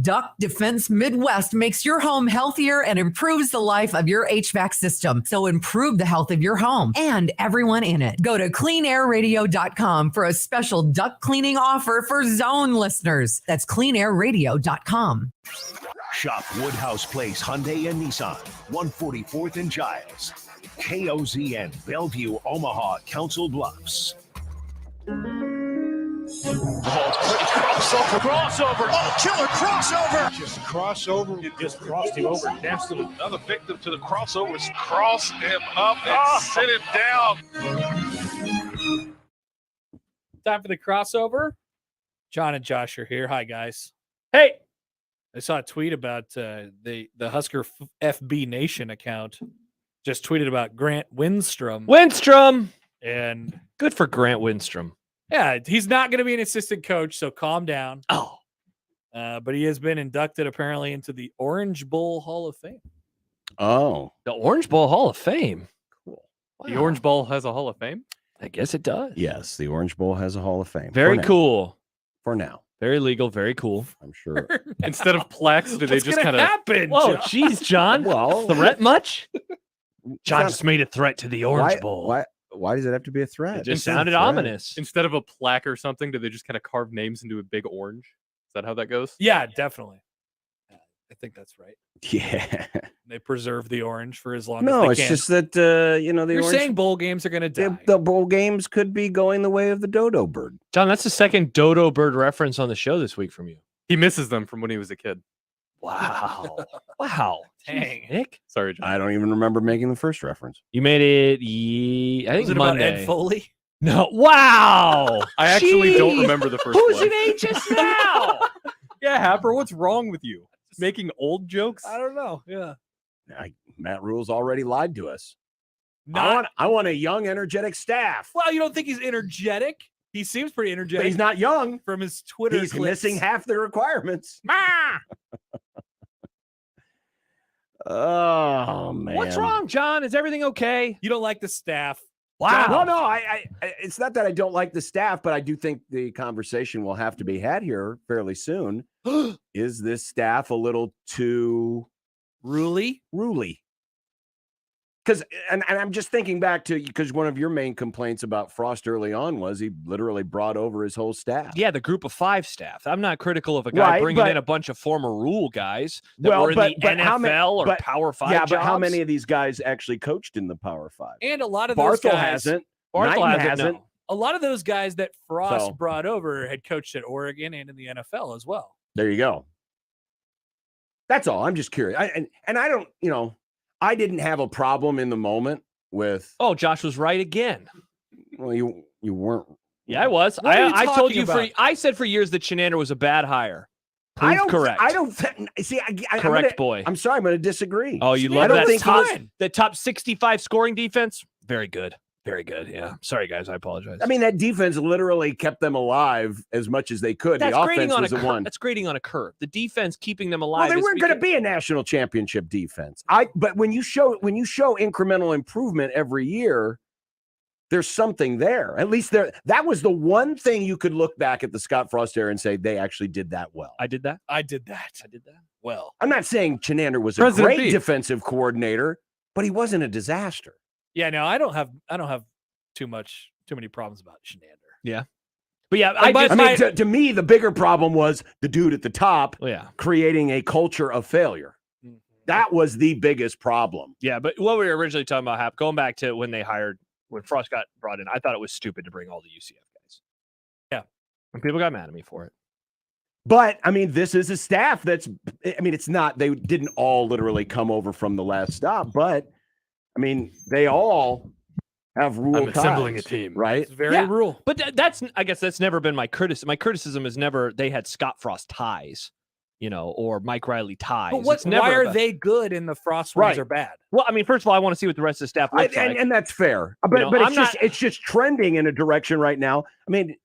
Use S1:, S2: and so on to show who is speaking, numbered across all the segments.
S1: Duct Defense Midwest makes your home healthier and improves the life of your HVAC system. So improve the health of your home and everyone in it. Go to cleanairradio.com for a special duct cleaning offer for Zone listeners. That's cleanairradio.com.
S2: Shop Woodhouse Place Hyundai and Nissan, 144th and Giles. KOZN, Bellevue, Omaha, Council Bluffs.
S3: Crossover. Oh, killer crossover.
S4: Just crossover.
S3: It just crossed him over. Danced another victim to the crossovers. Crossed him up and sit him down.
S5: Time for the crossover. John and Josh are here. Hi, guys. Hey. I saw a tweet about the Husker FB Nation account. Just tweeted about Grant Windstrom. And
S6: good for Grant Windstrom.
S5: Yeah, he's not going to be an assistant coach, so calm down.
S6: Oh.
S5: But he has been inducted apparently into the Orange Bowl Hall of Fame.
S7: Oh.
S6: The Orange Bowl Hall of Fame.
S7: Cool.
S6: Wow.
S8: The Orange Bowl has a Hall of Fame?
S6: I guess it does.
S7: Yes, the Orange Bowl has a Hall of Fame.
S6: Very cool.
S7: For now.
S6: Very legal, very cool.
S7: I'm sure.
S8: Instead of plaques, do they just kind of
S5: happen?
S6: Whoa, jeez, John.
S7: Well,
S6: threat much? John just made a threat to the Orange Bowl.
S7: Why does it have to be a threat?
S6: It just sounded ominous.
S8: Instead of a plaque or something, do they just kind of carve names into a big orange? Is that how that goes?
S5: Yeah, definitely. I think that's right.
S7: Yeah.
S5: They preserve the orange for as long as
S7: No,
S5: they
S7: it's
S5: can.
S7: just that the
S5: You're
S7: orange,
S5: saying bowl games are going to die.
S7: the bowl games could be going the way of the dodo bird.
S6: John, that's the second dodo bird reference on the show this week from you.
S8: He misses them from when he was a kid.
S6: Wow. Wow.
S5: Dang.
S6: Nick.
S8: Sorry, John.
S7: I don't even remember making the first reference.
S6: You made it, I think
S5: Was it
S6: Monday.
S5: about Ed Foley?
S6: No. Wow.
S8: I actually don't remember the first
S6: Who's
S8: one.
S6: an HS now?
S8: Yeah, Happer, what's wrong with you? Making old jokes?
S5: I don't know. Yeah.
S7: Matt Rhule's already lied to us.
S5: Not
S7: I want a young, energetic staff.
S5: well. You don't think he's energetic? He seems pretty energetic.
S7: But he's not young.
S5: from his Twitter.
S7: He's
S5: clips.
S7: missing half the requirements.
S5: Ah!
S7: Oh man,
S6: What's wrong, John? Is everything okay?
S5: You don't like the staff.
S6: Wow.
S7: No, I it's not that I don't like the staff, but I do think the conversation will have to be had here fairly soon. Is this staff a little too Rhule-y? Because, and I'm just thinking back to, because one of your main complaints about Frost early on was he literally brought over his whole staff.
S6: Yeah, the group of 5 staff. I'm not critical of a guy bringing in a bunch of former Rhule guys that were in the NFL or Power 5
S7: Yeah,
S6: jobs.
S7: but how many of these guys actually coached in the Power 5?
S5: And a lot of those
S7: Barthel
S5: guys
S7: hasn't.
S6: Barthel
S7: Knighton
S6: hasn't. No.
S5: A lot of those guys that Frost brought over had coached at Oregon and in the NFL as well.
S7: There you go. That's all. I'm just curious. And I don't, I didn't have a problem in the moment with.
S6: Oh, Josh was right again.
S7: Well, you weren't.
S6: Yeah, I was.
S5: What are you
S6: I told
S5: talking
S6: you
S5: about?
S6: I said for years that Chenander was a bad hire. Proved correct.
S7: I don't see.
S6: Correct, boy.
S7: I'm sorry. I'm going to disagree.
S6: Oh, you love
S7: I don't
S6: that
S7: think
S6: the top 65 scoring defense? Very good. Very good. Yeah. Sorry, guys. I apologize.
S7: I mean, that defense literally kept them alive as much as they could.
S6: That's
S7: the
S6: grading
S7: offense
S6: on
S7: was
S6: a
S7: the one.
S6: That's grading on a curve. The defense keeping them alive.
S7: Well, they weren't going to be a national championship defense. But when you show incremental improvement every year, there's something there. At least that was the one thing you could look back at the Scott Frost era and say they actually did that well.
S6: I did that.
S5: Well,
S7: I'm not saying Chenander was a great defensive coordinator, but he wasn't a disaster.
S5: yeah, no, I don't have too many problems about Chenander.
S6: Yeah. But yeah,
S7: to me, the bigger problem was the dude at the top creating a culture of failure.
S5: Mm-hmm.
S7: That was the biggest problem.
S6: Yeah, but what we were originally talking about, going back to when Frost got brought in, I thought it was stupid to bring all the UCF guys.
S5: Yeah.
S6: And people got mad at me for it.
S7: But, I mean, this is a staff it's not, they didn't all literally come over from the last stop, but, I mean, they all have Rhule ties.
S8: I'm assembling a team.
S7: Right?
S5: It's very Rhule.
S6: But I guess that's never been my criticism. My criticism is never they had Scott Frost ties, or Mike Riley ties.
S5: But why are they good and the Frost ones are bad?
S6: Well, I mean, first of all, I want to see what the rest of the staff looks like.
S7: And that's fair. But it's just trending in a direction right now. I mean,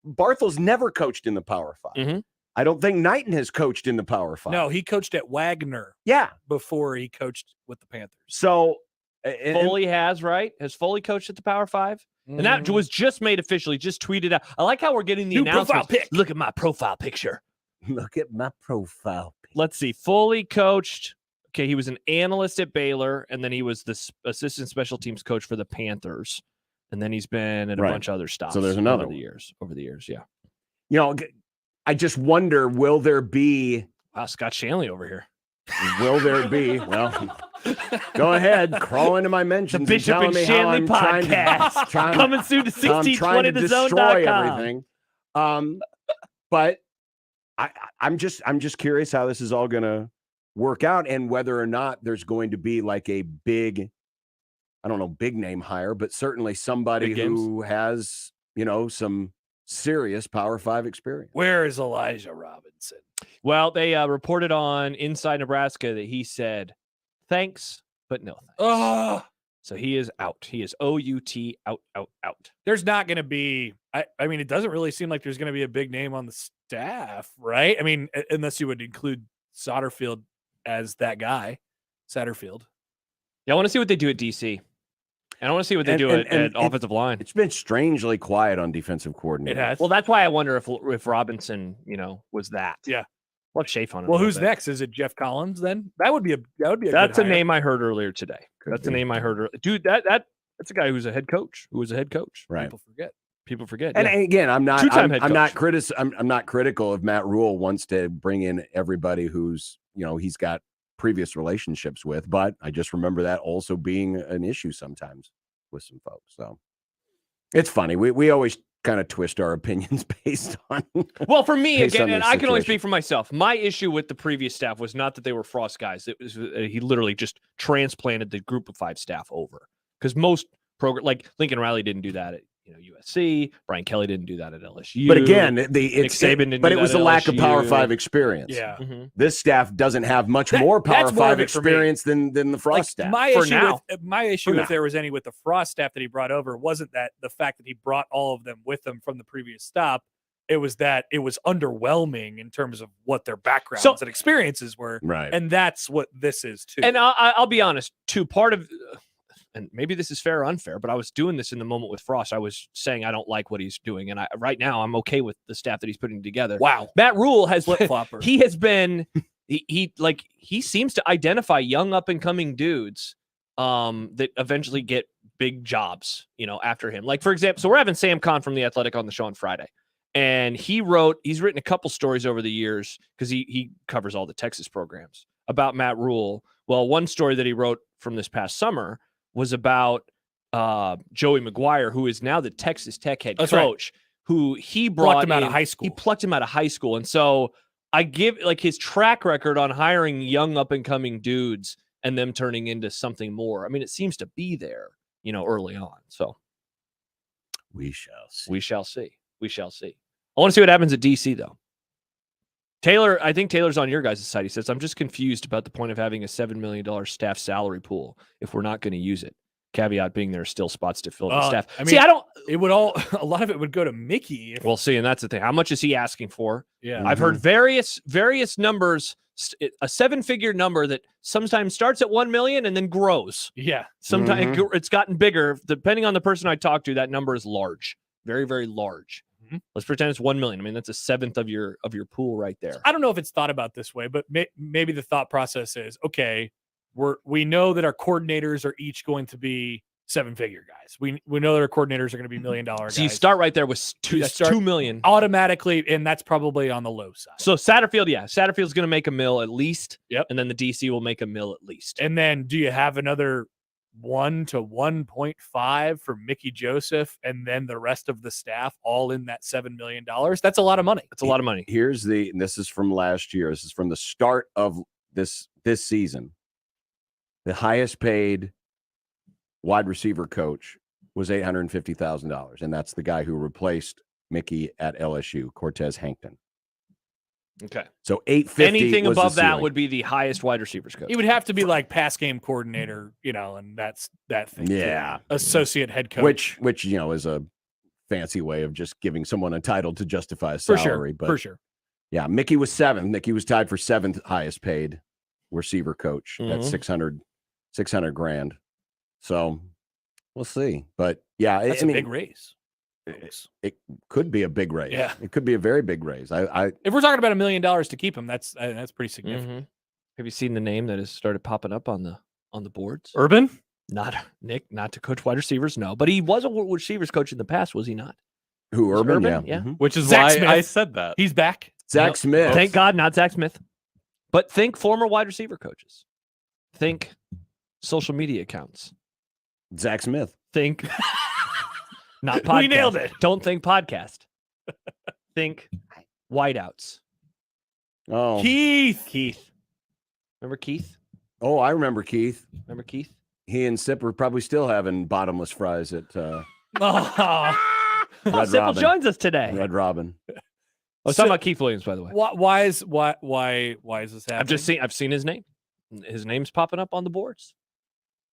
S7: Barthel's never coached in the Power 5.
S6: Mm-hmm.
S7: I don't think Knighton has coached in the Power 5.
S5: No, he coached at Wagner.
S7: Yeah.
S5: Before he coached with the Panthers.
S7: So
S6: Foley has, right? Has Foley coached at the Power 5? And that was just made officially, just tweeted out. I like how we're getting the announcements.
S5: Profile pic.
S6: Look at my profile picture.
S7: Look at my profile.
S6: Let's see. Fully coached. Okay, he was an analyst at Baylor, and then he was the assistant special teams coach for the Panthers, and then he's been at a bunch of other stops.
S7: So there's another
S6: over the years. Yeah.
S7: You know, I just wonder, will there be?
S6: Wow, Scott Shanley over here.
S7: Will there be? Well, go ahead, crawl into my mentions.
S6: The Bishop and Shanley podcast coming soon to 1620thezone.com.
S7: Everything. But I'm just curious how this is all going to work out, and whether or not there's going to be like a big, I don't know, big name hire, but certainly somebody who has, you know, some serious Power 5 experience.
S5: Where is Elijah Robinson?
S6: Well, they reported on Inside Nebraska that he said, thanks, but no thanks.
S5: Oh,
S6: so he is out. He is OUT, out.
S5: There's not going to be, I mean, it doesn't really seem like there's going to be a big name on the staff, right? I mean, unless you would include Satterfield as that guy, Satterfield.
S6: Yeah, I want to see what they do at DC. And I want to see what they do at offensive line.
S7: It's been strangely quiet on defensive coordinator.
S5: It has.
S6: Well, that's why I wonder if Robinson, you know, was that.
S5: Yeah.
S6: We'll have Schaef on it.
S5: Well, who's next? Is it Jeff Collins then? That would be a
S6: That's
S5: good
S6: a
S5: hire.
S6: name I heard earlier today. That's a name I heard. Dude, that's a guy who's a head coach. Who was a head coach.
S7: Right.
S6: People forget.
S7: And again, I'm not
S6: coach.
S7: I'm not critical of Matt Rhule wants to bring in everybody who's, you know, he's got previous relationships with, but I just remember that also being an issue sometimes with some folks. So it's funny. We always kind of twist our opinions based on.
S6: Well, for me,
S7: based
S6: again,
S7: on the
S6: and I can only
S7: situation.
S6: speak for myself. My issue with the previous staff was not that they were Frost guys. It was he literally just transplanted the group of 5 staff over, because most program like Lincoln Riley didn't do that at USC. Brian Kelly didn't do that at LSU.
S7: But again,
S6: Nick Saban didn't do
S7: but it
S6: that
S7: was
S6: at
S7: a lack of
S6: LSU.
S7: Power 5 experience.
S5: Yeah.
S6: Mm-hmm.
S7: This staff doesn't have much more Power
S5: that's more
S7: 5
S5: of it for me.
S7: experience than the Frost staff.
S5: My
S6: For
S5: issue,
S6: now.
S5: if there was any with the Frost staff that he brought over, wasn't that the fact that he brought all of them with him from the previous stop. It was that it was underwhelming in terms of what their backgrounds and experiences were.
S7: Right.
S5: And that's what this is too.
S6: And I'll be honest, too. Part of, and maybe this is fair or unfair, but I was doing this in the moment with Frost. I was saying I don't like what he's doing, and right now I'm okay with the staff that he's putting together.
S5: Wow.
S6: Matt Rhule has
S5: Flip-flopper.
S6: He has been he seems to identify young up and coming dudes that eventually get big jobs, after him. Like, for example, so we're having Sam Kahn from The Athletic on the show on Friday. And he's written a couple stories over the years because he covers all the Texas programs about Matt Rhule. Well, one story that he wrote from this past summer was about Joey McGuire, who is now the Texas Tech head coach, who he brought
S5: him out of high school.
S6: He plucked him out of high school. And so I give his track record on hiring young up and coming dudes and them turning into something more. I mean, it seems to be there, early on. So
S7: we shall see.
S6: We shall see. We shall see. I want to see what happens at DC, though. Taylor, I think Taylor's on your guys' side. He says, I'm just confused about the point of having a $7 million staff salary pool if we're not going to use it. Caveat being there are still spots to fill the staff.
S5: I mean, a lot of it would go to Mickey.
S6: We'll see. And that's the thing. How much is he asking for?
S5: Yeah.
S6: I've heard various numbers, a 7-figure number that sometimes starts at 1 million and then grows.
S5: Yeah.
S6: Sometimes it's gotten bigger. Depending on the person I talk to, that number is large. Very, very large. Let's pretend it's 1 million. I mean, that's a seventh of your pool right there.
S5: I don't know if it's thought about this way, but maybe the thought process is, okay, we know that our coordinators are each going to be 7-figure guys. We know that our coordinators are going to be $1 million guys.
S6: So you start right there with 2 million
S5: automatically, and that's probably on the low side.
S6: So Satterfield's going to make $1 million at least.
S5: Yep.
S6: And then the DC will make $1 million at least.
S5: And then do you have another 1 to 1.5 for Mickey Joseph, and then the rest of the staff all in that $7 million? That's a lot of money.
S6: That's a lot of money.
S7: And this is from last year. This is from the start of this season. The highest paid wide receiver coach was $850,000, and that's the guy who replaced Mickey at LSU, Cortez Hankton.
S6: Okay.
S7: So $850,000.
S6: Anything above that would be the highest wide receivers coach.
S5: He would have to be like pass game coordinator, and that's that thing.
S7: Yeah.
S5: Associate head coach.
S7: Which is a fancy way of just giving someone a title to justify a salary.
S5: For sure.
S7: Yeah, Mickey was 7th. Mickey was tied for 7th highest paid receiver coach. That's $600,000. So we'll see. But yeah,
S5: that's a big raise. folks.
S7: It could be a big raise.
S5: Yeah.
S7: It could be a very big raise.
S5: If we're talking about $1 million to keep him, that's pretty significant.
S6: Have you seen the name that has started popping up on the boards?
S8: Urban?
S6: Not Nick, not to coach wide receivers, no. But he was a wide receivers coach in the past, was he not?
S7: Who,
S6: Was
S7: Urban?
S6: Urban?
S7: Yeah.
S6: Yeah.
S7: Mhm.
S8: Which is
S5: Zach
S8: why
S5: Smith.
S8: I said that.
S5: He's back.
S7: Zach
S6: Nope.
S7: Smith.
S6: Thank God, not Zach Smith. But think former wide receiver coaches. Think social media accounts.
S7: Zach Smith.
S6: Think not podcast.
S5: We nailed it.
S6: Don't think podcast. Think whiteouts.
S7: Oh.
S6: Keith. Remember Keith?
S7: Oh, I remember Keith.
S6: Remember Keith?
S7: He and Sip are probably still having bottomless fries at
S5: Oh.
S6: Oh,
S7: Red
S6: Sipple
S7: Robin.
S6: joins us today.
S7: Red Robin.
S6: I was talking about Keith Williams, by the way.
S5: Why is this happening?
S6: I've seen his name. His name's popping up on the boards.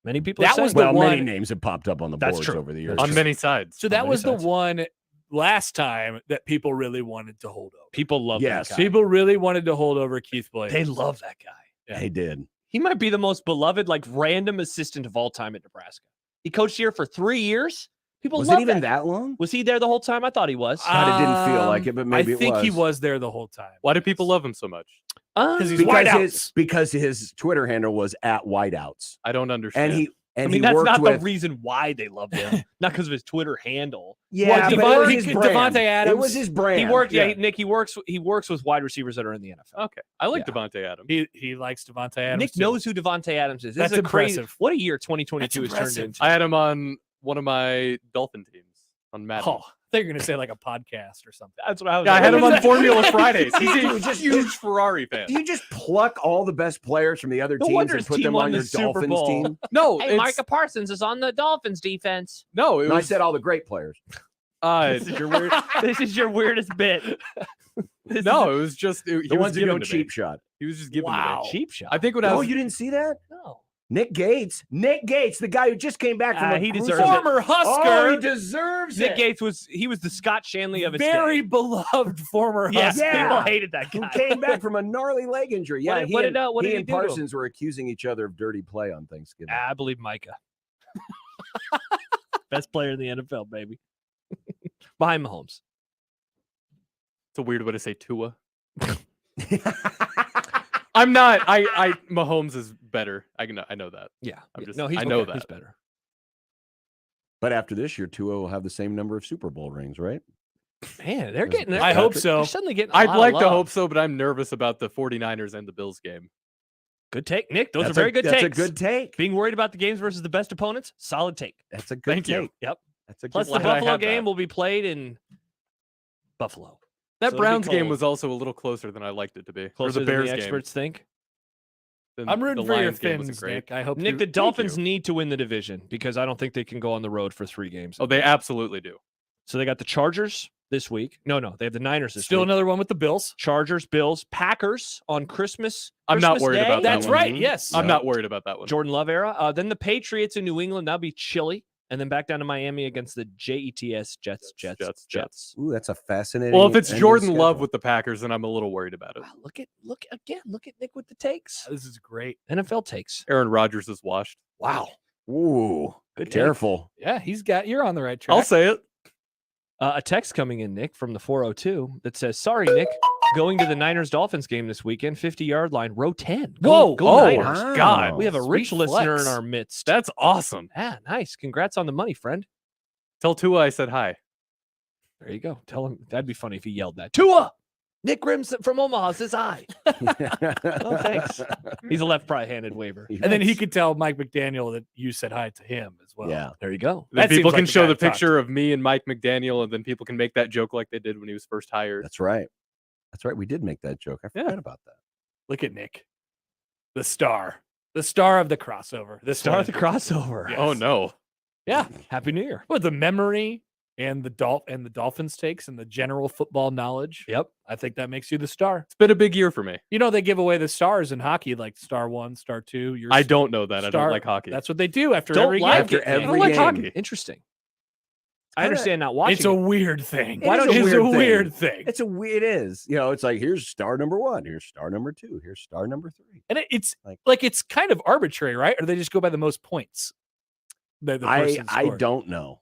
S6: Many people
S5: That
S6: are
S5: was
S6: saying
S5: the
S7: Well, many
S5: one-
S7: names have popped up on the
S6: That's
S7: boards
S6: true.
S7: over the years.
S8: On many sides.
S5: So that
S6: many
S5: was the
S6: sides.
S5: one last time that people really wanted to hold over.
S6: people love
S7: Yes.
S6: that guy.
S5: People really wanted to hold over Keith Williams.
S6: They love that guy.
S7: They did.
S6: He might be the most beloved, like random assistant of all time at Nebraska. He coached here for 3 years. People
S7: Was
S6: love
S7: it even
S6: that.
S7: that long?
S6: Was he there the whole time? I thought he was.
S7: God, it didn't feel like it, but maybe
S5: I think
S7: it
S5: he
S7: was.
S5: was there the whole time.
S8: Why do people love him so much?
S5: Because he's
S7: Because his Twitter handle was at Whiteouts.
S8: I don't understand.
S7: And he
S6: I
S7: and
S6: mean,
S7: he
S6: that's
S7: worked
S6: not
S7: with
S6: the reason why they loved him. Not because of his Twitter handle.
S7: Yeah,
S5: Well,
S7: but it was his
S5: Devontae
S7: brand.
S5: Adams.
S7: It was his brand.
S6: He worked.
S5: Yeah.
S6: Nick. He works with wide receivers that are in the NFL.
S8: Okay. I like
S6: Yeah.
S8: Devontae Adams.
S5: He likes Devontae Adams.
S6: Nick
S5: too.
S6: knows who Devontae Adams is. This
S5: That's
S6: is a crazy.
S5: impressive.
S6: What a year 2022 has
S5: That's
S6: turned
S5: impressive.
S6: into.
S8: I had him on one of my Dolphin teams on Madden.
S5: Oh, they're going to say like a podcast or something.
S6: That's what I was.
S8: Yeah, I had him
S6: like,
S8: on Formula Fridays. He's a
S7: Dude, just-
S8: huge Ferrari fan.
S7: Do you just pluck all the best players from the other
S6: No
S7: teams
S6: wonder
S7: and
S6: his
S7: put
S6: team
S7: them
S6: won
S7: on
S6: the
S7: your
S6: Super
S7: Dolphins
S6: Bowl.
S7: team?
S8: No,
S6: Hey,
S8: it's,
S6: Micah Parsons is on the Dolphins defense.
S8: no, it
S7: No, I
S8: was.
S7: said all the great players.
S6: This is your weird. This is your weirdest bit.
S8: no, it was just he
S7: The
S8: was
S7: ones that
S8: giving
S7: go
S8: to me.
S7: cheap shot.
S8: He was just giving
S5: Wow.
S8: to me.
S6: Cheap shot.
S8: I think when I
S7: Oh,
S8: was
S7: you didn't see that?
S6: No.
S7: Nick Gates, the guy who just came back from a
S6: He
S7: cruise-
S6: deserves it.
S5: Former Husker.
S7: Oh, he deserves
S6: Nick
S7: it.
S6: Gates was the Scott Shanley of his
S5: Very
S6: day.
S5: beloved former
S6: Yes,
S5: Husker.
S7: Yeah.
S6: people hated that
S7: Who
S6: guy.
S7: came back from a gnarly leg injury. Yeah,
S6: What did
S7: he
S6: he
S7: and
S6: do to him?
S7: Parsons were accusing each other of dirty play on Thanksgiving.
S6: I believe Micah. Best player in the NFL, baby. Behind Mahomes.
S8: it's a weird way to say Tua. I'm not. I Mahomes is better. I know that.
S6: Yeah.
S8: I'm just-
S6: no, he's
S8: I know
S6: okay. He's
S8: that.
S6: better.
S7: But after this year, Tua will have the same number of Super Bowl rings, right?
S6: Man, they're getting there.
S5: I hope so.
S6: They're suddenly getting a
S8: I'd
S6: lot of
S8: like to
S6: love.
S8: hope so, but I'm nervous about the 49ers and the Bills game.
S6: Good take, Nick. Those
S7: That's
S6: are very
S7: a,
S6: good
S7: That's
S6: takes.
S7: a good take.
S6: Being worried about the games versus the best opponents, solid take.
S7: That's a good
S8: Thank you.
S7: take.
S6: Yep.
S7: That's a
S6: Plus,
S7: good
S6: the
S8: glad I
S6: Buffalo
S8: had that.
S6: game will be played in Buffalo.
S8: That
S6: So it'll be
S8: Browns game
S6: cold.
S8: was also a little closer than I liked it to be.
S6: Closer
S8: or the
S6: than
S8: Bears
S6: the
S8: game.
S6: experts think.
S8: than
S5: I'm rooting
S8: the
S5: for your
S8: Lions game wasn't
S5: Fins,
S8: great.
S5: Nick. I hope
S6: Nick,
S5: you-
S6: the Dolphins
S8: you.
S6: need to win the division because I don't think they can go on the road for 3 games.
S8: Oh, they absolutely do.
S6: So they got the Chargers this week. No, they have the Niners this
S5: Still
S6: week.
S5: another one with the Bills.
S6: Chargers, Bills, Packers on Christmas.
S8: I'm not
S6: Christmas
S8: worried
S6: Day.
S8: about that
S5: That's
S8: one.
S5: right.
S7: Mhm.
S5: Yes.
S8: I'm not worried about that one.
S6: Jordan Love era. Then the Patriots in New England. That'll be chilly. And then back down to Miami against the Jets.
S8: Jets.
S7: Ooh, that's a fascinating.
S8: Well, if it's
S7: ending
S8: Jordan Love
S7: schedule.
S8: with the Packers, then I'm a little worried about it.
S6: Wow, look at Nick with the takes.
S5: This is great.
S6: NFL takes.
S8: Aaron Rodgers is washed.
S6: Wow.
S7: Ooh,
S6: Good take.
S7: careful.
S5: Yeah, you're on the right track.
S8: I'll say it.
S6: A text coming in, Nick, from the 402 that says, "Sorry, Nick, going to the Niners-Dolphins game this weekend, 50-yard line, row 10.
S5: Whoa.
S6: Go
S8: Oh,
S6: Niners.
S7: wow.
S8: God.
S6: We have a rich
S5: Sweet
S6: listener
S5: flex.
S6: in our midst.
S8: That's awesome.
S6: Ah, nice. Congrats on the money, friend.
S8: Tell Tua I said hi.
S6: There you go. Tell him that'd be funny if he yelled that. Tua! Nick Grims from Omaha says hi. Oh, thanks. He's a left-handed waiver.
S5: And then he could tell Mike McDaniel that you said hi to him as well.
S7: Yeah.
S6: There you go.
S8: Then
S5: That
S8: people
S5: seems
S8: can
S5: like the
S8: show
S5: guy
S8: the
S5: to talk
S8: picture of me and Mike McDaniel, and then people can make that joke like they did when he was first hired.
S7: That's right. That's right. We did make that joke. I forgot about that.
S5: Look at Nick, the star of the crossover. The
S6: Start the crossover.
S5: Yes.
S8: Oh no.
S5: Yeah,
S6: Happy New Year.
S5: with the memory and the Dolphins takes and the general football knowledge.
S6: Yep.
S5: I think that makes you the star.
S8: It's been a big year for me.
S5: You know they give away the stars in hockey, like star 1, star 2. Your
S8: I don't know that. I
S5: star-
S8: don't like hockey.
S5: That's what they do after
S6: Don't
S5: every
S6: like
S5: game.
S6: it.
S7: After
S6: man.
S7: every
S8: I don't like
S7: game.
S8: hockey.
S6: Interesting. I understand not watching
S5: It's a
S6: it.
S5: weird thing.
S7: Why don't you-
S5: It's a
S7: weird thing.
S5: weird thing.
S7: It's it is. You know, it's like here's star number 1, here's star number 2, here's star number 3.
S5: And it's
S7: Like-
S5: like it's kind of arbitrary, right? Or they just go by the most points. The
S7: I
S5: person scored?
S7: don't know.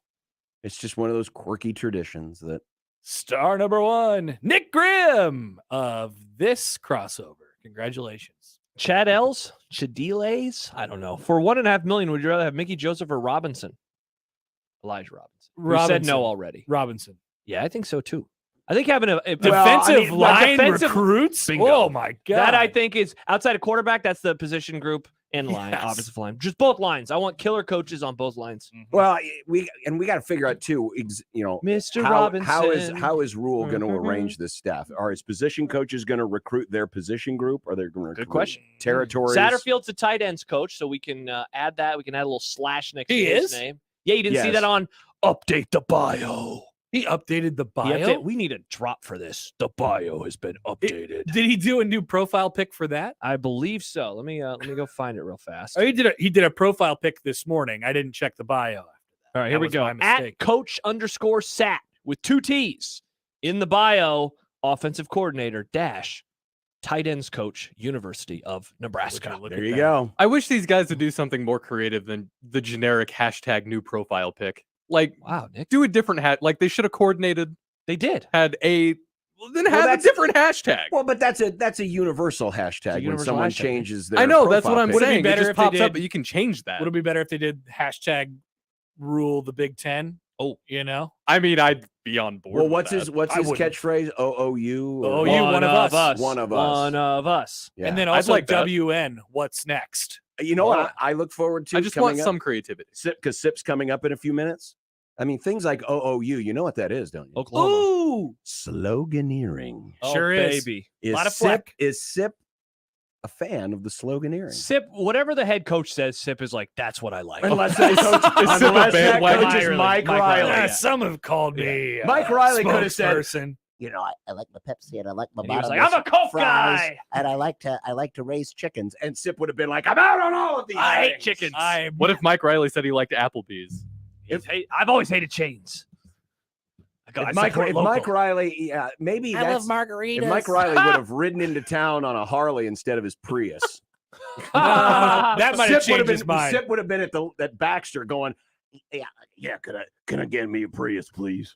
S7: It's just one of those quirky traditions that.
S5: Star number 1, Nick Grimm of this crossover. Congratulations.
S6: Chad Ells, Chadiles, I don't know. For $1.5 million, would you rather have Mickey Joseph or Robinson? Elijah Robinson. You said no already.
S5: Robinson.
S6: Yeah, I think so too. I think having a
S5: defensive line
S6: defensive
S5: recruits.
S6: Bingo.
S5: Oh my god!
S6: That I think is outside of quarterback. That's the position group and line,
S5: Yes.
S6: offensive line, just both lines. I want killer coaches on both lines.
S7: Well, we got to figure out too.
S6: Mr.
S7: Robinson. How is Rhule going to
S6: Mhm.
S7: arrange this staff? Are his position coaches going to recruit their position group? Are they going to recruit
S6: question.
S7: territories?
S6: Satterfield's the tight ends coach, so we can add that. We can add a little slash next to his name. Yeah, you didn't see
S7: Yes.
S6: that on Update the Bio.
S5: He updated the bio.
S6: We need a drop for this. The bio has been updated.
S5: Did he do a new profile pic for that?
S6: I believe so. Let me go find it real fast.
S5: Oh, he did a profile pic this morning. I didn't check the bio.
S6: All right,
S5: That
S6: here we
S5: was
S6: go.
S5: my mistake.
S6: At coach_Sat with 2 T's in the bio, offensive coordinator - tight ends coach, University of Nebraska.
S7: There you go.
S8: I wish these guys would do something more creative than the generic hashtag new profile pic. Like,
S6: Wow, Nick.
S8: do a different hat. Like, they should have coordinated.
S6: They did.
S8: Had a then
S7: Well,
S8: have a
S7: that's-
S8: different hashtag.
S7: Well, but that's a universal hashtag when
S6: universal
S7: someone
S6: hashtag.
S7: changes their.
S8: I know that's what
S7: profile
S8: I'm
S7: pic.
S5: Would it be
S8: saying. It
S5: better
S8: just
S5: if they
S8: pops up,
S5: did-
S8: but you can change that.
S5: Would it be better if they did hashtag rule the Big Ten?
S6: Oh,
S5: You know,
S8: I mean, I'd be on board.
S7: Well,
S8: with
S7: what's
S8: that.
S7: his
S5: I wouldn't.
S7: catchphrase? OOU.
S5: Oh, you one of us.
S7: One of us.
S6: One of us.
S7: Yeah.
S5: and then
S8: I'd
S5: also
S8: like that.
S5: WN. What's next?
S7: You know what I look forward to?
S8: I just want
S7: coming up?
S8: some creativity.
S7: Sip, because Sip's coming up in a few minutes. I mean, things like OOU, you know what that is, don't you?
S6: Oklahoma.
S5: Ooh,
S7: Sloganeering.
S5: Sure is.
S6: baby.
S5: Lot of
S7: Sip,
S5: flack.
S7: is Sip a fan of the sloganeering?
S6: Sip, whatever the head coach says, Sip is like, that's what I like.
S7: Unless that coach,
S8: Is Sip a
S7: unless that
S8: bandwagon?
S7: coach is Mike Riley.
S5: Yeah, some have called me.
S7: Mike Riley could have said,
S5: spokesperson.
S4: You know, I like my Pepsi and I like my
S6: And he was
S4: bottom
S6: like, I'm a Coke
S4: fries,
S6: guy.
S4: and I like to raise chickens.
S7: and Sip would have been like, I'm out on all of these.
S6: I hate
S7: things."
S6: chickens.
S8: What if Mike Riley said he liked Applebee's?
S6: I've always hated chains.
S7: If Mike Riley, yeah, maybe
S4: I love
S7: that's.
S4: margaritas.
S7: If Mike Riley would have ridden into town on a Harley instead of his Prius,
S5: that might have
S7: Sip would
S5: changed his mind.
S7: Sip would have been at Baxter going, yeah, can I get me a Prius, please?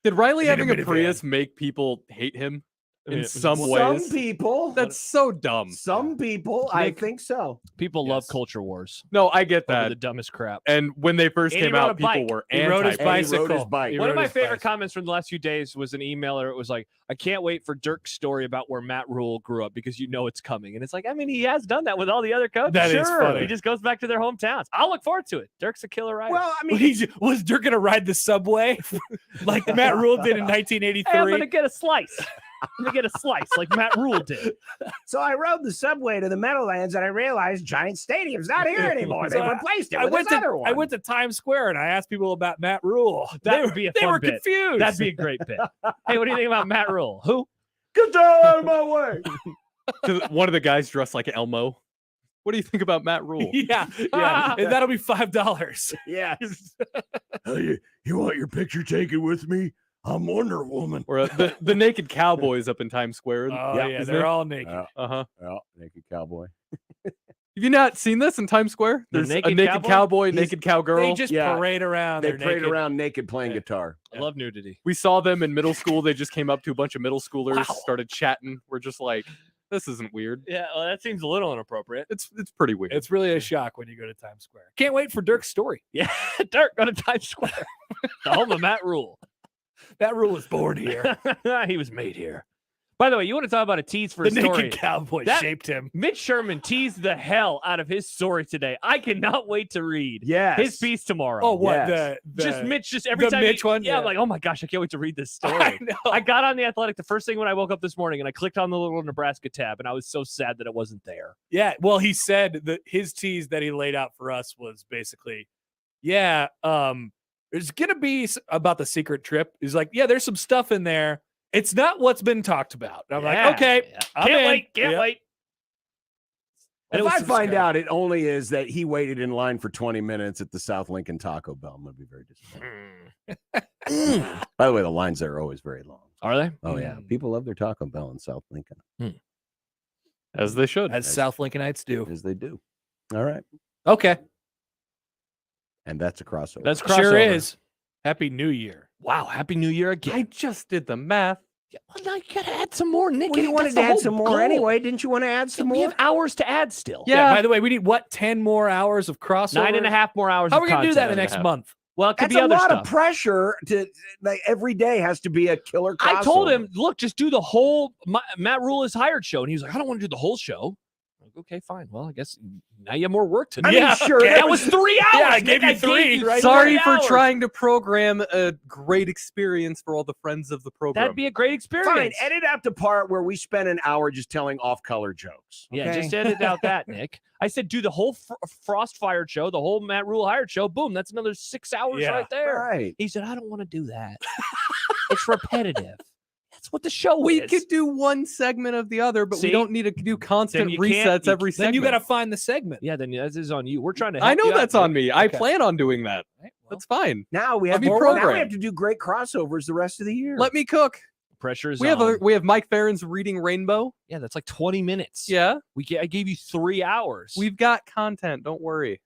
S8: Did Riley
S5: Need a
S8: having a
S5: minivan.
S8: Prius make people hate him in
S6: Yeah,
S8: some
S7: Some
S8: ways?
S7: people,
S8: That's so dumb.
S7: some people, I
S6: Nick,
S7: think so.
S6: People love
S8: Yes.
S6: culture wars.
S8: No, I get
S6: Over
S8: that.
S6: the dumbest crap.
S8: And when they first
S6: And he
S8: came
S6: rode a
S8: out, people
S6: bike.
S8: were
S5: He rode his
S8: anti.
S7: And he rode his
S5: bicycle.
S7: bike.
S5: He
S6: One of
S5: rode
S6: my
S5: his
S6: favorite
S5: bicycle.
S6: comments from the last few days was an emailer. It was like, I can't wait for Dirk's story about where Matt Rhule grew up because you know it's coming. And it's like, I mean, he has done that with all the other coaches.
S5: That is
S6: Sure.
S5: funny.
S6: He just goes back to their hometowns. I'll look forward to it. Dirk's a killer rider.
S7: Well, I mean,
S5: Was Dirk going to ride the subway like Matt Rhule did in
S6: Hey, I'm
S5: 1983?
S6: going to get a slice. I'm going to get a slice like Matt Rhule did.
S7: so I rode the subway to the Meadowlands and I realized Giant Stadium's not here anymore.
S5: So
S7: They replaced it
S5: I
S7: with
S5: went
S7: this
S5: to
S7: other one.
S5: I went to Times Square and I asked people about Matt Rhule.
S6: That would be a
S5: They
S6: fun
S5: were
S6: bit.
S5: confused.
S6: That'd be a great bit. Hey, what do you think about Matt Rhule? Who?
S7: Get the hell out of my way.
S8: One of the guys dressed like Elmo. What do you think about Matt Rhule?
S5: yeah. And that'll be $5.
S7: Yes. You want your picture taken with me? I'm Wonder Woman.
S8: Or the naked cowboys up in Times Square.
S5: Oh
S7: Yeah,
S5: yeah,
S8: isn't
S5: they're
S8: it?
S5: all naked.
S8: Uh-huh.
S7: Yeah, naked cowboy.
S8: Have you not seen this in Times Square?
S6: The
S8: There's a
S6: naked
S8: naked
S6: cowboy?
S8: cowboy,
S7: He's-
S8: naked cowgirl.
S5: They just
S7: Yeah.
S5: parade around.
S7: They
S5: They're
S7: parade
S5: naked.
S7: around naked playing guitar.
S6: I love nudity.
S8: We saw them in middle school. They just came up to a bunch of middle schoolers,
S5: Wow.
S8: started chatting. We're just like, this isn't weird.
S6: Yeah, well, that seems a little inappropriate.
S8: It's pretty weird.
S5: It's really a shock when you go to Times Square. Can't wait for Dirk's story.
S6: Yeah, Dirk, go to Times Square. The home of Matt Rhule.
S5: That Rhule was born here.
S6: He was made here. By the way, you want to talk about a tease for
S5: The
S6: a story?
S5: naked cowboy
S6: That-
S5: shaped him.
S6: Mitch Sherman teased the hell out of his story today. I cannot wait to read
S7: Yes.
S6: his piece tomorrow.
S5: Oh, what
S7: Yes.
S5: the
S6: just Mitch, just every
S5: the
S6: time.
S5: Mitch one?
S6: Yeah, I'm
S5: Yeah.
S6: like, oh my gosh, I can't wait to read this story.
S5: I know.
S6: I got on the Athletic the first thing when I woke up this morning, and I clicked on the little Nebraska tab, and I was so sad that it wasn't there.
S5: Yeah, well, he said that his tease that he laid out for us was basically, yeah, it's gonna be about the secret trip. He's like, yeah, there's some stuff in there. It's not what's been talked about. And I'm
S6: Yeah,
S5: like, okay,
S6: yeah.
S5: I'm
S6: Can't
S5: in.
S6: wait, can't
S5: Yeah.
S6: wait. And
S7: If
S6: it was
S7: I
S6: some
S7: find
S6: scrap.
S7: out it only is that he waited in line for 20 minutes at the South Lincoln Taco Bell, I'm going to be very disappointed. By the way, the lines there are always very long.
S6: Are they?
S7: Oh, yeah. People love their Taco Bell in South Lincoln,
S8: As they should.
S5: As South Lincolnites do.
S7: as they do. All right.
S5: Okay,
S7: And that's a crossover.
S6: That's crossover.
S5: sure is. Happy New Year.
S6: Wow, Happy New Year again.
S8: I just did the math.
S6: Yeah, well, now you got to add some more, Nick.
S7: Well, you
S6: That's
S7: wanted
S6: the
S7: to add
S6: whole
S7: some more
S6: goal.
S7: anyway. Didn't you want to add some
S6: We
S7: more?
S6: have hours to add still.
S8: Yeah.
S5: By the way, we need 10 more hours of crossover?
S6: 9.5 more hours.
S5: How
S6: of
S5: are we going to do that in the
S6: content.
S5: next month?
S6: Well, it could
S7: That's
S6: be
S7: a
S6: other
S7: lot
S6: stuff.
S7: of pressure to like every day has to be a killer crossover.
S6: I told him, look, just do the whole Matt Rhule is hired show. And he was like, I don't want to do the whole show. I'm like, okay, fine. Well, I guess now you have more work to do.
S7: I mean, sure.
S5: okay.
S6: That was 3 hours.
S5: Yeah, I
S6: Nick.
S5: gave you 3.
S6: you
S5: Right?
S8: Sorry
S6: 3
S8: for
S6: hours.
S8: trying to program a great experience for all the friends of the program.
S6: That'd be a great experience.
S7: Fine, edit out the part where we spent an hour just telling off-color jokes.
S6: Yeah,
S7: okay?
S6: just edit out that, Nick. I said do the whole Frost Fired show, the whole Matt Rhule hired show. Boom, that's another 6 hours
S5: Yeah.
S6: right there.
S7: Right.
S6: He said, I don't want to do that. It's repetitive. That's what the show
S8: We
S6: is.
S8: could do one segment of the other, but
S6: See?
S8: we don't need to do constant
S6: you can't-
S8: resets every
S5: Then
S8: segment.
S5: you got to find the segment.
S6: Yeah, then that is on you. We're trying to
S8: I
S6: help
S8: know
S6: you out,
S8: that's on
S6: Nick.
S8: me. I
S5: Okay.
S8: plan on doing that.
S5: Right, well,
S8: That's fine.
S7: Now we have
S8: Let me
S7: more. Now we
S8: program.
S7: have to do great crossovers the rest of the year.
S8: Let me cook.
S6: Pressure is
S8: We
S6: on.
S8: have Mike Farron's Reading Rainbow.
S6: Yeah, that's like 20 minutes.
S8: Yeah,
S6: I gave you 3 hours.
S8: we've got content. Don't worry.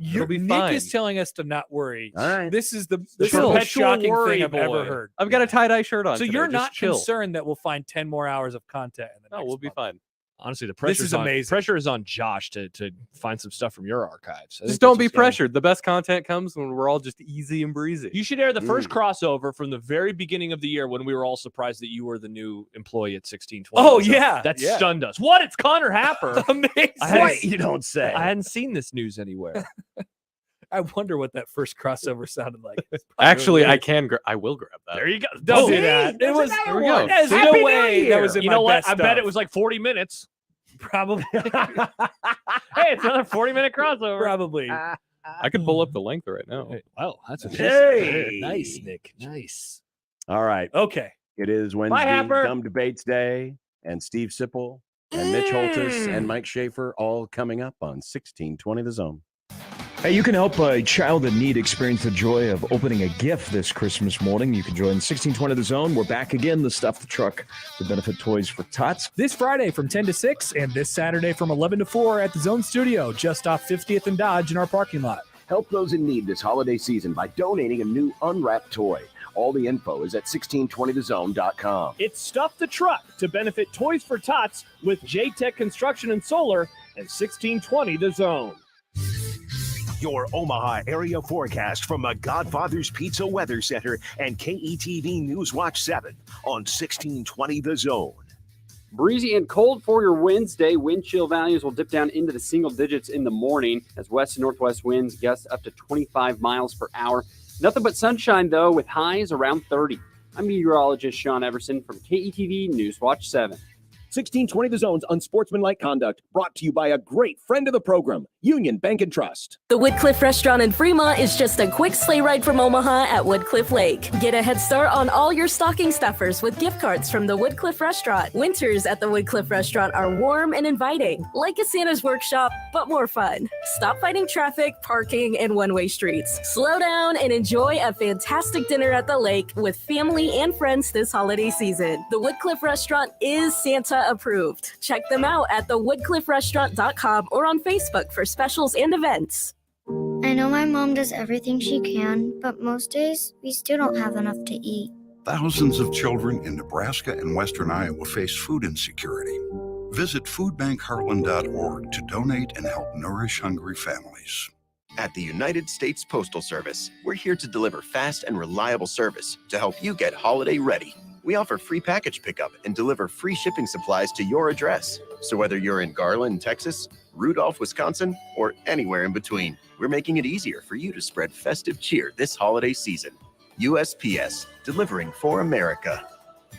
S8: It'll be
S5: Nick
S8: fine.
S5: is telling us to not worry.
S7: All right.
S5: This is the
S8: Chill.
S5: most shocking
S6: Worry
S5: thing I've ever
S6: boy.
S5: heard.
S8: I've got a tie-dye shirt on.
S5: So
S8: today.
S5: you're
S8: Just
S5: not
S8: chill.
S5: concerned that we'll find 10 more hours of content in the
S8: No,
S5: next
S8: we'll be
S5: month?
S8: fine.
S6: Honestly, the pressure
S5: is amazing.
S6: Pressure is on Josh to find some stuff from your archives. I think
S8: Just don't
S6: that's
S8: be
S6: what's going on.
S8: pressured. The best content comes when we're all just easy and breezy.
S6: You should air the first crossover from the very beginning of the year when we were all surprised that you were the new employee at 1620.
S5: Oh,
S6: So
S5: yeah.
S6: that
S5: yeah.
S6: stunned us. What? It's Connor Happer.
S5: Amazing.
S7: What you don't say.
S6: I hadn't seen this news anywhere.
S5: I wonder what that first crossover sounded like.
S8: Actually, I will grab that.
S6: There you go.
S5: Don't do
S7: see?
S5: that. It
S7: There's
S5: was.
S7: another
S8: There we go.
S7: one.
S5: There's
S7: Happy
S5: no
S7: New
S5: way that
S7: Year.
S5: was in
S6: You
S5: my
S6: know what?
S5: best
S6: I bet it
S5: stuff.
S6: was like 40 minutes.
S5: Probably.
S6: Hey, it's another 40-minute crossover.
S5: Probably.
S8: I could pull up the length right now.
S6: Hey, wow, that's a
S7: Hey.
S6: nice, Nick. Nice.
S7: All right.
S5: Okay.
S7: It is Wednesday,
S6: Happer.
S7: Dumb Debates Day, and Steve Sipple and Mitch Holtis and Mike Schaefer all coming up on 1620 The Zone.
S9: Hey, you can help a child in need experience the joy of opening a gift this Christmas morning. You can join 1620 The Zone. We're back again to stuff the truck to benefit Toys for Tots.
S10: This Friday from 10 to 6 and this Saturday from 11 to 4 at the Zone Studio, just off 50th and Dodge in our parking lot.
S2: Help those in need this holiday season by donating a new unwrapped toy. All the info is at 1620thezone.com.
S6: It's Stuff the Truck to benefit Toys for Tots with J-Tech Construction and Solar and 1620 The Zone.
S2: Your Omaha area forecast from the Godfather's Pizza Weather Center and KETV News Watch 7 on 1620 The Zone.
S11: Breezy and cold for your Wednesday. Wind chill values will dip down into the single digits in the morning as west and northwest winds gust up to 25 miles per hour. Nothing but sunshine, though, with highs around 30. I'm meteorologist Sean Everson from KETV News Watch 7.
S12: 1620 The Zone's Unsportsmanlike Conduct, brought to you by a great friend of the program, Union Bank and Trust.
S13: The Woodcliff Restaurant in Fremont is just a quick sleigh ride from Omaha at Woodcliff Lake. Get a head start on all your stocking stuffers with gift cards from the Woodcliff Restaurant. Winters at the Woodcliff Restaurant are warm and inviting, like a Santa's workshop, but more fun. Stop fighting traffic, parking, and one-way streets. Slow down and enjoy a fantastic dinner at the lake with family and friends this holiday season. The Woodcliff Restaurant is Santa approved. Check them out at thewoodcliffrestaurant.com or on Facebook for specials and events.
S14: I know my mom does everything she can, but most days we still don't have enough to eat.
S15: Thousands of children in Nebraska and western Iowa face food insecurity. Visit foodbankheartland.org to donate and help nourish hungry families.
S16: At the United States Postal Service, we're here to deliver fast and reliable service to help you get holiday ready. We offer free package pickup and deliver free shipping supplies to your address. So whether you're in Garland, Texas, Rudolph, Wisconsin, or anywhere in between, we're making it easier for you to spread festive cheer this holiday season. USPS, delivering for America.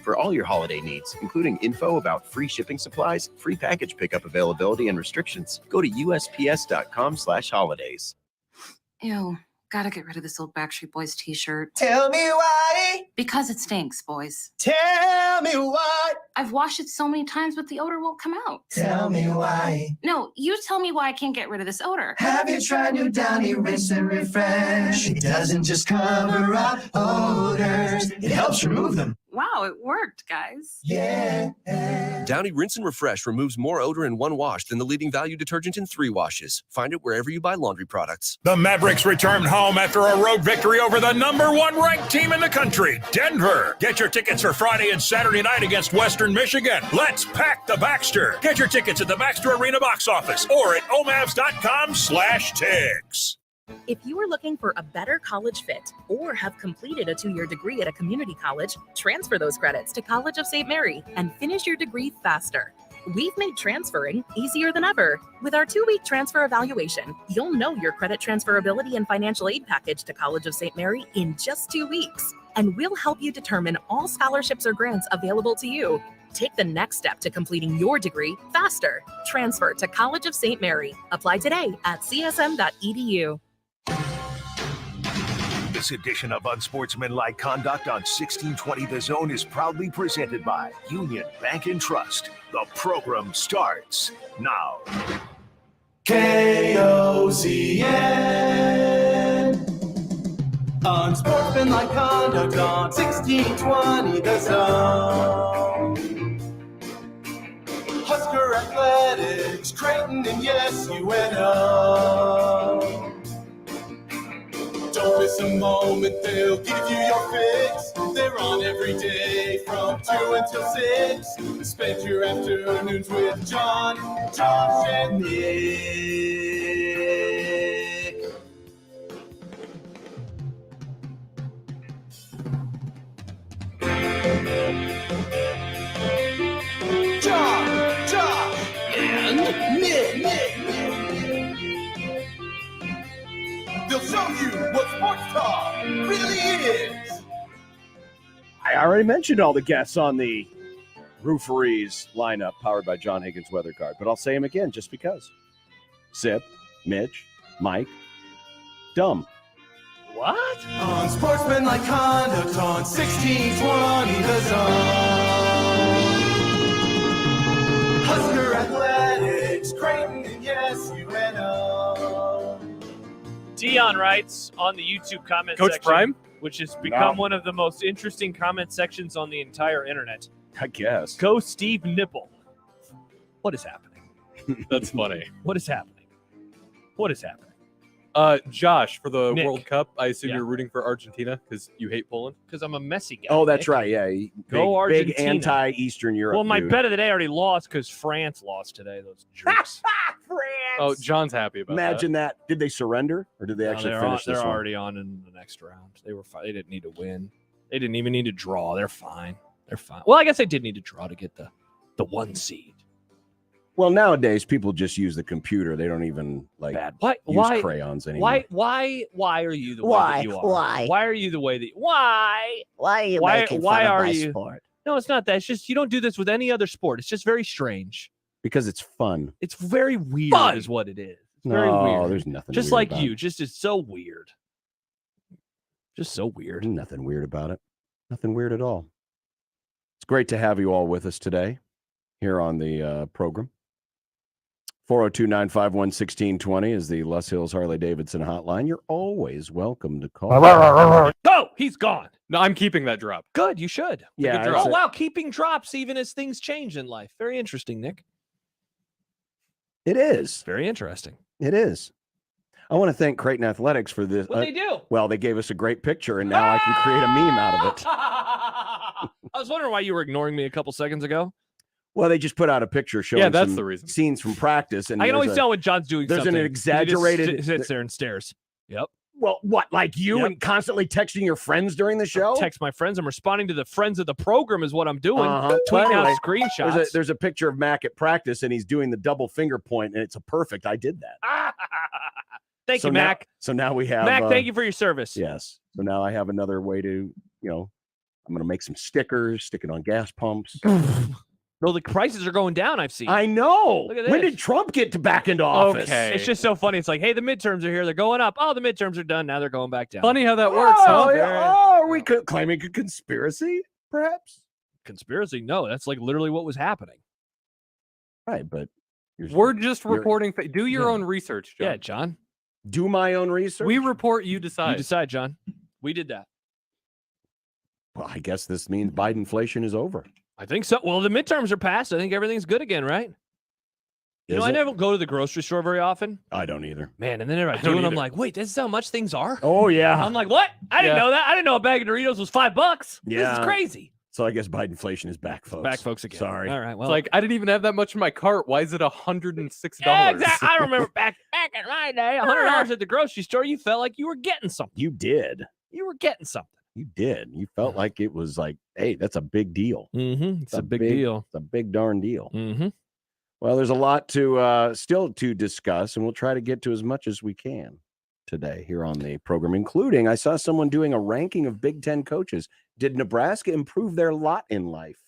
S16: For all your holiday needs, including info about free shipping supplies, free package pickup availability, and restrictions, go to USPS.com/holidays.
S17: Ew, gotta get rid of this old Backstreet Boys t-shirt.
S18: Tell me why.
S17: Because it stinks, boys.
S18: Tell me why.
S17: I've washed it so many times, but the odor won't come out.
S18: Tell me why.
S17: No, you tell me why I can't get rid of this odor.
S18: Have you tried New Downy Rinse and Refresh? It doesn't just cover up odors, it helps remove them.
S17: Wow, it worked, guys.
S18: Yeah.
S19: Downy Rinse and Refresh removes more odor in one wash than the leading value detergent in 3 washes. Find it wherever you buy laundry products.
S20: The Mavericks returned home after a road victory over the #1 ranked team in the country, Denver. Get your tickets for Friday and Saturday night against Western Michigan. Let's pack the Baxter. Get your tickets at the Baxter Arena box office or at omavs.com/tickets.
S21: If you are looking for a better college fit or have completed a 2-year degree at a community college, transfer those credits to College of St. Mary and finish your degree faster. We've made transferring easier than ever. With our 2-week transfer evaluation, you'll know your credit transferability and financial aid package to College of St. Mary in just 2 weeks. And we'll help you determine all scholarships or grants available to you. Take the next step to completing your degree faster. Transfer to College of St. Mary. Apply today at csm.edu.
S2: This edition of Unsportsmanlike Conduct on 1620 The Zone is proudly presented by Union Bank and Trust. The program starts now.
S18: KOZN. Unsportsmanlike conduct on 1620 The Zone. Husker Athletics, Creighton, and yes, UNO. Don't miss a moment, they'll give you your fix. They're on every day from 2 until 6. Spend your afternoons with John, Josh, and Nick. John, Josh, and Nick. They'll show you what sports talk really is.
S7: I already mentioned all the guests on the Roofery's lineup powered by John Higgins Weather Guard, but I'll say them again just because. Sip, Mitch, Mike, Dumb.
S18: What? Unsportsmanlike conduct on 1620 The Zone. Husker Athletics, Creighton, and yes, UNO.
S6: Dion writes on the YouTube comment
S8: Coach
S6: section,
S8: Prime?
S6: which has become one of the most interesting comment sections on the entire internet.
S7: I guess.
S6: Go Steve Nipple. What is happening?
S8: That's funny.
S6: What is happening? What is happening?
S8: Josh, for the
S6: Nick.
S8: World Cup, I assume
S6: Yeah.
S8: you're rooting for Argentina because you hate Poland.
S6: Because I'm a messy guy.
S7: Oh, that's
S6: Nick.
S7: right. Yeah.
S6: Go
S7: Big
S6: Argentina.
S7: anti-Eastern Europe.
S6: Well, my
S7: dude.
S6: bet of the day already lost because France lost today. Those jerks.
S8: Oh, John's happy about
S7: Imagine that. Did they surrender or did they
S6: No,
S7: actually
S6: they're
S7: finish
S6: they're
S7: this one?
S6: already on in the next round. They were fine. They didn't need to win. They didn't even need to draw. They're fine. They're fine. Well, I guess they did need to draw to get the 1 seed.
S7: Well, nowadays people just use the computer. They don't even like use crayons anymore.
S6: Why are you the way
S4: Why?
S6: that you are?
S4: Why?
S6: Why are you the way that why?
S4: Why are you
S6: Why-
S4: making
S6: why
S4: fun of
S6: are
S4: my
S6: you-
S4: sport?
S6: No, it's not that. It's just you don't do this with any other sport. It's just very strange.
S7: Because it's fun.
S6: It's very weird
S7: Fun.
S6: is what it is. It's
S7: No,
S6: very weird.
S7: there's nothing
S6: Just
S7: weird
S6: like
S7: about
S6: you.
S7: it.
S6: Just it's so weird. Just so weird.
S7: There's nothing weird about it. Nothing weird at all. It's great to have you all with us today here on the program. 402-951-1620 is the Les Hills Harley-Davidson hotline. You're always welcome to call.
S6: Oh, he's gone.
S8: No, I'm keeping that drop.
S6: Good, you should.
S7: Yeah,
S6: Oh
S7: it's a-
S6: wow, keeping drops even as things change in life. Very interesting, Nick.
S7: It is.
S6: Very interesting.
S7: It is. I want to thank Creighton Athletics for this.
S6: What'd they do?
S7: Well, they gave us a great picture, and now I can create a meme out of it.
S6: I was wondering why you were ignoring me a couple seconds ago.
S7: Well, they just put out a picture showing
S8: that's
S7: some
S8: the reason.
S7: scenes from practice. And
S6: I can
S7: there's
S6: always
S7: a-
S6: tell when John's doing
S7: there's
S6: something.
S7: an
S6: 'cause he just
S7: exaggerated-
S6: sits there and stares. Yep.
S7: Well, what, like you
S6: Yep.
S7: and constantly texting your friends during the show?
S6: Text my friends. I'm responding to the friends of the program is what I'm doing.
S7: Uh-huh.
S6: Tweeting
S7: Well,
S6: out
S7: anyway,
S6: screenshots.
S7: There's a picture of Mac at practice, and he's doing the double finger point, and it's a perfect. I did that.
S6: Thank
S7: So
S6: you,
S7: now-
S6: Mac.
S7: So now we have
S6: Mac, thank you for your service.
S7: Yes. So now I have another way to, I'm going to make some stickers, stick it on gas pumps.
S6: No, the prices are going down. I've seen.
S7: I know.
S6: Look at
S7: When
S6: this.
S7: did Trump get back into office?
S8: Okay.
S6: It's just so funny. It's like, hey, the midterms are here. They're going up. Oh, the midterms are done. Now they're going back down.
S8: Funny how that works,
S7: Oh,
S8: huh?
S7: yeah. Oh, are we claiming a conspiracy, perhaps?
S6: Conspiracy? No, that's like literally what was happening.
S7: Right, but
S8: We're just
S7: you're-
S8: reporting. Do your
S6: Yeah.
S8: own research, John.
S6: Yeah, John.
S7: do my own research.
S8: We report, you decide.
S6: You decide, John. We did that.
S7: Well, I guess this means Bidenflation is over.
S6: I think so. Well, the midterms are passed. I think everything's good again, right? I never go to the grocery store very often.
S7: I don't either.
S6: Man, and then I do, and I'm like, wait, this is how much things are?
S7: Oh, yeah.
S6: I'm like, what? I didn't know that. I didn't know a bag of Doritos was $5.
S7: Yeah.
S6: This is crazy.
S7: So I guess Bidenflation is back, folks.
S6: Back, folks, again.
S7: Sorry.
S6: All right. Well,
S8: It's like, I didn't even have that much in my cart. Why is it $106?
S6: yeah, exactly. I remember back in my day, $100 at the grocery store, you felt like you were getting something.
S7: You did.
S6: You were getting something.
S7: You did. You felt like it was like, hey, that's a big deal.
S6: Mm-hmm. It's a big deal.
S7: It's a big darn deal.
S6: Mm-hmm.
S7: Well, there's a lot to still to discuss, and we'll try to get to as much as we can today here on the program, including I saw someone doing a ranking of Big Ten coaches. Did Nebraska improve their lot in life?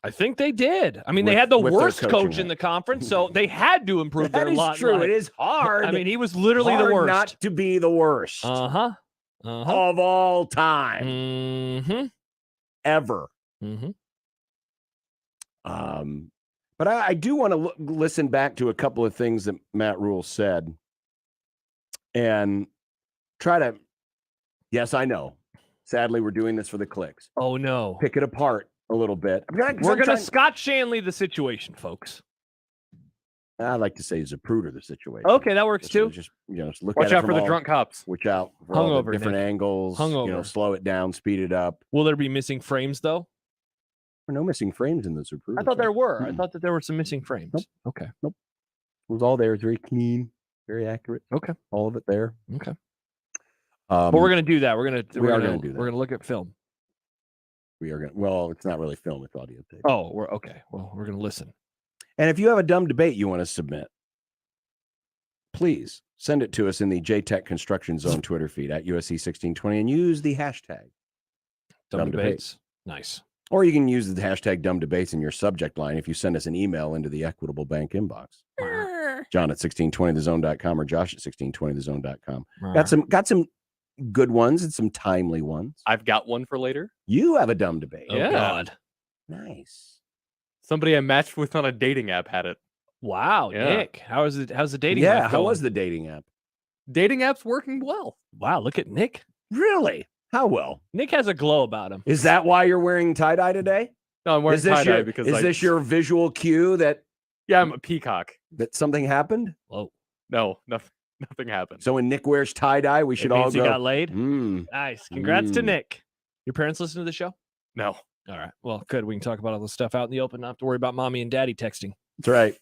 S6: I think they did. I mean, they had the worst coach in the conference, so they had to improve their lot.
S7: That is true. It is hard.
S6: I mean, he was literally the
S7: hard
S6: worst.
S7: not to be the worst. Of all time.
S6: Mm-hmm.
S7: Ever.
S6: Mm-hmm.
S7: But I do want to listen back to a couple of things that Matt Rhule said and try to, yes, I know. Sadly, we're doing this for the clicks.
S6: Oh, no.
S7: Pick it apart a little bit.
S6: We're going to Scott Shanley the situation, folks.
S7: I like to say Zapruder the situation.
S6: Okay, that works too.
S7: Just just look
S8: Watch
S7: at it
S8: out
S7: from
S8: for the
S7: all-
S8: drunk cops.
S7: Watch out for all the
S6: Hungover,
S7: different
S6: Nick.
S7: angles.
S6: Hungover.
S7: Slow it down, speed it up.
S6: Will there be missing frames, though?
S7: There are no missing frames in the Zapruder.
S6: I thought there were. I
S7: Mm-mm.
S6: thought that there were some missing frames.
S7: Nope.
S6: Okay.
S7: Nope. It was all there. It's very clean, very accurate.
S6: Okay.
S7: All of it there.
S6: Okay. But we're going to do that. We're going to
S7: we are gonna do that.
S6: We're going to look at film.
S7: We are going to, well, it's not really film, it's audio tape.
S6: Oh, we're okay. Well, we're going to listen.
S7: And if you have a dumb debate you want to submit, please send it to us in the JTech Construction Zone Twitter feed at USC1620 and use the hashtag
S6: Dumb debates. Nice.
S7: Or you can use the hashtag dumb debates in your subject line if you send us an email into the Equitable Bank inbox. John at 1620thezone.com or Josh at 1620thezone.com. Got some good ones and some timely ones.
S8: I've got one for later.
S7: You have a dumb debate.
S6: Oh, God.
S7: Nice.
S8: Somebody I matched with on a dating app had it.
S6: Wow,
S8: Yeah.
S6: Nick. How's the dating
S7: Yeah,
S6: app
S7: how
S6: going?
S7: was the dating app?
S8: Dating app's working well.
S6: Wow, look at Nick.
S7: Really? How well?
S6: Nick has a glow about him.
S7: Is that why you're wearing tie-dye today?
S8: No, I'm wearing tie-dye because
S7: is this your visual cue that
S8: Yeah, I'm a peacock.
S7: that something happened?
S6: Whoa.
S8: No, nothing happened.
S7: So when Nick wears tie-dye, we should all
S6: means
S7: go.
S6: he got laid?
S7: Mm.
S6: Nice. Congrats to
S7: Mm.
S6: Nick. Your parents listen to the show?
S8: No.
S6: All right. Well, good. We can talk about all this stuff out in the open. Not have to worry about mommy and daddy texting.
S7: That's right.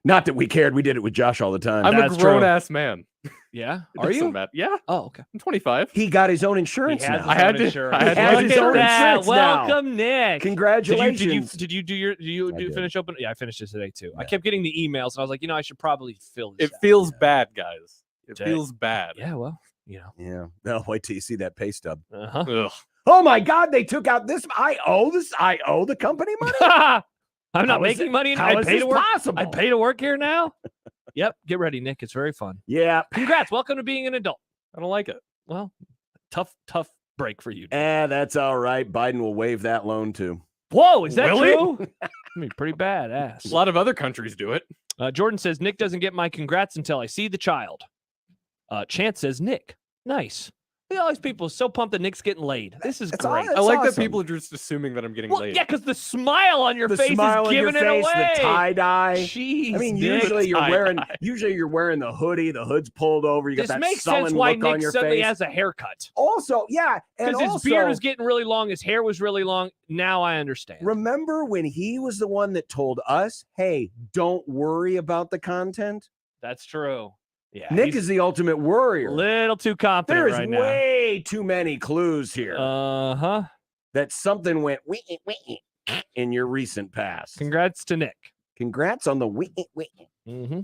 S7: Not that we cared. We did it with Josh all the time.
S8: I'm
S6: That's
S8: a
S6: true.
S8: grown-ass man.
S6: Yeah?
S8: It
S6: Are
S8: doesn't
S6: you?
S8: matter. Yeah.
S6: Oh, okay.
S8: I'm 25.
S7: He got his own insurance
S6: He has
S7: now.
S6: his
S8: I had
S6: own
S8: to-
S6: insurance.
S8: I had to
S7: He has
S8: look
S7: his
S8: at
S7: own
S8: that.
S7: insurance now.
S6: Welcome, Nick.
S7: Congratulations.
S6: Did you
S7: I did.
S6: finish open? Yeah, I finished it today too. I kept getting the emails, and I was like, I should probably fill this.
S8: It feels bad, guys. It
S6: Jay.
S8: feels bad.
S6: Yeah, well,
S7: Yeah. No, wait till you see that pay stub.
S6: Uh-huh.
S8: Ugh.
S7: Oh my God, they took out this. I owe the company money.
S6: I'm not
S7: How is
S6: making
S7: it-
S6: money.
S7: how
S6: I
S7: is
S6: pay
S7: this
S6: to work.
S7: possible?
S6: I pay to work here now. Yep. Get ready, Nick. It's very fun.
S7: Yeah.
S6: Congrats. Welcome to being an adult.
S8: I don't like it.
S6: Well, tough break for you.
S7: That's all right. Biden will waive that loan too.
S6: Whoa, is that
S8: Will he?
S6: true? I mean, pretty badass.
S8: A lot of other countries do it.
S6: Jordan says Nick doesn't get my congrats until I see the child. Chance says Nick, nice. Look at all these people so pumped that Nick's getting laid. This is great.
S8: I like that
S7: awesome.
S8: people are just assuming that I'm getting
S6: Well,
S8: laid.
S6: yeah, because the smile on your
S7: The
S6: face
S7: smile
S6: is
S7: on your
S6: giving
S7: face,
S6: it away.
S7: the tie dye.
S6: Jeez,
S7: I mean,
S6: Nick.
S7: usually you're
S8: tie-dye.
S7: wearing the hoodie, the hood's pulled over. You got
S6: This
S7: that
S6: makes
S7: sullen
S6: sense why
S7: look on
S6: Nick
S7: your
S6: suddenly
S7: face.
S6: has a haircut.
S7: Also, yeah, and
S6: Because his
S7: also,
S6: beard was getting really long, his hair was really long. Now I understand.
S7: remember when he was the one that told us, "Hey, don't worry about the content."
S6: That's true. Yeah,
S7: Nick
S6: he's
S7: is the ultimate worrier.
S6: a little too confident
S7: There's
S6: right now.
S7: way too many clues here
S6: Uh-huh.
S7: that something went wee in your recent past.
S6: Congrats to Nick.
S7: Congrats on the wee.
S6: Mm-hmm.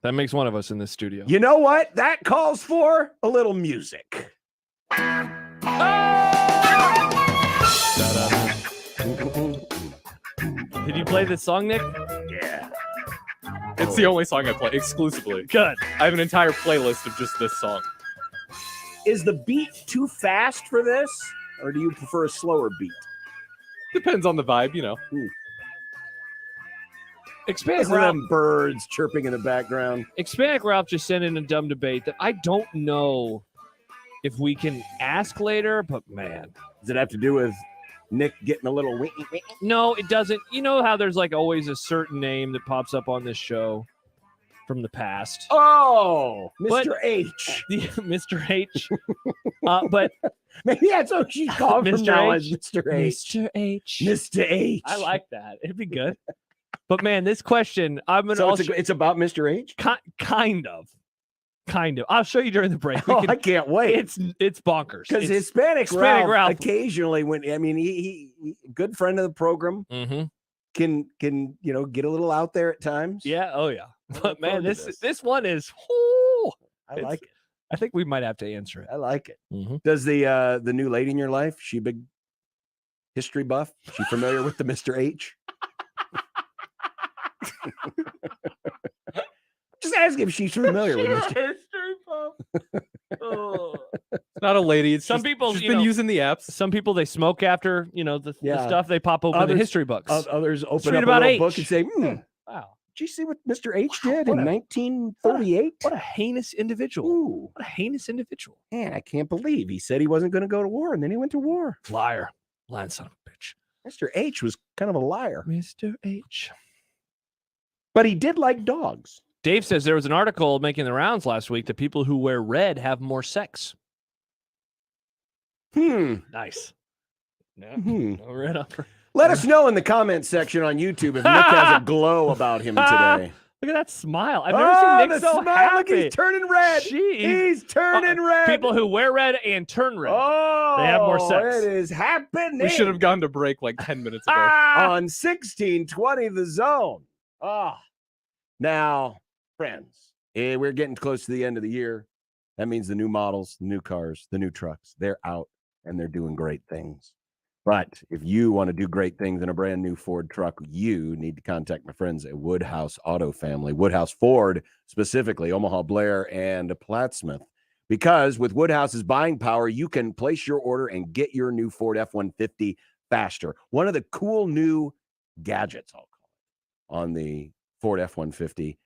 S6: That makes one of us in this studio.
S7: You know what? That calls for a little music.
S6: Did you play this song, Nick?
S7: Yeah.
S8: It's the only song I play exclusively.
S6: Good.
S8: I have an entire playlist of just this song.
S7: Is the beat too fast for this, or do you prefer a slower beat?
S8: Depends on the vibe, you know.
S6: Hispanic
S7: Listen to
S6: Ralph,
S7: them birds chirping in the background.
S6: Hispanic Ralph just sent in a dumb debate that I don't know if we can ask later, but man.
S7: Does it have to do with Nick getting a little winky?
S6: No, it doesn't. You know how there's like always a certain name that pops up on this show from the past.
S7: Oh, Mr. H.
S6: Mr. H. But
S7: maybe that's what she's called from now on, Mr. H.
S6: Mr. H.
S7: Mr. H.
S6: I like that. It'd be good. But man, this question, I'm gonna.
S7: So it's about Mr. H.
S6: Kind of. I'll show you during the break.
S7: I can't wait.
S6: It's bonkers.
S7: Because Hispanic Ralph occasionally, he good friend of the program, can get a little out there at times.
S6: Yeah. Oh yeah. But man, this one is.
S7: I like it.
S6: I think we might have to answer it.
S7: I like it. Does the new lady in your life? She big history buff? She familiar with the Mr. H? Just ask if she's familiar with Mr.
S6: History buff.
S8: It's not a lady. It's
S6: some people
S8: she's been using the apps.
S6: Some people they smoke after the stuff they pop open the history books.
S7: Others open
S6: read
S7: up
S6: about
S7: a little
S6: H.
S7: book and say,
S6: "Wow,
S7: did you see what Mr. H did in 1938?
S6: What a heinous individual!
S7: Ooh.
S6: What a heinous individual!
S7: Man, I can't believe he said he wasn't going to go to war, and then he went to war.
S6: Liar, lying son of a bitch.
S7: Mr. H was kind of a liar.
S6: Mr. H.
S7: But he did like dogs.
S6: Dave says there was an article making the rounds last week that people who wear red have more sex. Nice. No red up.
S7: Let us know in the comments section on YouTube if Nick has a glow about him today.
S6: Look at that smile. I've never seen Nick so
S7: smile.
S6: happy.
S7: Look, he's turning red. He's turning red.
S6: People who wear red and turn red.
S7: Oh,
S6: they have more sex.
S7: It is happening.
S8: We should have gone to break like 10 minutes ago.
S7: On 1620 The Zone. Now, friends, we're getting close to the end of the year. That means the new models, the new cars, the new trucks, they're out and they're doing great things. But if you want to do great things in a brand new Ford truck, you need to contact my friends at Woodhouse Auto Family, Woodhouse Ford, specifically Omaha, Blair, and Plattsmouth. Because with Woodhouse's buying power, you can place your order and get your new Ford F-150 faster. One of the cool new gadgets, I'll call it, on the Ford F-150,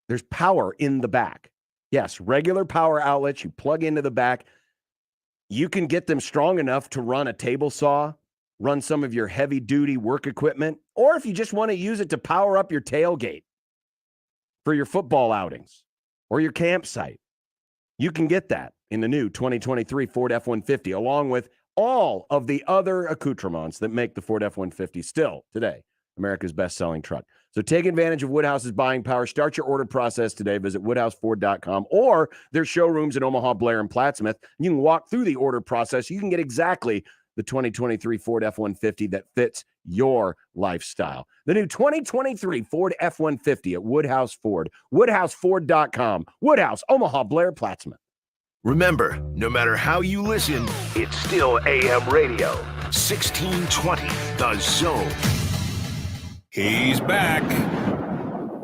S7: there's power in the back. Yes, regular power outlets you plug into the back. You can get them strong enough to run a table saw, run some of your heavy-duty work equipment, or if you just want to use it to power up your tailgate for your football outings or your campsite, you can get that in the new 2023 Ford F-150, along with all of the other accoutrements that make the Ford F-150 still today America's best-selling truck. So take advantage of Woodhouse's buying power. Start your order process today. Visit woodhouseford.com or their showrooms in Omaha, Blair, and Plattsmouth. You can walk through the order process. You can get exactly the 2023 Ford F-150 that fits your lifestyle. The new 2023 Ford F-150 at Woodhouse Ford. Woodhouseford.com. Woodhouse, Omaha, Blair, Plattsmouth.
S2: Remember, no matter how you listen, it's still AM radio. 1620 The Zone.
S20: He's back.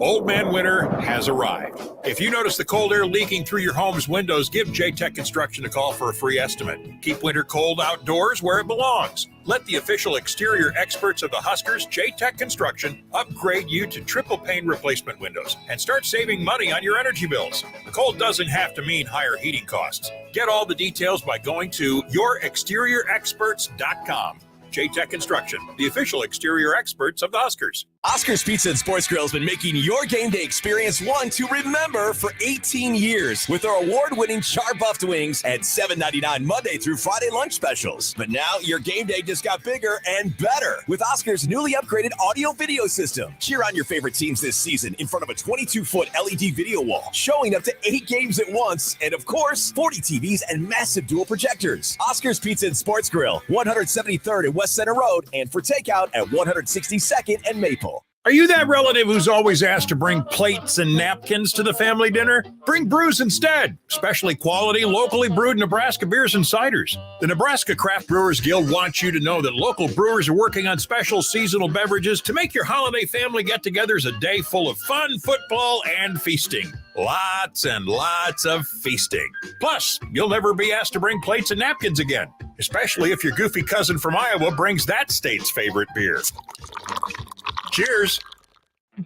S20: Old Man Winter has arrived. If you notice the cold air leaking through your home's windows, give J-Tech Construction a call for a free estimate. Keep winter cold outdoors where it belongs. Let the official exterior experts of the Huskers, J-Tech Construction, upgrade you to triple pane replacement windows and start saving money on your energy bills. The cold doesn't have to mean higher heating costs. Get all the details by going to yourexteriorexperts.com. J-Tech Construction, the official exterior experts of the Huskers.
S1: Oscar's Pizza and Sports Grill has been making your game day experience one to remember for 18 years with our award-winning char-buffed wings and $7.99 Monday through Friday lunch specials. But now your game day just got bigger and better with Oscar's newly upgraded audio-video system. Cheer on your favorite teams this season in front of a 22-foot LED video wall, showing up to 8 games at once, and of course, 40 TVs and massive dual projectors. Oscar's Pizza and Sports Grill, 173rd and West Center Road, and for takeout at 162nd and Maple.
S20: Are you that relative who's always asked to bring plates and napkins to the family dinner? Bring brews instead, especially quality, locally brewed Nebraska beers and ciders. The Nebraska Craft Brewers Guild wants you to know that local brewers are working on special seasonal beverages to make your holiday family get-togethers a day full of fun, football, and feasting. Lots and lots of feasting. Plus, you'll never be asked to bring plates and napkins again, especially if your goofy cousin from Iowa brings that state's favorite beer. Cheers.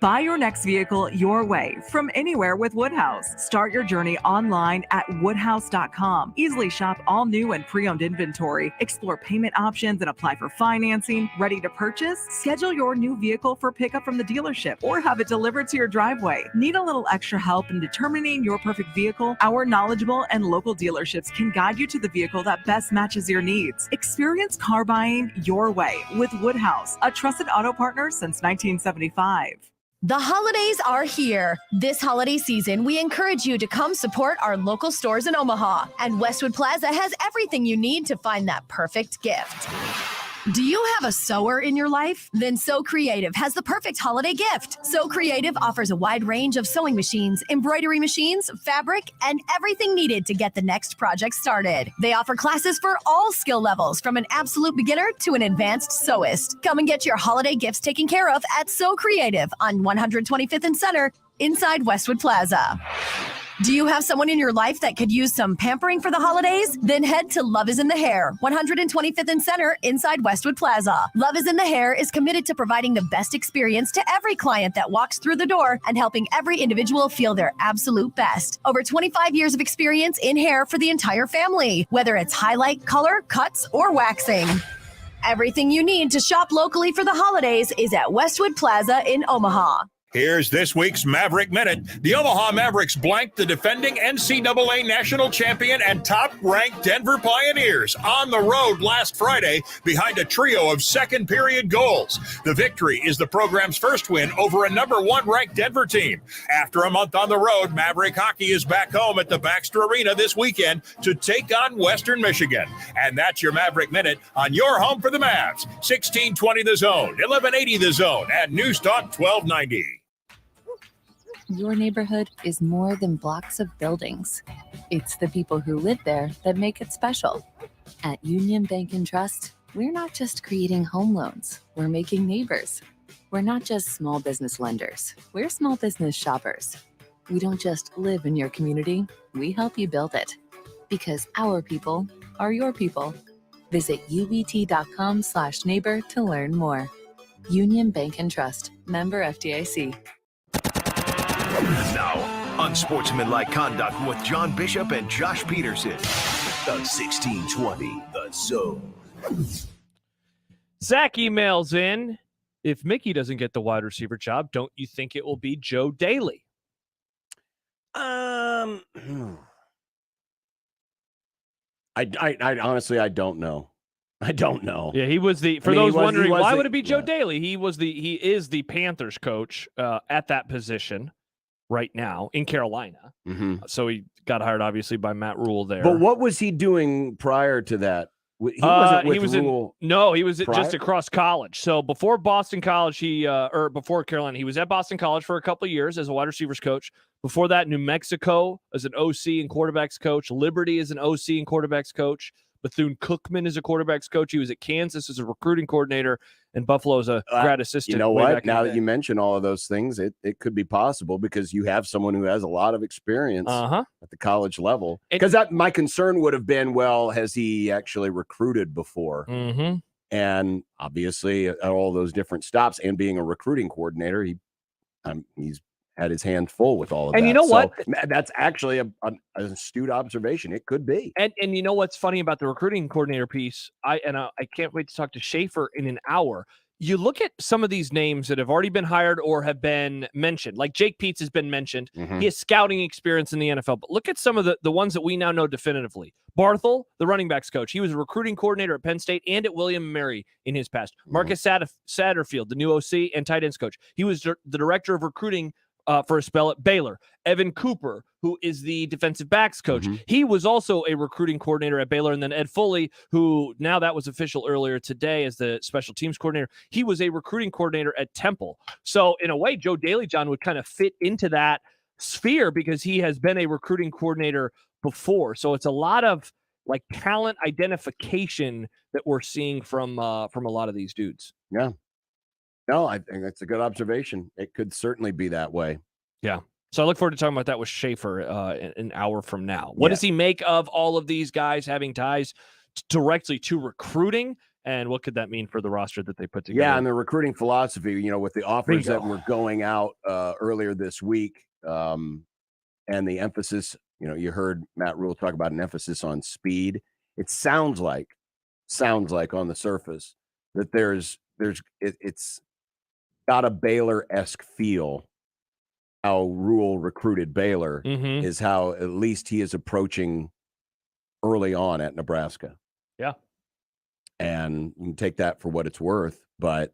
S3: Buy your next vehicle your way from anywhere with Woodhouse. Start your journey online at woodhouse.com. Easily shop all new and pre-owned inventory, explore payment options, and apply for financing. Ready to purchase? Schedule your new vehicle for pickup from the dealership or have it delivered to your driveway. Need a little extra help in determining your perfect vehicle? Our knowledgeable and local dealerships can guide you to the vehicle that best matches your needs. Experience car buying your way with Woodhouse, a trusted auto partner since 1975.
S22: The holidays are here. This holiday season, we encourage you to come support our local stores in Omaha. And Westwood Plaza has everything you need to find that perfect gift. Do you have a sewer in your life? Then So Creative has the perfect holiday gift. So Creative offers a wide range of sewing machines, embroidery machines, fabric, and everything needed to get the next project started. They offer classes for all skill levels, from an absolute beginner to an advanced sewist. Come and get your holiday gifts taken care of at So Creative on 125th and Center inside Westwood Plaza. Do you have someone in your life that could use some pampering for the holidays? Then head to Love is in the Hair, 125th and Center inside Westwood Plaza. Love is in the Hair is committed to providing the best experience to every client that walks through the door and helping every individual feel their absolute best. Over 25 years of experience in hair for the entire family, whether it's highlight, color, cuts, or waxing. Everything you need to shop locally for the holidays is at Westwood Plaza in Omaha.
S20: Here's this week's Maverick Minute. The Omaha Mavericks blanked the defending NCAA national champion and top-ranked Denver Pioneers on the road last Friday behind a trio of second-period goals. The victory is the program's first win over a number 1 ranked Denver team. After a month on the road, Maverick hockey is back home at the Baxter Arena this weekend to take on Western Michigan. And that's your Maverick Minute on your home for the Mavs. 1620 The Zone, 1180 The Zone, and Newstalk 1290.
S23: Your neighborhood is more than blocks of buildings. It's the people who live there that make it special. At Union Bank and Trust, we're not just creating home loans, we're making neighbors. We're not just small business lenders, we're small business shoppers. We don't just live in your community, we help you build it. Because our people are your people. Visit ubt.com/neighbor to learn more. Union Bank and Trust, member FDIC.
S2: Now, Unsportsmanlike Conduct with John Bishop and Josh Peterson. The 1620 The Zone.
S6: Zach emails in, if Mickey doesn't get the wide receiver job, don't you think it will be Joe Daly?
S7: I honestly, I don't know. I don't know.
S6: Yeah, he was the. For those wondering, why would it be Joe Daly? He is the Panthers coach at that position right now in Carolina.
S7: Mm-hmm.
S6: So he got hired obviously by Matt Rhule there.
S7: But what was he doing prior to that? He wasn't with Rhule.
S6: He was just across college. So before Boston College, before Carolina, he was at Boston College for a couple of years as a wide receivers coach. Before that, New Mexico as an OC and quarterbacks coach. Liberty as an OC and quarterbacks coach. Bethune-Cookman is a quarterbacks coach. He was at Kansas as a recruiting coordinator, and Buffalo as a grad assistant.
S7: You know what? Now that you mention all of those things, it could be possible because you have someone who has a lot of experience at the college level. Because my concern would have been, well, has he actually recruited before?
S6: Mm-hmm.
S7: And obviously, at all those different stops and being a recruiting coordinator, he's had his hands full with all of that.
S6: And you know what?
S7: That's actually an astute observation. It could be.
S6: And you know what's funny about the recruiting coordinator piece? I can't wait to talk to Schaefer in an hour. You look at some of these names that have already been hired or have been mentioned. Like Jake Peets has been mentioned.
S7: Mm-hmm.
S6: He has scouting experience in the NFL. But look at some of the ones that we now know definitively. Barthel, the running backs coach. He was a recruiting coordinator at Penn State and at William & Mary in his past. Marcus Satterfield, the new OC and tight ends coach. He was the director of recruiting for a spell at Baylor. Evan Cooper, who is the defensive backs coach.
S7: Mm-hmm.
S6: He was also a recruiting coordinator at Baylor. And then Ed Foley, who now that was official earlier today as the special teams coordinator. He was a recruiting coordinator at Temple. So in a way, Joe Daly, John, would kind of fit into that sphere because he has been a recruiting coordinator before. So it's a lot of like talent identification that we're seeing from a lot of these dudes.
S7: Yeah. No, I think that's a good observation. It could certainly be that way.
S6: Yeah. So I look forward to talking about that with Schaefer an hour from now. What does he make of all of these guys having ties directly to recruiting? And what could that mean for the roster that they put together?
S7: Yeah, and the recruiting philosophy, with the offers
S6: Bingo.
S7: that were going out earlier this week, and the emphasis, you heard Matt Rhule talk about an emphasis on speed. It sounds like on the surface that it's got a Baylor-esque feel. How Rhule recruited Baylor is how at least he is approaching early on at Nebraska.
S6: Yeah.
S7: And you can take that for what it's worth. But,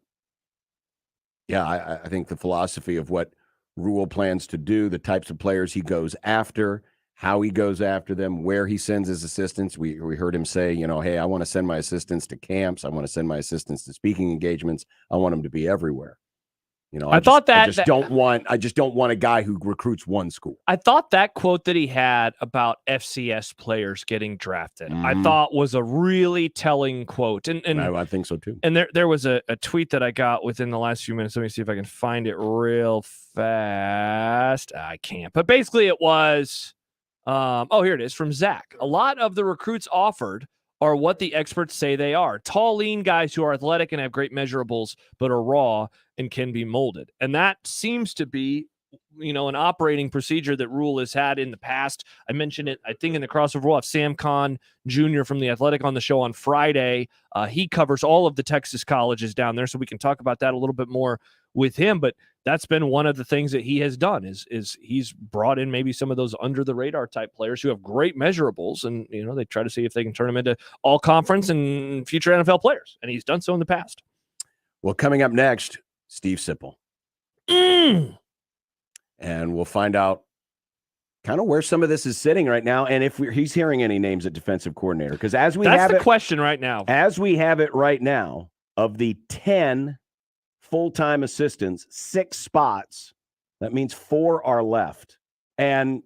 S7: yeah, I think the philosophy of what Rhule plans to do, the types of players he goes after, how he goes after them, where he sends his assistants. We heard him say, hey, I want to send my assistants to camps. I want to send my assistants to speaking engagements. I want them to be everywhere. I just don't want a guy who recruits one school.
S6: I thought that quote that he had about FCS players getting drafted, I thought was a really telling quote. And
S7: I think so too.
S6: And there was a tweet that I got within the last few minutes. Let me see if I can find it real fast. I can't. But basically it was, here it is from Zach. A lot of the recruits offered are what the experts say they are. Tall, lean guys who are athletic and have great measurables, but are raw and can be molded. And that seems to be, an operating procedure that Rhule has had in the past. I mentioned it, I think, in the crossover. We'll have Sam Kahn Jr. from The Athletic on the show on Friday. He covers all of the Texas colleges down there, so we can talk about that a little bit more with him. But that's been one of the things that he has done is he's brought in maybe some of those under the radar type players who have great measurables, and they try to see if they can turn them into all conference and future NFL players. And he's done so in the past.
S7: Well, coming up next, Steve Sipple. And we'll find out kind of where some of this is sitting right now, and if he's hearing any names at defensive coordinator. Because that's the
S6: question right now.
S7: As we have it right now, of the 10 full-time assistants, 6 spots, that means 4 are left. And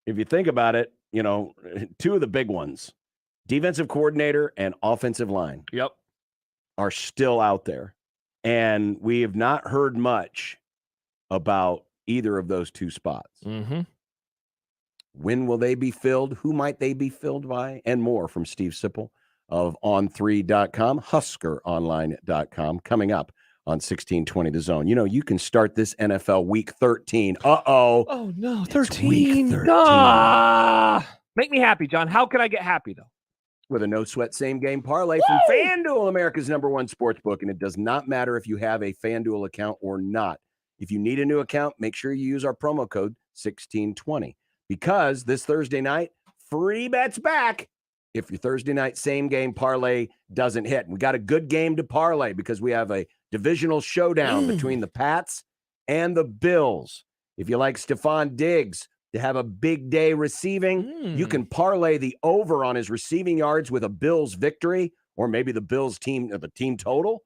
S7: if you think about it, 2 of the big ones, defensive coordinator and offensive line, are still out there. And we have not heard much about either of those 2 spots. When will they be filled? Who might they be filled by? And more from Steve Sipple of On3.com, HuskerOnline.com, coming up on 1620 The Zone. You can start this NFL Week 13.
S6: Oh, no, 13.
S7: Week 13.
S6: Make me happy, John. How can I get happy, though?
S7: With a no-sweat same-game parlay from FanDuel, America's #1 sportsbook. And it does not matter if you have a FanDuel account or not. If you need a new account, make sure you use our promo code 1620. Because this Thursday night, free bets back if your Thursday night same-game parlay doesn't hit. And we got a good game to parlay because we have a divisional showdown between the Pats and the Bills. If you like Stephon Diggs to have a big day receiving, you can parlay the over on his receiving yards with a Bills victory, or maybe the Bills team, or the team total,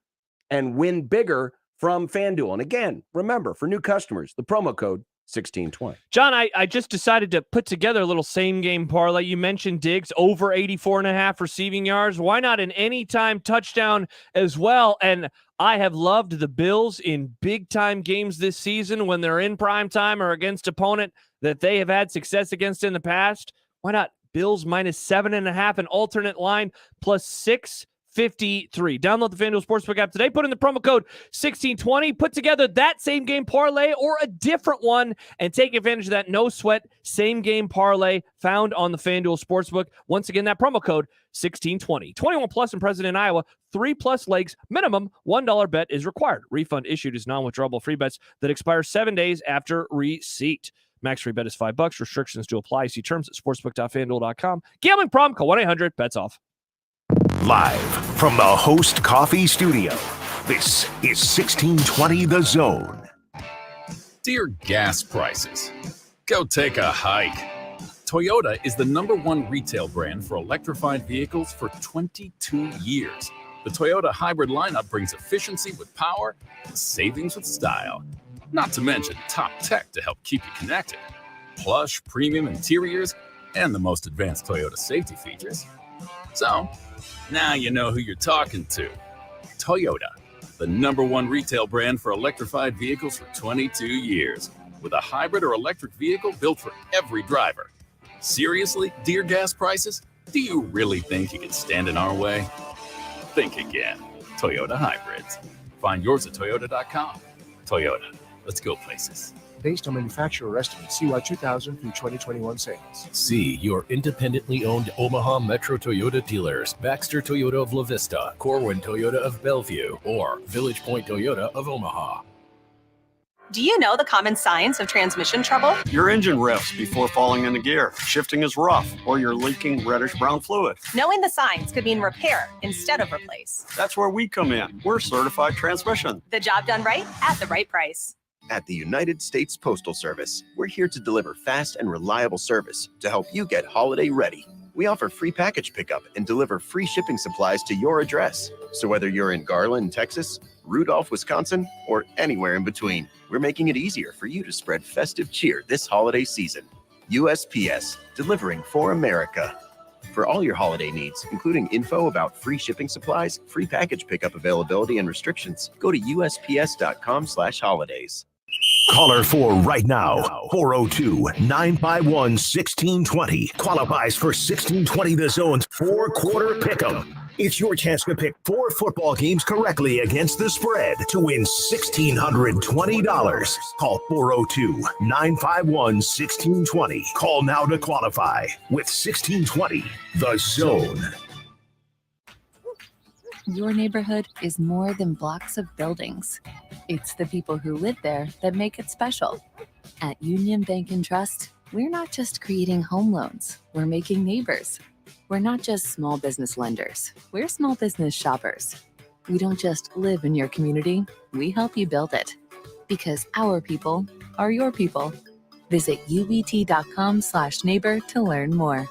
S7: and win bigger from FanDuel. And again, remember, for new customers, the promo code 1620.
S6: John, I just decided to put together a little same-game parlay. You mentioned Diggs, over 84.5 receiving yards. Why not an anytime touchdown as well? And I have loved the Bills in big-time games this season when they're in prime time or against opponent that they have had success against in the past. Why not Bills -7.5, an alternate line, plus 653. Download the FanDuel Sportsbook app today. Put in the promo code 1620. Put together that same game parlay or a different one and take advantage of that no sweat same game parlay found on the FanDuel Sportsbook. Once again, that promo code 1620. 21 plus and present in Iowa. 3+ legs. Minimum $1 bet is required. Refund issued as non-withdrawable free bets that expire 7 days after receipt. Max free bet is $5. Restrictions to apply. See terms at sportsbook.fanduel.com. Gambling problem? Call 1-800-BETS-OFF.
S2: Live from the Host Coffee Studio, this is 1620 The Zone.
S5: Dear gas prices, go take a hike. Toyota is the #1 retail brand for electrified vehicles for 22 years. The Toyota hybrid lineup brings efficiency with power and savings with style. Not to mention top tech to help keep you connected. Plush, premium interiors, and the most advanced Toyota safety features. So, now you know who you're talking to. Toyota, the #1 retail brand for electrified vehicles for 22 years. With a hybrid or electric vehicle built for every driver. Seriously, dear gas prices? Do you really think you can stand in our way? Think again. Toyota Hybrids. Find yours at Toyota.com. Toyota. Let's go places.
S9: Based on manufacturer estimates, CY 2000 through 2021 sales.
S10: See your independently owned Omaha Metro Toyota dealers, Baxter Toyota of La Vista, Corwin Toyota of Bellevue, or Village Point Toyota of Omaha.
S11: Do you know the common signs of transmission trouble?
S24: Your engine revs before falling into gear, shifting is rough, or you're leaking reddish-brown fluid.
S11: Knowing the signs could mean repair instead of replace.
S24: That's where we come in. We're certified transmission.
S11: The job done right at the right price.
S16: At the United States Postal Service, we're here to deliver fast and reliable service to help you get holiday ready. We offer free package pickup and deliver free shipping supplies to your address. So whether you're in Garland, Texas, Rudolph, Wisconsin, or anywhere in between, we're making it easier for you to spread festive cheer this holiday season. USPS, delivering for America. For all your holiday needs, including info about free shipping supplies, free package pickup availability and restrictions, go to USPS.com/holidays.
S2: Caller 4 right now, 402-951-1620. Qualifies for 1620 The Zone's 4-quarter pick'em. It's your chance to pick 4 football games correctly against the spread to win $1,620. Call 402-951-1620. Call now to qualify with 1620 The Zone.
S23: Your neighborhood is more than blocks of buildings. It's the people who live there that make it special. At Union Bank and Trust, we're not just creating home loans, we're making neighbors. We're not just small business lenders, we're small business shoppers. We don't just live in your community, we help you build it. Because our people are your people. Visit ubt.com/neighbor to learn more.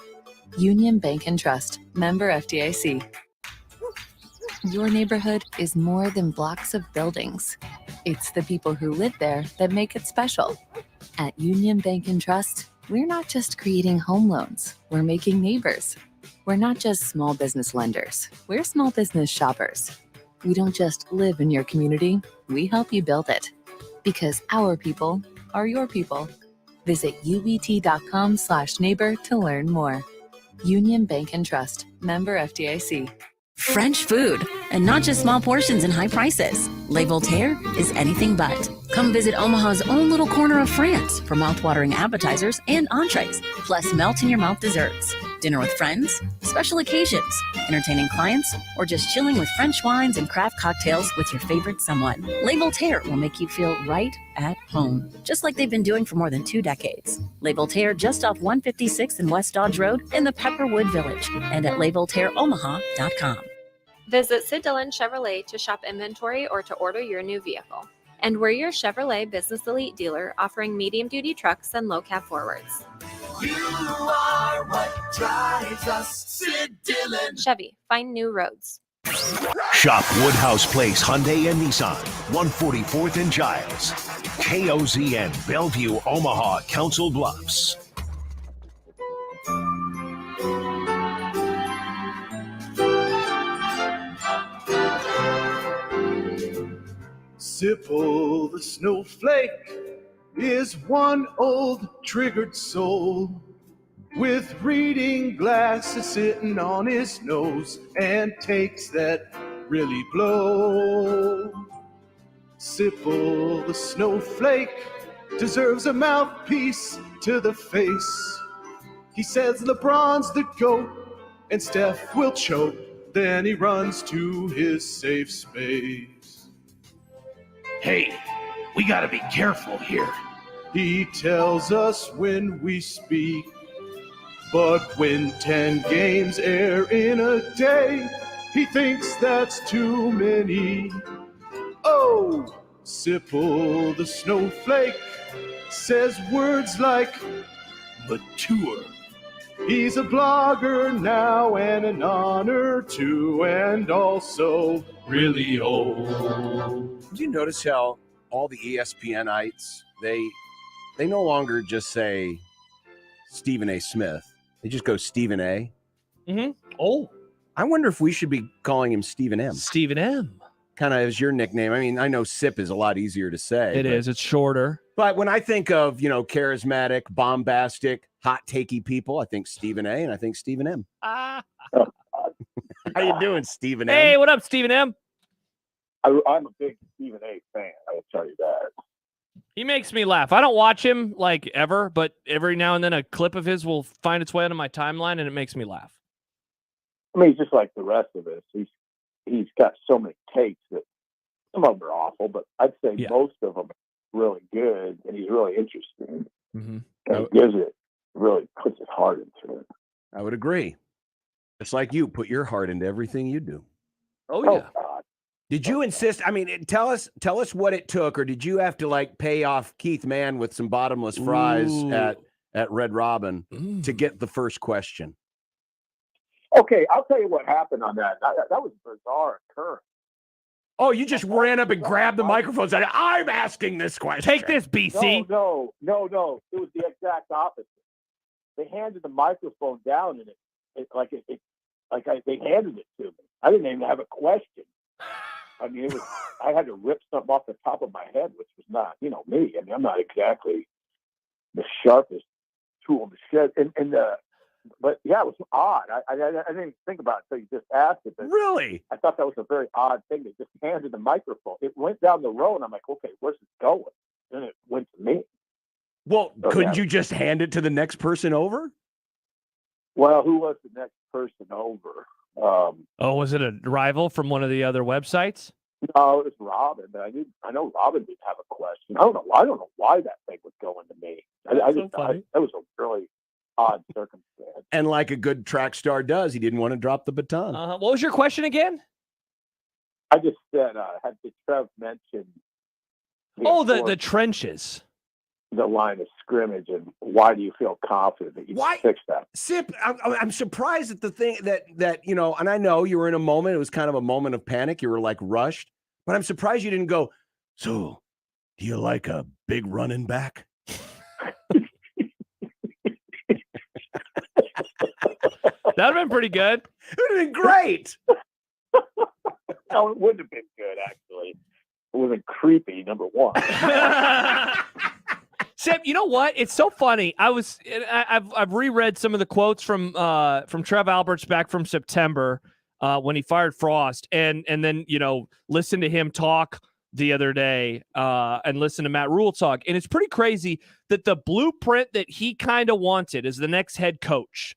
S23: Union Bank and Trust, member FDIC. Your neighborhood is more than blocks of buildings. It's the people who live there that make it special. At Union Bank and Trust, we're not just creating home loans, we're making neighbors. We're not just small business lenders, we're small business shoppers. We don't just live in your community, we help you build it. Because our people are your people. Visit ubt.com/neighbor to learn more. Union Bank and Trust, member FDIC.
S25: French food, and not just small portions and high prices. Les Voltaire is anything but. Come visit Omaha's own little corner of France for mouth-watering appetizers and entrees, plus melt-in-your-mouth desserts. Dinner with friends, special occasions, entertaining clients, or just chilling with French wines and craft cocktails with your favorite someone. Les Voltaire will make you feel right at home, just like they've been doing for more than 2 decades. Les Voltaire just off 156th and West Dodge Road in the Pepperwood Village, and at lesvoltaireomaha.com.
S26: Visit Sid Dillon Chevrolet to shop inventory or to order your new vehicle. And we're your Chevrolet Business Elite dealer offering medium-duty trucks and low-cab forwards.
S18: You are what drives us, Sid Dillon.
S26: Chevy, find new roads.
S2: Shop Woodhouse Place Hyundai and Nissan, 144th and Giles. KOZN, Bellevue, Omaha, Council Bluffs.
S18: Sipple the snowflake is one old triggered soul with reading glasses sitting on his nose and takes that really blow. Sipple the snowflake deserves a mouthpiece to the face. He says LeBron's the GOAT and Steph will choke. Then he runs to his safe space. Hey, we gotta be careful here. He tells us when we speak. But when 10 games air in a day, he thinks that's too many. Oh, Sipple the snowflake says words like mature. He's a blogger now and an honor too, and also really old.
S7: Did you notice how all the ESPNites, they no longer just say Stephen A. Smith. They just go Stephen A.
S6: Mm-hmm. Oh.
S7: I wonder if we should be calling him Stephen M.
S6: Stephen M.
S7: Kind of as your nickname. I mean, I know Sip is a lot easier to say.
S6: It is. It's shorter.
S7: But when I think of, charismatic, bombastic, hot takey people, I think Stephen A. and I think Stephen M. How you doing, Stephen M?
S6: Hey, what up, Stephen M?
S12: I'm a big Stephen A. fan. I will tell you that.
S6: He makes me laugh. I don't watch him like ever, but every now and then a clip of his will find its way onto my timeline, and it makes me laugh.
S12: I mean, he's just like the rest of us. He's got so many takes that some of them are awful, but I'd say most of them are really good, and he's really interesting.
S6: Mm-hmm.
S12: And he gives it, really puts his heart into it.
S7: I would agree. It's like you put your heart into everything you do.
S6: Oh yeah.
S12: God.
S7: Did you insist? I mean, tell us what it took, or did you have to like pay off Keith Mann with some bottomless fries at Red Robin to get the first question?
S12: Okay, I'll tell you what happened on that. That was a bizarre occurrence.
S7: Oh, you just ran up and grabbed the microphone and said, "I'm asking this question."
S6: Take this, BC.
S12: No. It was the exact opposite. They handed the microphone down, and they handed it to me. I didn't even have a question. I mean, I had to rip something off the top of my head, which was not, me. I mean, I'm not exactly the sharpest tool in the shed. But yeah, it was odd. I didn't even think about it until you just asked it. But
S7: really?
S12: I thought that was a very odd thing. They just handed the microphone. It went down the road, and I'm like, okay, where's it going? Then it went to me.
S7: Well, couldn't you just hand it to the next person over?
S12: Well, who was the next person over?
S6: Was it a rival from one of the other websites?
S12: No, it was Robin. But I know Robin didn't have a question. I don't know why that thing was going to me. That was a really odd circumstance.
S7: And like a good track star does, he didn't want to drop the baton.
S6: What was your question again?
S12: I just said, had Trev mentioned
S6: the trenches.
S12: The line of scrimmage, and why do you feel confident that you can fix that?
S7: Sip, I'm surprised at the thing that and I know you were in a moment. It was kind of a moment of panic. You were like rushed, but I'm surprised you didn't go, "So, do you like a big running back?"
S6: That would have been pretty good.
S7: It would have been great.
S12: No, it wouldn't have been good, actually. It would have been creepy, number one.
S6: Sip, you know what? It's so funny. I've reread some of the quotes from Trev Alberts back from September when he fired Frost, and then listen to him talk the other day and listen to Matt Rhule talk, and it's pretty crazy that the blueprint that he kind of wanted as the next head coach,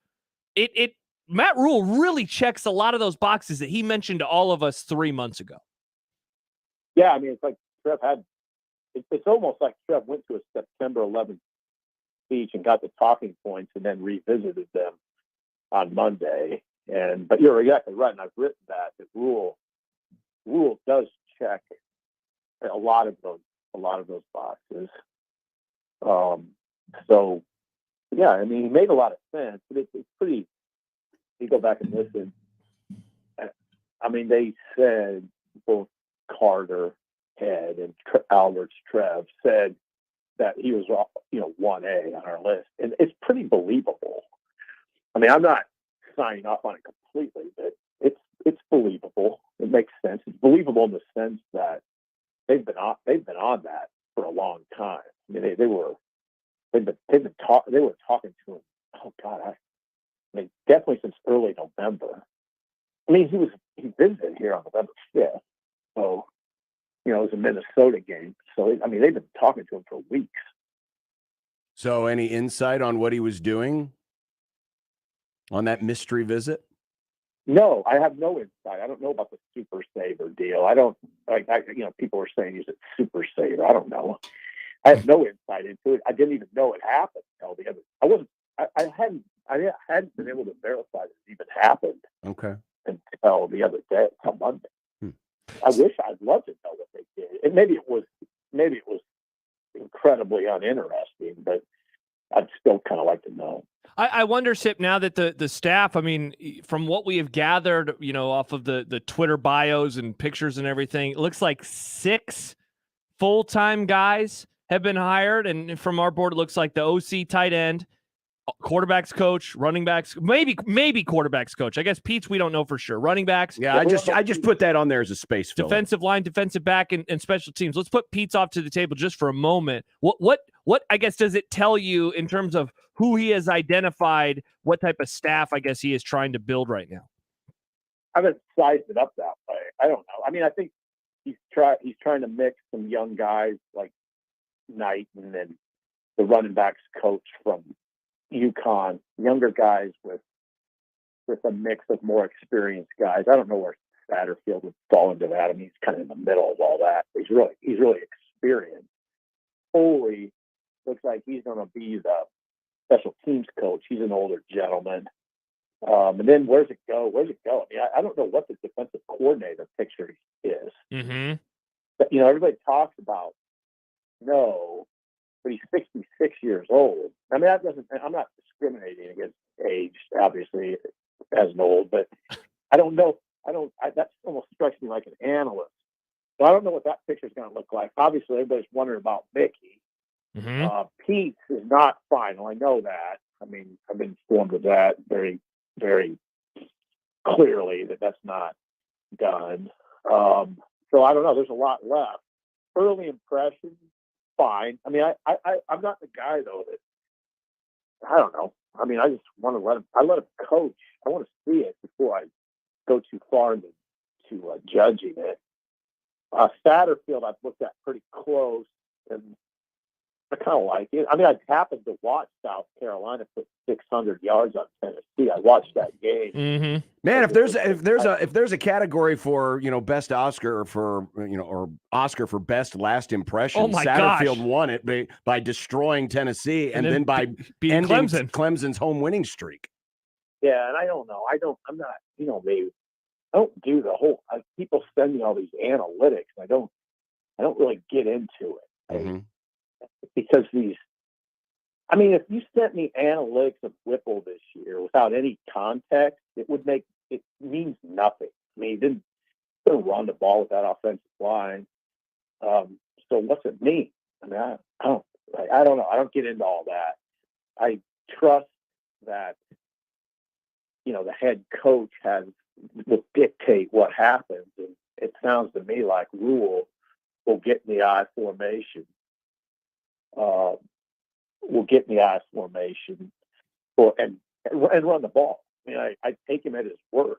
S6: Matt Rhule really checks a lot of those boxes that he mentioned to all of us 3 months ago.
S12: Yeah, I mean, it's like Trev had. It's almost like Trev went to a September 11th speech and got the talking points and then revisited them on Monday. But you're exactly right, and I've written that Rhule does check a lot of those boxes. So yeah, I mean, he made a lot of sense, but it's pretty. You go back and listen. I mean, they said both Carter, Ted, and Alberts Trev said that he was 1A on our list, and it's pretty believable. I mean, I'm not signing off on it completely, but it's believable. It makes sense. It's believable in the sense that they've been on that for a long time. I mean, they were talking to him. Oh God, I mean, definitely since early November. I mean, he visited here on November 5th, so. It was a Minnesota game. So, I mean, they've been talking to him for weeks.
S7: So any insight on what he was doing on that mystery visit?
S12: No, I have no insight. I don't know about the super saver deal. I don't people are saying he's a super saver. I don't know. I have no insight into it. I didn't even know it happened until the other. I hadn't been able to verify that it even happened.
S7: Okay.
S12: Until the other day, until Monday. I'd love to know what they did. And maybe it was incredibly uninteresting, but I'd still kind of like to know.
S6: I wonder, Sip, now that the staff, I mean, from what we have gathered, off of the Twitter bios and pictures and everything, it looks like 6 full-time guys have been hired. And from our board, it looks like the OC tight end, quarterbacks coach, running backs, maybe quarterbacks coach. I guess Pete's, we don't know for sure. Running backs.
S7: Yeah, I just put that on there as a space filler.
S6: Defensive line, defensive back, and special teams. Let's put Pete's off to the table just for a moment. What I guess does it tell you in terms of who he has identified, what type of staff I guess he is trying to build right now?
S12: haven't sized it up that way. I don't know. I mean, I think he's trying to mix some young guys like Knight and then the running backs coach from UConn, younger guys with a mix of more experienced guys. I don't know where Satterfield would fall into that. I mean, he's kind of in the middle of all that. He's really experienced. Foley looks like he's going to be the special teams coach. He's an older gentleman. And then where's it go? I mean, I don't know what the defensive coordinator picture is.
S6: Mm-hmm.
S12: But, everybody talks about no, but he's 66 years old. I mean, I'm not discriminating against age, obviously, as an old, but I don't know. That almost strikes me like an analyst. So I don't know what that picture is going to look like. Obviously, everybody's wondering about Mickey.
S6: Mm-hmm.
S12: Pete is not final. I know that. I mean, I've been informed of that very, very clearly that's not done. So I don't know. There's a lot left. Early impressions, fine. I mean, I'm not the guy though that I don't know. I mean, I just want to let him coach. I want to see it before I go too far into judging it. Satterfield, I've looked at pretty close, and I kind of like it. I mean, I happened to watch South Carolina put 600 yards on Tennessee. I watched that game.
S6: Mm-hmm.
S7: Man, if there's a category for best Oscar for or Oscar for best last impression,
S6: Oh my
S7: Satterfield
S6: gosh.
S7: won it by destroying Tennessee and then by
S6: beating
S7: ending
S6: Clemson.
S7: Clemson's home winning streak.
S12: Yeah, and I don't know. I'm not. Maybe I don't do the whole. People send me all these analytics. I don't really get into it.
S7: Mm-hmm.
S12: Because I mean, if you sent me analytics of Whipple this year without any context, it means nothing. I mean, he didn't run the ball with that offensive line. So what's it mean? I mean, I don't know. I don't get into all that. I trust that, the head coach will dictate what happens. And it sounds to me like Rhule will get in the I formation. Will get in the I formation and run the ball. I mean, I take him at his word.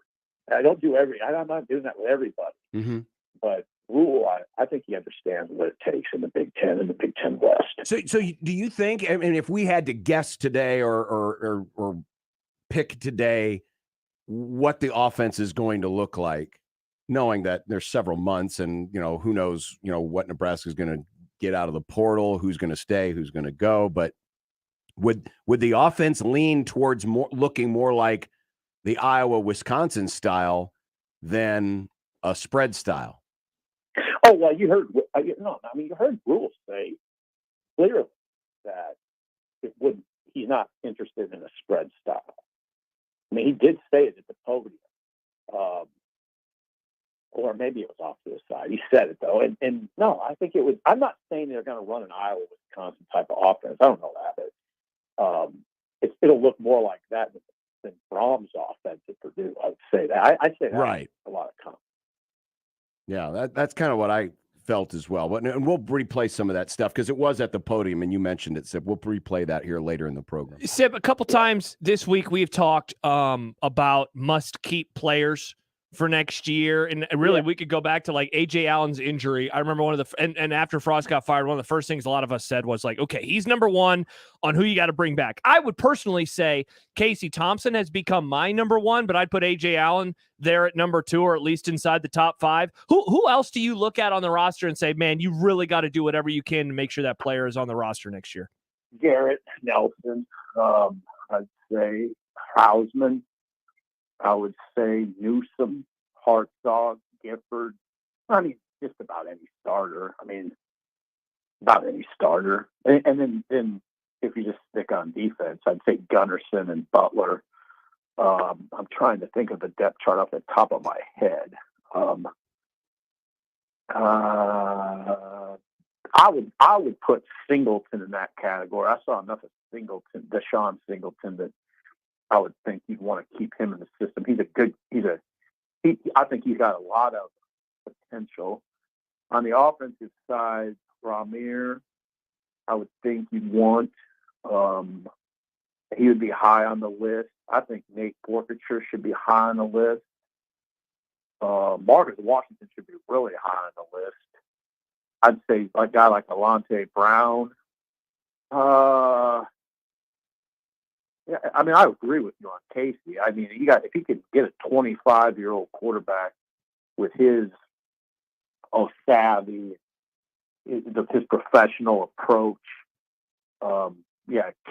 S12: I don't do I'm not doing that with everybody.
S7: Mm-hmm.
S12: But Rhule, I think he understands what it takes in the Big Ten and the Big Ten West.
S7: So do you think? I mean, if we had to guess today or pick today what the offense is going to look like, knowing that there's several months and who knows what Nebraska is going to get out of the portal, who's going to stay, who's going to go, but would the offense lean towards looking more like the Iowa-Wisconsin style than a spread style?
S12: Oh, well, you heard Rhule say clearly that he's not interested in a spread style. I mean, he did say it at the podium. Or maybe it was off to the side. He said it, though. And no, I think it was – I'm not saying they're going to run an Iowa-Wisconsin type of offense. I don't know that. But it'll look more like that than Brahms' offense at Purdue. I would say that. I say that
S7: right.
S12: A lot of confidence.
S7: Yeah, that's kind of what I felt as well. And we'll replay some of that stuff because it was at the podium, and you mentioned it, Sip. We'll replay that here later in the program.
S6: Sip, a couple times this week we've talked about must-keep players for next year. And really, we could go back to like A.J. Allen's injury. I remember one of the and after Frost got fired, one of the first things a lot of us said was like, okay, he's number one on who you got to bring back. I would personally say Casey Thompson has become my number one, but I'd put A.J. Allen there at number two, or at least inside the top five. Who else do you look at on the roster and say, man, you really got to do whatever you can to make sure that player is on the roster next year?
S12: Garrett, Nelson, I'd say Hausman. I would say Newsom, Hartzog, Gifford. I mean, just about any starter. And then if you just stick on defense, I'd say Gunnarsson and Butler. I'm trying to think of the depth chart off the top of my head. I would put Singleton in that category. I saw enough of Deshaun Singleton, that I would think you'd want to keep him in the system. I think he's got a lot of potential. On the offensive side, Ramir, I would think you'd want. He would be high on the list. I think Nate Forfeiture should be high on the list. Marcus Washington should be really high on the list. I'd say a guy like Alante Brown. Yeah, I mean, I agree with you on Casey. I mean, if he could get a 25-year-old quarterback with his savvy, his professional approach,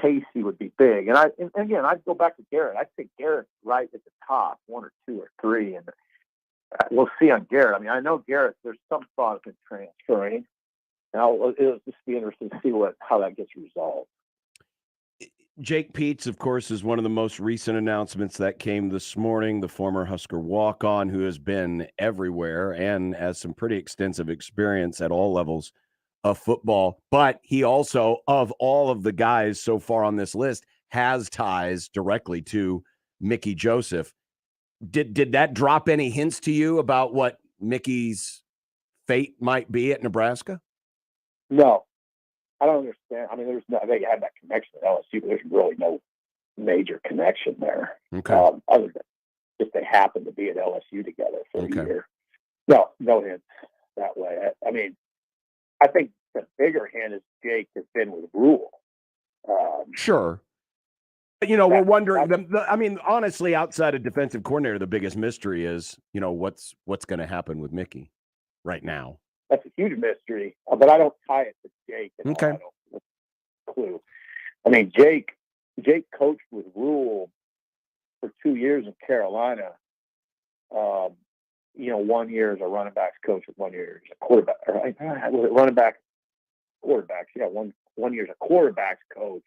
S12: Casey would be big. And again, I'd go back to Garrett. I'd say Garrett's right at the top, 1 or 2 or 3, and we'll see on Garrett. I mean, I know Garrett. There's some thought of him transferring. Now it'll just be interesting to see how that gets resolved.
S7: Jake Peets, of course, is one of the most recent announcements that came this morning. The former Husker walk-on who has been everywhere and has some pretty extensive experience at all levels of football. But he also, of all of the guys so far on this list, has ties directly to Mickey Joseph. Did that drop any hints to you about what Mickey's fate might be at Nebraska?
S12: No. I don't understand. I mean, they had that connection at LSU, but there's really no major connection there.
S7: Okay.
S12: Other than just they happen to be at LSU together for a year. No hints that way. I mean, I think the bigger hint is Jake has been with Rhule.
S7: Sure. We're wondering. I mean, honestly, outside of defensive coordinator, the biggest mystery is, what's going to happen with Mickey right now.
S12: That's a huge mystery, but I don't tie it to Jake.
S7: Okay.
S12: I don't have a clue. I mean, Jake coached with Rhule for 2 years in Carolina. 1 year as a running backs coach, and 1 year as a quarterback. Was it running back? Quarterbacks. Yeah, one year as a quarterbacks coach.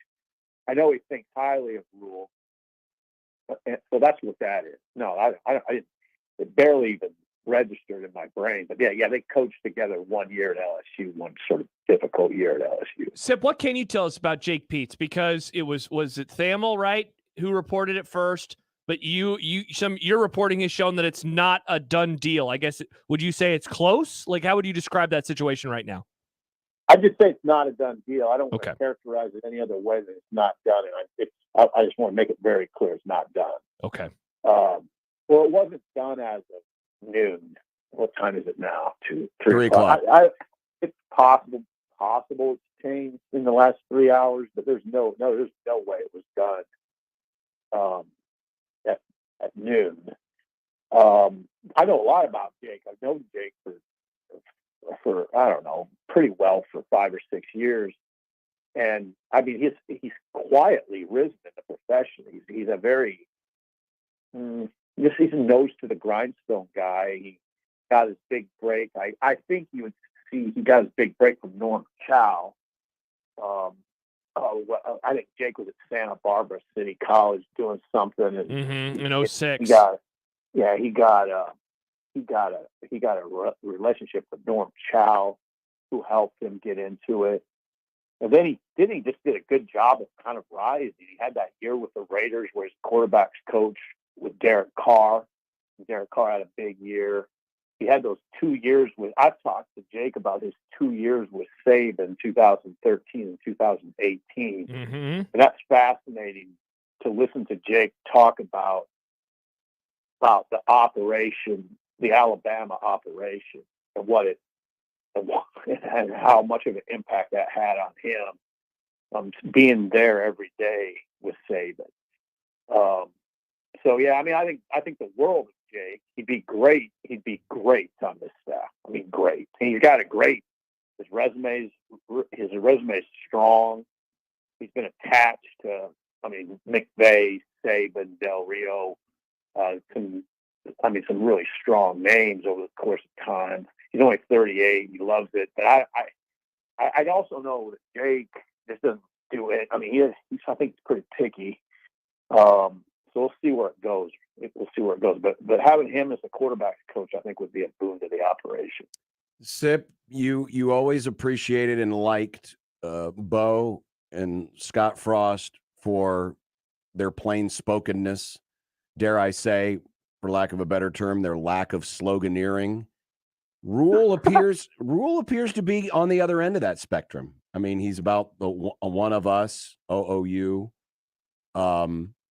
S12: I know he thinks highly of Rhule, so that's what that is. No, I it barely even registered in my brain, but yeah, they coached together 1 year at LSU, one sort of difficult year at LSU.
S6: Sip, what can you tell us about Jake Peets? Because it was it Thamel, right, who reported it first? But your reporting has shown that it's not a done deal. I guess would you say it's close? Like, how would you describe that situation right now?
S12: I just say it's not a done deal. I don't want to characterize it any other way than it's not done. And I just want to make it very clear it's not done.
S6: Okay.
S12: Well, it wasn't done as of noon. What time is it now? 3 o'clock. It's possible it's changed in the last 3 hours, but there's no way it was done at noon. I know a lot about Jake. I've known Jake for I don't know, pretty well for 5 or 6 years, and I mean he's quietly risen in the profession. He's a very he's a nose to the grindstone guy. He got his big break. I think you would see he got his big break from Norm Chow. I think Jake was at Santa Barbara City College doing something
S6: in 06.
S12: He got a relationship with Norm Chow, who helped him get into it. And then he just did a good job of kind of rising. He had that year with the Raiders where his quarterback's coach with Derek Carr. Derek Carr had a big year. He had those 2 years I talked to Jake about his 2 years with Saban, 2013 and 2018. And that's fascinating to listen to Jake talk about the operation, the Alabama operation, and how much of an impact that had on him, being there every day with Saban. So yeah, I mean, I think the world of Jake. He'd be great. He'd be great on this staff. I mean, great. He's got a great. His resume is strong. He's been attached to, McVay, Saban, Del Rio, some really strong names over the course of time. He's only 38. He loves it. But I also know that Jake just doesn't do it. I mean, I think he's pretty picky. So we'll see where it goes. We'll see where it goes. But having him as a quarterback coach, I think, would be a boon to the operation.
S7: Sip, you always appreciated and liked Bo and Scott Frost for their plain spokenness. Dare I say, for lack of a better term, their lack of sloganeering. Rhule appears to be on the other end of that spectrum. I mean, he's about the one of us, OOU.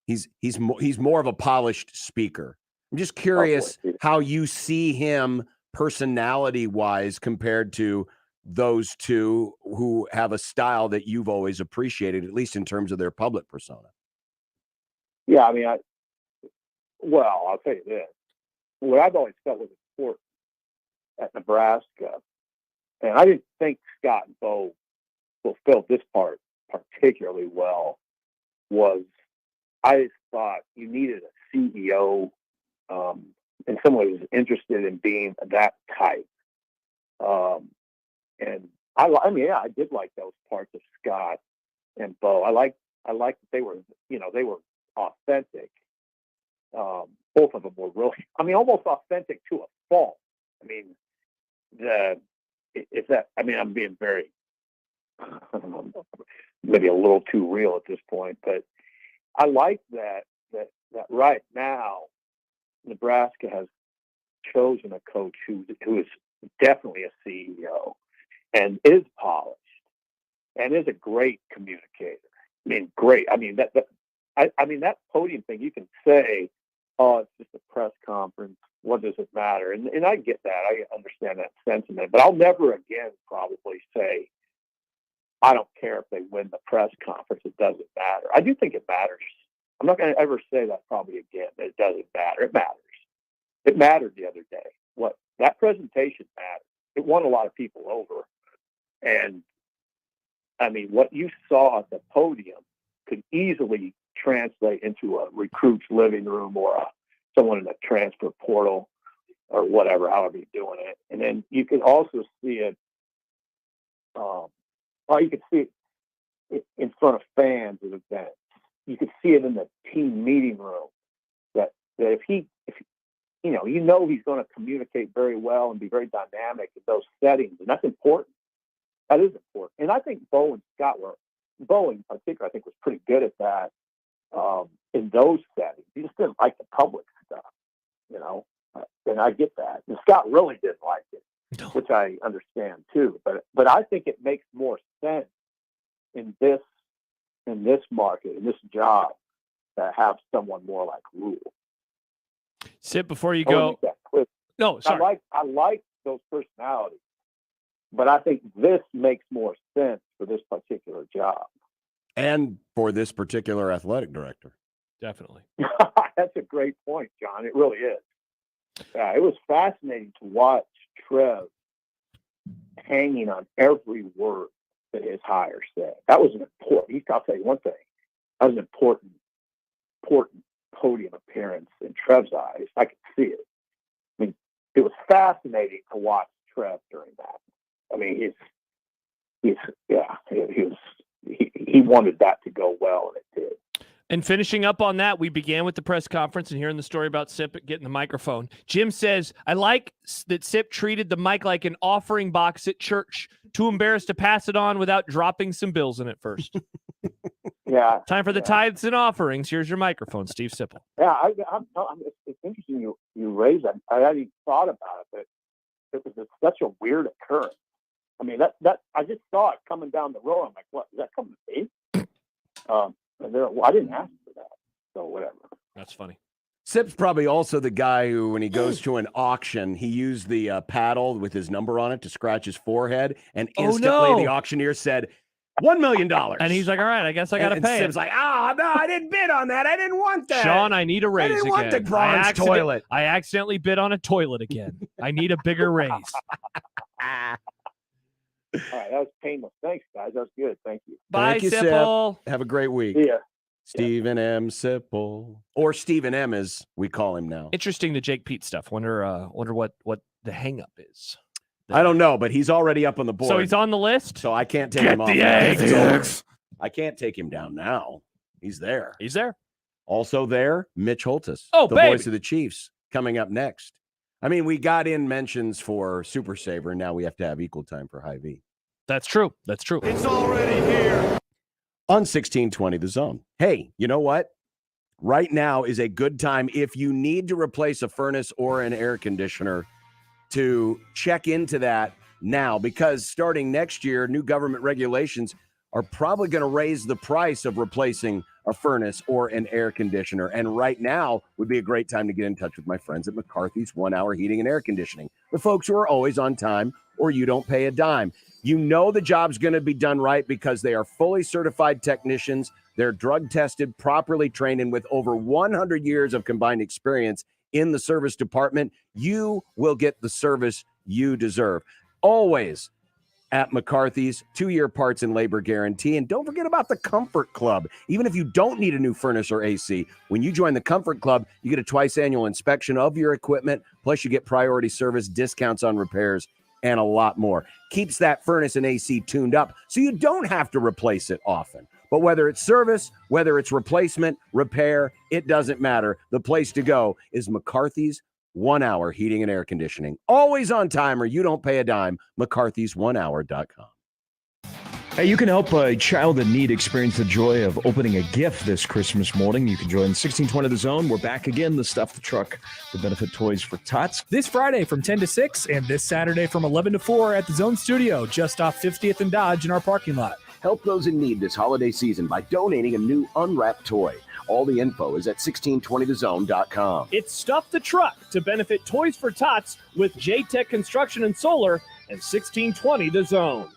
S7: He's more of a polished speaker. I'm just curious how you see him personality-wise compared to those two who have a style that you've always appreciated, at least in terms of their public persona.
S12: Yeah, I mean, I'll tell you this. What I've always felt was important at Nebraska, and I didn't think Scott and Bo fulfilled this part particularly well, was I just thought you needed a CEO and someone who was interested in being that type. And I did like those parts of Scott and Bo. I liked that they were authentic. Both of them were really, almost authentic to a fault. I'm being very, maybe a little too real at this point, but I like that right now Nebraska has chosen a coach who is definitely a CEO and is polished and is a great communicator. Great. That podium thing, you can say, oh, it's just a press conference. What does it matter? And I get that. I understand that sentiment. But I'll never again probably say, I don't care if they win the press conference. It doesn't matter. I do think it matters. I'm not going to ever say that probably again, that it doesn't matter. It matters. It mattered the other day. That presentation mattered. It won a lot of people over. And, what you saw at the podium could easily translate into a recruit's living room or someone in a transfer portal or whatever, however you're doing it. And then you could also see it, you could see it in front of fans at events. You could see it in the team meeting room that if he's going to communicate very well and be very dynamic in those settings. And that's important. That is important. And I think Bo and Scott Bo in particular, I think, was pretty good at that in those settings. He just didn't like the public stuff, and I get that. And Scott really didn't like it, which I understand too. But I think it makes more sense in this market, in this job, to have someone more like Rhule.
S6: Sip, before you go. No, sorry.
S12: I like those personalities, but I think this makes more sense for this particular job.
S7: And for this particular athletic director.
S6: Definitely.
S12: That's a great point, John. It really is. It was fascinating to watch Trev hanging on every word that his hire said. That was an important, I'll tell you one thing, that was an important podium appearance in Trev's eyes. I could see it. It was fascinating to watch Trev during that. He wanted that to go well, and it did.
S6: And finishing up on that, we began with the press conference and hearing the story about Sip getting the microphone. Jim says, I like that Sip treated the mic like an offering box at church, too embarrassed to pass it on without dropping some bills in it first.
S12: Yeah.
S6: Time for the tithes and offerings. Here's your microphone, Steve Sipple.
S12: Yeah, it's interesting you raised that. I hadn't even thought about it, but it was such a weird occurrence. That I just saw it coming down the road. I'm like, what, is that coming to me? I didn't ask for that, so whatever.
S6: That's funny.
S7: Sip's probably also the guy who, when he goes to an auction, he used the paddle with his number on it to scratch his forehead, and instantly the auctioneer said, $1 million.
S6: And he's like, all right, I guess I got to pay.
S7: Sip's like, no, I didn't bid on that. I didn't want that.
S6: Sean, I need a raise again.
S7: I didn't want the bronze toilet.
S6: I accidentally bid on a toilet again. I need a bigger raise.
S12: All right, that was painless. Thanks, guys. That was good. Thank you.
S6: Bye,
S7: Thank you,
S6: Sipple.
S7: Sip. Have a great week.
S12: Yeah.
S7: Stephen M. Sipple. Or Stephen M. as we call him now.
S6: Interesting, the Jake Pete stuff. Wonder what the hang-up is.
S7: I don't know, but he's already up on the board.
S6: So he's on the list?
S7: So I can't take him off. I can't take him down now. He's there.
S6: He's there.
S7: Also there, Mitch Holtis, the voice of the Chiefs, coming up next. We got in mentions for Super Saver, and now we have to have equal time for High V.
S6: That's true. That's true.
S7: It's already here. On 1620 The Zone. Hey, you know what? Right now is a good time if you need to replace a furnace or an air conditioner to check into that now, because starting next year, new government regulations are probably going to raise the price of replacing a furnace or an air conditioner. And right now would be a great time to get in touch with my friends at McCarthy's 1 Hour Heating and Air Conditioning. The folks who are always on time, or you don't pay a dime. You know the job's going to be done right because they are fully certified technicians. They're drug tested, properly trained, and with over 100 years of combined experience in the service department, you will get the service you deserve. Always at McCarthy's, 2-year parts and labor guarantee. And don't forget about the Comfort Club. Even if you don't need a new furnace or AC, when you join the Comfort Club, you get a twice annual inspection of your equipment, plus you get priority service, discounts on repairs, and a lot more. Keeps that furnace and AC tuned up so you don't have to replace it often. But whether it's service, whether it's replacement, repair, it doesn't matter. The place to go is McCarthy's 1 Hour Heating and Air Conditioning. Always on time or you don't pay a dime. McCarthy's1hour.com.
S13: Hey, you can help a child in need experience the joy of opening a gift this Christmas morning. You can join 1620 The Zone. We're back again, the Stuff the Truck, the benefit Toys for Tots.
S14: This Friday from 10 to 6 and this Saturday from 11 to 4 at the Zone Studio, just off 50th and Dodge in our parking lot.
S7: Help those in need this holiday season by donating a new unwrapped toy. All the info is at 1620thezone.com.
S6: It's Stuff the Truck to benefit Toys for Tots with J-Tech Construction and Solar and 1620 The Zone.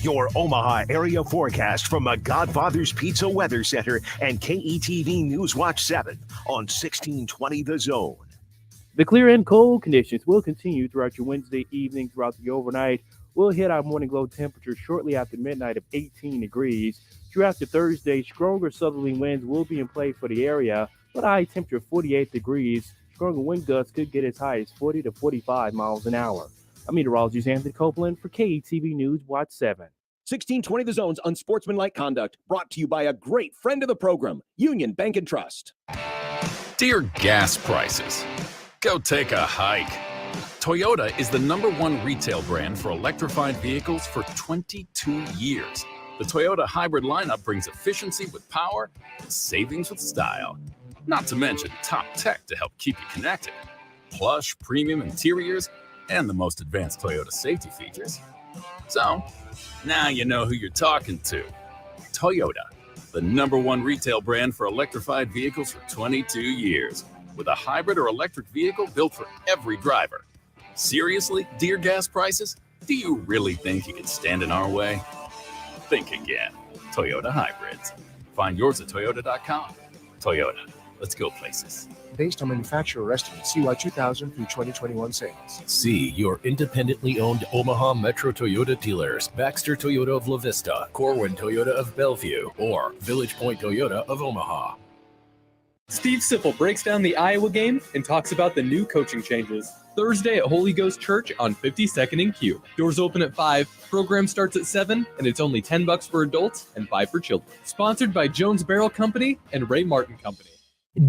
S2: Your Omaha area forecast from the Godfather's Pizza Weather Center and KETV News Watch 7 on 1620 The Zone.
S15: The clear and cold conditions will continue throughout your Wednesday evening. Throughout the overnight, we'll hit our morning low temperature shortly after midnight of 18 degrees. Throughout the Thursday, stronger southerly winds will be in play for the area, but a high temperature of 48 degrees. Stronger wind gusts could get as high as 40 to 45 miles an hour. I'm meteorologist Anthony Copeland for KETV News Watch 7.
S7: 1620 The Zone's Unsportsmanlike Conduct, brought to you by a great friend of the program, Union Bank and Trust.
S5: Dear gas prices, go take a hike. Toyota is the #1 retail brand for electrified vehicles for 22 years. The Toyota hybrid lineup brings efficiency with power and savings with style. Not to mention top tech to help keep you connected. Plush premium interiors and the most advanced Toyota safety features. So, now you know who you're talking to. Toyota, the #1 retail brand for electrified vehicles for 22 years. With a hybrid or electric vehicle built for every driver. Seriously, dear gas prices? Do you really think you can stand in our way? Think again. Toyota hybrids. Find yours at toyota.com. Toyota, let's go places.
S9: Based on manufacturer estimates, CY 2000 through 2021 sales.
S10: See your independently owned Omaha Metro Toyota dealers, Baxter Toyota of La Vista, Corwin Toyota of Bellevue, or Village Point Toyota of Omaha.
S8: Steve Sipple breaks down the Iowa game and talks about the new coaching changes. Thursday at Holy Ghost Church on 52nd and Q. Doors open at 5, program starts at 7, and it's only $10 for adults and $5 for children. Sponsored by Jones Barrel Company and Ray Martin Company.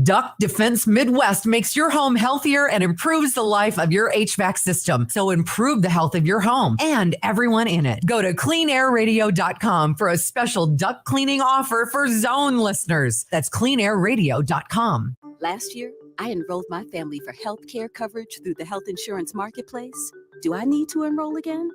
S17: Duck Defense Midwest makes your home healthier and improves the life of your HVAC system. So improve the health of your home and everyone in it. Go to cleanairradio.com for a special duct cleaning offer for Zone listeners. That's cleanairradio.com.
S19: Last year, I enrolled my family for health care coverage through the health insurance marketplace. Do I need to enroll again?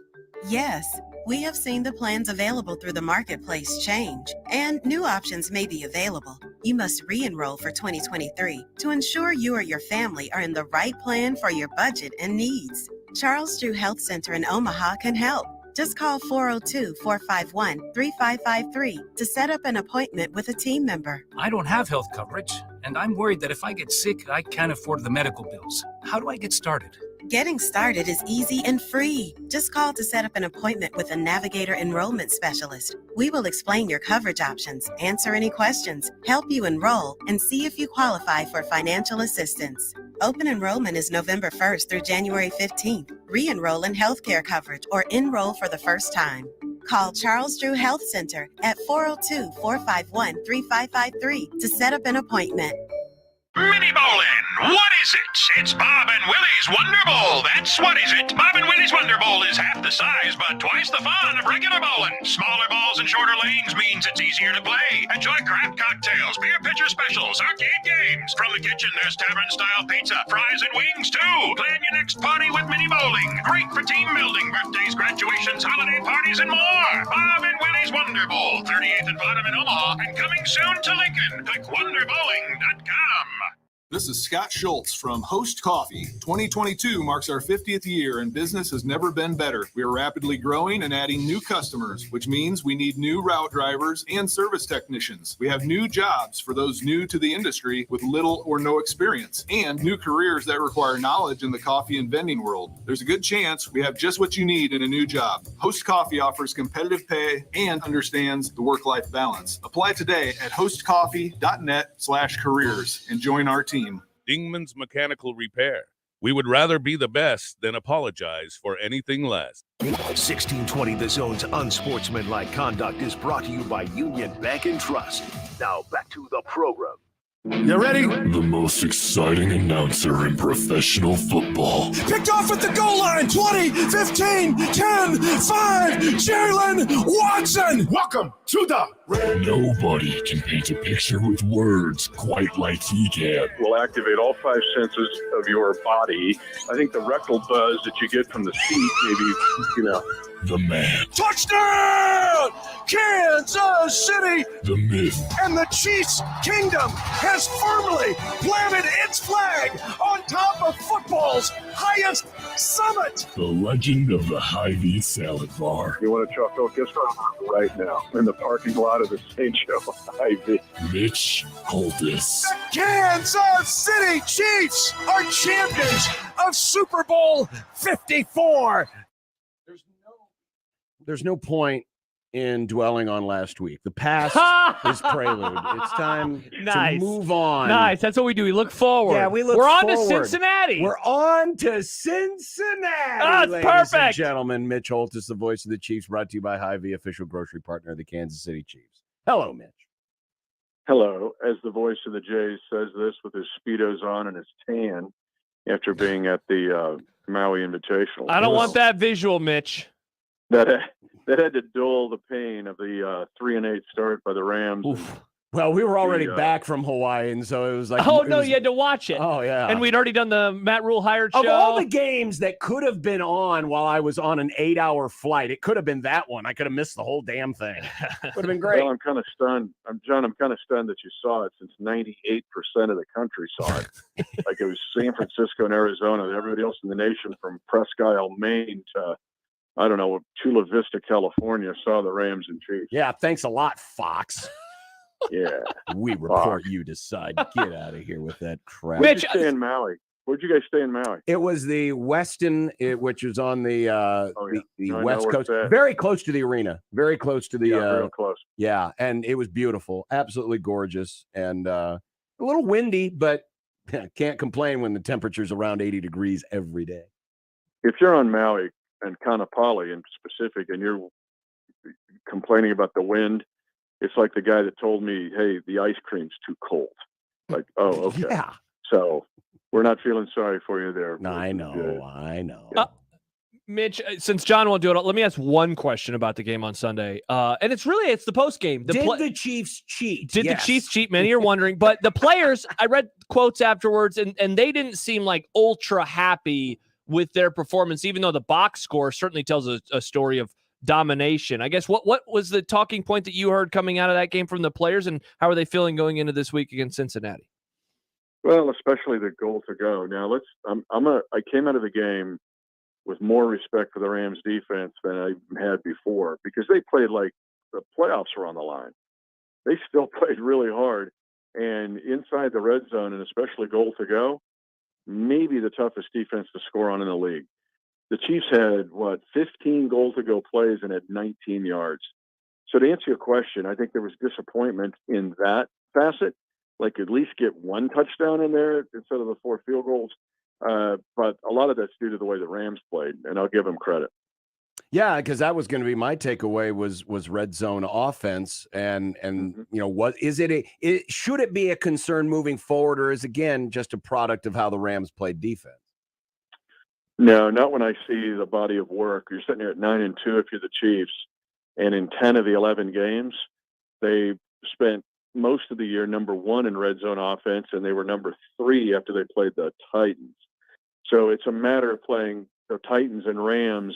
S21: Yes, we have seen the plans available through the marketplace change, and new options may be available. You must re-enroll for 2023 to ensure you or your family are in the right plan for your budget and needs. Charles Drew Health Center in Omaha can help. Just call 402-451-3553 to set up an appointment with a team member.
S27: I don't have health coverage, and I'm worried that if I get sick, I can't afford the medical bills. How do I get started?
S21: Getting started is easy and free. Just call to set up an appointment with a Navigator enrollment specialist. We will explain your coverage options, answer any questions, help you enroll, and see if you qualify for financial assistance. Open enrollment is November 1st through January 15th. Re-enroll in healthcare coverage or enroll for the first time. Call Charles Drew Health Center at 402-451-3553 to set up an appointment.
S20: Mini bowling, what is it? It's Bob and Willie's Wonder Bowl. That's what is it. Bob and Willie's Wonder Bowl is half the size, but twice the fun of regular bowling. Smaller balls and shorter lanes means it's easier to play. Enjoy craft cocktails, beer pitchers, Extra specials, arcade games. From the kitchen, there's tavern-style pizza, fries, and wings, too. Plan your next party with mini bowling. Great for team building, birthdays, graduations, holiday parties, and more. Bob and Willie's Wonder Bowl, 38th and Bottom in Omaha, and coming soon to Lincoln. Click wonderbowling.com.
S1: This is Scott Schultz from Host Coffee. 2022 marks our 50th year, and business has never been better. We are rapidly growing and adding new customers, which means we need new route drivers and service technicians. We have new jobs for those new to the industry with little or no experience, and new careers that require knowledge in the coffee and vending world. There's a good chance we have just what you need in a new job. Host Coffee offers competitive pay and understands the work-life balance. Apply today at hostcoffee.net/careers and join our team.
S3: Dingman's Mechanical Repair. We would rather be the best than apologize for anything less.
S2: 1620 The Zone's unsportsmanlike conduct is brought to you by Union Bank and Trust. Now back to the program.
S4: You ready? The most exciting announcer in professional football.
S11: Picked off at the goal line. 20, 15, 10, 5. Jalen Watson.
S4: Welcome to the Nobody can paint a picture with words quite like he can.
S16: Will activate all 5 senses of your body. I think the rectal buzz that you get from the seat, maybe,
S4: The man.
S11: Touchdown! Kansas City!
S4: The myth.
S11: And the Chiefs' kingdom has firmly planted its flag on top of football's highest summit.
S4: The legend of the Hy-Vee salad bar.
S16: You want to try focus right now in the parking lot of the St. Joe Hy-Vee.
S4: Mitch Holtis.
S11: The Kansas City Chiefs are champions of Super Bowl 54.
S7: There's no point in dwelling on last week. The past is prelude. It's time to move on.
S6: Nice. That's what we do. We look forward.
S7: Yeah, we're
S6: on to Cincinnati.
S7: We're on to Cincinnati.
S6: Oh, it's
S7: ladies
S6: perfect.
S7: and gentlemen, Mitch Holtis, the voice of the Chiefs, brought to you by Hy-Vee, official grocery partner of the Kansas City Chiefs. Hello, Mitch.
S16: Hello. As the voice of the Jays says this with his Speedos on and his tan after being at the Maui Invitational.
S6: I don't want that visual, Mitch.
S16: That had to dull the pain of the 3-8 start by the Rams.
S7: Well, we were already back from Hawaii, and so it was like...
S6: you had to watch it.
S7: Oh, yeah.
S6: And we'd already done the Matt Rhule hired show.
S7: Of all the games that could have been on while I was on an 8-hour flight, it could have been that one. I could have missed the whole damn thing. Would have been great.
S16: Well, I'm kind of stunned. I'm kind of stunned that you saw it since 98% of the country saw it. Like it was San Francisco and Arizona. Everybody else in the nation from Presque Isle, Maine to... I don't know, Chula Vista, California, saw the Rams and Chiefs.
S7: Yeah, thanks a lot, Fox.
S16: Yeah.
S7: We report, you decide. Get out of here with that crap.
S16: Where'd you stay in Maui? Where'd you guys stay in Maui?
S7: It was the Westin, which is on the West Coast,
S16: at.
S7: very close to the arena, very close to the.
S16: Real close.
S7: Yeah, and it was beautiful, absolutely gorgeous, and a little windy, but can't complain when the temperature's around 80 degrees every day.
S16: If you're on Maui and Kanapali in specific, and you're complaining about the wind, it's like the guy that told me, "Hey, the ice cream's too cold." Like, oh, okay.
S7: Yeah.
S16: So we're not feeling sorry for you there.
S7: I know.
S6: Mitch, since John won't do it, let me ask one question about the game on Sunday. And it's the post game.
S7: Did the Chiefs cheat?
S6: Did
S7: Yes.
S6: the Chiefs cheat? Many are wondering, but the players, I read quotes afterwards, and they didn't seem like ultra happy with their performance, even though the box score certainly tells a story of domination. I guess what was the talking point that you heard coming out of that game from the players, and how are they feeling going into this week against Cincinnati?
S16: Well, especially the goal to go. Now I came out of the game with more respect for the Rams defense than I had before, because they played like the playoffs were on the line. They still played really hard, and inside the red zone, and especially goal to go, maybe the toughest defense to score on in the league. The Chiefs had 15 goal to go plays and had 19 yards. So to answer your question, I think there was disappointment in that facet, like at least get one touchdown in there instead of the 4 field goals. But a lot of that's due to the way the Rams played, and I'll give them credit.
S7: Yeah, because that was going to be my takeaway was red zone offense, and what is it? Should it be a concern moving forward, or is again just a product of how the Rams played defense?
S16: No, not when I see the body of work. You're sitting here at 9-2 if you're the Chiefs, and in 10 of the 11 games, they spent most of the year number 1 in red zone offense, and they were number 3 after they played the Titans. So it's a matter of playing the Titans and Rams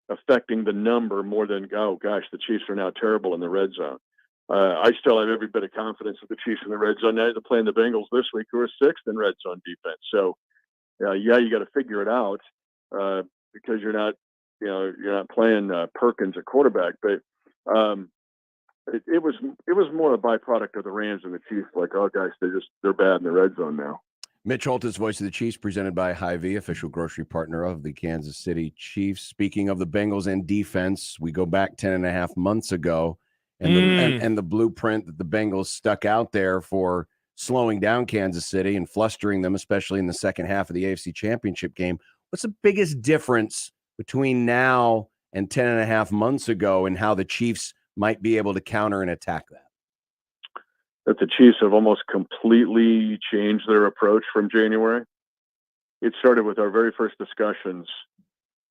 S16: affecting the number more than, oh gosh, the Chiefs are now terrible in the red zone. I still have every bit of confidence in the Chiefs in the red zone. Now they're playing the Bengals this week, who are 6th in red zone defense. So, yeah, you got to figure it out because you're not playing Perkins at quarterback. But it was more a byproduct of the Rams and the Chiefs. Like, oh gosh, they're bad in the red zone now.
S7: Mitch Holtis, voice of the Chiefs, presented by Hy-Vee, official grocery partner of the Kansas City Chiefs. Speaking of the Bengals and defense, we go back 10.5 months ago, and the blueprint that the Bengals stuck out there for slowing down Kansas City and flustering them, especially in the second half of the AFC Championship game. What's the biggest difference between now and 10.5 months ago and how the Chiefs might be able to counter and attack that?
S16: That the Chiefs have almost completely changed their approach from January. It started with our very first discussions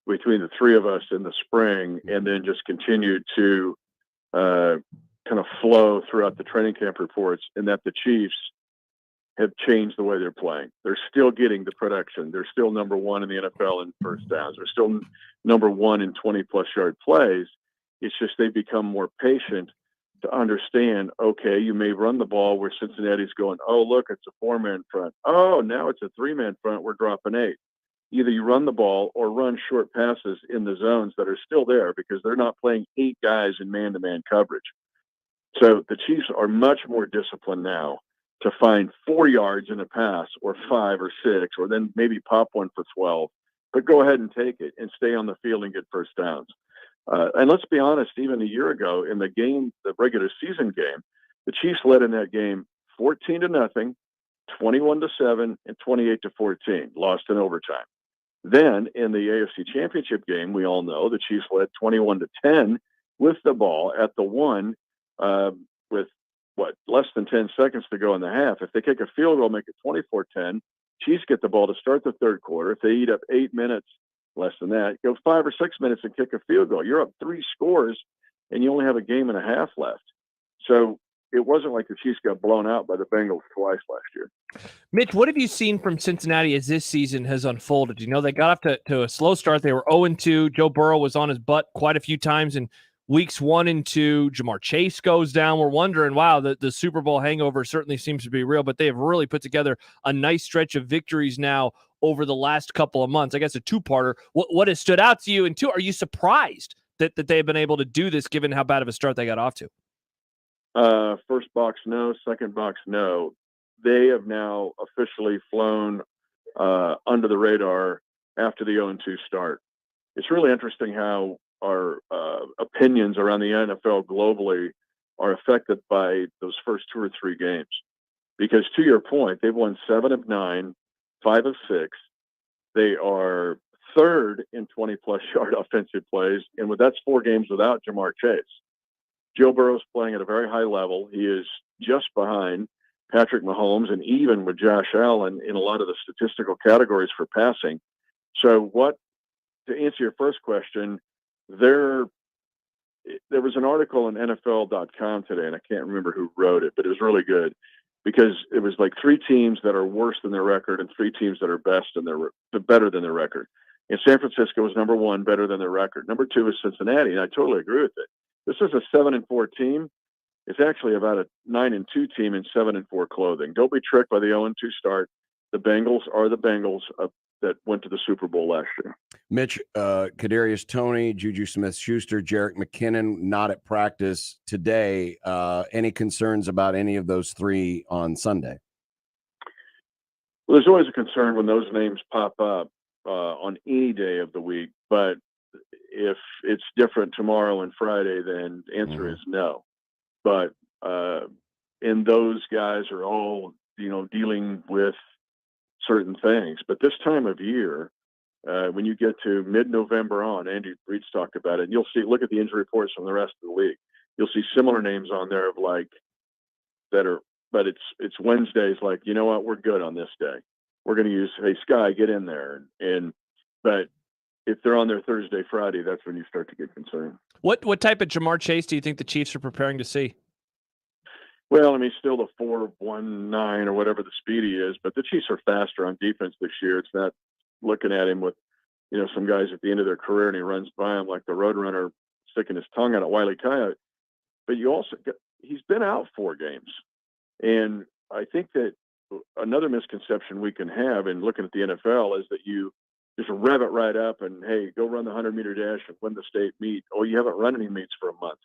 S16: between the three of us in the spring, and then just continued to kind of flow throughout the training camp reports, and that the Chiefs have changed the way they're playing. They're still getting the production. They're still number 1 in the NFL in first downs. They're still number 1 in 20-plus yard plays. It's just they've become more patient to understand, okay, you may run the ball where Cincinnati's going, oh, look, it's a 4-man front. Oh, now it's a 3-man front. We're dropping 8. Either you run the ball or run short passes in the zones that are still there because they're not playing 8 guys in man-to-man coverage. So the Chiefs are much more disciplined now to find 4 yards in a pass or 5 or 6, or then maybe pop one for 12, but go ahead and take it and stay on the field and get first downs. And let's be honest, even a year ago in the game, the regular season game, the Chiefs led in that game 14-0, 21-7, and 28-14, lost in overtime. Then in the AFC Championship game, we all know the Chiefs led 21-10 with the ball at the 1 with less than 10 seconds to go in the half. If they kick a field goal, make it 24-10, Chiefs get the ball to start the third quarter. If they eat up 8 minutes, less than that, go 5 or 6 minutes and kick a field goal. You're up 3 scores, and you only have a game and a half left. So it wasn't like the Chiefs got blown out by the Bengals twice last year.
S6: Mitch, what have you seen from Cincinnati as this season has unfolded? You know, they got up to a slow start. They were 0-2. Joe Burrow was on his butt quite a few times in weeks 1 and 2. Jamar Chase goes down. We're wondering, wow, the Super Bowl hangover certainly seems to be real, but they have really put together a nice stretch of victories now over the last couple of months. I guess a two-parter. What has stood out to you? And 2, are you surprised that they've been able to do this given how bad of a start they got off to?
S16: First box, no. Second box, no. They have now officially flown under the radar after the 0-2 start. It's really interesting how our opinions around the NFL globally are affected by those first 2 or 3 games. Because to your point, they've won 7 of 9, 5 of 6. They are 3rd in 20-plus yard offensive plays, and that's 4 games without Jamar Chase. Joe Burrow's playing at a very high level. He is just behind Patrick Mahomes and even with Josh Allen in a lot of the statistical categories for passing. So to answer your first question, there was an article on NFL.com today, and I can't remember who wrote it, but it was really good because it was like 3 teams that are worse than their record and 3 teams that are better than their record. And San Francisco was number 1, better than their record. Number 2 is Cincinnati, and I totally agree with it. This is a 7-4 team. It's actually about a 9-2 team in 7-4 clothing. Don't be tricked by the 0-2 start. The Bengals are the Bengals that went to the Super Bowl last year.
S7: Mitch, Kadarius Toney, Juju Smith-Schuster, Jerick McKinnon not at practice today. Any concerns about any of those 3 on Sunday?
S16: Well, there's always a concern when those names pop up on any day of the week, but if it's different tomorrow and Friday, then the answer is no. But and those guys are all dealing with certain things. But this time of year, when you get to mid-November on, Andy Reid's talked about it, and you'll look at the injury reports from the rest of the league. You'll see similar names on there but it's Wednesdays, like, you know what, we're good on this day. We're going to use, hey, Sky, get in there. But if they're on there Thursday, Friday, that's when you start to get concerned.
S6: What type of Jamar Chase do you think the Chiefs are preparing to see?
S16: Well, I mean, still the 4.19 or whatever the speed he is, but the Chiefs are faster on defense this year. It's not looking at him with, some guys at the end of their career and he runs by him like the Roadrunner sticking his tongue out at Wile E. Coyote. But he's been out 4 games. And I think that another misconception we can have in looking at the NFL is that you just rev it right up and, hey, go run the 100-meter dash and win the state meet. Oh, you haven't run any meets for a month.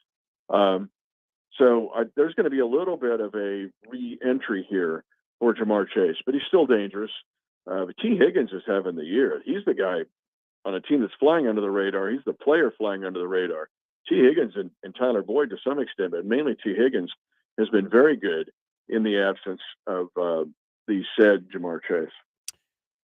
S16: So there's going to be a little bit of a re-entry here for Jamar Chase, but he's still dangerous. But T. Higgins is having the year. He's the guy on a team that's flying under the radar. He's the player flying under the radar. T. Higgins and Tyler Boyd to some extent, but mainly T. Higgins has been very good in the absence of the said Jamar Chase.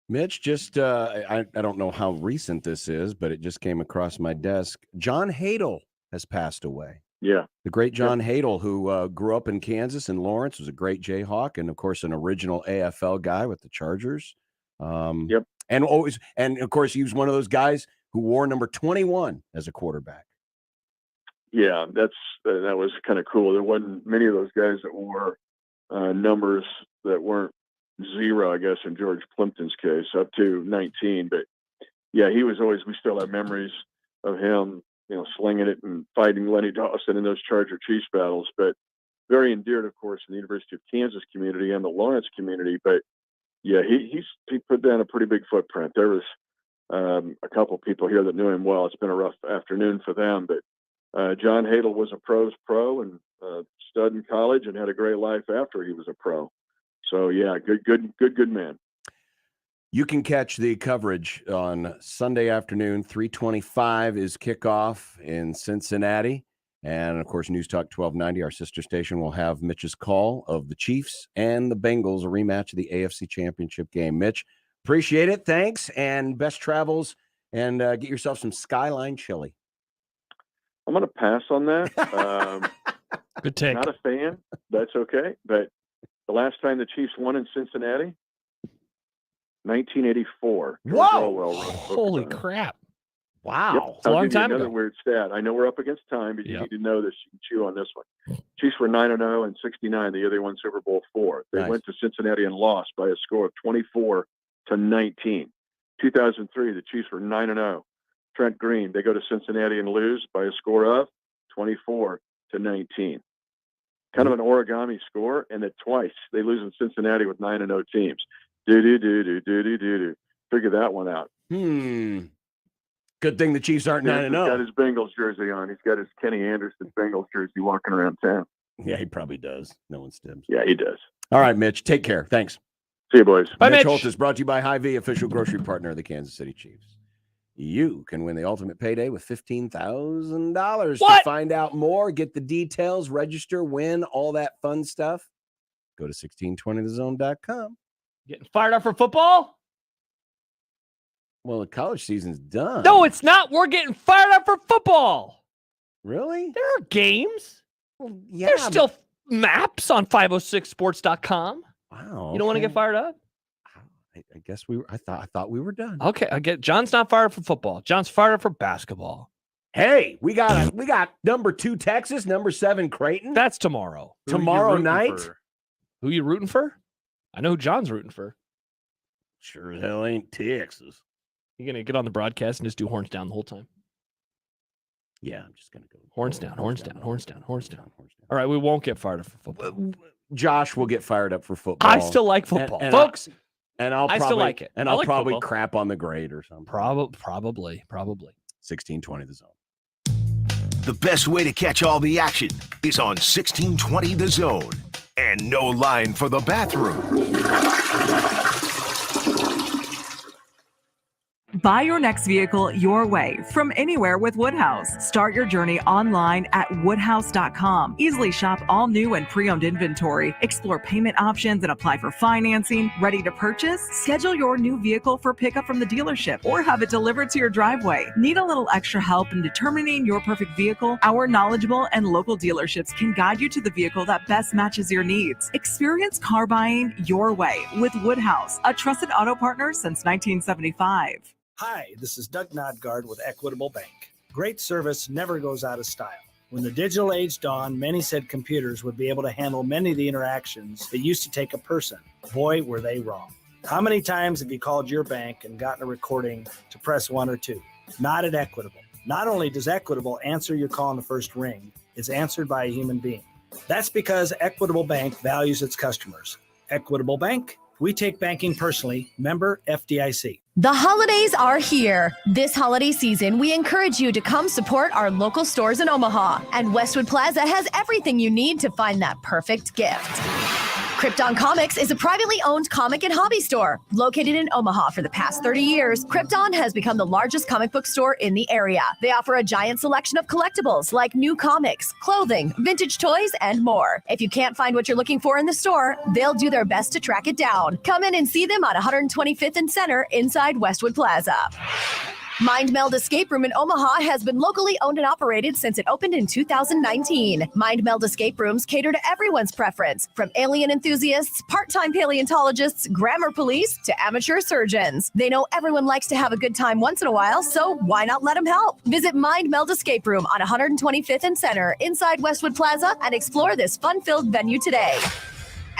S7: Mitch, just I don't know how recent this is, but it just came across my desk. John Hadle has passed away.
S16: Yeah.
S7: The great John Hadle, who grew up in Kansas and Lawrence, was a great Jayhawk and, of course, an original AFL guy with the Chargers.
S16: Yep.
S7: And of course, he was one of those guys who wore number 21 as a quarterback.
S16: Yeah, that was kind of cool. There wasn't many of those guys that wore numbers that weren't 0, I guess, in George Plimpton's case, up to 19. But, yeah, he was always – we still have memories of him, slinging it and fighting Lenny Dawson in those Charger Chiefs battles. But very endeared, of course, in the University of Kansas community and the Lawrence community. But, yeah, he put down a pretty big footprint. There was a couple people here that knew him well. It's been a rough afternoon for them. But John Hadle was a pro's pro and stud in college and had a great life after he was a pro. So, yeah, good man.
S7: You can catch the coverage on Sunday afternoon. 3:25 is kickoff in Cincinnati. And, of course, News Talk 1290, our sister station, will have Mitch's call of the Chiefs and the Bengals, a rematch of the AFC Championship game. Mitch, appreciate it. Thanks, and best travels. And get yourself some Skyline chili.
S16: I'm going to pass on that.
S6: Good take.
S16: Not a fan. That's okay. But the last time the Chiefs won in Cincinnati, 1984.
S7: Whoa!
S6: Holy crap.
S16: Wow.
S6: Yep. It's a long time
S16: another
S6: ago.
S16: weird stat. I know we're up against time, but you need to know this. You can chew on this one. Chiefs were 9-0 and 69 the year they won Super Bowl IV. They went to Cincinnati and lost by a score of 24-19. 2003, the Chiefs were 9-0. Trent Green, they go to Cincinnati and lose by a score of 24-19. Kind of an origami score, and that twice they lose in Cincinnati with 9-0 teams. Do. Figure that one out.
S7: Good thing the Chiefs aren't 9-0.
S16: He's got his Bengals jersey on. He's got his Kenny Anderson Bengals jersey walking around town.
S7: Yeah, he probably does. No one stims.
S16: Yeah, he does.
S7: All right, Mitch. Take care. Thanks.
S16: See you, boys.
S6: Bye,
S7: Mitch
S6: Mitch.
S7: Holt is brought to you by Hy-Vee, official grocery partner of the Kansas City Chiefs. You can win the ultimate payday with $15,000. To find out more, get the details, register, win, all that fun stuff, go to 1620thezone.com.
S6: Getting fired up for football?
S7: Well, the college season's done.
S6: No, it's not. We're getting fired up for football.
S7: Really?
S6: There are games.
S7: Yeah,
S6: There's still maps on 506sports.com.
S7: Wow.
S6: You don't want to get fired up?
S7: I guess I thought we were done.
S6: Okay, I get John's not fired up for football. John's fired up for basketball.
S7: Hey, we got number 2 Texas, number 7 Creighton.
S6: That's tomorrow.
S7: Tomorrow night.
S6: Who you rooting for? I know who John's rooting for.
S7: Sure as hell ain't Texas.
S6: You gonna get on the broadcast and just do horns down the whole time?
S7: Yeah, I'm just gonna go
S6: horns down. All right, we won't get fired up for football.
S7: Josh will get fired up for football.
S6: I still like football, folks.
S7: I
S6: still like it.
S7: And
S6: I
S7: I'll
S6: like
S7: probably
S6: football.
S7: crap on the grade or something.
S6: Probably.
S7: 1620 the zone.
S2: The best way to catch all the action is on 1620 The Zone. And no line for the bathroom.
S12: Buy your next vehicle your way from anywhere with Woodhouse. Start your journey online at woodhouse.com. Easily shop all new and pre-owned inventory, explore payment options and apply for financing. Ready to purchase? Schedule your new vehicle for pickup from the dealership or have it delivered to your driveway. Need a little extra help in determining your perfect vehicle? Our knowledgeable and local dealerships can guide you to the vehicle that best matches your needs. Experience car buying your way with Woodhouse, a trusted auto partner since 1975.
S18: Hi, this is Doug Nodgard with Equitable Bank. Great service never goes out of style.
S13: When the digital age dawned, many said computers would be able to handle many of the interactions that used to take a person. Boy, were they wrong. How many times have you called your bank and gotten a recording to press 1 or 2? Not at Equitable. Not only does Equitable answer your call on the first ring, it's answered by a human being. That's because Equitable Bank values its customers. Equitable Bank, we take banking personally. Member FDIC.
S18: The holidays are here. This holiday season, we encourage you to come support our local stores in Omaha. And Westwood Plaza has everything you need to find that perfect gift. Krypton Comics is a privately owned comic and hobby store. Located in Omaha for the past 30 years, Krypton has become the largest comic book store in the area. They offer a giant selection of collectibles like new comics, clothing, vintage toys, and more. If you can't find what you're looking for in the store, they'll do their best to track it down. Come in and see them on 125th and Center inside Westwood Plaza. Mind Meld Escape Room in Omaha has been locally owned and operated since it opened in 2019. Mind Meld Escape Rooms cater to everyone's preference, from alien enthusiasts, part-time paleontologists, grammar police, to amateur surgeons. They know everyone likes to have a good time once in a while, so why not let them help? Visit Mind Meld Escape Room on 125th and Center inside Westwood Plaza and explore this fun-filled venue today.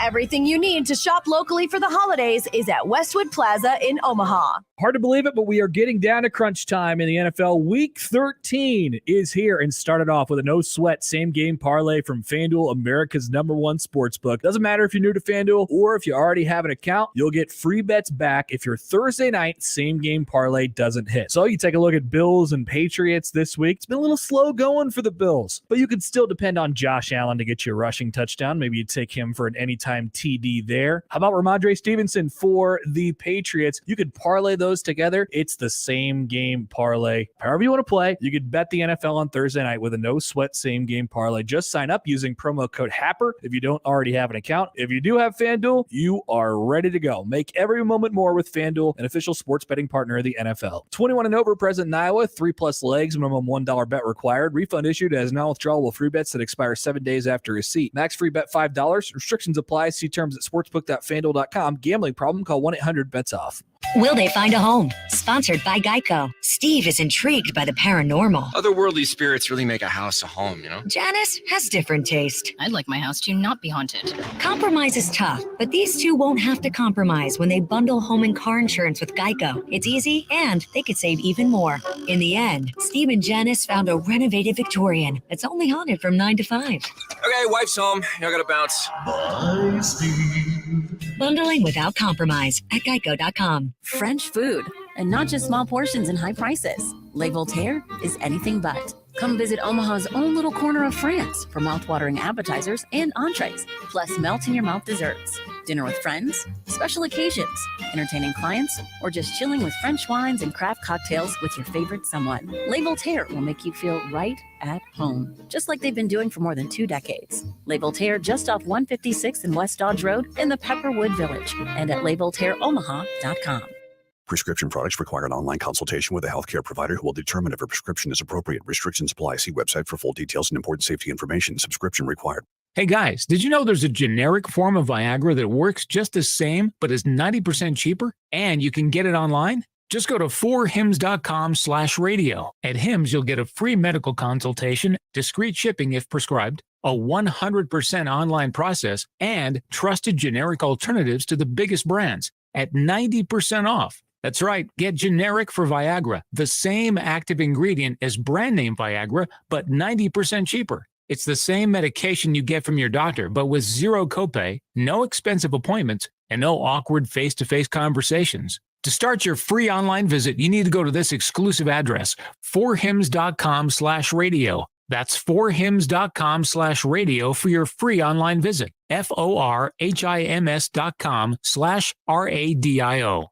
S18: Everything you need to shop locally for the holidays is at Westwood Plaza in Omaha.
S14: Hard to believe it, but we are getting down to crunch time in the NFL. Week 13 is here and started off with a no-sweat same-game parlay from FanDuel, America's #1 sportsbook. Doesn't matter if you're new to FanDuel or if you already have an account, you'll get free bets back if your Thursday night same-game parlay doesn't hit. So you take a look at Bills and Patriots this week. It's been a little slow going for the Bills, but you can still depend on Josh Allen to get you a rushing touchdown. Maybe you take him for an anytime TD there. How about Ramondre Stevenson for the Patriots? You could parlay those together. It's the same game parlay. However you want to play, you could bet the NFL on Thursday night with a no sweat same game parlay. Just sign up using promo code HAPPER if you don't already have an account. If you do have FanDuel, you are ready to go. Make every moment more with FanDuel, an official sports betting partner of the NFL. 21 and over, present in Iowa, 3+ legs, minimum $1 bet required. Refund issued as non-withdrawable free bets that expire 7 days after receipt. Max free bet $5. Restrictions apply. See terms at sportsbook.fanduel.com. Gambling problem? Call 1-800-BETS-OFF.
S22: Will they find a home? Sponsored by Geico. Steve is intrigued by the paranormal.
S23: Otherworldly spirits really make a house a home, you know?
S22: Janice has different taste.
S24: I'd like my house to not be haunted.
S22: Compromise is tough, but these two won't have to compromise when they bundle home and car insurance with Geico. It's easy, and they could save even more. In the end, Steve and Janice found a renovated Victorian that's only haunted from 9 to 5.
S23: Okay, wife's home. I gotta bounce.
S4: Bye, Steve.
S22: Bundling without compromise at Geico.com.
S25: French food, and not just small portions and high prices. Les Voltaire is anything but. Come visit Omaha's own little corner of France for mouth-watering appetizers and entrees, plus melt-in-your-mouth desserts. Dinner with friends, special occasions, entertaining clients, or just chilling with French wines and craft cocktails with your favorite someone. Les Voltaire will make you feel right at home, just like they've been doing for more than 2 decades. Les Voltaire just off 156th and West Dodge Road in the Pepperwood Village, and at lesvoltaireomaha.com.
S26: Prescription products require an online consultation with a healthcare provider who will determine if a prescription is appropriate. Restrictions apply. See website for full details and important safety information. Subscription required.
S28: Hey guys, did you know there's a generic form of Viagra that works just the same, but is 90% cheaper? And you can get it online? Just go to 4hims.com/radio. At Hims, you'll get a free medical consultation, discreet shipping if prescribed, a 100% online process, and trusted generic alternatives to the biggest brands at 90% off. That's right, get generic for Viagra, the same active ingredient as brand name Viagra, but 90% cheaper. It's the same medication you get from your doctor, but with zero copay, no expensive appointments, and no awkward face-to-face conversations. To start your free online visit, you need to go to this exclusive address, 4hims.com/radio. That's 4hims.com/radio for your free online visit. FORHIMS.com/RADIO.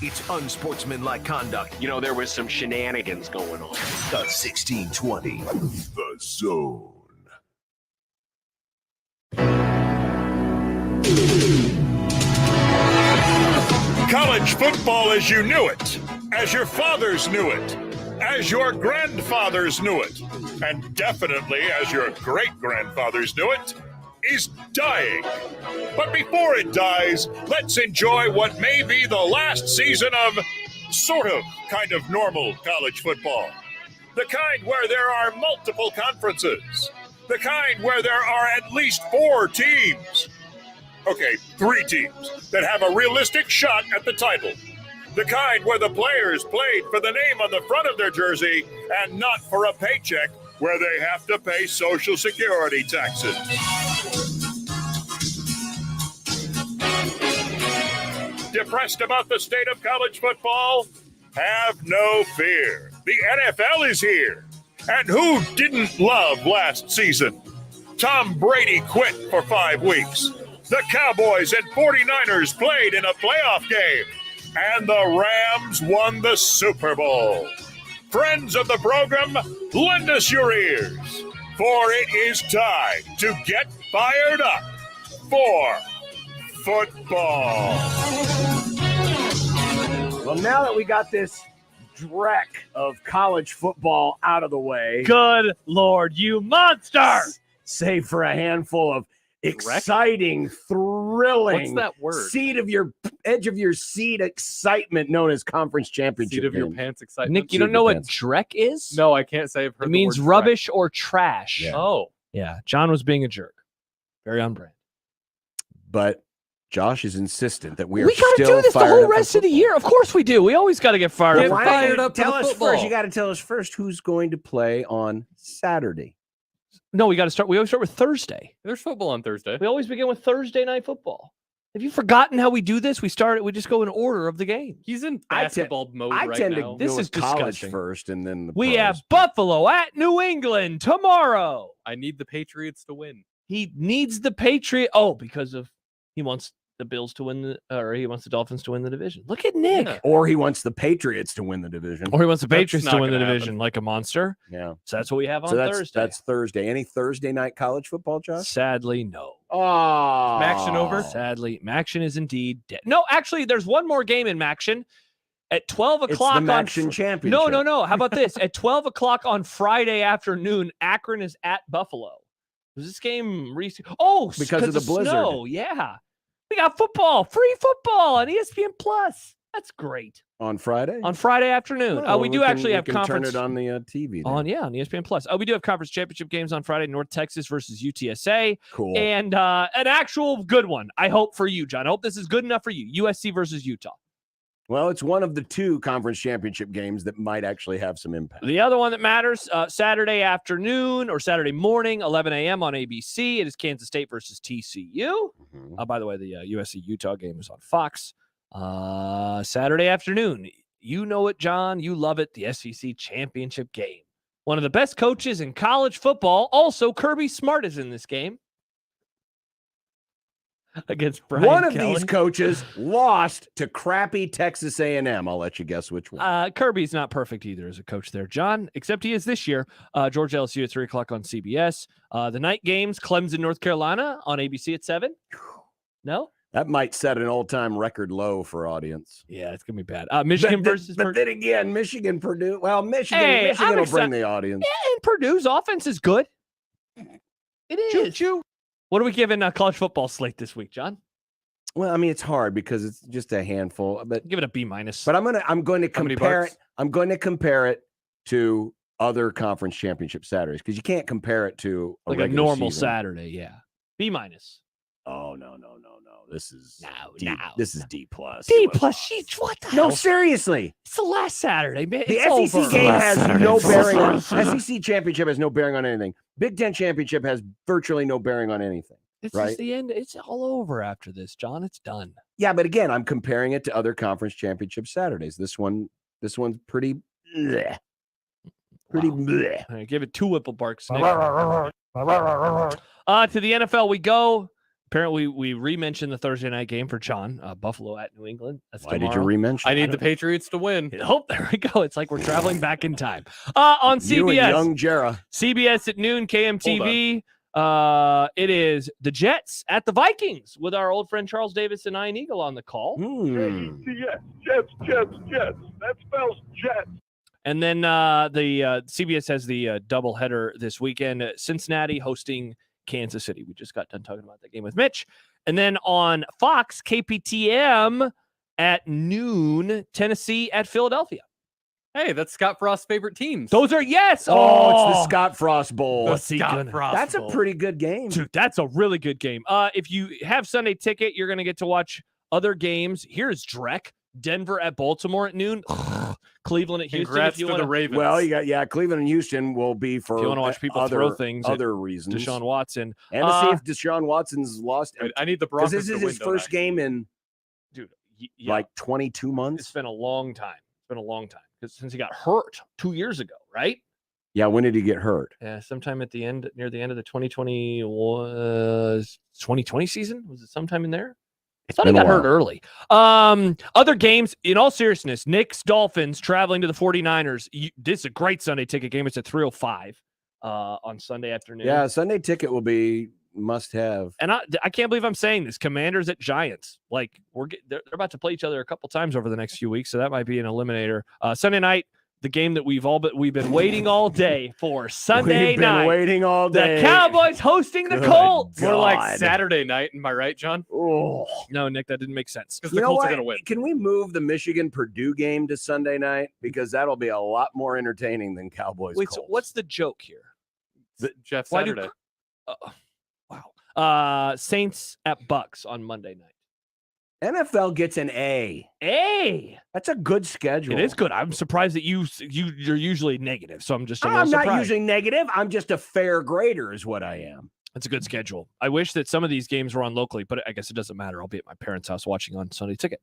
S2: It's unsportsmanlike conduct.
S29: You know, there was some shenanigans going on.
S2: The 1620.
S4: The Zone.
S20: College football as you knew it, as your fathers knew it, as your grandfathers knew it, and definitely as your great-grandfathers knew it, is dying. But before it dies, let's enjoy what may be the last season of sort of, kind of normal college football. The kind where there are multiple conferences. The kind where there are at least 4 teams. Okay, 3 teams that have a realistic shot at the title. The kind where the players played for the name on the front of their jersey and not for a paycheck where they have to pay Social Security taxes. Depressed about the state of college football? Have no fear. The NFL is here. And who didn't love last season? Tom Brady quit for 5 weeks. The Cowboys and 49ers played in a playoff game. And the Rams won the Super Bowl. Friends of the program, lend us your ears. For it is time to get fired up for football.
S7: Well, now that we got this dreck of college football out of the way.
S6: Good Lord, you monster!
S7: Save for a handful of exciting, thrilling,
S5: What's that word?
S7: Edge of your seat excitement known as conference championship.
S5: Seat of your
S7: game.
S5: pants excitement.
S6: Nick, you don't know what dreck is?
S5: No, I can't say I've heard
S6: It
S5: the
S6: means
S5: word
S6: rubbish
S5: dreck.
S6: or trash.
S7: Yeah.
S5: Oh.
S6: Yeah, John was being a jerk. Very on brand.
S7: But Josh is insistent that we are
S6: We got to
S7: still
S6: do this the
S7: fired
S6: whole
S7: up for
S6: rest of the year. Of course we do. We always got to get fired
S7: Get
S6: up.
S7: fired
S5: up for
S7: Tell
S5: the
S7: us
S5: football.
S7: first. You got to tell us first who's going to play on Saturday.
S6: No, we got to start. We always start with Thursday.
S5: There's football on Thursday.
S6: We always begin with Thursday night football. Have you forgotten how we do this? We just go in order of the game.
S5: He's in basketball mode
S7: I
S5: right
S7: tend
S5: now.
S7: to
S6: This
S7: go
S6: is
S7: with college
S6: disgusting.
S7: first, and then the
S6: We
S7: pros.
S6: have Buffalo at New England tomorrow.
S5: I need the Patriots to win.
S6: He needs the Patriot. Oh, because of he wants the Bills to win or he wants the Dolphins to win the division. Look at Nick.
S5: Yeah.
S7: Or he wants the Patriots to win the division.
S6: Or he wants the
S5: That's
S6: Patriots to
S5: not
S6: win the
S5: gonna
S6: division like a monster.
S7: Yeah.
S6: So that's what we have on
S7: So that's
S6: Thursday.
S7: that's Thursday. Any Thursday night college football, Josh?
S6: Sadly, no.
S7: Oh,
S5: Maction over?
S6: Sadly, Maction is indeed dead. No, actually, there's one more game in Maction at 12
S7: It's
S6: o'clock
S7: the
S6: on
S7: Maction Championship.
S6: No. How about this? At 12 o'clock on Friday afternoon, Akron is at Buffalo. Was this game recent? Oh,
S7: Because of the blizzard.
S6: Snow. Yeah. We got football, free football on ESPN Plus. That's great.
S7: On Friday?
S6: On Friday afternoon.
S7: Oh,
S6: we do actually have
S7: can
S6: conference
S7: turn it on the TV. then.
S6: on ESPN Plus. We do have conference championship games on Friday. North Texas versus UTSA.
S7: Cool.
S6: And an actual good one, I hope, for you, John. I hope this is good enough for you. USC versus Utah.
S7: Well, it's one of the 2 conference championship games that might actually have some impact.
S6: The other one that matters, Saturday afternoon or Saturday morning, 11 a.m. on ABC. It is Kansas State versus TCU. By the way, the USC-Utah game is on Fox. Saturday afternoon. You know it, John. You love it. The SEC championship game. One of the best coaches in college football. Also, Kirby Smart is in this game. Against Brian
S7: One of
S6: Kelly.
S7: these coaches lost to crappy Texas A&M. I'll let you guess which one.
S6: Kirby's not perfect either as a coach there, John, except he is this year. Georgia LSU at 3 o'clock on CBS. The night games, Clemson, North Carolina on ABC at 7. No?
S7: That might set an all-time record low for audience.
S6: Yeah, it's going to be bad. Michigan versus
S7: But then again, Michigan, Purdue. Well, Michigan
S6: Hey,
S7: will
S6: I'm
S7: bring
S6: excited.
S7: the audience.
S6: Yeah, and Purdue's offense is good. It is. Choo-choo. What are we giving college football slate this week, John?
S7: Well, I mean, it's hard because it's just a handful. But
S6: give it a B minus.
S7: But I'm going to
S5: How many
S7: compare
S5: bucks?
S7: it. I'm going to compare it to other conference championship Saturdays because you can't compare it to
S6: Like a
S7: regular
S6: normal
S7: season.
S6: Saturday, yeah. B minus.
S7: Oh no. This is
S6: no.
S7: This is D plus.
S6: D plus. What the
S7: No,
S6: hell?
S7: seriously.
S6: It's the last Saturday, man.
S7: The
S6: It's
S7: SEC
S6: over.
S7: game has no bearing on SEC championship has no bearing on anything. Big Ten championship has virtually no bearing on anything.
S6: It's
S7: right?
S6: just the end. It's all over after this, John. It's done.
S7: Yeah, but again, I'm comparing it to other conference championship Saturdays. This one's pretty bleh. Pretty bleh.
S6: All right, give it 2 Whipple barks. Nick. To the NFL we go. Apparently, we re-mentioned the Thursday night game for John. Buffalo at New England. That's
S7: Why did you
S6: tomorrow.
S7: re-mention?
S5: I need the Patriots to win.
S6: Oh, there we go. It's like we're traveling back in time. On CBS.
S7: You and young Jera.
S6: CBS at noon, KMTV. It is the Jets at the Vikings with our old friend Charles Davis and Ian Eagle on the call.
S16: Jets. That spells Jets.
S6: And then the CBS has the doubleheader this weekend. Cincinnati hosting Kansas City. We just got done talking about that game with Mitch. And then on Fox, KPTM at noon, Tennessee at Philadelphia.
S5: Hey, that's Scott Frost's favorite teams.
S6: Those are yes.
S7: Oh, it's the Scott Frost Bowl.
S5: The Scott Frost
S7: That's
S5: Bowl.
S7: a pretty good game.
S6: Dude, that's a really good game. If you have Sunday ticket, you're going to get to watch other games. Here's Drek. Denver at Baltimore at noon. Cleveland at Houston.
S5: Congrats
S6: if you
S5: to
S6: want
S5: the Ravens.
S7: Well, you got Cleveland and Houston will be for
S6: If you want to watch people
S7: other,
S6: throw things at
S7: other reasons.
S6: Deshaun Watson.
S7: And to see if Deshaun Watson's lost.
S5: I need the
S7: Because
S5: Broncos
S7: this is
S5: to
S7: his
S5: win,
S7: first game in
S6: Dude,
S7: like 22
S6: it's
S7: months.
S6: been a long time. It's been a long time since he got hurt 2 years ago, right?
S7: Yeah, when did he get hurt?
S6: Yeah, sometime at the end, near the end of the 2020 season. Was it sometime in there? I thought he got hurt early. Other games, in all seriousness, Knicks, Dolphins traveling to the 49ers. This is a great Sunday ticket game. It's at 3:05 on Sunday afternoon.
S7: Yeah, Sunday ticket will be must have.
S6: And I can't believe I'm saying this. Commanders at Giants. Like they're about to play each other a couple times over the next few weeks, so that might be an eliminator. Sunday night, the game that we've been waiting all day for. Sunday
S7: We've been
S6: night,
S7: waiting all day.
S6: the Cowboys hosting the
S7: Good
S6: Colts.
S5: More like
S7: God.
S5: Saturday night. Am I right, John?
S7: Oh,
S6: No, Nick, that didn't make sense.
S5: Because the Colts are going to win.
S7: Can we move the Michigan-Purdue game to Sunday night? Because that'll be a lot more entertaining than Cowboys.
S6: Wait, so
S7: Colts.
S6: what's the joke here?
S5: Jeff
S6: Why do-
S5: Saturday.
S6: Wow. Saints at Bucks on Monday night.
S7: NFL gets an A.
S6: A.
S7: That's a good schedule.
S6: It is good. I'm surprised that you're usually negative, so I'm just a little
S7: I'm not
S6: surprised.
S7: usually negative. I'm just a fair grader is what I am.
S6: It's a good schedule. I wish that some of these games were on locally, but I guess it doesn't matter. I'll be at my parents' house watching on Sunday ticket.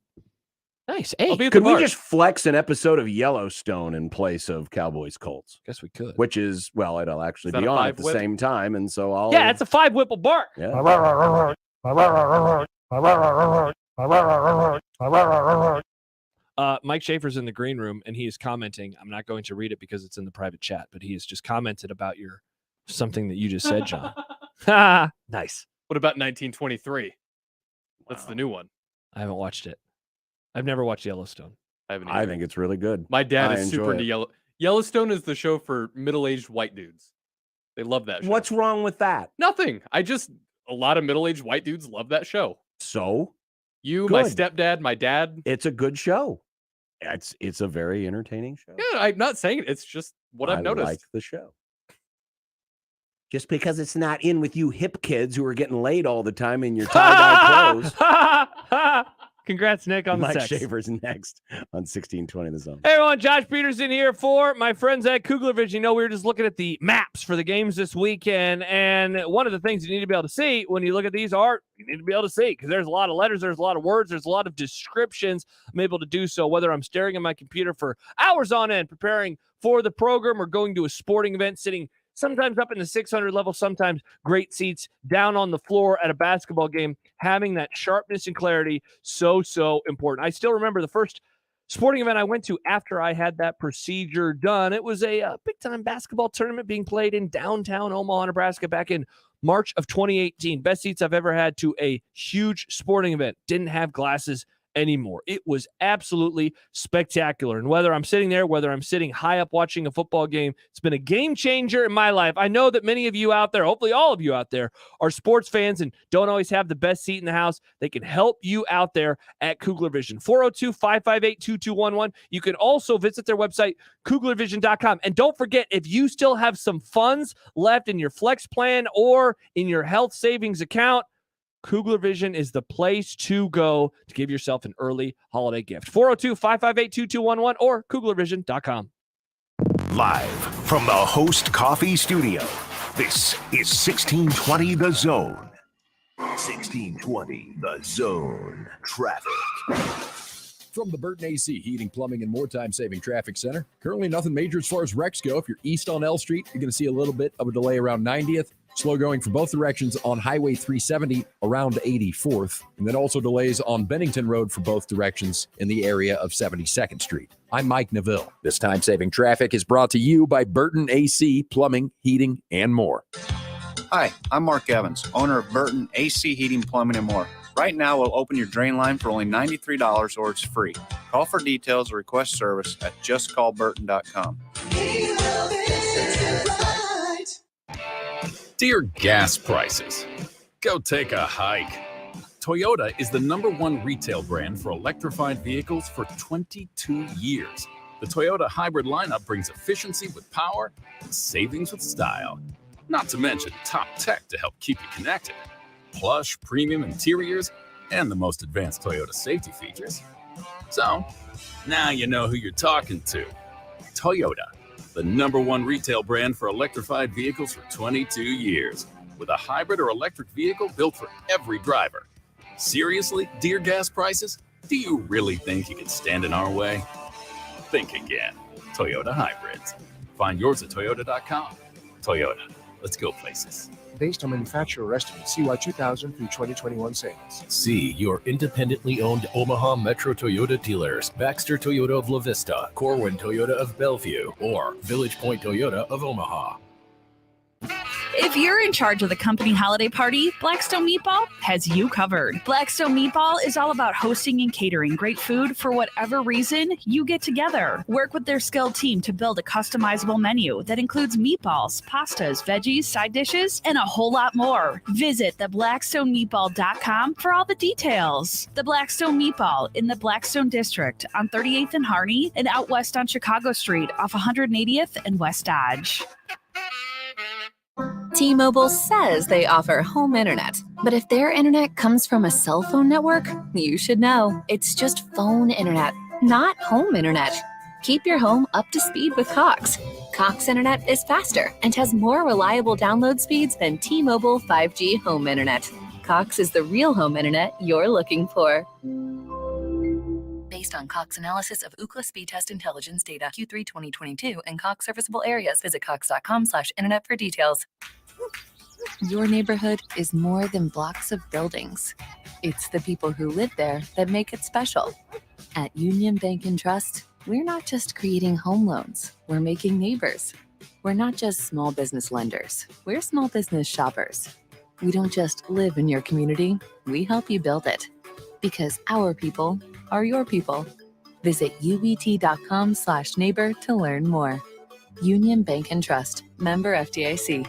S6: Nice. Hey,
S5: I'll be at
S7: Could
S5: the
S7: we
S5: bar.
S7: just flex an episode of Yellowstone in place of Cowboys Colts?
S6: Guess we could.
S7: Which is, well, it'll actually
S5: Is that
S7: be
S5: a
S7: on at
S5: five
S7: the
S5: whip?
S7: same time. And so I'll.
S6: Yeah, it's a 5-whipple bark.
S7: Yeah.
S6: Mike Schaefer's in the green room, and he is commenting. I'm not going to read it because it's in the private chat, but he has just commented about something that you just said, John. Nice.
S5: What about 1923? That's the new one.
S6: I haven't watched it. I've never watched Yellowstone.
S5: I haven't.
S7: I
S5: either.
S7: think it's really good.
S5: My dad
S7: I
S5: is super
S7: enjoy
S5: into
S7: it.
S5: Yellowstone is the show for middle-aged white dudes. They love that show.
S7: What's wrong with that?
S5: Nothing. A lot of middle-aged white dudes love that show.
S7: So
S5: You, my
S7: Good.
S5: stepdad, my dad.
S7: it's a good show. It's a very entertaining show.
S5: Yeah, I'm not saying it. It's just what I've
S7: I
S5: noticed.
S7: like the show. Just because it's not in with you hip kids who are getting laid all the time in your tie-dye clothes.
S6: Congrats, Nick, on the
S7: Mike
S6: sex.
S7: Schaefer's next on 1620 The Zone.
S6: Hey everyone, Josh Peterson here for my friends at Kugler Vision. You know, we were just looking at the maps for the games this weekend, and one of the things you need to be able to see when you look at these you need to be able to see, because there's a lot of letters, there's a lot of words, there's a lot of descriptions. I'm able to do so whether I'm staring at my computer for hours on end preparing for the program or going to a sporting event, sitting sometimes up in the 600 level, sometimes great seats down on the floor at a basketball game. Having that sharpness and clarity, so important. I still remember the first sporting event I went to after I had that procedure done. It was a big-time basketball tournament being played in downtown Omaha, Nebraska back in March of 2018. Best seats I've ever had to a huge sporting event. Didn't have glasses anymore. It was absolutely spectacular. And whether I'm sitting there, whether I'm sitting high up watching a football game, it's been a game changer in my life. I know that many of you out there, hopefully all of you out there, are sports fans and don't always have the best seat in the house. They can help you out there at Kugler Vision. 402-558-2211. You can also visit their website, kuglervision.com. And don't forget, if you still have some funds left in your flex plan or in your health savings account, Kugler Vision is the place to go to give yourself an early holiday gift. 402-558-2211 or kuglervision.com.
S2: Live from the Host Coffee Studio, this is 1620 The Zone. 1620 The Zone. Traffic.
S1: From the Burton AC Heating, Plumbing, and More Time-Saving Traffic Center. Currently nothing major as far as wrecks go. If you're east on L Street, you're going to see a little bit of a delay around 90th. Slow going from both directions on Highway 370 around 84th. And then also delays on Bennington Road for both directions in the area of 72nd Street. I'm Mike Neville. This time-saving traffic is brought to you by Burton AC Plumbing, Heating, and More.
S8: Hi, I'm Mark Evans, owner of Burton AC Heating, Plumbing, and More. Right now, we'll open your drain line for only $93 or it's free. Call for details or request service at justcallburton.com.
S9: Dear gas prices, go take a hike. Toyota is the #1 retail brand for electrified vehicles for 22 years. The Toyota hybrid lineup brings efficiency with power and savings with style. Not to mention top tech to help keep you connected. Plush, premium interiors, and the most advanced Toyota safety features. So, now you know who you're talking to. Toyota, the #1 retail brand for electrified vehicles for 22 years. With a hybrid or electric vehicle built for every driver. Seriously, dear gas prices? Do you really think you can stand in our way? Think again. Toyota hybrids. Find yours at toyota.com. Toyota, let's go places.
S3: Based on manufacturer estimates, CY 2000 through 2021 sales.
S10: See your independently owned Omaha Metro Toyota dealers, Baxter Toyota of La Vista, Corwin Toyota of Bellevue, or Village Point Toyota of Omaha.
S11: If you're in charge of the company holiday party, Blackstone Meatball has you covered. Blackstone Meatball is all about hosting and catering great food for whatever reason you get together. Work with their skilled team to build a customizable menu that includes meatballs, pastas, veggies, side dishes, and a whole lot more. Visit theblackstonemeatball.com for all the details. The Blackstone Meatball in the Blackstone District on 38th and Harney and out west on Chicago Street off 180th and West Dodge.
S25: T-Mobile says they offer home internet, but if their internet comes from a cell phone network, you should know. It's just phone internet, not home internet. Keep your home up to speed with Cox. Cox internet is faster and has more reliable download speeds than T-Mobile 5G home internet. Cox is the real home internet you're looking for. Based on Cox analysis of Ookla speed test intelligence data Q3 2022 and Cox serviceable areas, visit cox.com/internet for details. Your neighborhood is more than blocks of buildings. It's the people who live there that make it special. At Union Bank and Trust, we're not just creating home loans, we're making neighbors. We're not just small business lenders, we're small business shoppers. We don't just live in your community, we help you build it. Because our people are your people. Visit ubt.com/neighbor to learn more. Union Bank and Trust, member FDIC.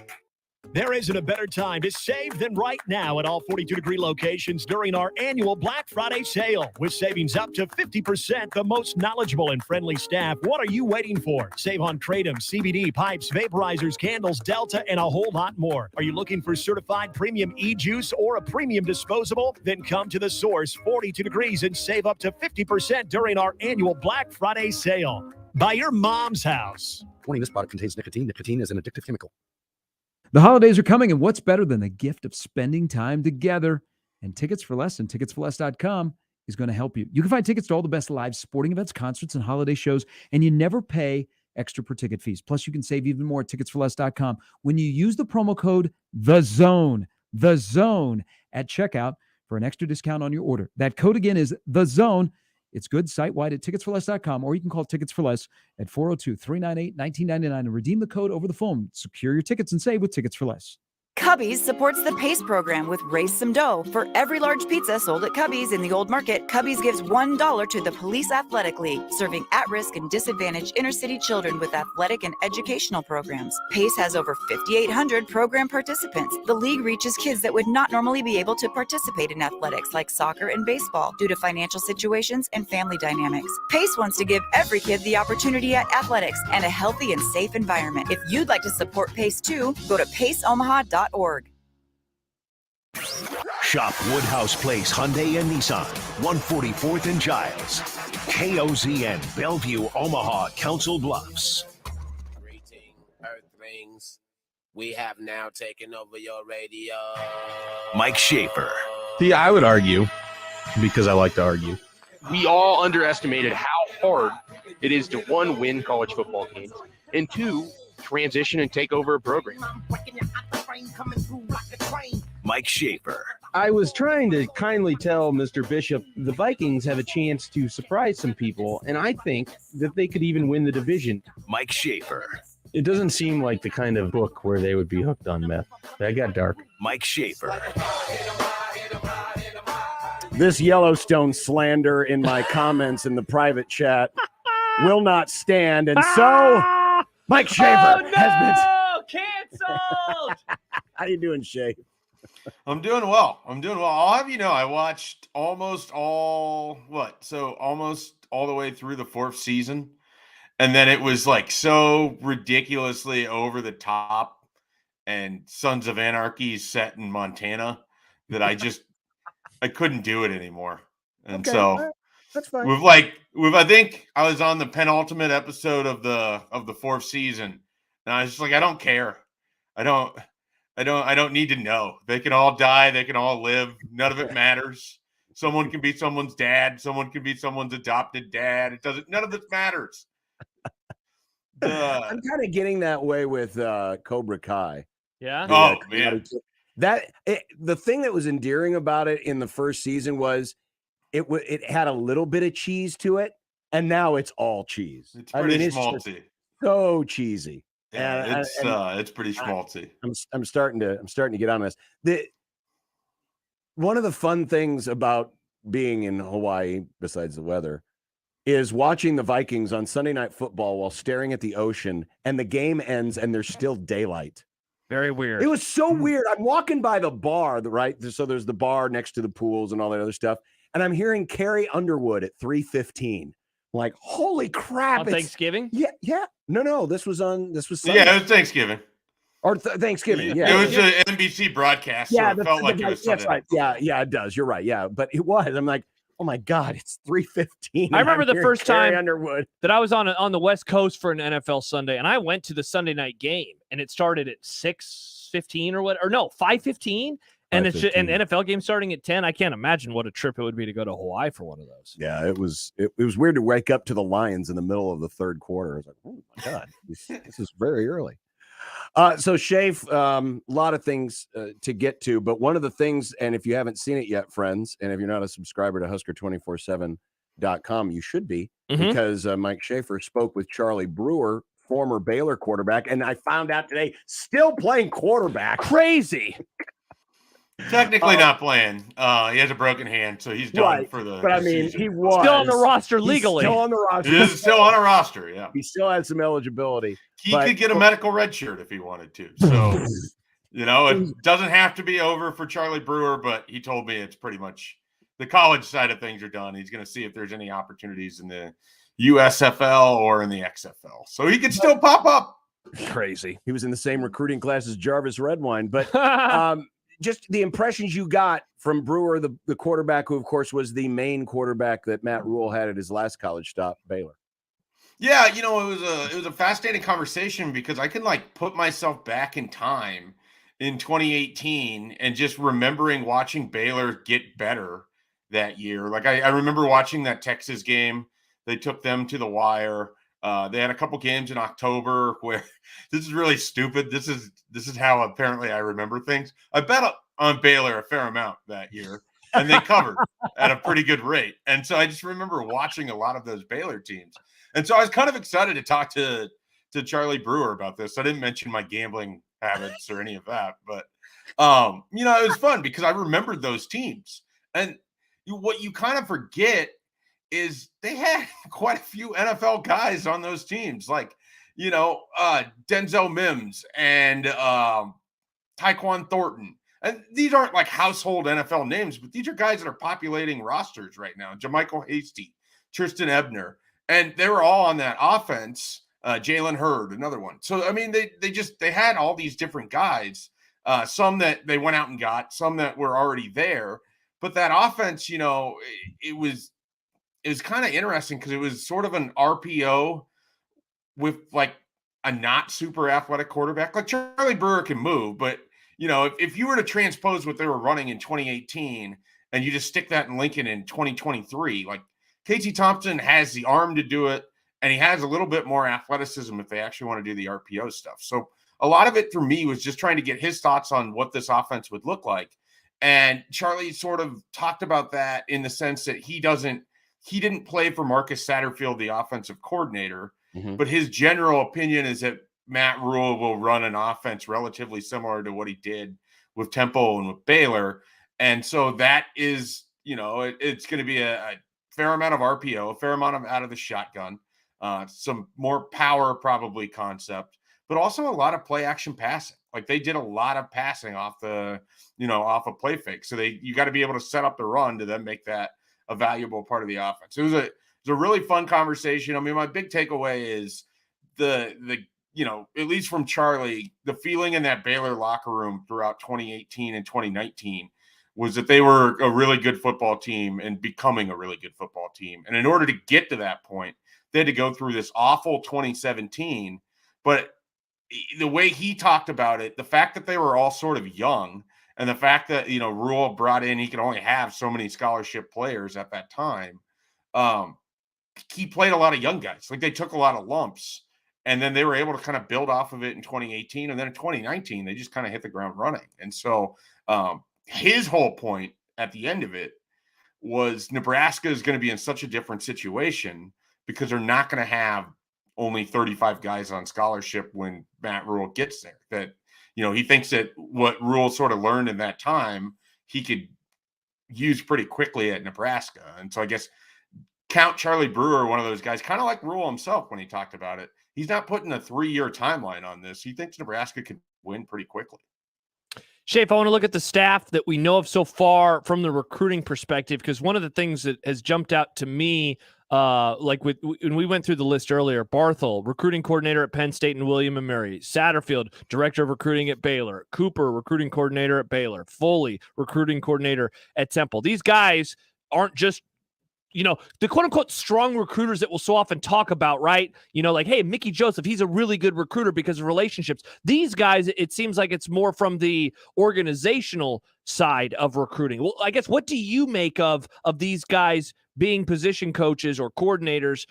S12: There isn't a better time to save than right now at all 42 Degree locations during our annual Black Friday sale. With savings up to 50%, the most knowledgeable and friendly staff. What are you waiting for? Save on Kratom, CBD, pipes, vaporizers, candles, Delta, and a whole lot more. Are you looking for certified premium e-juice or a premium disposable? Then come to the source, 42 Degrees, and save up to 50% during our annual Black Friday sale. By your mom's house.
S15: Warning, this product contains nicotine. Nicotine is an addictive chemical.
S17: The holidays are coming, and what's better than the gift of spending time together? And Tickets for Less and ticketsforless.com is going to help you. You can find tickets to all the best live sporting events, concerts, and holiday shows, and you never pay extra per ticket fees. Plus, you can save even more at ticketsforless.com when you use the promo code THEZONE at checkout for an extra discount on your order. That code again is THEZONE. It's good site-wide at ticketsforless.com, or you can call Tickets for Less at 402-398-1999 and redeem the code over the phone. Secure your tickets and save with Tickets for Less.
S19: Cubby's supports the PACE program with Raise Some Dough. For every large pizza sold at Cubby's in the Old Market, Cubby's gives $1 to the Police Athletic League, serving at-risk and disadvantaged inner-city children with athletic and educational programs. PACE has over 5,800 program participants. The league reaches kids that would not normally be able to participate in athletics like soccer and baseball due to financial situations and family dynamics. PACE wants to give every kid the opportunity at athletics and a healthy and safe environment. If you'd like to support PACE too, go to paceomaha.org.
S2: Shop Woodhouse Place Hyundai and Nissan, 144th and Giles. KOZN, Bellevue, Omaha, Council Bluffs.
S21: Earthlings, we have now taken over your radio.
S2: Mike Schaefer.
S27: See, I would argue, because I like to argue,
S29: We all underestimated how hard it is to, one, win college football games, and two, transition and take over a program.
S2: Mike Schaefer.
S27: I was trying to kindly tell Mr. Bishop the Vikings have a chance to surprise some people, and I think that they could even win the division.
S2: Mike Schaefer.
S27: It doesn't seem like the kind of book where they would be hooked on meth. That got dark.
S2: Mike Schaefer.
S7: This Yellowstone slander in my comments in the private chat will not stand, and so Mike Schaefer has been
S6: canceled.
S7: How you doing, Shay?
S30: I'm doing well. I'll have you know, I watched almost all the way through the fourth season. And then it was like so ridiculously over the top and Sons of Anarchy set in Montana that I couldn't do it anymore. And
S7: Okay, all right,
S30: so
S7: that's fine.
S30: I think I was on the penultimate episode of the fourth season, and I was just like, I don't care. I don't need to know. They can all die, they can all live. None of it matters. Someone can be someone's dad, someone can be someone's adopted dad. None of this matters.
S7: I'm kind of getting that way with Cobra Kai.
S6: Yeah.
S30: Man.
S7: The thing that was endearing about it in the first season was it had a little bit of cheese to it, and now it's all cheese.
S30: It's pretty
S7: just
S30: schmaltzy.
S7: so cheesy.
S30: Yeah, it's pretty schmaltzy.
S7: I'm starting to get on this. One of the fun things about being in Hawaii, besides the weather, is watching the Vikings on Sunday Night Football while staring at the ocean, and the game ends and there's still daylight.
S6: Very weird.
S7: It was so weird. I'm walking by the bar, right? So there's the bar next to the pools and all that other stuff, and I'm hearing Carrie Underwood at 3:15. Like, holy crap!
S6: On Thanksgiving?
S7: Yeah. No. This was Sunday.
S30: Yeah, it was Thanksgiving.
S7: Or Thanksgiving. Yeah,
S30: it was an NBC broadcast.
S7: Yeah,
S30: so it felt like it was
S7: that's
S30: Sunday.
S7: right. Yeah, it does. You're right. Yeah, but it was. I'm like, oh my god, it's 3:15.
S6: I remember the first time
S7: Underwood
S6: that I was on the West Coast for an NFL Sunday, and I went to the Sunday night game, and it started at 6:15 or what, or no, 5:15, and it's just, an NFL game starting at 10. I can't imagine what a trip it would be to go to Hawaii for one of those.
S7: Yeah, it was weird to wake up to the Lions in the middle of the third quarter. I was like, oh my god, this is very early. So Schaef, a lot of things to get to, but one of the things, and if you haven't seen it yet, friends, and if you're not a subscriber to Husker247.com, you should be, because Mike Schaefer spoke with Charlie Brewer, former Baylor quarterback, and I found out today, still playing quarterback.
S6: Crazy.
S30: Technically not playing. He has a broken hand, so he's done for the.
S7: But I mean,
S30: season.
S7: he was
S6: still on the roster legally.
S7: Still on the roster.
S30: He is still on a roster. Yeah,
S7: he still had some eligibility.
S30: He could get a medical red shirt if he wanted to. So, it doesn't have to be over for Charlie Brewer, but he told me it's pretty much the college side of things are done. He's going to see if there's any opportunities in the USFL or in the XFL, so he could still pop up.
S6: Crazy.
S7: He was in the same recruiting class as Jarvis Redwine, but just the impressions you got from Brewer, the quarterback, who of course was the main quarterback that Matt Rhule had at his last college stop, Baylor.
S30: Yeah, it was a fascinating conversation because I can put myself back in time in 2018 and just remembering watching Baylor get better that year. I remember watching that Texas game. They took them to the wire. They had a couple games in October where this is really stupid. This is how apparently I remember things. I bet on Baylor a fair amount that year, and they covered at a pretty good rate. And so I just remember watching a lot of those Baylor teams. And so I was kind of excited to talk to Charlie Brewer about this. I didn't mention my gambling habits or any of that, but it was fun because I remembered those teams. And what you kind of forget is they had quite a few NFL guys on those teams, Denzel Mims and Tyquan Thornton. And these aren't household NFL names, but these are guys that are populating rosters right now. JaMychal Hasty, Tristan Ebner, and they were all on that offense. Jalen Hurd, another one. So, I mean, they had all these different guys, some that they went out and got, some that were already there. But that offense, it was kind of interesting because it was sort of an RPO with a not super athletic quarterback. Charlie Brewer can move, but if you were to transpose what they were running in 2018 and you just stick that in Lincoln in 2023, Casey Thompson has the arm to do it, and he has a little bit more athleticism if they actually want to do the RPO stuff. So a lot of it for me was just trying to get his thoughts on what this offense would look like. And Charlie sort of talked about that in the sense that he didn't play for Marcus Satterfield, the offensive coordinator, but his general opinion is that Matt Rhule will run an offense relatively similar to what he did with Temple and with Baylor. And so that is, it's going to be a fair amount of RPO, a fair amount of out of the shotgun, some more power probably concept, but also a lot of play action passing. They did a lot of passing off off a play fake. So you got to be able to set up the run to then make that a valuable part of the offense. It was was a really fun conversation. I mean, my big takeaway is the at least from Charlie, the feeling in that Baylor locker room throughout 2018 and 2019 was that they were a really good football team and becoming a really good football team. And in order to get to that point, they had to go through this awful 2017. But the way he talked about it, the fact that they were all sort of young, and the fact that, Rhule brought in, he could only have so many scholarship players at that time. He played a lot of young guys. Like, they took a lot of lumps, and then they were able to kind of build off of it in 2018. And then in 2019, they just kind of hit the ground running. And so his whole point at the end of it was Nebraska is going to be in such a different situation because they're not going to have only 35 guys on scholarship when Matt Rhule gets there. That, he thinks that what Rhule sort of learned in that time, he could use pretty quickly at Nebraska. And so I guess count Charlie Brewer, one of those guys, kind of like Rhule himself when he talked about it. He's not putting a 3-year timeline on this. He thinks Nebraska could win pretty quickly.
S6: Schaef, I want to look at the staff that we know of so far from the recruiting perspective, because one of the things that has jumped out to me, when we went through the list earlier, Barthel, recruiting coordinator at Penn State and William & Mary, Satterfield, director of recruiting at Baylor, Cooper, recruiting coordinator at Baylor, Foley, recruiting coordinator at Temple. These guys aren't just the quote unquote strong recruiters that we'll so often talk about, right? Like, hey, Mickey Joseph, he's a really good recruiter because of relationships. These guys, it seems like it's more from the organizational side of recruiting. Well, I guess, what do you make of these guys being position coaches or coordinators,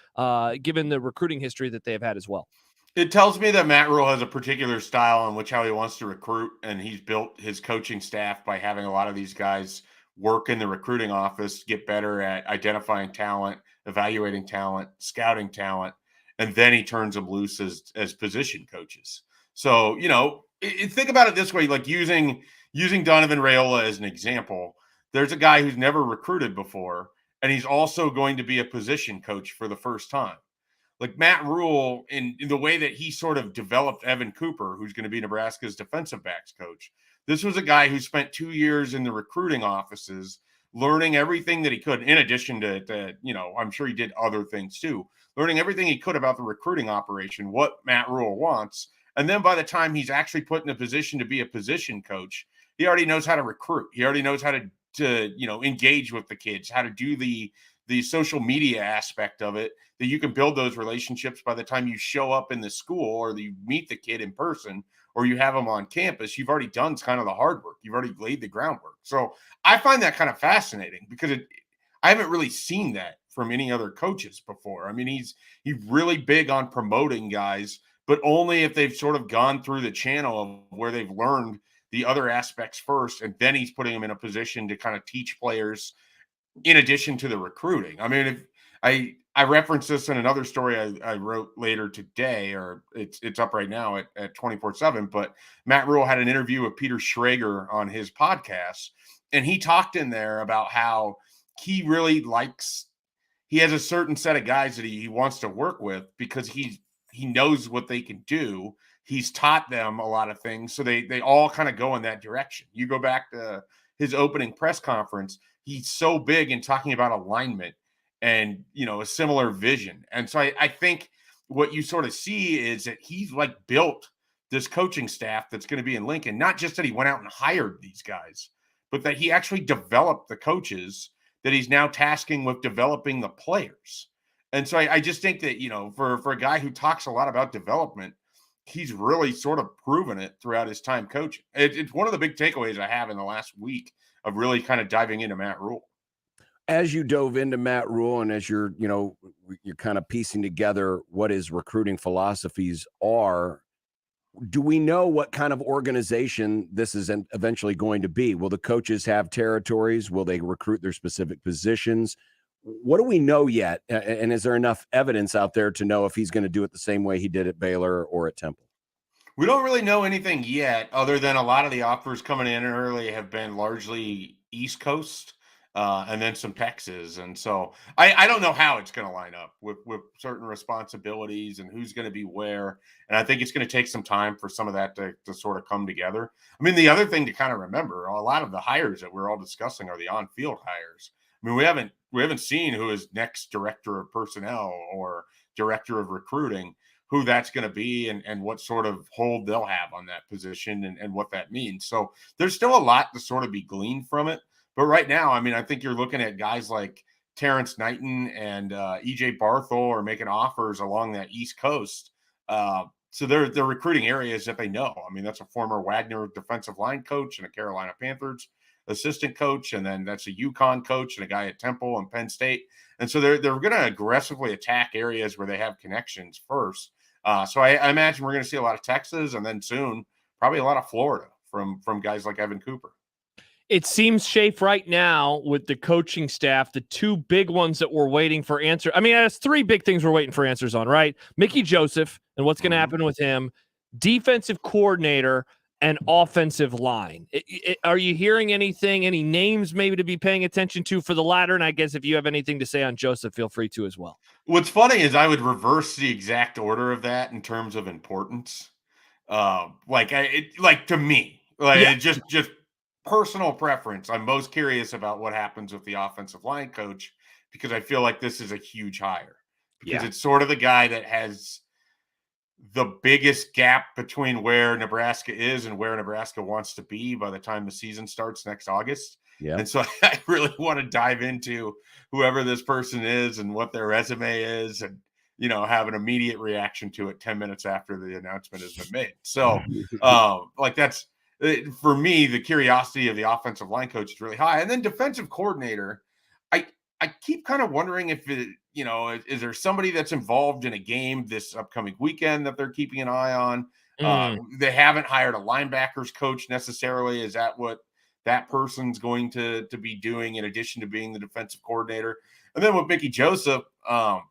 S6: given the recruiting history that they have had as well?
S30: It tells me that Matt Rhule has a particular style in which how he wants to recruit, and he's built his coaching staff by having a lot of these guys work in the recruiting office, get better at identifying talent, evaluating talent, scouting talent, and then he turns them loose as position coaches. So, think about it this way, like using Donovan Raiola as an example. There's a guy who's never recruited before, and he's also going to be a position coach for the first time. Like Matt Rhule, in the way that he sort of developed Evan Cooper, who's going to be Nebraska's defensive backs coach. This was a guy who spent 2 years in the recruiting offices, learning everything that he could, in addition to I'm sure he did other things too, learning everything he could about the recruiting operation, what Matt Rhule wants. And then by the time he's actually put in a position to be a position coach, he already knows how to recruit. He already knows how to engage with the kids, how to do the social media aspect of it, that you can build those relationships by the time you show up in the school or you meet the kid in person or you have them on campus. You've already done kind of the hard work. You've already laid the groundwork. So I find that kind of fascinating because I haven't really seen that from any other coaches before. I mean, he's really big on promoting guys, but only if they've sort of gone through the channel of where they've learned the other aspects first, and then he's putting them in a position to kind of teach players in addition to the recruiting. I mean, if I referenced this in another story I wrote later today, or it's up right now at 24/7, but Matt Rhule had an interview with Peter Schrager on his podcast, and he talked in there about how he really he has a certain set of guys that he wants to work with because he knows what they can do. He's taught them a lot of things, so they all kind of go in that direction. You go back to his opening press conference, he's so big in talking about alignment and, a similar vision. And so I think what you sort of see is that he's built this coaching staff that's going to be in Lincoln, not just that he went out and hired these guys, but that he actually developed the coaches that he's now tasking with developing the players. And so I just think that, for a guy who talks a lot about development, he's really sort of proven it throughout his time coaching. It's one of the big takeaways I have in the last week of really kind of diving into Matt Rhule.
S7: As you dove into Matt Rhule and as you're kind of piecing together what his recruiting philosophies are, do we know what kind of organization this is eventually going to be? Will the coaches have territories? Will they recruit their specific positions? What do we know yet? And is there enough evidence out there to know if he's going to do it the same way he did at Baylor or at Temple?
S30: We don't really know anything yet, other than a lot of the offers coming in early have been largely East Coast and then some Texas. And so I don't know how it's going to line up with certain responsibilities and who's going to be where. And I think it's going to take some time for some of that to sort of come together. I mean, the other thing to kind of remember, a lot of the hires that we're all discussing are the on-field hires. I mean, we haven't seen who is next director of personnel or director of recruiting, who that's going to be and what sort of hold they'll have on that position and what that means. So there's still a lot to sort of be gleaned from it. But right now, I mean, I think you're looking at guys like Terrence Knighton and EJ Barthol are making offers along that East Coast. So they're recruiting areas that they know. I mean, that's a former Wagner defensive line coach and a Carolina Panthers assistant coach, and then that's a UConn coach and a guy at Temple and Penn State. And so they're going to aggressively attack areas where they have connections first. So I imagine we're going to see a lot of Texas, and then soon probably a lot of Florida from guys like Evan Cooper.
S6: It seems, Schaef, right now with the coaching staff, the two big ones that we're waiting for answer. I mean, there's three big things we're waiting for answers on, right? Mickey Joseph and what's going to happen with him, defensive coordinator, and offensive line. Are you hearing anything, any names maybe to be paying attention to for the latter? And I guess if you have anything to say on Joseph, feel free to as well.
S30: What's funny is I would reverse the exact order of that in terms of importance. Like to me, just personal preference. I'm most curious about what happens with the offensive line coach, because I feel like this is a huge hire, because it's sort of the guy that has the biggest gap between where Nebraska is and where Nebraska wants to be by the time the season starts next August.
S7: Yeah.
S30: And so I really want to dive into whoever this person is and what their resume is, and, have an immediate reaction to it 10 minutes after the announcement has been made. So that's, for me, the curiosity of the offensive line coach is really high. And then defensive coordinator, I keep kind of wondering if it, is there somebody that's involved in a game this upcoming weekend that they're keeping an eye on? They haven't hired a linebackers coach necessarily. Is that what that person's going to be doing in addition to being the defensive coordinator? And then with Mickey Joseph, all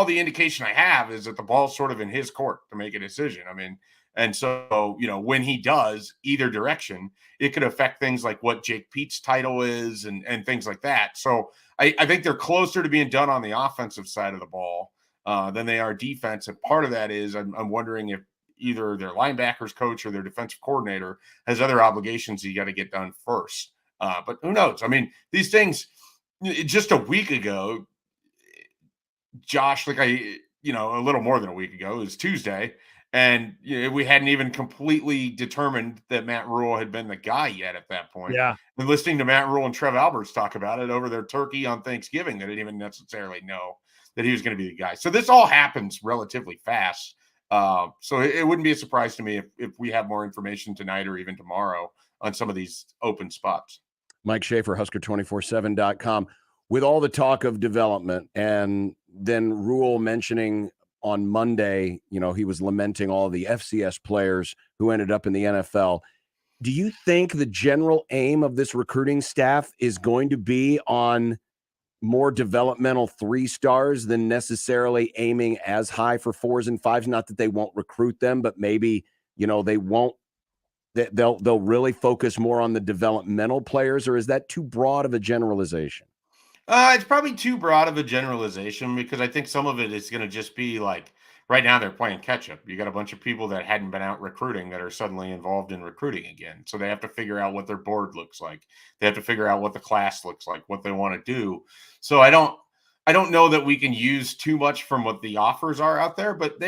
S30: the indication I have is that the ball's sort of in his court to make a decision. I mean, and so, when he does either direction, it could affect things like what Jake Pete's title is and things like that. So I think they're closer to being done on the offensive side of the ball than they are defense. And part of that is I'm wondering if either their linebackers coach or their defensive coordinator has other obligations you got to get done first. But who knows? I mean, these things, just a week ago, Josh, a little more than a week ago, it was Tuesday. And we hadn't even completely determined that Matt Rhule had been the guy yet at that point.
S6: Yeah.
S30: And listening to Matt Rhule and Trev Alberts talk about it over their turkey on Thanksgiving, they didn't even necessarily know that he was going to be the guy. So this all happens relatively fast. So it wouldn't be a surprise to me if we have more information tonight or even tomorrow on some of these open spots.
S7: Mike Schaefer, Husker247.com. With all the talk of development, and then Rhule mentioning on Monday, he was lamenting all the FCS players who ended up in the NFL. Do you think the general aim of this recruiting staff is going to be on more developmental 3-stars than necessarily aiming as high for 4s and 5s? Not that they won't recruit them, but maybe, they won't, they'll really focus more on the developmental players, or is that too broad of a generalization?
S30: It's probably too broad of a generalization, because I think some of it is going to just be like, right now they're playing catch up. You got a bunch of people that hadn't been out recruiting that are suddenly involved in recruiting again. So they have to figure out what their board looks like. They have to figure out what the class looks like, what they want to do. So I don't know that we can use too much from what the offers are out there, but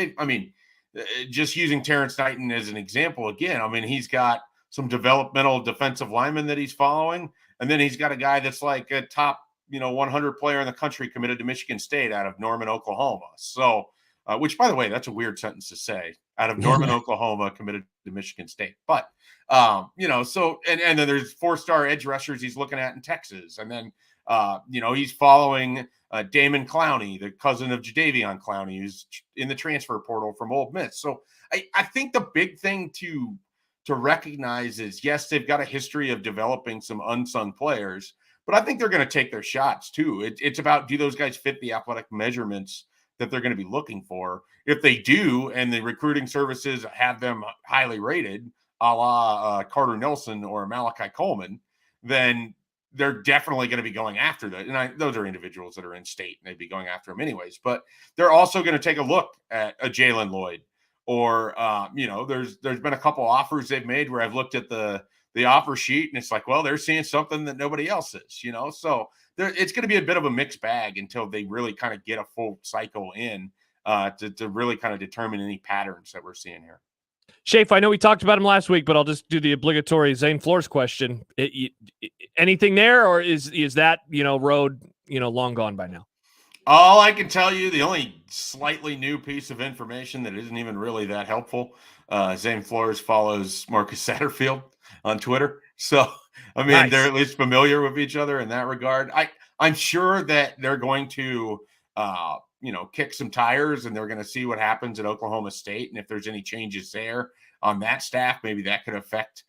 S30: just using Terrence Knighton as an example again, he's got some developmental defensive linemen that he's following. And then he's got a guy that's like a top 100 player in the country committed to Michigan State out of Norman, Oklahoma. So, which, by the way, that's a weird sentence to say, out of Norman, Oklahoma, committed to Michigan State. But, so, and then there's 4-star edge rushers he's looking at in Texas. And then, he's following Damon Clowney, the cousin of Jadeveon Clowney, who's in the transfer portal from Ole Miss. So I think the big thing to recognize is, yes, they've got a history of developing some unsung players, but I think they're going to take their shots too. It's about, do those guys fit the athletic measurements that they're going to be looking for? If they do, and the recruiting services have them highly rated, a la Carter Nelson or Malachi Coleman, then they're definitely going to be going after that. And those are individuals that are in state, and they'd be going after them anyways. But they're also going to take a look at a Jalen Lloyd, or there's been a couple offers they've made where I've looked at the the offer sheet, and it's like, well, they're seeing something that nobody else is, So it's going to be a bit of a mixed bag until they really kind of get a full cycle in to really kind of determine any patterns that we're seeing here.
S6: Schaef, I know we talked about him last week, but I'll just do the obligatory Zane Flores question. Anything there, or is that road long gone by now?
S30: All I can tell you, the only slightly new piece of information that isn't even really that helpful, Zane Flores follows Marcus Satterfield on Twitter. So, I mean,
S6: Nice.
S30: They're at least familiar with each other in that regard. I'm sure that they're going to, kick some tires, and they're going to see what happens at Oklahoma State. And if there's any changes there on that staff, maybe that could affect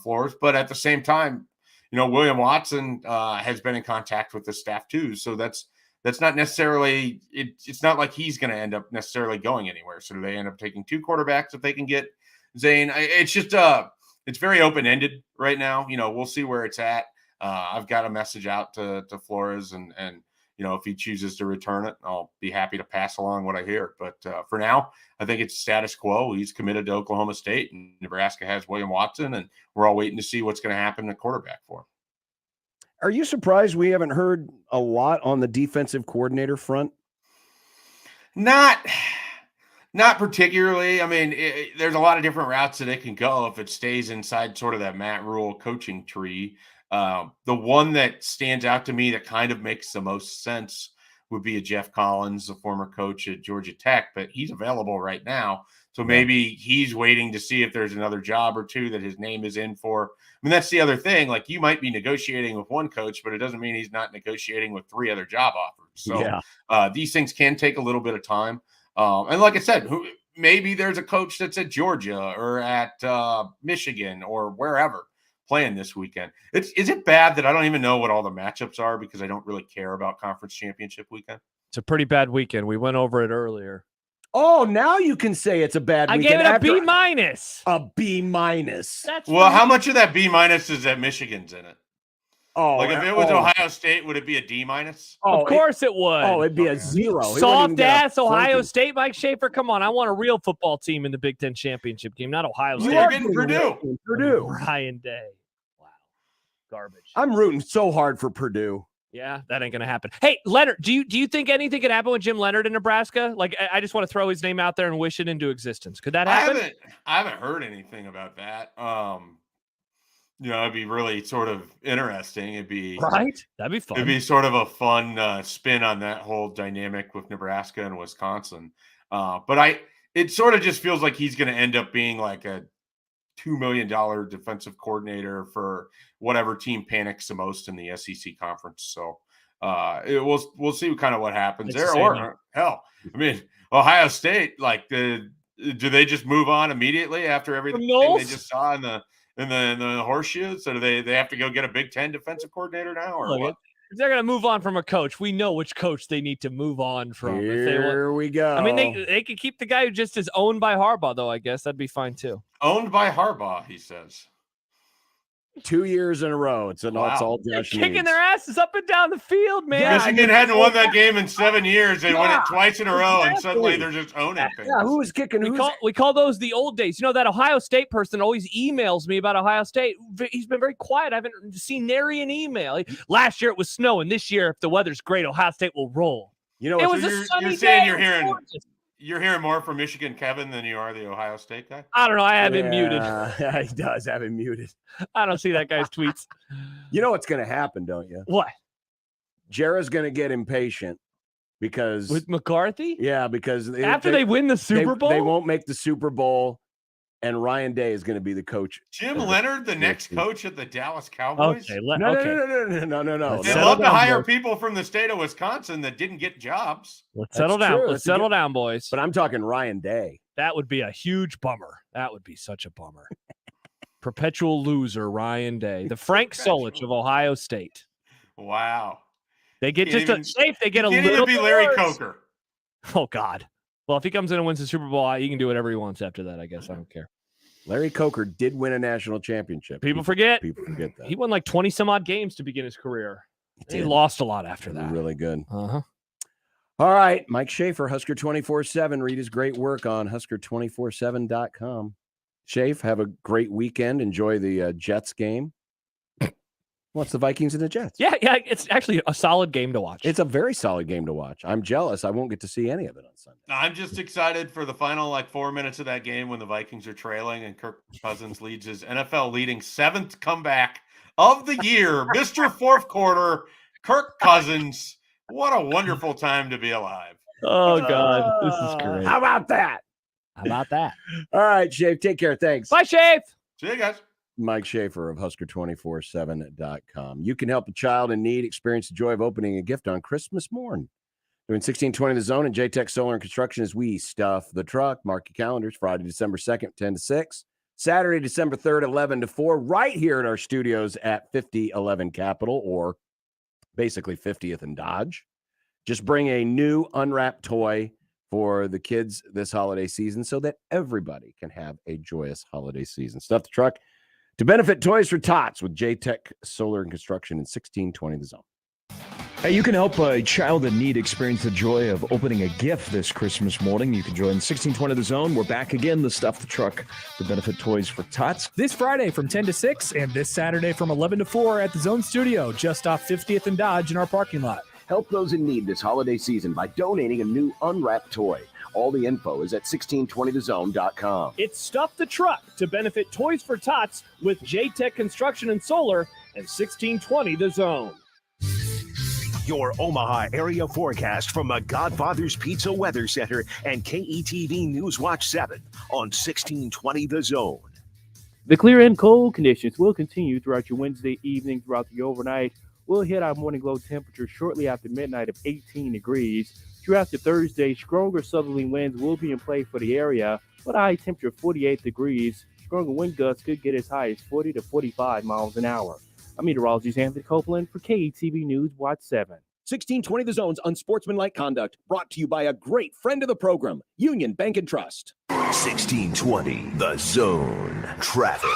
S30: Flores. But at the same time, William Watson has been in contact with the staff too. So that's not necessarily it's not like he's going to end up necessarily going anywhere. So do they end up taking 2 quarterbacks if they can get Zane? It's just it's very open-ended right now. We'll see where it's at. I've got a message out to Flores, and if he chooses to return it, I'll be happy to pass along what I hear. But for now, I think it's status quo. He's committed to Oklahoma State, and Nebraska has William Watson, and we're all waiting to see what's going to happen at quarterback for him.
S7: Are you surprised we haven't heard a lot on the defensive coordinator front?
S30: Not particularly. I mean, there's a lot of different routes that it can go if it stays inside sort of that Matt Rhule coaching tree. The one that stands out to me that kind of makes the most sense would be a Jeff Collins, the former coach at Georgia Tech, but he's available right now. So maybe he's waiting to see if there's another job or two that his name is in for. I mean, that's the other thing. Like, you might be negotiating with one coach, but it doesn't mean he's not negotiating with 3 other job offers. So these things can take a little bit of time. And like I said, maybe there's a coach that's at Georgia or at Michigan or wherever playing this weekend. Is it bad that I don't even know what all the matchups are because I don't really care about conference championship weekend?
S6: It's a pretty bad weekend. We went over it earlier.
S7: Oh, now you can say it's a bad
S6: I
S7: weekend.
S6: gave it a
S7: after-
S6: B minus.
S7: A B minus.
S6: That's
S30: Well, how much of that B minus is that Michigan's in it?
S7: Oh,
S30: Like, if it was Ohio State, would it be a D minus?
S6: Of course it would.
S7: Oh, it'd be a 0. It wouldn't even
S6: Soft
S7: get a
S6: ass Ohio
S7: flunky.
S6: State, Mike Schaefer. Come on, I want a real football team in the Big Ten championship game, not Ohio
S30: You
S6: State.
S30: are getting Purdue.
S7: Purdue.
S6: Ryan Day. Wow, garbage.
S7: I'm rooting so hard for Purdue.
S6: Yeah, that ain't gonna happen. Hey, Leonard, do you think anything could happen with Jim Leonard in Nebraska? Like, I just want to throw his name out there and wish it into existence. Could that happen?
S30: I haven't heard anything about that. It'd be really sort of interesting. It'd be
S6: Right? That'd be fun.
S30: It'd be sort of a fun spin on that whole dynamic with Nebraska and Wisconsin. But it sort of just feels like he's going to end up being like a $2 million defensive coordinator for whatever team panics the most in the SEC conference. So we'll see kind of what happens there. Or hell, I mean, Ohio State, like do they just move on immediately after everything they just saw in the horseshoe? So do they have to go get a Big Ten defensive coordinator now, or what?
S6: If they're going to move on from a coach, we know which coach they need to move on from.
S7: Here we go.
S6: I mean, they could keep the guy who just is owned by Harbaugh, though. I guess that'd be fine too.
S30: Owned by Harbaugh, he says.
S7: 2 years in a row. It's all
S6: They're
S7: Josh
S6: kicking
S7: needs.
S6: their asses up and down the field, man.
S30: Michigan hadn't won that game in 7 years. They won it twice in a row, and suddenly they're just owning things.
S7: Yeah, who was kicking?
S6: We call those the old days. You know, that Ohio State person always emails me about Ohio State. He's been very quiet. I haven't seen nary an email. Last year it was snowing. This year, if the weather's great, Ohio State will roll.
S7: You know,
S6: it
S30: So
S6: was a sunny
S30: you're saying
S6: day.
S30: you're
S6: It was
S30: hearing
S6: gorgeous.
S30: you're hearing more from Michigan Kevin than you are the Ohio State guy?
S6: I don't know. I have him muted.
S7: Yeah, he does have him muted.
S6: I don't see that guy's tweets.
S7: You know what's going to happen, don't you?
S6: What?
S7: Jara's going to get impatient because
S6: with McCarthy?
S7: Yeah, because
S6: After they win the Super Bowl?
S7: they won't make the Super Bowl, and Ryan Day is going to be the coach.
S30: Jim Leonard, the next coach at the Dallas Cowboys?
S6: Okay,
S7: No.
S30: They love to hire people from the state of Wisconsin that didn't get jobs.
S6: Let's settle down. Let's settle down, boys.
S7: But I'm talking Ryan Day.
S6: That would be a huge bummer. That would be such a bummer. Perpetual loser, Ryan Day. The Frank Solich of Ohio State.
S30: Wow.
S6: They get
S30: Can't
S6: just
S30: even-
S6: safe. They get a
S30: can't
S6: little
S30: even be Larry
S6: worse.
S30: Coker.
S6: Oh, God. Well, if he comes in and wins the Super Bowl, he can do whatever he wants after that, I guess. I don't care.
S7: Larry Coker did win a national championship.
S6: People forget.
S7: People forget that.
S6: He won like 20-some-odd games to begin his career. He lost a lot after that.
S7: Really good.
S6: Uh-huh.
S7: All right. Mike Schaefer, Husker 24/7. Read his great work on Husker247.com. Schaef, have a great weekend. Enjoy the Jets game. What's the Vikings and the Jets?
S6: Yeah, it's actually a solid game to watch.
S7: It's a very solid game to watch. I'm jealous. I won't get to see any of it on Sunday.
S30: I'm just excited for the final 4 minutes of that game when the Vikings are trailing and Kirk Cousins leads his NFL leading 7th comeback of the year. Mr. Fourth Quarter, Kirk Cousins. What a wonderful time to be alive.
S6: Oh, God. This is great.
S7: How about that?
S6: How about that?
S7: All right, Schaef. Take care. Thanks.
S6: Bye, Schaef.
S30: See you guys.
S7: Mike Schaefer of Husker247.com. You can help a child in need experience the joy of opening a gift on Christmas morn. Doing 1620 The Zone and J-Tech Solar and Construction as we stuff the truck. Mark your calendars. Friday, December 2nd, 10 to 6. Saturday, December 3rd, 11 to 4. Right here at our studios at 5011 Capitol, or basically 50th and Dodge. Just bring a new unwrapped toy for the kids this holiday season so that everybody can have a joyous holiday season. Stuff the truck to benefit Toys for Tots with J-Tech Solar and Construction in 1620 The Zone.
S17: Hey, you can help a child in need experience the joy of opening a gift this Christmas morning. You can join 1620 The Zone. We're back again, the Stuff the Truck to benefit Toys for Tots.
S4: This Friday from 10 to 6 and this Saturday from 11 to 4 at the Zone Studio, just off 50th and Dodge in our parking lot.
S7: Help those in need this holiday season by donating a new unwrapped toy. All the info is at 1620thezone.com.
S6: It's Stuff the Truck to benefit Toys for Tots with J-Tech Construction and Solar and 1620 The Zone.
S2: Your Omaha area forecast from the Godfather's Pizza Weather Center and KETV News Watch 7 on 1620 The Zone.
S13: The clear and cold conditions will continue throughout your Wednesday evening. Throughout the overnight, we'll hit our morning low temperature shortly after midnight of 18 degrees. Throughout the Thursday, stronger southerly winds will be in play for the area, but a high temperature of 48 degrees. Stronger wind gusts could get as high as 40 to 45 miles an hour. I'm meteorologist Anthony Copeland for KETV News Watch 7.
S7: 1620 The Zone's Unsportsmanlike Conduct, brought to you by a great friend of the program, Union Bank and Trust.
S2: 1620 The Zone. Traffic.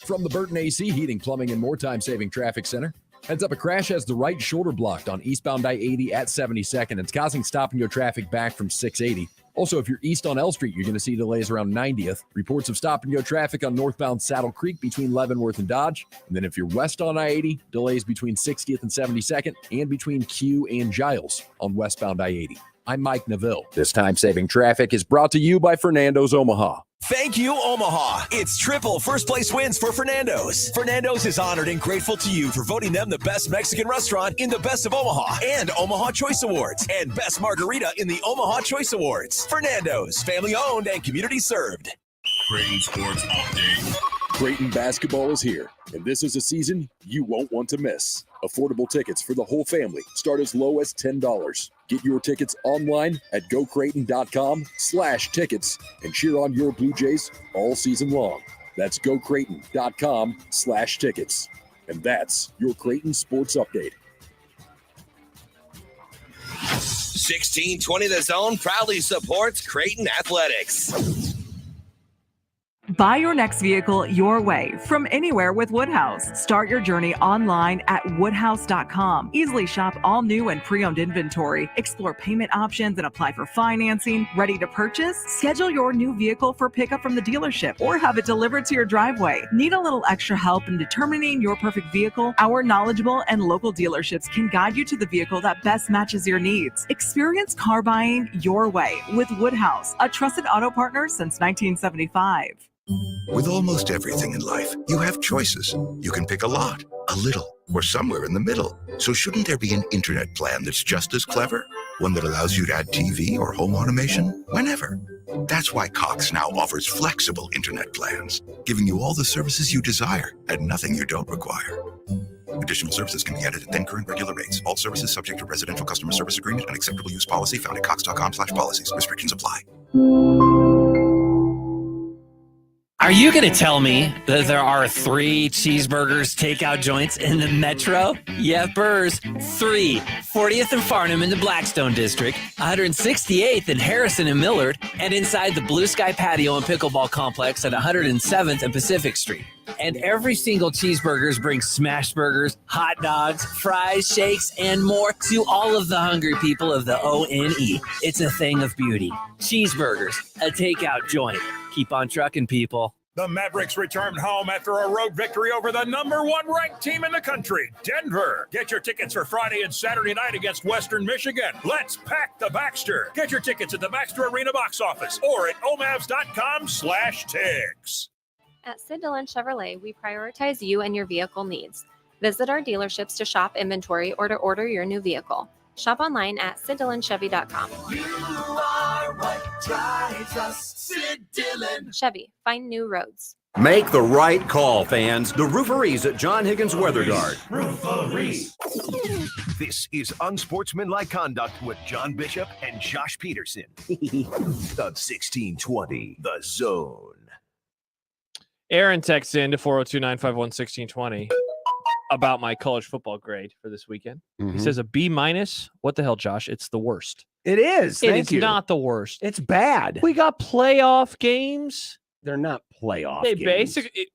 S1: From the Burton AC Heating, Plumbing, and More Time-Saving Traffic Center. Heads up, a crash has the right shoulder blocked on eastbound I-80 at 72nd. It's causing stop-and-go traffic back from 680. Also, if you're east on L Street, you're going to see delays around 90th. Reports of stop-and-go traffic on northbound Saddle Creek between Leavenworth and Dodge. And then if you're west on I-80, delays between 60th and 72nd and between Q and Giles on westbound I-80. I'm Mike Neville. This time-saving traffic is brought to you by Fernando's Omaha.
S14: Thank you, Omaha. It's triple first-place wins for Fernando's. Fernando's is honored and grateful to you for voting them the best Mexican restaurant in the Best of Omaha and Omaha Choice Awards and Best Margarita in the Omaha Choice Awards. Fernando's, family-owned and community-served.
S18: Creighton Sports Update.
S1: Creighton basketball is here, and this is a season you won't want to miss. Affordable tickets for the whole family start as low as $10. Get your tickets online at gocreighton.com/tickets and cheer on your Blue Jays all season long. That's gocreighton.com/tickets. And that's your Creighton Sports Update.
S14: 1620 The Zone proudly supports Creighton Athletics.
S20: Buy your next vehicle your way from anywhere with Woodhouse. Start your journey online at woodhouse.com. Easily shop all new and pre-owned inventory. Explore payment options and apply for financing. Ready to purchase? Schedule your new vehicle for pickup from the dealership or have it delivered to your driveway. Need a little extra help in determining your perfect vehicle? Our knowledgeable and local dealerships can guide you to the vehicle that best matches your needs. Experience car buying your way with Woodhouse, a trusted auto partner since 1975.
S22: With almost everything in life, you have choices. You can pick a lot, a little, or somewhere in the middle. So shouldn't there be an internet plan that's just as clever? One that allows you to add TV or home automation whenever. That's why Cox now offers flexible internet plans, giving you all the services you desire at nothing you don't require. Additional services can be added at then current regular rates. All services subject to residential customer service agreement and acceptable use policy found at cox.com/policies. Restrictions apply.
S23: Are you going to tell me that there are 3 cheeseburgers takeout joints in the Metro? Yeah, Burrs. 3. 40th and Farnham in the Blackstone District, 168th in Harrison and Millard, and inside the Blue Sky Patio and Pickleball Complex at 107th and Pacific Street. And every single cheeseburgers brings smash burgers, hot dogs, fries, shakes, and more to all of the hungry people of the ONE. It's a thing of beauty. Cheeseburgers, a takeout joint. Keep on trucking, people.
S3: The Mavericks returned home after a road victory over the number 1 ranked team in the country, Denver. Get your tickets for Friday and Saturday night against Western Michigan. Let's pack the Baxter. Get your tickets at the Baxter Arena box office or at omavs.com/tickets.
S5: At Sid Dillon Chevrolet, we prioritize you and your vehicle needs. Visit our dealerships to shop inventory or to order your new vehicle. Shop online at SidDillonChevy.com.
S8: You are what drives us, Sid Dillon.
S5: Chevy, find new roads.
S9: Make the right call, fans. The Rooferees at John Higgins Weather Guard.
S2: Rooferees. This is Unsportsmanlike Conduct with John Bishop and Josh Peterson. The 1620, The Zone.
S6: Aaron texts in to 402-951-1620 about my college football grade for this weekend. He says a B-. What the hell, Josh? It's the worst.
S7: It is.
S6: It's not the worst.
S7: It's bad.
S6: We got playoff games.
S7: They're not playoff
S6: They
S7: games.
S6: basically,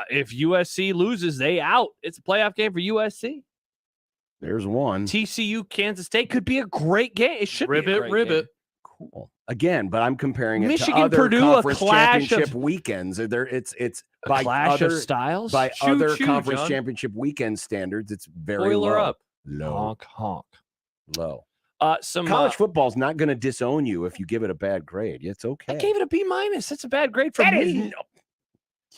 S6: if USC loses, they out. It's a playoff game for USC.
S7: There's one.
S6: TCU, Kansas State could be a great game. It should be a great game.
S7: Cool. Again, but I'm comparing it
S6: Michigan,
S7: to other
S6: Purdue,
S7: conference
S6: a clash
S7: championship
S6: of-
S7: weekends. It's
S6: A
S7: by
S6: clash
S7: other
S6: of styles?
S7: by
S6: Choo
S7: other
S6: choo,
S7: conference
S6: John.
S7: championship weekend standards. It's very
S6: Boiler
S7: low.
S6: up.
S7: Low.
S6: Honk, honk.
S7: Low.
S6: Some
S7: College football's not going to disown you if you give it a bad grade. It's okay.
S6: I gave it a B-. That's a bad grade for
S7: That
S6: me.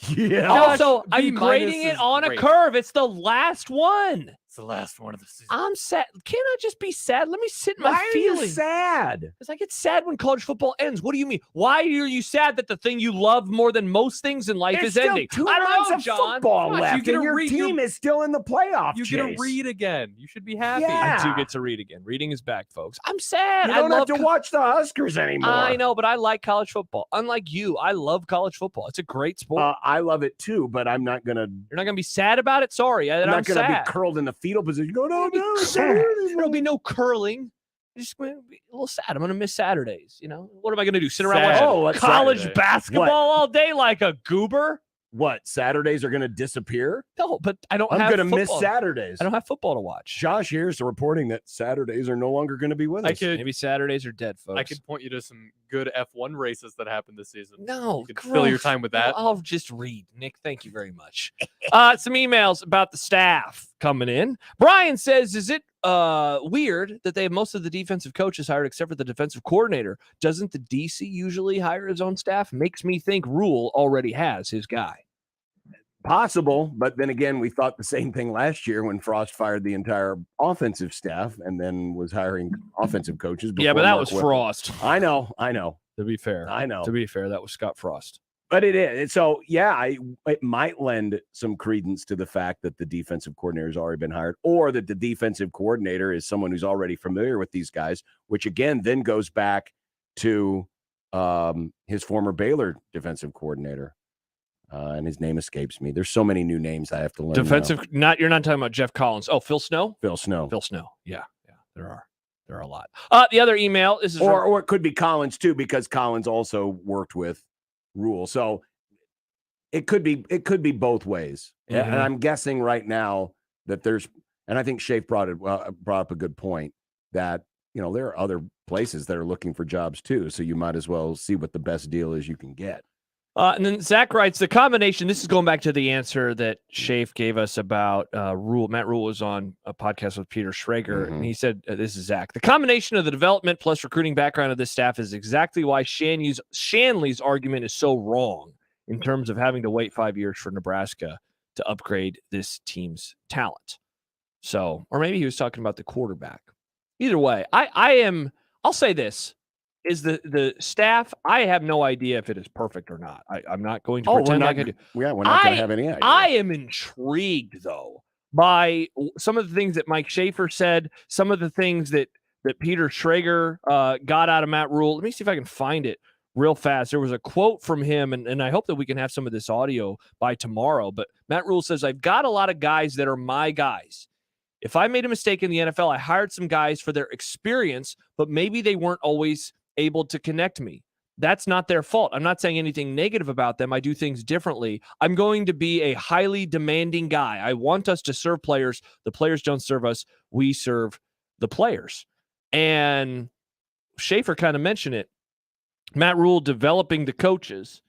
S7: is Yeah.
S6: Also, I'm
S10: B-
S6: grading
S10: is
S6: it on a
S10: great.
S6: curve. It's the last one.
S10: It's the last one of the season.
S6: I'm sad. Can't I just be sad? Let me sit in my
S7: Why are you
S6: feelings.
S7: sad?
S6: Because I get sad when college football ends. What do you mean? Why are you sad that the thing you love more than most things in life
S7: There's
S6: is
S7: still
S6: ending?
S7: 2
S6: I
S7: rounds
S6: don't know,
S7: of
S6: John.
S7: football
S10: Gosh,
S7: left,
S10: you get
S7: and
S10: to
S7: your
S10: read-
S7: team is still in the playoff
S10: You
S7: chase.
S10: get to read again. You should be happy.
S7: Yeah.
S6: I do get to read again. Reading is back, folks. I'm sad.
S7: You
S6: I
S7: don't have
S6: love
S7: to watch the Huskers anymore.
S6: I know, but I like college football. Unlike you, I love college football. It's a great sport.
S7: I love it too, but I'm not gonna.
S6: You're not gonna be sad about it. Sorry,
S7: I'm
S6: I'm
S7: not gonna
S6: sad.
S7: be curled in the fetal position. Go no, no,
S6: There'll be no curling. Just gonna be a little sad. I'm gonna miss Saturdays. You know what am I gonna do? Sit around
S10: Sad.
S6: watching
S7: Oh, that's
S6: college
S7: Saturday.
S6: basketball all day like a goober?
S7: What Saturdays are gonna disappear?
S6: No, but I don't.
S7: I'm
S6: have
S7: gonna miss
S6: football.
S7: Saturdays.
S6: I don't have football to watch.
S7: Josh here's reporting that Saturdays are no longer going to be with us.
S6: Maybe Saturdays are dead, folks.
S10: I could point you to some good F1 races that happened this season.
S6: No,
S10: you could fill your
S6: gross.
S10: time with that.
S6: I'll just read. Nick, thank you very much. Some emails about the staff coming in. Brian says, is it weird that they have most of the defensive coaches hired except for the defensive coordinator? Doesn't the DC usually hire his own staff? Makes me think Rhule already has his guy.
S7: Possible, but then again, we thought the same thing last year when Frost fired the entire offensive staff and then was hiring offensive coaches.
S6: Yeah, but
S7: before
S6: that
S7: Mark
S6: was
S7: Whipple.
S6: Frost.
S7: I know.
S6: To be fair.
S7: I know.
S6: To be fair, that was Scott Frost.
S7: But it is. So, yeah, it might lend some credence to the fact that the defensive coordinator has already been hired, or that the defensive coordinator is someone who's already familiar with these guys, which again then goes back to his former Baylor defensive coordinator. And his name escapes me. There's so many new names I have to learn.
S6: Defensive, you're not talking about Jeff Collins. Oh, Phil Snow?
S7: Phil Snow.
S6: Phil Snow. Yeah, there are a lot. The other email is
S7: or it could be Collins too, because Collins also worked with Rhule. So it could be both ways.
S6: Mhm.
S7: And I'm guessing right now that and I think Schaef brought up a good point that, there are other places that are looking for jobs too. So you might as well see what the best deal is you can get.
S6: And then Zach writes, the combination, this is going back to the answer that Schaef gave us about Rhule. Matt Rhule was on a podcast with Peter Schrager, and he said, this is Zach, the combination of the development plus recruiting background of this staff is exactly why Shanley's argument is so wrong in terms of having to wait 5 years for Nebraska to upgrade this team's talent. So, or maybe he was talking about the quarterback. Either way, I'll say this. Is the staff? I have no idea if it is perfect or not. I'm not going to pretend like I do.
S7: Yeah, we're not going to have any idea.
S6: I am intrigued though by some of the things that Mike Schaefer said, some of the things that Peter Schrager got out of Matt Rhule. Let me see if I can find it real fast. There was a quote from him, and I hope that we can have some of this audio by tomorrow. But Matt Rhule says, "I've got a lot of guys that are my guys. If I made a mistake in the NFL, I hired some guys for their experience, but maybe they weren't always able to connect me. That's not their fault. I'm not saying anything negative about them. I do things differently. I'm going to be a highly demanding guy. I want us to serve players. The players don't serve us. We serve the players." And Schaefer kind of mentioned it. Matt Rhule developing the coaches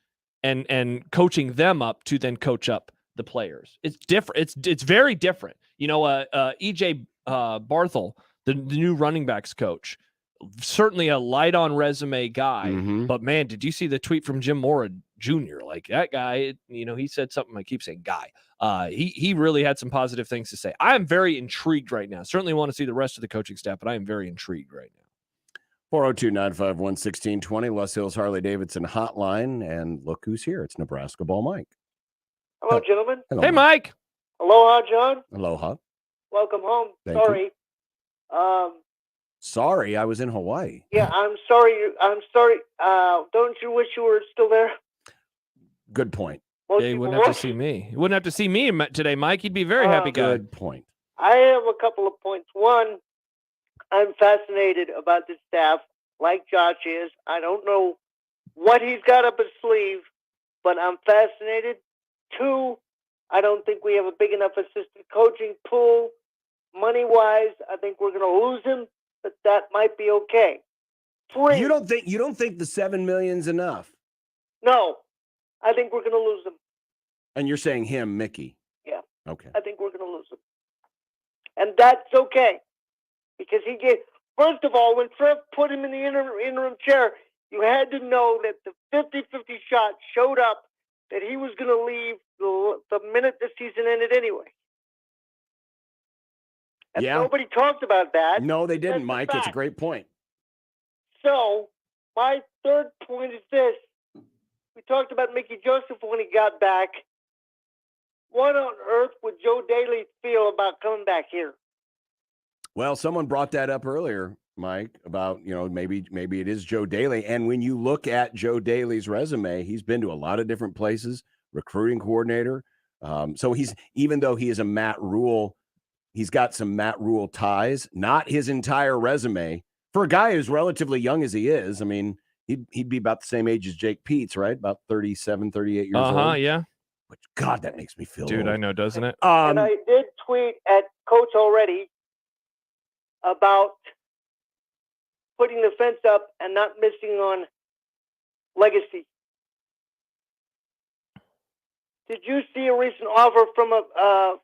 S6: and coaching them up to then coach up the players. It's different. It's very different. EJ Barthel, the new running backs coach, certainly a light on resume guy. But man, did you see the tweet from Jim Mora Jr.? Like that guy, he said something. I keep saying guy. He really had some positive things to say. I am very intrigued right now. Certainly want to see the rest of the coaching staff, but I am very intrigued right now.
S7: 402-951-1620, Les Hills Harley Davidson hotline. And look who's here. It's Nebraska Ball Mike.
S11: Hello, gentlemen.
S7: Hello,
S6: hey, Mike.
S11: Aloha, John.
S7: Aloha.
S11: Welcome home.
S7: Thank
S11: Sorry.
S7: Sorry, I was in Hawaii.
S11: Yeah, I'm sorry. I'm sorry. Don't you wish you were still there?
S7: Good point.
S6: Yeah, he wouldn't have to see me. He wouldn't have to see me today, Mike. He'd be a very happy guy.
S7: Good point.
S11: I have a couple of points. One, I'm fascinated about this staff, like Josh is. I don't know what he's got up his sleeve, but I'm fascinated. Two, I don't think we have a big enough assistant coaching pool. Money-wise, I think we're going to lose him, but that might be okay. Three,
S7: You don't think the $7 million's enough?
S11: no, I think we're going to lose him.
S7: And you're saying him, Mickey?
S11: Yeah.
S7: Okay.
S11: I think we're going to lose him. And that's okay. Because first of all, when Trev put him in the interim chair, you had to know that the 50-50 shot showed up that he was going to leave the minute the season ended anyway. And nobody talked about that.
S7: No, they didn't,
S11: That's
S7: Mike.
S11: a
S7: It's a
S11: fact.
S7: great point.
S11: So, my third point is this. We talked about Mickey Joseph when he got back. What on earth would Joe Daly feel about coming back here?
S7: Well, someone brought that up earlier, Mike, about, maybe it is Joe Daly. And when you look at Joe Daly's resume, he's been to a lot of different places, recruiting coordinator. So even though he is a Matt Rhule, he's got some Matt Rhule ties, not his entire resume. For a guy who's relatively young as he is, I mean, he'd be about the same age as Jake Peets, right? About 37, 38 years old.
S6: Yeah.
S7: But God, that makes me feel
S6: Dude,
S7: old.
S6: I know, doesn't it?
S11: And I did tweet at Coach already about putting the fence up and not missing on legacy. Did you see a recent offer from that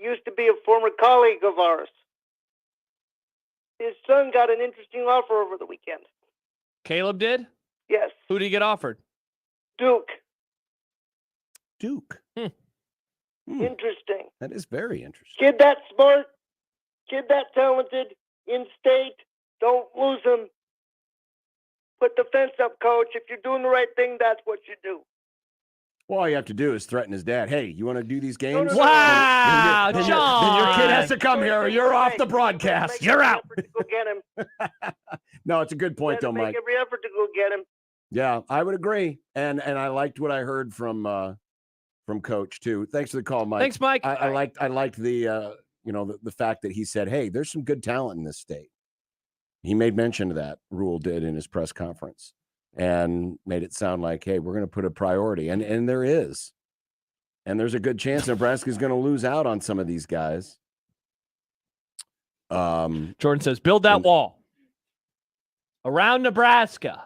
S11: used to be a former colleague of ours? His son got an interesting offer over the weekend.
S6: Caleb did?
S11: Yes.
S6: Who did he get offered?
S11: Duke.
S7: Interesting. That is very interesting.
S11: Kid that smart, kid that talented, in state. Don't lose him. Put the fence up, Coach. If you're doing the right thing, that's what you do.
S7: Well, all you have to do is threaten his dad. Hey, you want to do these games?
S11: no. Wow,
S7: then
S11: John.
S7: your kid has to come here or you're off the broadcast. You're out.
S11: Go get him.
S7: No, it's a good point, though,
S11: Make
S7: Mike.
S11: every effort to go get him.
S7: Yeah, I would agree. And I liked what I heard from Coach, too. Thanks for the call, Mike.
S6: Thanks, Mike.
S7: I liked the the fact that he said, hey, there's some good talent in this state. He made mention of that. Rhule did in his press conference. And made it sound like, hey, we're going to put a priority. And there is. And there's a good chance Nebraska's going to lose out on some of these guys.
S6: Jordan says, build that wall around Nebraska.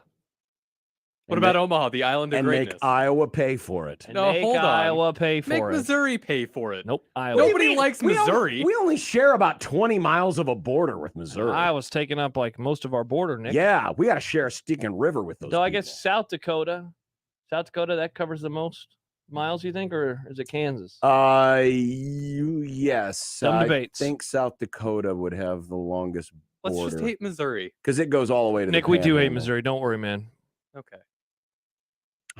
S10: What about Omaha, the island of
S7: and
S10: greatness?
S7: make Iowa pay for it.
S10: No,
S6: Make
S10: hold on.
S6: Iowa pay for
S10: Make
S6: it.
S10: Missouri pay for it.
S6: Nope. Iowa.
S10: Nobody likes Missouri.
S7: We only share about 20 miles of a border with Missouri.
S6: Iowa's taking up like most of our border, Nick.
S7: Yeah, we got to share a stinking river with those.
S6: So I guess South Dakota, that covers the most miles, you think, or is it Kansas?
S7: Yes.
S6: Some debates.
S7: I think South Dakota would have the longest
S10: Let's
S7: border.
S10: just hate Missouri.
S7: Because it goes all the way to
S6: Nick,
S7: the
S6: we do hate
S7: Panhandle.
S6: Missouri. Don't worry, man.
S10: Okay.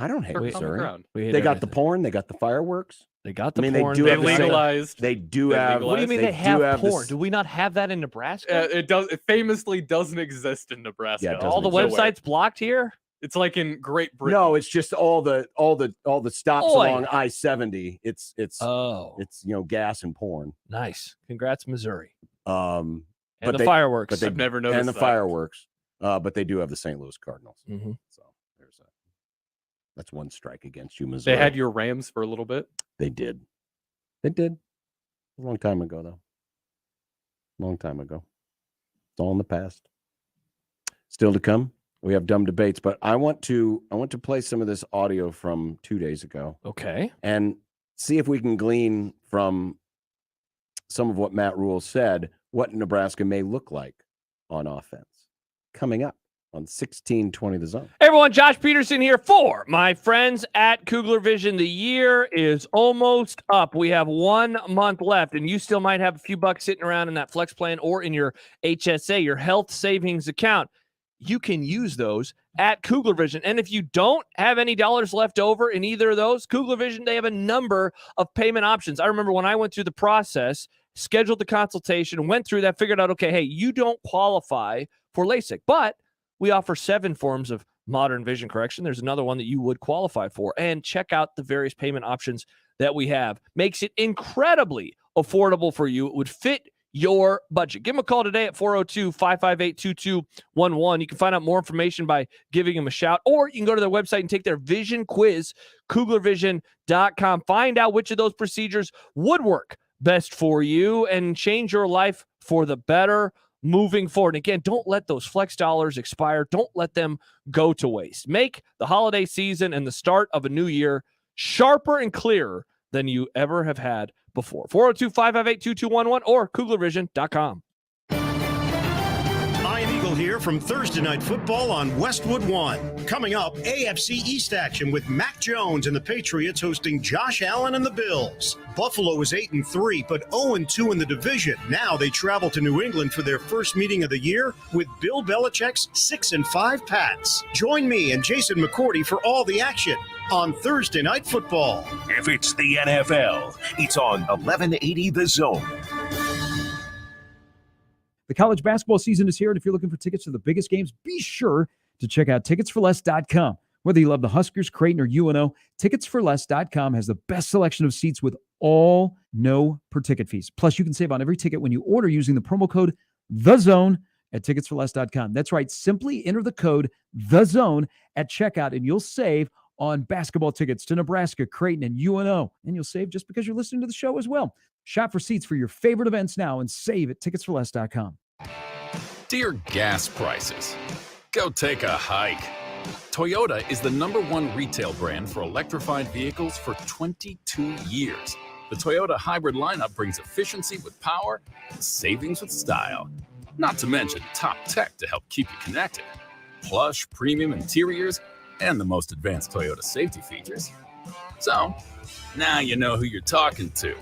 S7: I don't hate
S10: We're common
S7: Missouri.
S10: ground.
S6: We hate
S7: They got the
S6: everything.
S7: porn. They got the fireworks.
S6: They got the
S7: I mean,
S6: porn.
S7: they do
S10: They
S7: have the same-
S10: legalized.
S7: They do
S10: They
S7: have.
S6: What do you mean they
S7: do
S6: have
S7: the
S6: porn?
S7: s-
S6: Do we not have that in Nebraska?
S10: It famously doesn't exist in Nebraska.
S7: Yeah, it doesn't
S6: All the
S7: exist.
S6: websites blocked here?
S10: It's like in Great Britain.
S7: No, it's just all the stops
S6: Oi.
S7: along I-70. It's
S6: Oh,
S7: gas and porn.
S6: nice. Congrats, Missouri.
S7: And
S6: And the fireworks.
S7: But they,
S10: I've never noticed
S7: and the
S10: that.
S7: fireworks. But they do have the St. Louis Cardinals.
S6: Mm-hmm.
S7: So that's one strike against you, Missouri.
S10: They had your Rams for a little bit.
S7: They did. They did. A long time ago, though. Long time ago. It's all in the past. Still to come. We have dumb debates, but I want to play some of this audio from 2 days ago.
S6: Okay.
S7: And see if we can glean from some of what Matt Rhule said what Nebraska may look like on offense. Coming up on 1620 The Zone.
S6: Hey everyone, Josh Peterson here for my friends at Kugler Vision. The year is almost up. We have 1 month left, and you still might have a few bucks sitting around in that flex plan or in your HSA, your health savings account. You can use those at Kugler Vision. And if you don't have any dollars left over in either of those, Kugler Vision, they have a number of payment options. I remember when I went through the process, scheduled the consultation, went through that, figured out, okay, hey, you don't qualify for LASIK, but we offer 7 forms of modern vision correction. There's another one that you would qualify for. And check out the various payment options that we have. Makes it incredibly affordable for you. It would fit your budget. Give them a call today at 402-558-2211. You can find out more information by giving them a shout, or you can go to their website and take their vision quiz, KuglerVision.com. Find out which of those procedures would work best for you and change your life for the better moving forward. And again, don't let those flex dollars expire. Don't let them go to waste. Make the holiday season and the start of a new year sharper and clearer than you ever have had before. 402-558-2211 or KuglerVision.com.
S12: Ian Eagle here from Thursday Night Football on Westwood One. Coming up, AFC East action with Mac Jones and the Patriots hosting Josh Allen and the Bills. Buffalo is 8-3, but 0-2 in the division. Now they travel to New England for their first meeting of the year with Bill Belichick's 6-5 Pats. Join me and Jason McCourty for all the action on Thursday Night Football.
S2: If it's the NFL, it's on 1180 The Zone.
S17: The college basketball season is here, and if you're looking for tickets to the biggest games, be sure to check out ticketsforless.com. Whether you love the Huskers, Creighton, or UNO, ticketsforless.com has the best selection of seats with all no per ticket fees. Plus, you can save on every ticket when you order using the promo code THEZONE at ticketsforless.com. That's right. Simply enter the code THEZONE at checkout, and you'll save on basketball tickets to Nebraska, Creighton, and UNO. And you'll save just because you're listening to the show as well. Shop for seats for your favorite events now and save at ticketsforless.com.
S15: Dear gas prices, go take a hike. Toyota is the #1 retail brand for electrified vehicles for 22 years. The Toyota hybrid lineup brings efficiency with power and savings with style. Not to mention top tech to help keep you connected. Plush premium interiors and the most advanced Toyota safety features. So, now you know who you're talking to.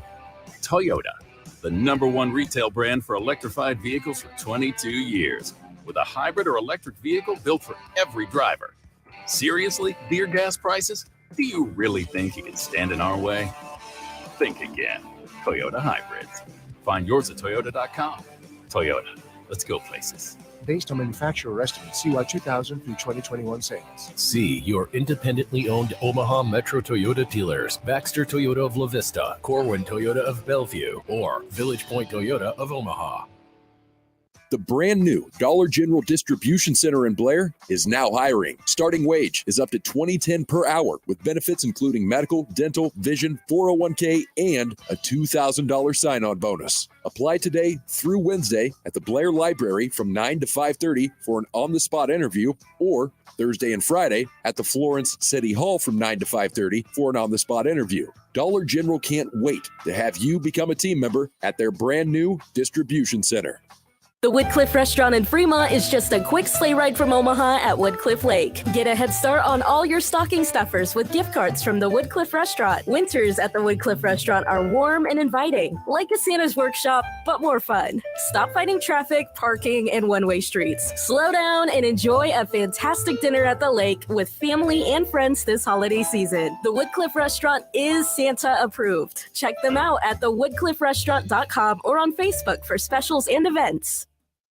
S15: Toyota, the #1 retail brand for electrified vehicles for 22 years, with a hybrid or electric vehicle built for every driver. Seriously, dear gas prices? Do you really think you can stand in our way? Think again. Toyota hybrids. Find yours at toyota.com. Toyota, let's go places.
S16: Based on manufacturer estimates, CY 2000 through 2021 sales.
S19: See your independently owned Omaha Metro Toyota dealers, Baxter Toyota of La Vista, Corwin Toyota of Bellevue, or Village Point Toyota of Omaha.
S1: The brand new Dollar General Distribution Center in Blair is now hiring. Starting wage is up to $20.10 per hour with benefits including medical, dental, vision, 401k, and a $2,000 sign-on bonus. Apply today through Wednesday at the Blair Library from 9 to 5:30 for an on-the-spot interview, or Thursday and Friday at the Florence City Hall from 9 to 5:30 for an on-the-spot interview. Dollar General can't wait to have you become a team member at their brand new distribution center.
S21: The Woodcliff Restaurant in Fremont is just a quick sleigh ride from Omaha at Woodcliff Lake. Get a head start on all your stocking stuffers with gift cards from the Woodcliff Restaurant. Winters at the Woodcliff Restaurant are warm and inviting, like a Santa's workshop, but more fun. Stop fighting traffic, parking, and one-way streets. Slow down and enjoy a fantastic dinner at the lake with family and friends this holiday season. The Woodcliff Restaurant is Santa approved. Check them out at thewoodcliffrestaurant.com or on Facebook for specials and events.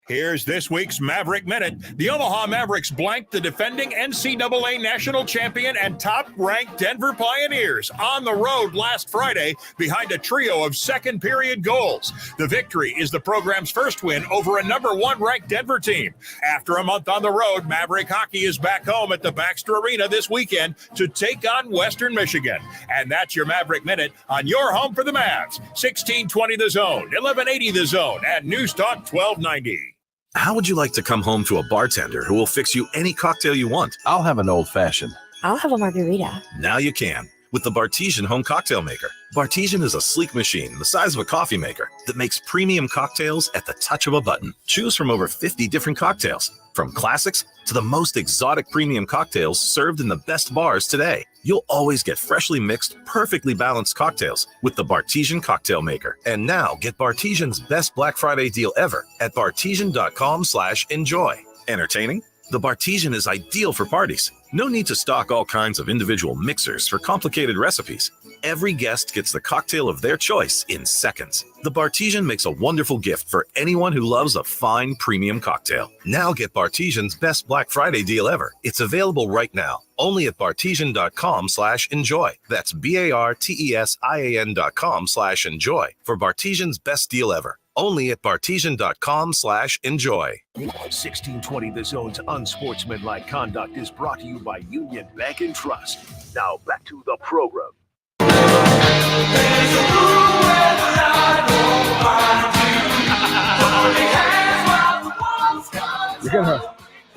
S3: Here's this week's Maverick Minute. The Omaha Mavericks blanked the defending NCAA national champion and top-ranked Denver Pioneers on the road last Friday behind a trio of second-period goals. The victory is the program's first win over a #1 ranked Denver team. After a month on the road, Maverick hockey is back home at the Baxter Arena this weekend to take on Western Michigan. And that's your Maverick Minute on your home for the Mavs. 1620 The Zone, 1180 The Zone, and News Talk 1290.
S4: How would you like to come home to a bartender who will fix you any cocktail you want?
S13: I'll have an old-fashioned.
S21: I'll have a margarita.
S4: Now you can with the Bartesian Home Cocktail Maker. Bartesian is a sleek machine the size of a coffee maker that makes premium cocktails at the touch of a button. Choose from over 50 different cocktails, from classics to the most exotic premium cocktails served in the best bars today. You'll always get freshly mixed, perfectly balanced cocktails with the Bartesian Cocktail Maker. And now get Bartesian's best Black Friday deal ever at bartesian.com/enjoy. Entertaining? The Bartesian is ideal for parties. No need to stock all kinds of individual mixers for complicated recipes. Every guest gets the cocktail of their choice in seconds. The Bartesian makes a wonderful gift for anyone who loves a fine premium cocktail. Now get Bartesian's best Black Friday deal ever. It's available right now, only at bartesian.com/enjoy. That's BARTESIAN.com/enjoy for Bartesian's best deal ever. Only at bartesian.com/enjoy.
S2: 1620 The Zone's Unsportsmanlike Conduct is brought to you by Union Bank and Trust. Now back to the program.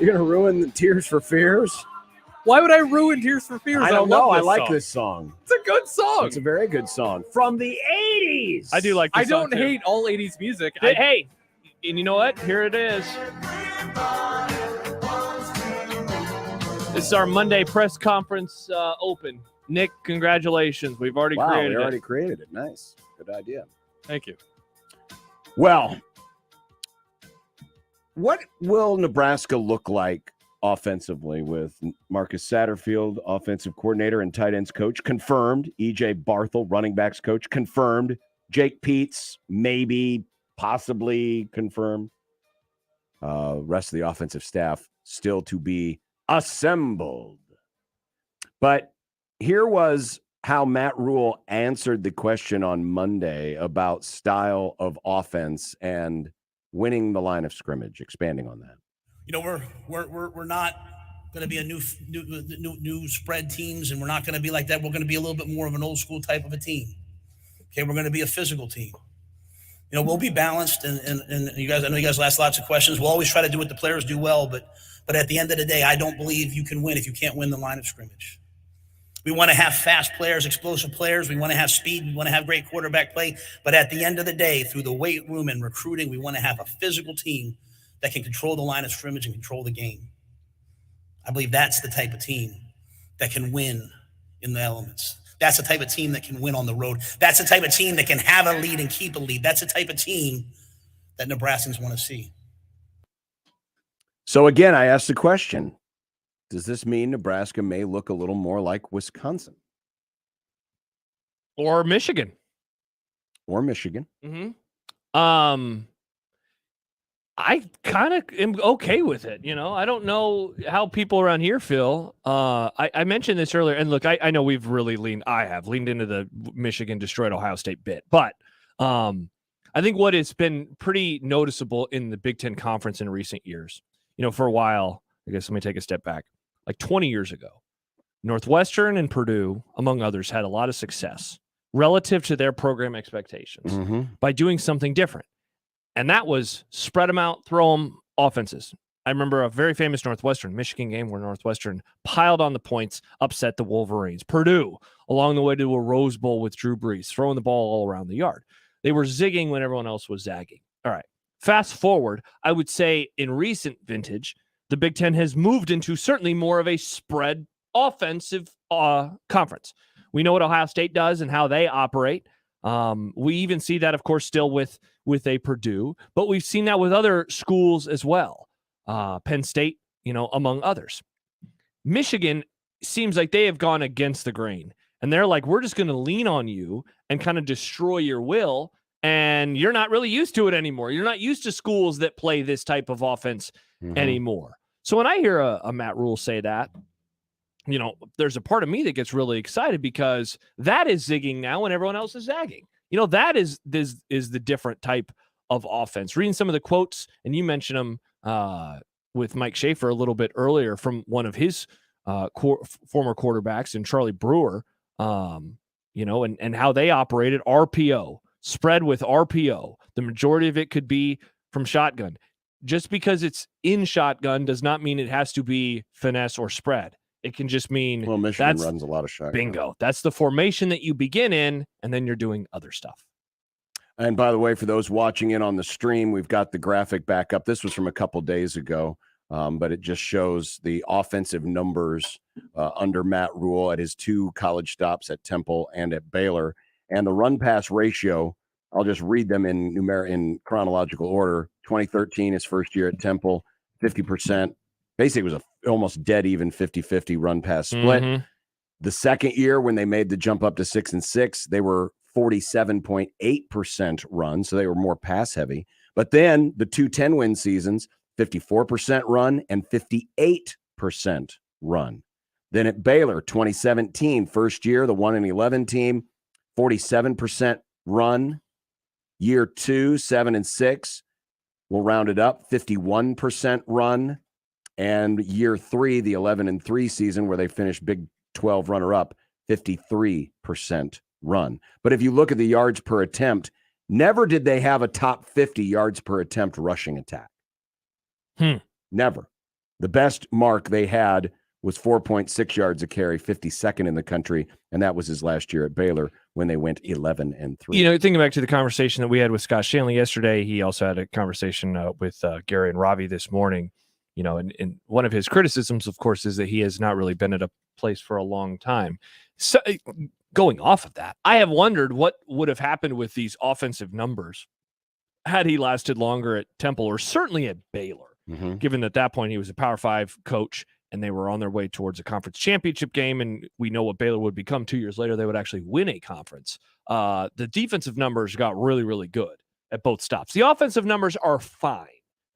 S7: You're gonna ruin the Tears for Fears?
S10: Why would I ruin Tears for Fears?
S7: I don't know. I like
S10: song.
S7: this song.
S10: It's a good song.
S7: It's a very good song from the 80s.
S6: I do like this
S10: I don't
S6: song, too.
S10: hate all 80s music.
S6: Hey, and you know what? Here it is. This is our Monday press conference open. Nick, congratulations. We've already created it.
S7: We already created it. Nice. Good idea.
S10: Thank you.
S7: Well, what will Nebraska look like offensively with Marcus Satterfield, offensive coordinator and tight ends coach, confirmed. EJ Barthel, running backs coach, confirmed. Jake Peets, maybe, possibly confirmed. Rest of the offensive staff still to be assembled. But here was how Matt Rhule answered the question on Monday about style of offense and winning the line of scrimmage, expanding on that.
S18: You know, we're not going to be a new spread teams, and we're not going to be like that. We're going to be a little bit more of an old school type of a team. Okay, we're going to be a physical team. You know, we'll be balanced, and you guys. I know you guys asked lots of questions. We'll always try to do what the players do well, but at the end of the day, I don't believe you can win if you can't win the line of scrimmage. We want to have fast players, explosive players. We want to have speed. We want to have great quarterback play. But at the end of the day, through the weight room and recruiting, we want to have a physical team that can control the line of scrimmage and control the game. I believe that's the type of team that can win in the elements. That's the type of team that can win on the road. That's the type of team that can have a lead and keep a lead. That's the type of team that Nebraskans want to see.
S7: So again, I asked the question, does this mean Nebraska may look a little more like Wisconsin?
S6: Or Michigan.
S7: Or Michigan.
S6: Mm-hmm. I kind of am okay with it. You know, I don't know how people around here feel. I mentioned this earlier, and look, I know we've really leaned into the Michigan destroyed Ohio State bit, but I think what has been pretty noticeable in the Big Ten Conference in recent years, you know, for a while, I guess let me take a step back, like 20 years ago, Northwestern and Purdue, among others, had a lot of success relative to their program expectations by doing something different. And that was spread them out, throw them offenses. I remember a very famous Northwestern-Michigan game where Northwestern piled on the points, upset the Wolverines. Purdue, along the way to a Rose Bowl with Drew Brees, throwing the ball all around the yard. They were zigging when everyone else was zagging. All right. Fast forward, I would say in recent vintage, the Big Ten has moved into certainly more of a spread offensive conference. We know what Ohio State does and how they operate. We even see that, of course, still with a Purdue, but we've seen that with other schools as well. Penn State, you know, among others. Michigan seems like they have gone against the grain, and they're like, we're just going to lean on you and kind of destroy your will, and you're not really used to it anymore. You're not used to schools that play this type of offense anymore. So when I hear a Matt Rhule say that, you know, there's a part of me that gets really excited because that is zigging now when everyone else is zagging. You know, that is the different type of offense. Reading some of the quotes, and you mentioned them with Mike Schaefer a little bit earlier from one of his former quarterbacks and Charlie Brewer, you know, and how they operated RPO, spread with RPO. The majority of it could be from shotgun. just because it's in shotgun does not mean it has to be finesse or spread. It can just mean
S7: Michigan
S6: that's
S7: runs a lot of shotgun.
S6: Bingo. That's the formation that you begin in, and then you're doing other stuff.
S7: And by the way, for those watching in on the stream, we've got the graphic back up. This was from a couple days ago, but it just shows the offensive numbers under Matt Rhule at his 2 college stops at Temple and at Baylor. And the run-pass ratio, I'll just read them in chronological order. 2013, his first year at Temple, 50%. Basically, it was almost dead even 50-50 run-pass split.
S6: Mm-hmm.
S7: The second year, when they made the jump up to 6-6, they were 47.8% run, so they were more pass heavy. But then the 2 10-win seasons, 54% run and 58% run. Then at Baylor, 2017, first year, the 1-11 team, 47% run. Year 2, 7-6, we'll round it up, 51% run. And year 3, the 11-3 season, where they finished Big 12 runner-up, 53% run. But if you look at the yards per attempt, never did they have a top 50 yards per attempt rushing attack. Never. The best mark they had was 4.6 yards a carry, 52nd in the country, and that was his last year at Baylor when they went 11-3.
S6: You know, thinking back to the conversation that we had with Scott Shanley yesterday, he also had a conversation with Gary and Ravi this morning. You know, and one of his criticisms, of course, is that he has not really been at a place for a long time. So, going off of that, I have wondered what would have happened with these offensive numbers had he lasted longer at Temple or certainly at Baylor, given that at that point he was a Power 5 coach and they were on their way towards a conference championship game. And we know what Baylor would become 2 years later. They would actually win a conference. The defensive numbers got really, really good at both stops. The offensive numbers are fine.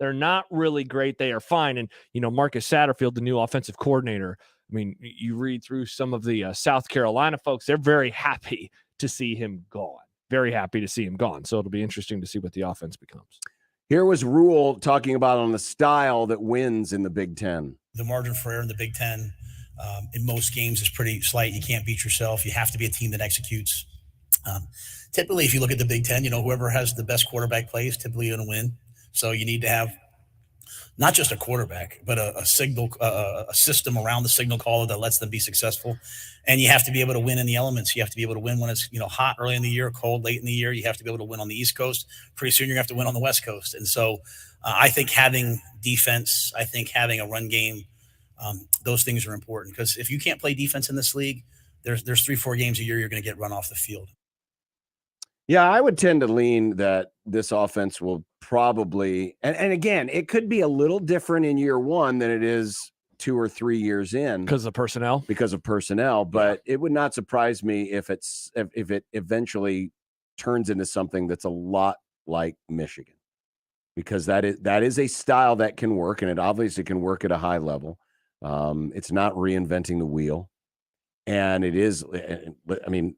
S6: They're not really great. They are fine. And, you know, Marcus Satterfield, the new offensive coordinator, I mean, you read through some of the South Carolina folks, they're very happy to see him gone. Very happy to see him gone. So it'll be interesting to see what the offense becomes.
S7: Here was Rhule talking about on the style that wins in the Big Ten.
S18: The margin for error in the Big Ten in most games is pretty slight. You can't beat yourself. You have to be a team that executes. Typically, if you look at the Big Ten, you know, whoever has the best quarterback play is typically going to win. So you need to have not just a quarterback, but a signal, a system around the signal caller that lets them be successful. And you have to be able to win in the elements. You have to be able to win when it's, you know, hot early in the year, cold late in the year. You have to be able to win on the East Coast. Pretty soon you're going to have to win on the West Coast. And so I think having defense, I think having a run game, those things are important, because if you can't play defense in this league, there's 3-4 games a year you're going to get run off the field.
S7: Yeah, I would tend to lean that this offense will probably, and again, it could be a little different in year 1 than it is 2 or 3 years in
S6: because of personnel.
S7: But it would not surprise me if it eventually turns into something that's a lot like Michigan, because that is a style that can work, and it obviously can work at a high level. It's not reinventing the wheel, and it is. I mean,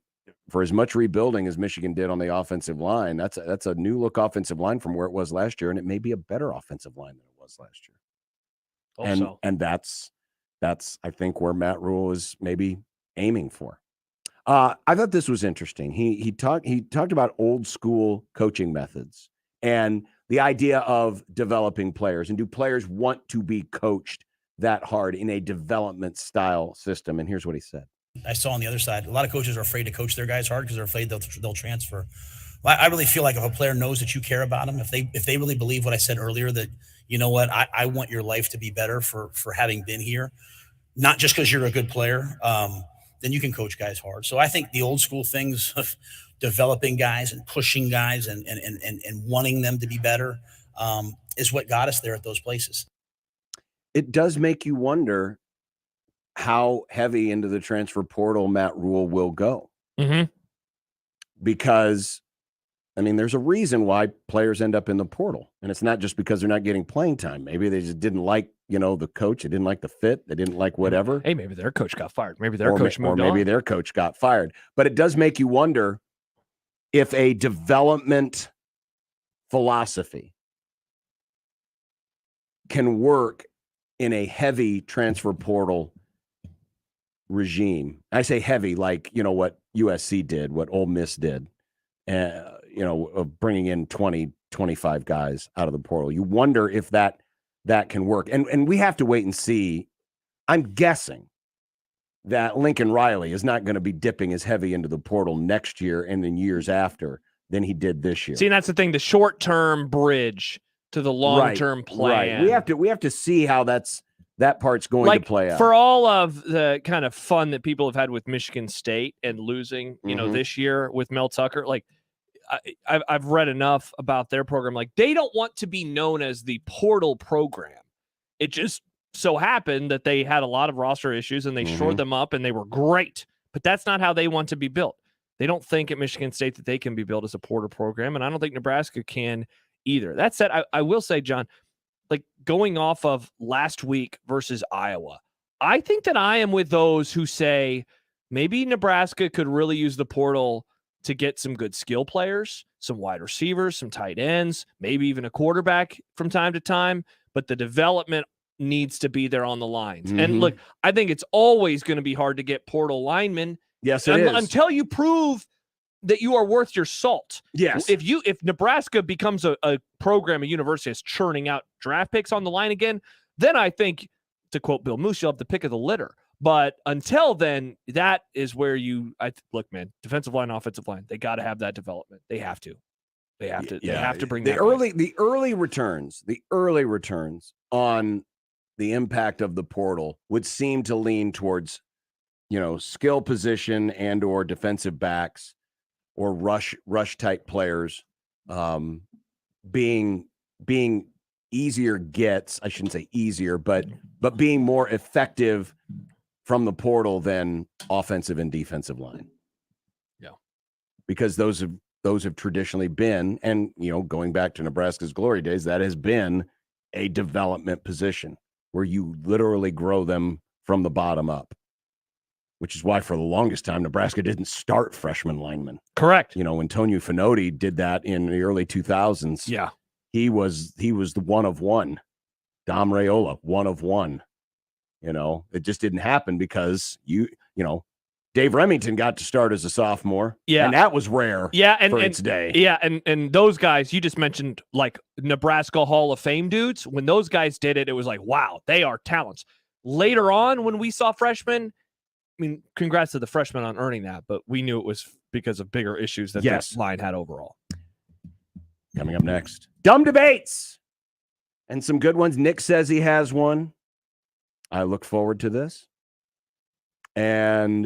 S7: for as much rebuilding as Michigan did on the offensive line, that's a new look offensive line from where it was last year, and it may be a better offensive line than it was last year. And that's I think where Matt Rhule is maybe aiming for. I thought this was interesting. He talked about old school coaching methods and the idea of developing players, and do players want to be coached that hard in a development style system? And here's what he said.
S18: I saw on the other side, a lot of coaches are afraid to coach their guys hard because they're afraid they'll transfer. Well, I really feel like if a player knows that you care about them, if they really believe what I said earlier, that, you know what, I want your life to be better for having been here, not just because you're a good player, then you can coach guys hard. So I think the old school things of developing guys and pushing guys and wanting them to be better is what got us there at those places.
S7: It does make you wonder how heavy into the transfer portal Matt Rhule will go.
S6: Mm-hmm.
S7: Because, I mean, there's a reason why players end up in the portal. And it's not just because they're not getting playing time. Maybe they just didn't like, the coach. They didn't like the fit. They didn't like whatever.
S6: Hey, maybe their coach got fired. Maybe their coach moved on.
S7: Or maybe their coach got fired. But it does make you wonder if a development philosophy can work in a heavy transfer portal regime. I say heavy, like, what USC did, what Ole Miss did, of bringing in 20, 25 guys out of the portal. You wonder if that can work. And we have to wait and see. I'm guessing that Lincoln Riley is not going to be dipping as heavy into the portal next year and in years after than he did this year.
S6: See, and that's the thing, the short-term bridge to the long-term plan.
S7: Right. We have to see how that part's going to play out.
S6: For all of the kind of fun that people have had with Michigan State and losing, this year with Mel Tucker, like I've read enough about their program. Like, they don't want to be known as the portal program. It just so happened that they had a lot of roster issues and they shored them up and they were great, but that's not how they want to be built. They don't think at Michigan State that they can be built as a portal program, and I don't think Nebraska can either. That said, I will say, John, like going off of last week versus Iowa, I think that I am with those who say maybe Nebraska could really use the portal to get some good skill players, some wide receivers, some tight ends, maybe even a quarterback from time to time, but the development needs to be there on the lines. And look, I think it's always going to be hard to get portal linemen.
S7: Yes, it is.
S6: Until you prove that you are worth your salt.
S7: Yes.
S6: If Nebraska becomes a program, a university that's churning out draft picks on the line again, then I think, to quote Bill Moose, you'll have the pick of the litter. But until then, that is where look, man, defensive line, offensive line, they got to have that development. They have to. They have to bring
S7: the early returns on the impact of the portal would seem to lean towards, skill position and or defensive backs or rush type players being easier gets. I shouldn't say easier, but being more effective from the portal than offensive and defensive line.
S6: Yeah,
S7: because those have traditionally been, and going back to Nebraska's glory days, that has been a development position where you literally grow them from the bottom up, which is why for the longest time, Nebraska didn't start freshman linemen.
S6: Correct.
S7: When Tonio Finoti did that in the early 2000s,
S6: yeah,
S7: he was the one of one. Dom Raiola, one of one. It just didn't happen because Dave Remington got to start as a sophomore.
S6: Yeah.
S7: And that was rare for its day.
S6: Yeah, and those guys, you just mentioned, like Nebraska Hall of Fame dudes. When those guys did it, it was like, wow, they are talents. Later on, when we saw freshmen, I mean, congrats to the freshmen on earning that, but we knew it was because of bigger issues that this line had overall.
S7: Coming up next, dumb debates and some good ones. Nick says he has one. I look forward to this. And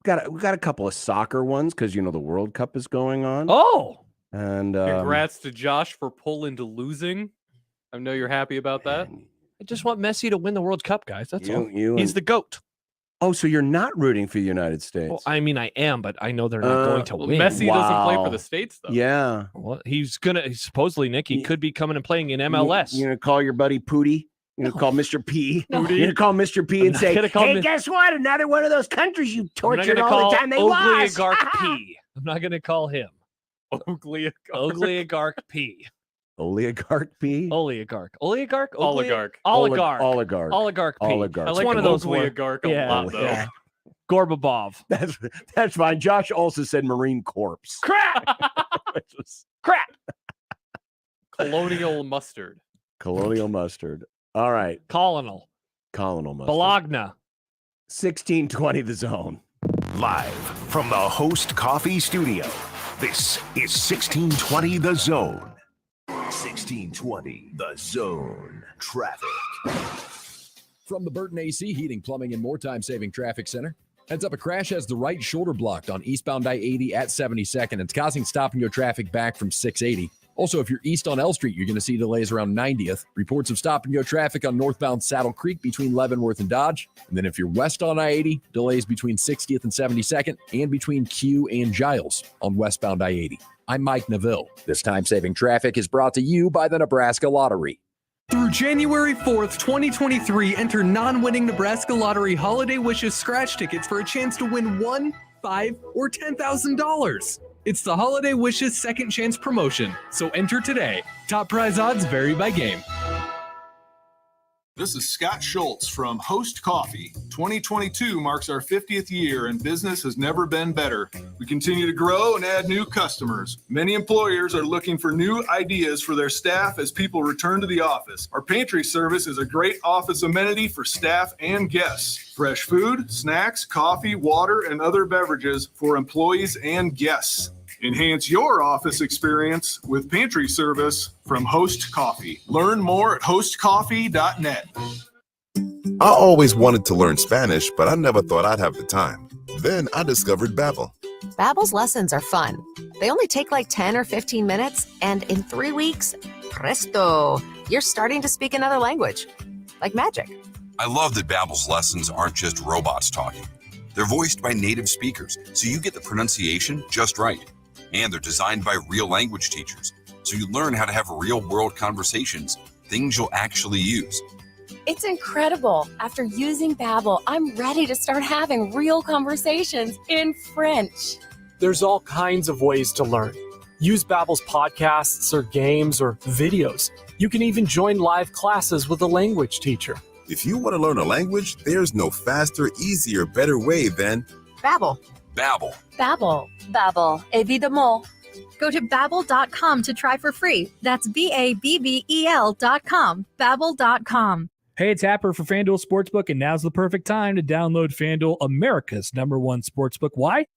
S7: we got a couple of soccer ones because the World Cup is going on.
S6: Oh,
S7: and
S10: congrats to Josh for Poland losing. I know you're happy about that.
S6: I just want Messi to win the World Cup, guys. That's all. He's the GOAT.
S7: Oh, so you're not rooting for the United States?
S6: Well, I mean, I am, but I know they're not going to win.
S10: Messi doesn't play for the States, though.
S7: Yeah.
S6: Well, he's supposedly, Nick, he could be coming and playing in MLS.
S7: You're going to call your buddy Pooty? You're going to call Mr. P?
S6: No.
S7: You're going to call Mr. P and say, hey, guess what? Another one of those countries you tortured all the time. They lost.
S6: Oligarch P. I'm not going to call him. Oligarch P.
S7: Oligarch P?
S6: Oligarch.
S10: Oligarch.
S6: Oligarch P.
S7: Oligarch.
S10: I like
S6: one of those
S10: oligarch a lot, though.
S6: Yeah. Gorbabov.
S7: That's fine. Josh also said Marine Corps.
S6: Crap. Crap.
S10: Colonial mustard.
S7: Colonial mustard. All right.
S6: Colonel
S7: mustard.
S6: Bologna.
S7: 1620 The Zone.
S2: Live from the Host Coffee Studio, this is 1620 The Zone. 1620 The Zone. Traffic.
S1: From the Burton AC Heating, Plumbing, and More Time-Saving Traffic Center. Heads up, a crash has the right shoulder blocked on eastbound I-80 at 72nd. It's causing stop-and-go traffic back from 680. Also, if you're east on L Street, you're going to see delays around 90th. Reports of stop-and-go traffic on northbound Saddle Creek between Leavenworth and Dodge. And then if you're west on I-80, delays between 60th and 72nd and between Q and Giles on westbound I-80. I'm Mike Neville. This time-saving traffic is brought to you by the Nebraska Lottery.
S13: Through January 4th, 2023, enter non-winning Nebraska Lottery Holiday Wishes scratch tickets for a chance to win $1, $5, or $10,000. It's the Holiday Wishes Second Chance promotion, so enter today. Top prize odds vary by game.
S14: This is Scott Schultz from Host Coffee. 2022 marks our 50th year and business has never been better. We continue to grow and add new customers. Many employers are looking for new ideas for their staff as people return to the office. Our pantry service is a great office amenity for staff and guests. Fresh food, snacks, coffee, water, and other beverages for employees and guests. Enhance your office experience with pantry service from Host Coffee. Learn more at hostcoffee.net.
S20: I always wanted to learn Spanish, but I never thought I'd have the time. Then I discovered Babbel.
S22: Babbel's lessons are fun. They only take like 10 or 15 minutes, and in 3 weeks, presto, you're starting to speak another language. Like magic.
S24: I love that Babbel's lessons aren't just robots talking. They're voiced by native speakers, so you get the pronunciation just right. And they're designed by real language teachers, so you learn how to have real-world conversations, things you'll actually use.
S21: It's incredible. After using Babbel, I'm ready to start having real conversations in French.
S25: There's all kinds of ways to learn. Use Babbel's podcasts or games or videos. You can even join live classes with a language teacher.
S20: If you want to learn a language, there's no faster, easier, better way than
S22: Babbel.
S24: Babbel.
S21: Babbel. Babbel. Évidemment.
S26: Go to Babbel.com to try for free. That's Babbel.com. Babbel.com.
S27: Hey, it's Happer for FanDuel Sportsbook, and now's the perfect time to download FanDuel, America's #1 sportsbook. Why?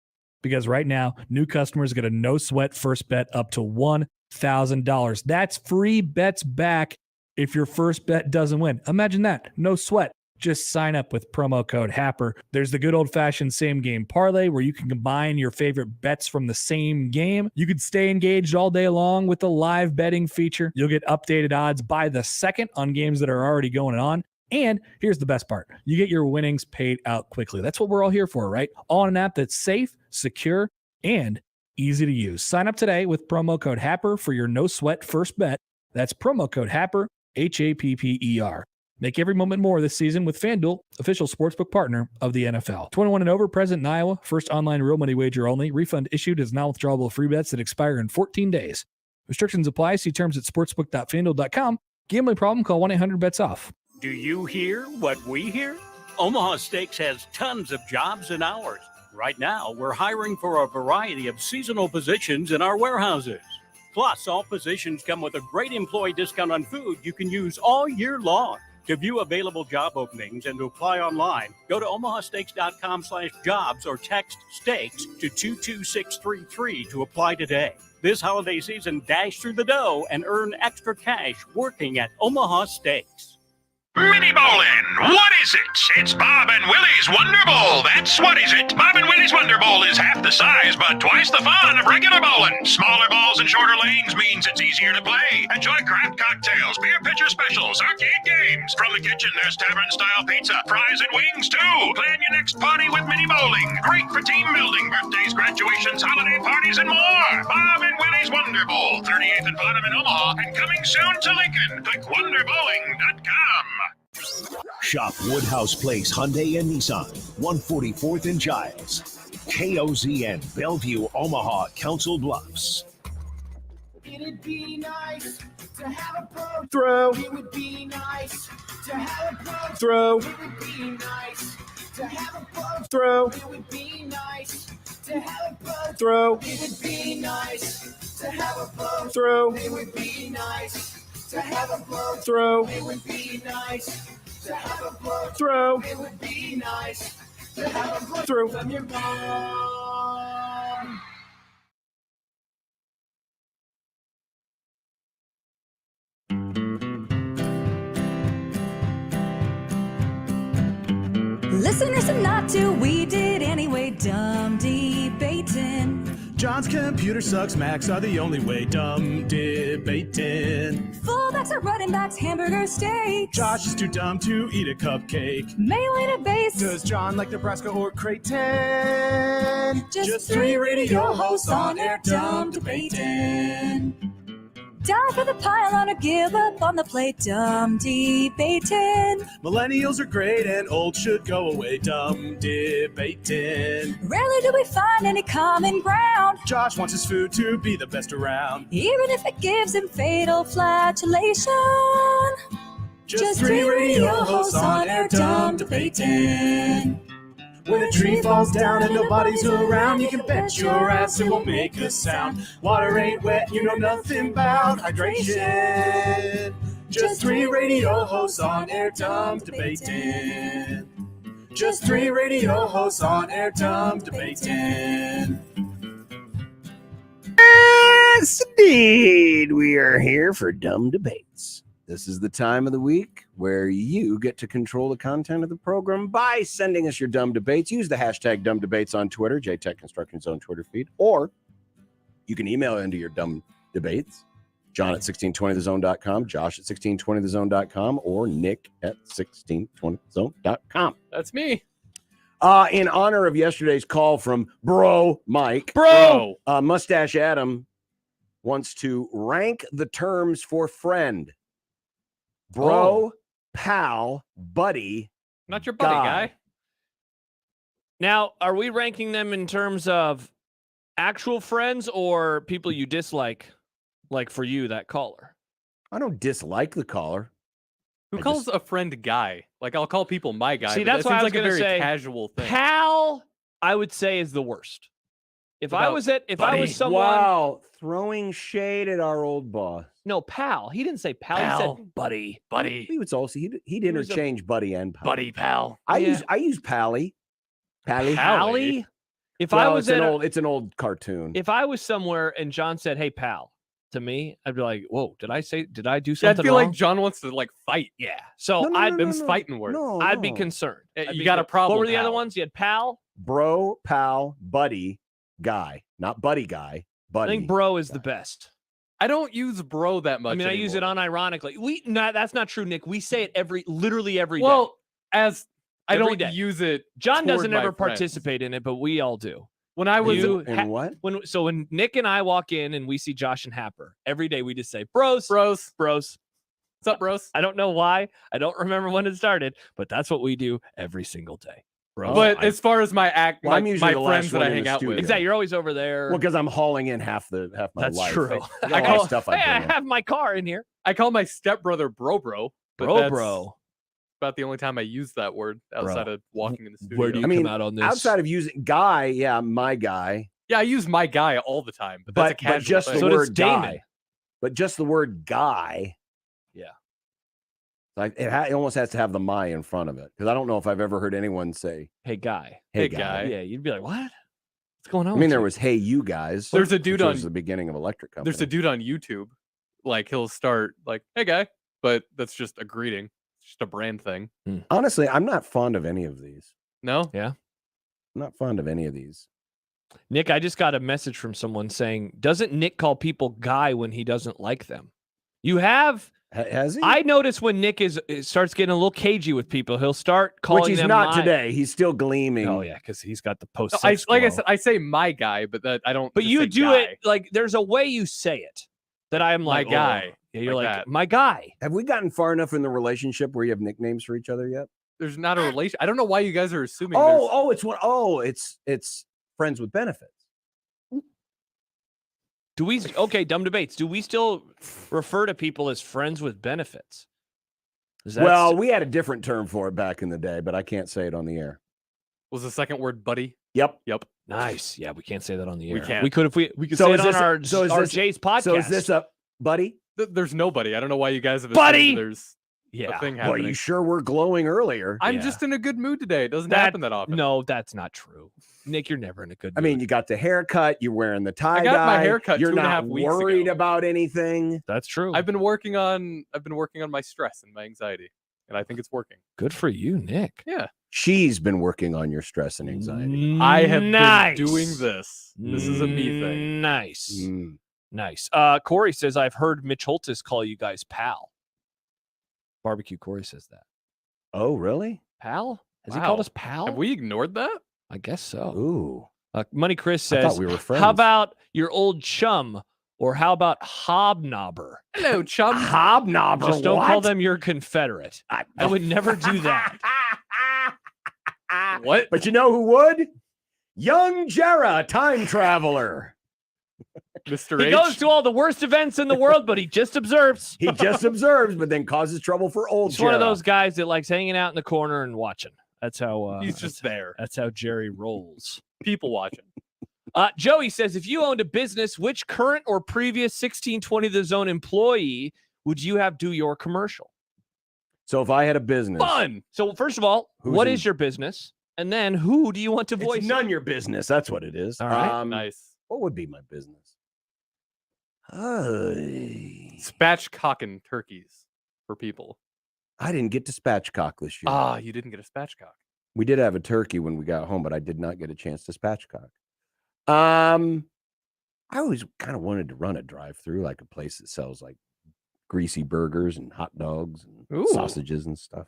S27: Because right now, new customers get a no-sweat first bet up to $1,000. That's free bets back if your first bet doesn't win. Imagine that. No sweat. Just sign up with promo code HAPPER. There's the good old-fashioned same-game parlay where you can combine your favorite bets from the same game. You could stay engaged all day long with the live betting feature. You'll get updated odds by the second on games that are already going on. And here's the best part. You get your winnings paid out quickly. That's what we're all here for, right? All on an app that's safe, secure, and easy to use. Sign up today with promo code HAPPER for your no-sweat first bet. That's promo code HAPPER, HAPPER. Make every moment more this season with FanDuel, official sportsbook partner of the NFL. 21 and over, present in Iowa. First online real money wager only. Refund issued as non-withdrawable free bets that expire in 14 days. Restrictions apply. See terms at sportsbook.fanduel.com. Gambling problem? Call 1-800-BETS-OFF.
S28: Do you hear what we hear? Omaha Steaks has tons of jobs and hours. Right now, we're hiring for a variety of seasonal positions in our warehouses. Plus, all positions come with a great employee discount on food you can use all year long. To view available job openings and to apply online, go to omahasteaks.com/jobs or text steaks to 22633 to apply today. This holiday season, dash through the dough and earn extra cash working at Omaha Steaks.
S3: Mini bowling. What is it? It's Bob and Willie's Wonder Bowl. That's what is it. Bob and Willie's Wonder Bowl is half the size, but twice the fun of regular bowling. Smaller balls and shorter lanes means it's easier to play. Enjoy craft cocktails, beer pitcher specials, arcade games. From the kitchen, there's tavern-style pizza, fries, and wings, too. Plan your next party with mini bowling. Great for team building, birthdays, graduations, holiday parties, and more. Bob and Willie's Wonder Bowl, 38th and Bottom in Omaha, and coming soon to Lincoln. Click wonderbowling.com.
S2: Shop Woodhouse Place Hyundai and Nissan, 144th and Giles. KOZN, Bellevue, Omaha, Council Bluffs.
S8: It'd be nice to have a pro.
S7: Throw.
S8: It would be nice to have a pro.
S7: Throw.
S8: It would be nice to have a pro.
S7: Throw.
S8: It would be nice to have a pro.
S7: Throw.
S8: It would be nice to have a pro.
S7: Throw.
S8: It would be nice to have a pro.
S7: Throw.
S8: It would be nice to have a pro.
S7: Throw.
S8: It would be nice to have a pro.
S7: Throw.
S8: When you're gone.
S29: Listen, listen not to, we did anyway, dumb debating.
S30: John's computer sucks, Macs are the only way, dumb debating.
S29: Fullbacks are running backs, hamburger steaks.
S30: Josh is too dumb to eat a cupcake.
S29: Mailing a base.
S30: Does John like Nebraska or Creighton?
S29: Just three radio hosts on air, dumb debating. Die for the pylon or give up on the plate, dumb debating.
S30: Millennials are great and old should go away, dumb debating.
S29: Rarely do we find any common ground.
S30: Josh wants his food to be the best around.
S29: Even if it gives him fatal flatulation. Just three radio hosts on air, dumb debating.
S30: When a tree falls down and nobody's around, you can bet your ass it won't make a sound. Water ain't wet, you know nothing about hydration. Just three radio hosts on air, dumb debating. Just three radio hosts on air, dumb debating.
S7: Yes, indeed. We are here for Dumb Debates. This is the time of the week where you get to control the content of the program by sending us your dumb debates. Use the hashtag dumb debates on Twitter, JTech Construction's own Twitter feed, or you can email into your dumb debates, John at 1620thezone.com, Josh at 1620thezone.com, or Nick at 1620thezone.com.
S10: That's me.
S7: In honor of yesterday's call from Bro Mike, Mustache Adam wants to rank the terms for friend. Bro, pal, buddy.
S10: Not your buddy guy.
S6: Now, are we ranking them in terms of actual friends or people you dislike? Like for you, that caller.
S7: I don't dislike the caller.
S10: Who calls a friend guy? Like, I'll call people my guy.
S6: See,
S10: but
S6: that's
S10: that
S6: why I
S10: seems
S6: was
S10: like a
S6: gonna
S10: very
S6: say
S10: casual thing.
S6: Pal, I would say, is the worst. If I was someone,
S7: wow, throwing shade at our old boss.
S6: No, pal. He didn't say pal. He said buddy.
S10: Buddy.
S7: He was also he'd interchange buddy and pal.
S10: Buddy, pal.
S7: I use pally.
S6: Pally. If
S7: Well,
S6: I was
S7: it's an old cartoon.
S6: if I was somewhere and John said, "Hey, pal," to me, I'd be like, "Whoa, did I do
S10: Yeah, I
S6: something
S10: feel
S6: wrong?"
S10: like John wants to like fight.
S6: Yeah. So
S10: Them's fighting words.
S6: I'd be concerned.
S10: You got a problem.
S6: What were the other
S10: pal.
S6: ones? You had pal.
S7: Bro, pal, buddy, guy. Not buddy guy. Buddy.
S6: I think bro is the best.
S10: I don't use bro that much.
S6: I mean, I use it unironically. That's not true, Nick. We say it literally every day.
S10: Well, as I
S6: Every
S10: don't
S6: day.
S10: use it.
S6: John
S10: toward
S6: doesn't
S10: my
S6: ever
S10: friends.
S6: participate in it, but we all do.
S10: When I was
S7: what?
S6: When Nick and I walk in and we see Josh and Happer, every day we just say, bros.
S10: Bros.
S6: What's
S10: up, bros?
S6: I don't know why. I don't remember when it started, but that's what we do every single day. Bros.
S10: But as far as my
S7: I'm usually
S10: my
S7: the
S10: friends
S7: last
S10: that
S7: one
S10: I
S7: in
S10: hang
S7: the
S10: out
S7: studio.
S10: with.
S6: Exactly. You're always over there.
S7: Well, because I'm hauling in half my
S6: That's
S7: life.
S6: true.
S7: I got a lot of stuff I
S6: Hey, I
S7: bring in.
S6: have my car in here.
S10: I call my stepbrother bro. But
S6: Bro,
S10: that's
S6: bro.
S10: about the only time I use that word outside of walking in the studio.
S6: Where do you come out on this?
S7: Outside of using guy, yeah, my guy.
S10: Yeah, I use my guy all the time, but that's a casual
S7: just
S10: thing.
S7: the word guy. But just the word guy.
S6: Yeah.
S7: Like it almost has to have the my in front of it because I don't know if I've ever heard anyone say,
S6: "Hey guy."
S7: Hey
S10: guy.
S7: guy.
S6: Yeah, you'd be like, "What? What's going on?"
S7: I mean, there was "Hey you guys."
S10: There's a dude
S7: which
S10: on
S7: was the beginning of Electric Company.
S10: There's a dude on YouTube, like he'll start like, "Hey guy," but that's just a greeting, it's just a brand thing.
S7: Honestly, I'm not fond of any of these.
S10: No,
S6: Yeah.
S7: I'm not fond of any of these.
S6: Nick, I just got a message from someone saying, "Doesn't Nick call people guy when he doesn't like them?" You have.
S7: Has he?
S6: I notice when Nick starts getting a little cagey with people, he'll start calling
S7: Which he's
S6: them
S7: not
S6: my-
S7: today. He's still gleaming.
S6: Oh yeah, because he's got the post.
S10: I said, I say my guy, but that I don't.
S6: But
S10: just
S6: you
S10: say
S6: do
S10: guy.
S6: it like there's a way you say it that I am
S10: My
S6: like
S10: guy.
S6: Oh. Yeah, you're
S10: Like
S6: like
S10: that.
S6: my guy.
S7: Have we gotten far enough in the relationship where you have nicknames for each other yet?
S10: There's not a relation. I don't know why you guys are assuming.
S7: It's friends with benefits.
S6: Do we? Okay, dumb debates. Do we still refer to people as friends with benefits?
S7: Well, we had a different term for it back in the day, but I can't say it on the air.
S10: Was the second word buddy?
S7: Yep.
S6: Nice. Yeah, we can't say that on the air.
S10: We can't.
S6: We could if we could
S7: So
S6: say
S7: is
S6: it on
S7: this-
S6: our Jay's podcast.
S7: So is this a buddy?
S10: There's nobody. I don't know why you guys have
S6: Buddy!
S10: assumed there's a thing
S7: Well,
S10: happening.
S7: you sure were glowing earlier.
S10: I'm just in a good mood today. It doesn't happen that often.
S6: No, that's not true. Nick, you're never in a good mood.
S7: I mean, you got the haircut. You're wearing the tie
S10: I got my
S7: dye,
S10: haircut
S7: You're
S10: 2.5
S7: not
S10: weeks
S7: worried
S10: ago.
S7: about anything.
S6: That's true.
S10: I've been working on my stress and my anxiety, and I think it's working.
S6: Good for you, Nick.
S10: Yeah.
S7: She's been working on your stress and anxiety.
S10: I have
S6: Nice.
S10: been doing this. This is a me thing.
S6: Nice.
S7: Mm.
S6: Nice. Corey says, I've heard Mitch Holtis call you guys pal. Barbecue Corey says that.
S7: Oh, really?
S6: Pal? Has he
S10: Wow.
S6: called us pal?
S10: Have we ignored that?
S6: I guess so.
S7: Ooh.
S6: Money Chris
S7: I thought
S6: says,
S7: we were friends.
S6: how about your old chum? Or how about hobnobber?
S10: Hello, chum.
S7: Hobnobber.
S6: Just don't
S7: what?
S6: call them your Confederate. I would never do that.
S10: What?
S7: But you know who would? Young Jera, time traveler.
S10: Mr.
S6: He
S10: H.
S6: goes to all the worst events in the world, but he just observes.
S7: He just observes, but then causes trouble for old
S6: He's one of
S7: Jerry.
S6: those guys that likes hanging out in the corner and watching. That's how
S10: He's just there.
S6: That's how Jerry rolls.
S10: People watching.
S6: Joey says, if you owned a business, which current or previous 1620 The Zone employee would you have do your commercial?
S7: So if I had a business.
S6: Fun. So first of all, what is your business? And then who do you want to voice?
S7: It's none your business. That's what it is.
S6: All right.
S10: Nice.
S7: What would be my business?
S10: Spatchcocking turkeys for people.
S7: I didn't get to spatchcock this year.
S10: Ah, you didn't get a spatchcock.
S7: We did have a turkey when we got home, but I did not get a chance to spatchcock. I always kind of wanted to run a drive-through, like a place that sells like greasy burgers and hot dogs and sausages and stuff.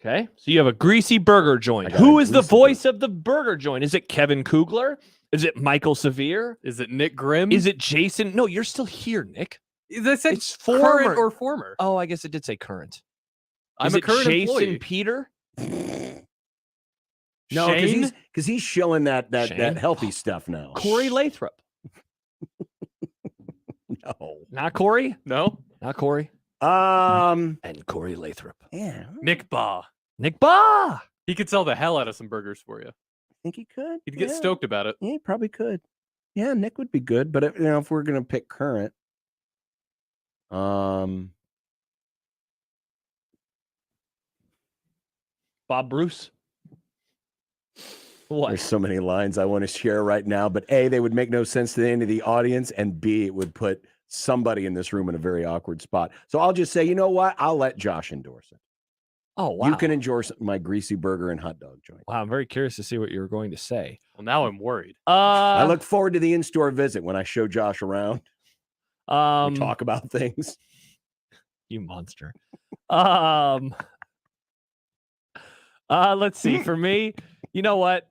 S6: Okay. So you have a greasy burger joint.
S7: got
S6: Who
S7: a
S6: is the
S7: greasy
S6: voice of the burger joint? Is it Kevin Kugler? Is it Michael Severe?
S10: Is it Nick Grimm?
S6: Is it Jason? No, you're still here, Nick.
S10: They said
S6: It's
S10: current
S6: former.
S10: or former.
S6: Oh, I guess it did say current.
S10: I'm
S6: Is
S10: a
S6: it
S10: current
S6: Jason
S10: employee.
S6: Peter?
S7: No,
S10: Shane?
S7: because he's shilling that
S6: Shane?
S7: healthy stuff now.
S6: Corey Lathrop.
S7: No.
S6: Not Corey?
S10: No.
S6: Not Corey.
S7: Um.
S6: And Corey Lathrop.
S7: Yeah.
S10: Nick Baugh.
S6: Nick Baugh.
S10: He could sell the hell out of some burgers for you.
S7: I think he could.
S10: He'd get
S7: Yeah.
S10: stoked about it.
S7: Yeah, he probably could. Yeah, Nick would be good, but if we're gonna pick current,
S6: Bob Bruce. What?
S7: there's so many lines I want to share right now, but A, they would make no sense to any of the audience, and B, it would put somebody in this room in a very awkward spot. So I'll just say, you know what? I'll let Josh endorse it.
S6: Oh, wow.
S7: You can endorse my greasy burger and hot dog joint.
S6: Wow, I'm very curious to see what you're going to say.
S10: Well, now I'm worried.
S7: I look forward to the in-store visit when I show Josh around. We talk about things.
S6: You monster. Let's see. For me, you know what?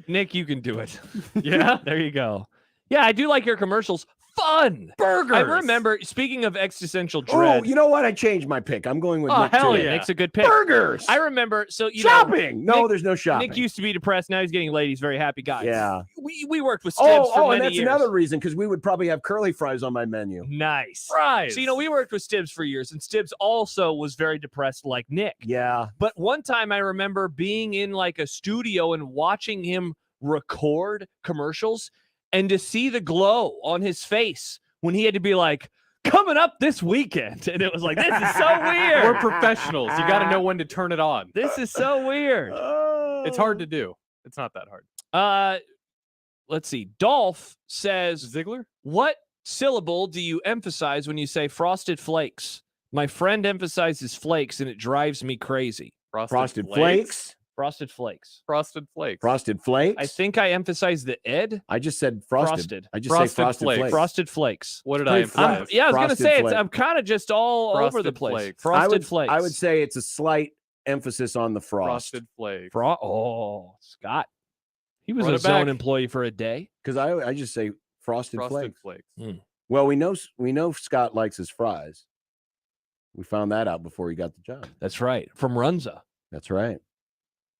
S6: Nick, you can do it. Yeah, there you go. Yeah, I do like your commercials. Fun
S10: burgers.
S6: I remember, speaking of existential
S7: Oh,
S6: dread.
S7: you know what? I changed my pick. I'm going with
S6: Oh,
S7: Nick
S6: hell
S7: too.
S6: yeah. Nick's a good pick.
S7: Burgers.
S6: I remember. So you
S7: Shopping.
S6: know,
S7: No,
S6: Nick-
S7: there's no shopping.
S6: Nick used to be depressed. Now he's getting laid. He's a very happy guy.
S7: Yeah.
S6: We worked with Stibbs for
S7: and
S6: many
S7: that's
S6: years.
S7: another reason, because we would probably have curly fries on my menu.
S6: Nice.
S10: Fries.
S6: So, you know, we worked with Stibbs for years, and Stibbs also was very depressed like Nick.
S7: Yeah.
S6: But one time I remember being in like a studio and watching him record commercials, and to see the glow on his face when he had to be like, coming up this weekend. And it was like, this is so weird.
S10: We're professionals. You got to know when to turn it on.
S6: This is so weird.
S10: It's hard to do. It's not that hard.
S6: Let's see. Dolph says,
S10: Ziegler?
S6: what syllable do you emphasize when you say frosted flakes? My friend emphasizes flakes and it drives me crazy.
S7: Frosted flakes.
S6: Frosted flakes.
S10: Frosted flakes.
S7: Frosted flakes.
S6: I think I emphasized the ed.
S7: I just said frosted.
S6: Frosted.
S7: I just
S10: Frosted
S7: say frosted
S10: flakes.
S7: flakes.
S6: Frosted flakes.
S10: What did I
S7: Pretty flat.
S10: emphasize?
S6: Yeah, I was going to
S7: Frosted
S6: say,
S7: flakes.
S6: I'm kind of just all over the
S10: Frosted
S6: place.
S10: flakes.
S6: Frosted flakes.
S7: I would say it's a slight emphasis on the frost.
S10: Frosted flakes.
S6: Oh, Scott. He was
S10: Run
S6: a
S10: it back.
S6: zone employee for a day.
S7: Because I just say frosted,
S10: Frosted
S7: flakes.
S10: flakes.
S7: Well, we know Scott likes his fries. We found that out before he got the job.
S6: That's right. From Runza.
S7: That's right.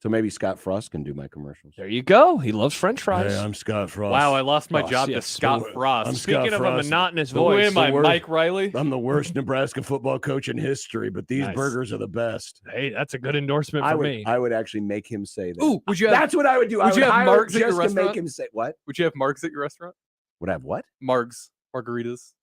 S7: So maybe Scott Frost can do my commercials.
S6: There you go. He loves French fries.
S7: Hey, I'm Scott Frost.
S10: Wow, I lost my job to
S6: yes.
S10: Scott Frost.
S7: I'm
S6: Speaking
S7: Scott
S6: of
S7: Frost.
S6: a monotonous
S10: Who
S6: voice.
S10: am I,
S7: worst.
S10: Mike Riley?
S7: I'm the worst Nebraska football coach in history, but these
S6: Nice.
S7: burgers are the best.
S6: Hey, that's a good endorsement for
S7: I would,
S6: me.
S7: I would actually make him say that.
S10: Ooh, would you have,
S7: That's what I would do. I
S10: would you
S7: would
S10: have
S7: hire
S10: Margs at your
S7: just to make
S10: restaurant?
S7: him say what?
S10: would you have Margs at your restaurant?
S7: Would I have what?
S10: Margs. Margaritas.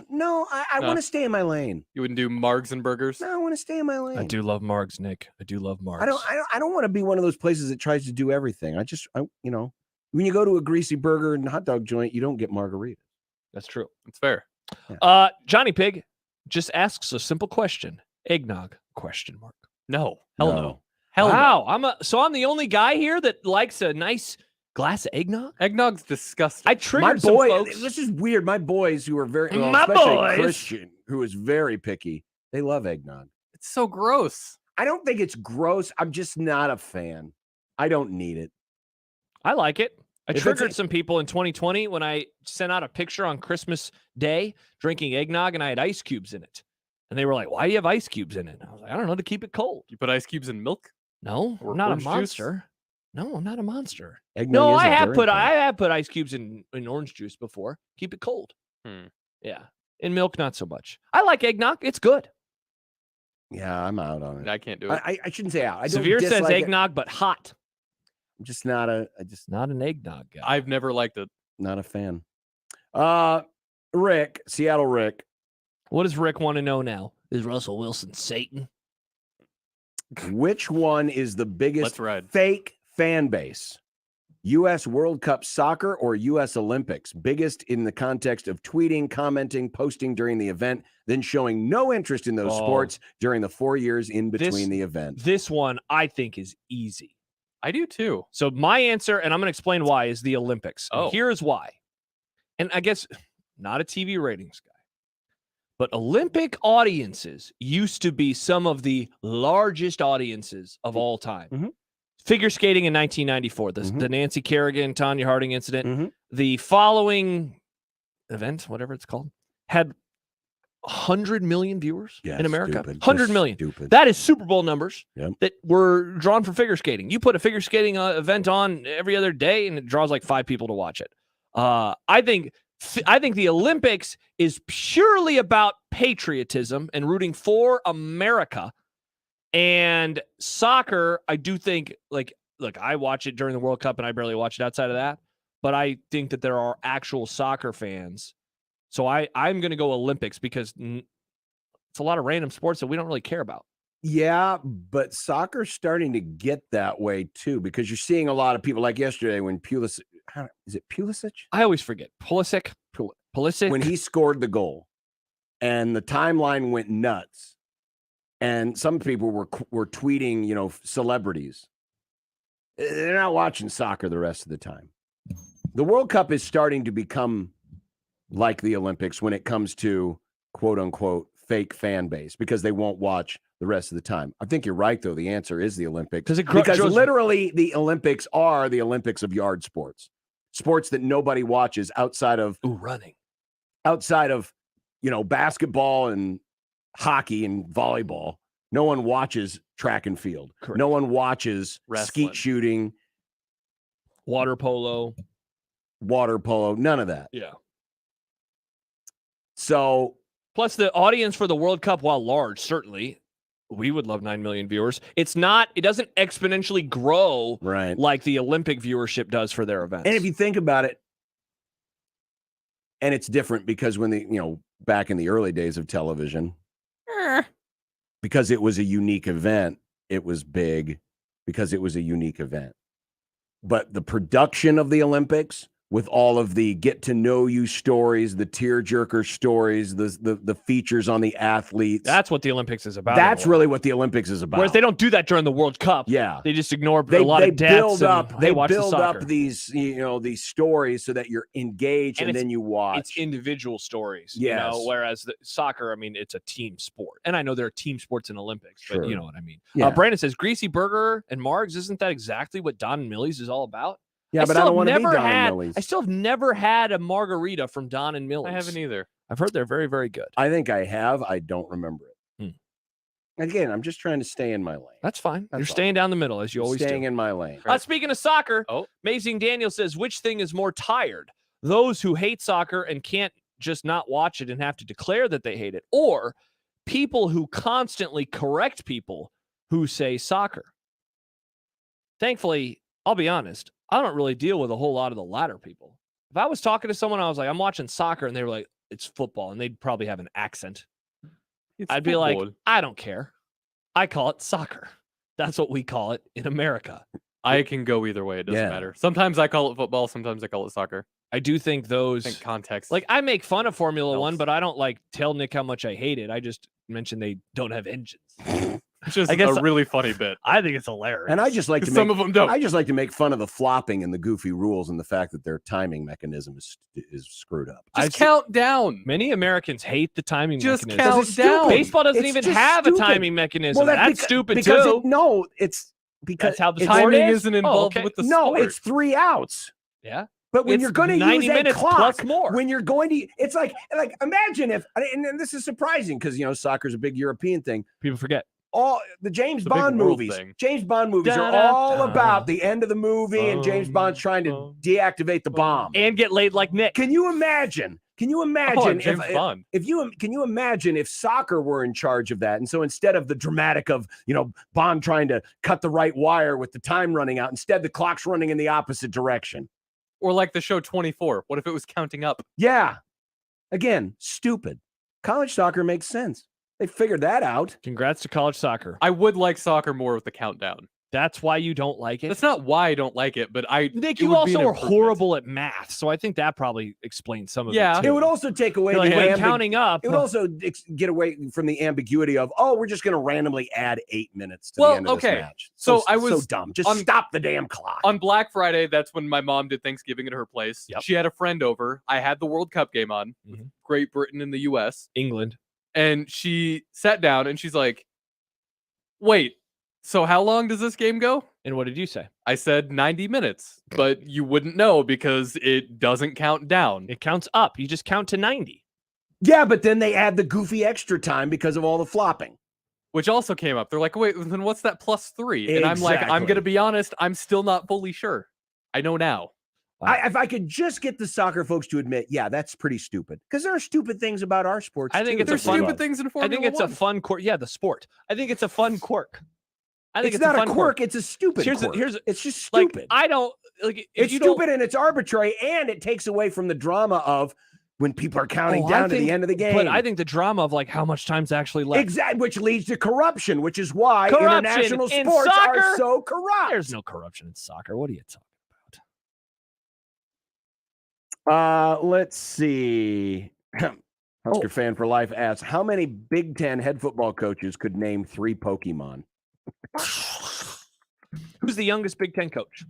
S7: No, I
S10: No.
S7: want to stay in my lane.
S10: You wouldn't do Margs and burgers?
S7: No, I want to stay in my lane.
S6: I do love Margs, Nick. I do love Margs.
S7: I don't want to be one of those places that tries to do everything. When you go to a greasy burger and hot dog joint, you don't get margaritas.
S6: That's true.
S10: It's fair.
S6: Johnny Pig just asks a simple question. Eggnog? Question mark.
S10: No. Hell
S7: No.
S10: no. Hell
S6: Wow. I'm the only guy here that likes a nice glass of eggnog.
S10: no. Eggnog's disgusting.
S6: I
S7: My
S6: triggered some
S7: boy,
S6: folks.
S7: this is weird. My boys who are very, well,
S6: My
S7: especially
S6: boys.
S7: Christian, who is very picky, they love eggnog.
S10: It's so gross.
S7: I don't think it's gross. I'm just not a fan. I don't need it.
S6: I like it. I
S7: If it's
S6: triggered
S7: a-
S6: some people in 2020 when I sent out a picture on Christmas Day drinking eggnog and I had ice cubes in it. And they were like, why do you have ice cubes in it? And I was like, I don't know, to keep it cold.
S10: You put ice cubes in milk?
S6: No,
S10: Or
S6: I'm not a
S10: orange juice?
S6: monster. No, I'm not a monster.
S7: Eggnog
S6: No,
S7: is
S6: I
S7: a
S6: have
S7: very
S6: put
S7: fun-
S6: I have put ice cubes in orange juice before. Keep it cold. Yeah. In milk, not so much. I like eggnog. It's good.
S7: Yeah, I'm out on it.
S10: I can't do it.
S7: I shouldn't say out. I don't
S6: Severe says
S7: dislike it.
S6: eggnog, but hot.
S7: I'm just not
S6: not an eggnog guy.
S10: I've never liked it.
S7: Not a fan. Rick, Seattle Rick.
S6: What does Rick want to know now? Is Russell Wilson Satan?
S7: Which one is the biggest fake fan base? U.S. World Cup soccer or U.S. Olympics? Biggest in the context of tweeting, commenting, posting during the event, then showing no interest in those sports during the 4 years in between the event.
S6: This one I think is easy.
S10: I do too.
S6: So my answer, and I'm going to explain why, is the Olympics. And here's why. And I guess not a TV ratings guy, but Olympic audiences used to be some of the largest audiences of all time. Figure skating in 1994, the Nancy Kerrigan, Tanya Harding incident. The following event, whatever it's called, had 100 million viewers in America.
S7: Stupid.
S6: 100
S7: Just
S6: million.
S7: stupid.
S6: That is Super Bowl numbers
S7: Yep.
S6: that were drawn from figure skating. You put a figure skating event on every other day, and it draws like 5 people to watch it. I think the Olympics is purely about patriotism and rooting for America. And soccer, I do think, look, I watch it during the World Cup and I barely watch it outside of that. But I think that there are actual soccer fans. So I'm going to go Olympics because it's a lot of random sports that we don't really care about.
S7: Yeah, but soccer's starting to get that way too, because you're seeing a lot of people like yesterday when Pulisic, is it Pulisic?
S6: I always forget. Pulisic.
S7: When he scored the goal and the timeline went nuts. And some people were tweeting, celebrities. They're not watching soccer the rest of the time. The World Cup is starting to become like the Olympics when it comes to quote unquote fake fan base because they won't watch the rest of the time. I think you're right, though. The answer is the Olympics because literally the Olympics are the Olympics of yard sports that nobody watches outside of
S6: running,
S7: outside of, basketball and hockey and volleyball. No one watches track and field.
S6: Correct.
S7: No one watches
S10: Wrestling.
S7: skeet shooting,
S6: water polo,
S7: none of that.
S6: Yeah.
S7: So,
S6: plus the audience for the World Cup, while large, certainly we would love 9 million viewers. It doesn't exponentially grow like the Olympic viewership does for their events.
S7: And if you think about it, and it's different because when back in the early days of television, because it was a unique event, it was big because it was a unique event. But the production of the Olympics with all of the get to know you stories, the tearjerker stories, the features on the athletes.
S6: That's what the Olympics is about.
S7: That's really what the Olympics is about.
S6: Whereas they don't do that during the World Cup.
S7: Yeah.
S6: They just ignore a lot of deaths.
S7: They build up these, these stories so that you're engaged and then you watch.
S6: It's individual stories.
S7: Yes.
S6: Whereas the soccer, it's a team sport. And I know there are team sports in Olympics, but you know what I mean.
S7: Yeah.
S6: Brandon says, Greasy Burger and Margs, isn't that exactly what Don and Millie's is all about?
S7: Yeah, but I don't want to be Don and Millie's.
S6: I still have never had a margarita from Don and Millie's.
S10: I haven't either.
S6: I've heard they're very, very good.
S7: I think I have. I don't remember it. Again, I'm just trying to stay in my lane.
S6: That's fine. You're staying down the middle, as you always do.
S7: Staying in my lane.
S6: Speaking of soccer, Amazing Daniel says, which thing is more tired? Those who hate soccer and can't just not watch it and have to declare that they hate it, or people who constantly correct people who say soccer? Thankfully, I'll be honest, I don't really deal with a whole lot of the latter people. If I was talking to someone, I was like, I'm watching soccer, and they were like, it's football, and they'd probably have an accent. I'd be like, I don't care. I call it soccer. That's what we call it in America.
S10: I can go either way. It doesn't matter. Sometimes I call it football. Sometimes I call it soccer.
S6: I do think those
S10: context.
S6: Like, I make fun of Formula One, but I don't tell Nick how much I hate it. I just mention they don't have engines.
S10: It's just a really funny bit.
S6: I think it's hilarious.
S7: And I just like to
S10: some of them don't.
S7: I just like to make fun of the flopping and the goofy rules and the fact that their timing mechanism is screwed up.
S10: Just count down.
S6: Many Americans hate the timing
S10: just
S6: mechanism.
S10: Count down.
S6: Baseball doesn't even have a timing mechanism.
S7: Well,
S6: that's stupid
S7: because
S6: too.
S7: It's because
S6: that's how the
S10: timing isn't involved with the
S7: No,
S10: sport.
S7: it's 3 outs.
S6: Yeah.
S7: But when
S6: It's
S7: you're going to
S6: 90
S7: use a
S6: minutes
S7: clock,
S6: plus more.
S7: when you're going to, it's like imagine if, and this is surprising because soccer's a big European thing.
S6: People forget.
S7: all the James
S10: The big
S7: Bond
S10: world
S7: movies.
S10: thing.
S7: James Bond movies are all about the end of the movie and James Bond's trying to deactivate the bomb
S6: and get laid like Nick.
S7: Can you imagine? Can you
S10: Oh,
S7: imagine
S10: James Bond.
S7: can you imagine if soccer were in charge of that? And so instead of the dramatic of, Bond trying to cut the right wire with the time running out, instead the clock's running in the opposite direction.
S10: Or like the show 24. What if it was counting up?
S7: Yeah. Again, stupid. College soccer makes sense. They figured that out.
S6: Congrats to college soccer.
S10: I would like soccer more with the countdown.
S6: That's why you don't like it?
S10: That's not why I don't like it, but
S6: Nick, you also are horrible at math, so I think that probably explains some of it.
S7: It would also take away
S6: counting up.
S7: It would also get away from the ambiguity of, we're just going to randomly add 8 minutes to the end of this match.
S10: So I was
S7: so dumb. Just stop the damn clock.
S10: On Black Friday, that's when my mom did Thanksgiving at her place.
S6: Yep.
S10: She had a friend over. I had the World Cup game on, Great Britain and the U.S.
S6: England.
S10: And she sat down and she's like, wait, so how long does this game go?
S6: And what did you say?
S10: I said 90 minutes, but you wouldn't know because it doesn't count down.
S6: It counts up. You just count to 90.
S7: Yeah, but then they add the goofy extra time because of all the flopping.
S10: Which also came up. They're like, wait, then what's that +3? And I'm like, I'm going to be honest, I'm still not fully sure. I know now.
S7: If I could just get the soccer folks to admit, that's pretty stupid. Because there are stupid things about our sports.
S6: I think
S7: too.
S6: it's a fun
S10: stupid things in Formula
S6: I think it's
S10: One.
S6: a fun quirk. Yeah, the sport. I think it's a fun quirk. I think
S7: It's not
S6: a fun
S7: a quirk. It's a stupid quirk. It's just stupid.
S6: Like, I don't like.
S7: It's stupid and it's arbitrary, and it takes away from the drama of when people are counting down to the end of the game.
S6: But I think the drama of like how much time's actually left.
S7: Exactly, which leads to corruption, which is why
S6: Corruption
S7: international
S6: in
S7: sports
S6: soccer?
S7: are so corrupt.
S6: There's no corruption in soccer. What are you talking
S7: Let's see. Husker fan for life asks, how many Big Ten head football coaches could name 3 Pokemon?
S6: Who's the youngest Big Ten coach?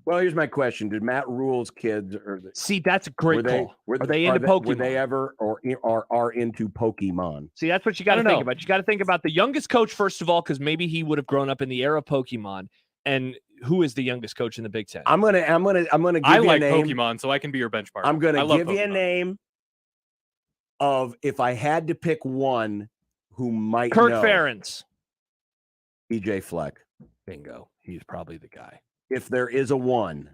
S7: Well, here's my question: did Matt Rhule's kids
S6: see? That's a great call. Are they into Pokemon?
S7: Were they ever or are into Pokemon?
S6: See, that's what you got to think about. You got to think about the youngest coach first of all, because maybe he would have grown up in the era of Pokemon. And who is the youngest coach in the Big Ten?
S7: I'm gonna give
S10: I
S7: you
S10: like
S7: a name.
S10: Pokemon, so I can be your benchmark.
S7: I'm gonna
S10: love
S7: give you a name of if I had to pick one who might
S6: Kirk
S7: know.
S6: Ferentz.
S7: PJ Fleck.
S6: Bingo. He's probably the guy.
S7: If there is a one,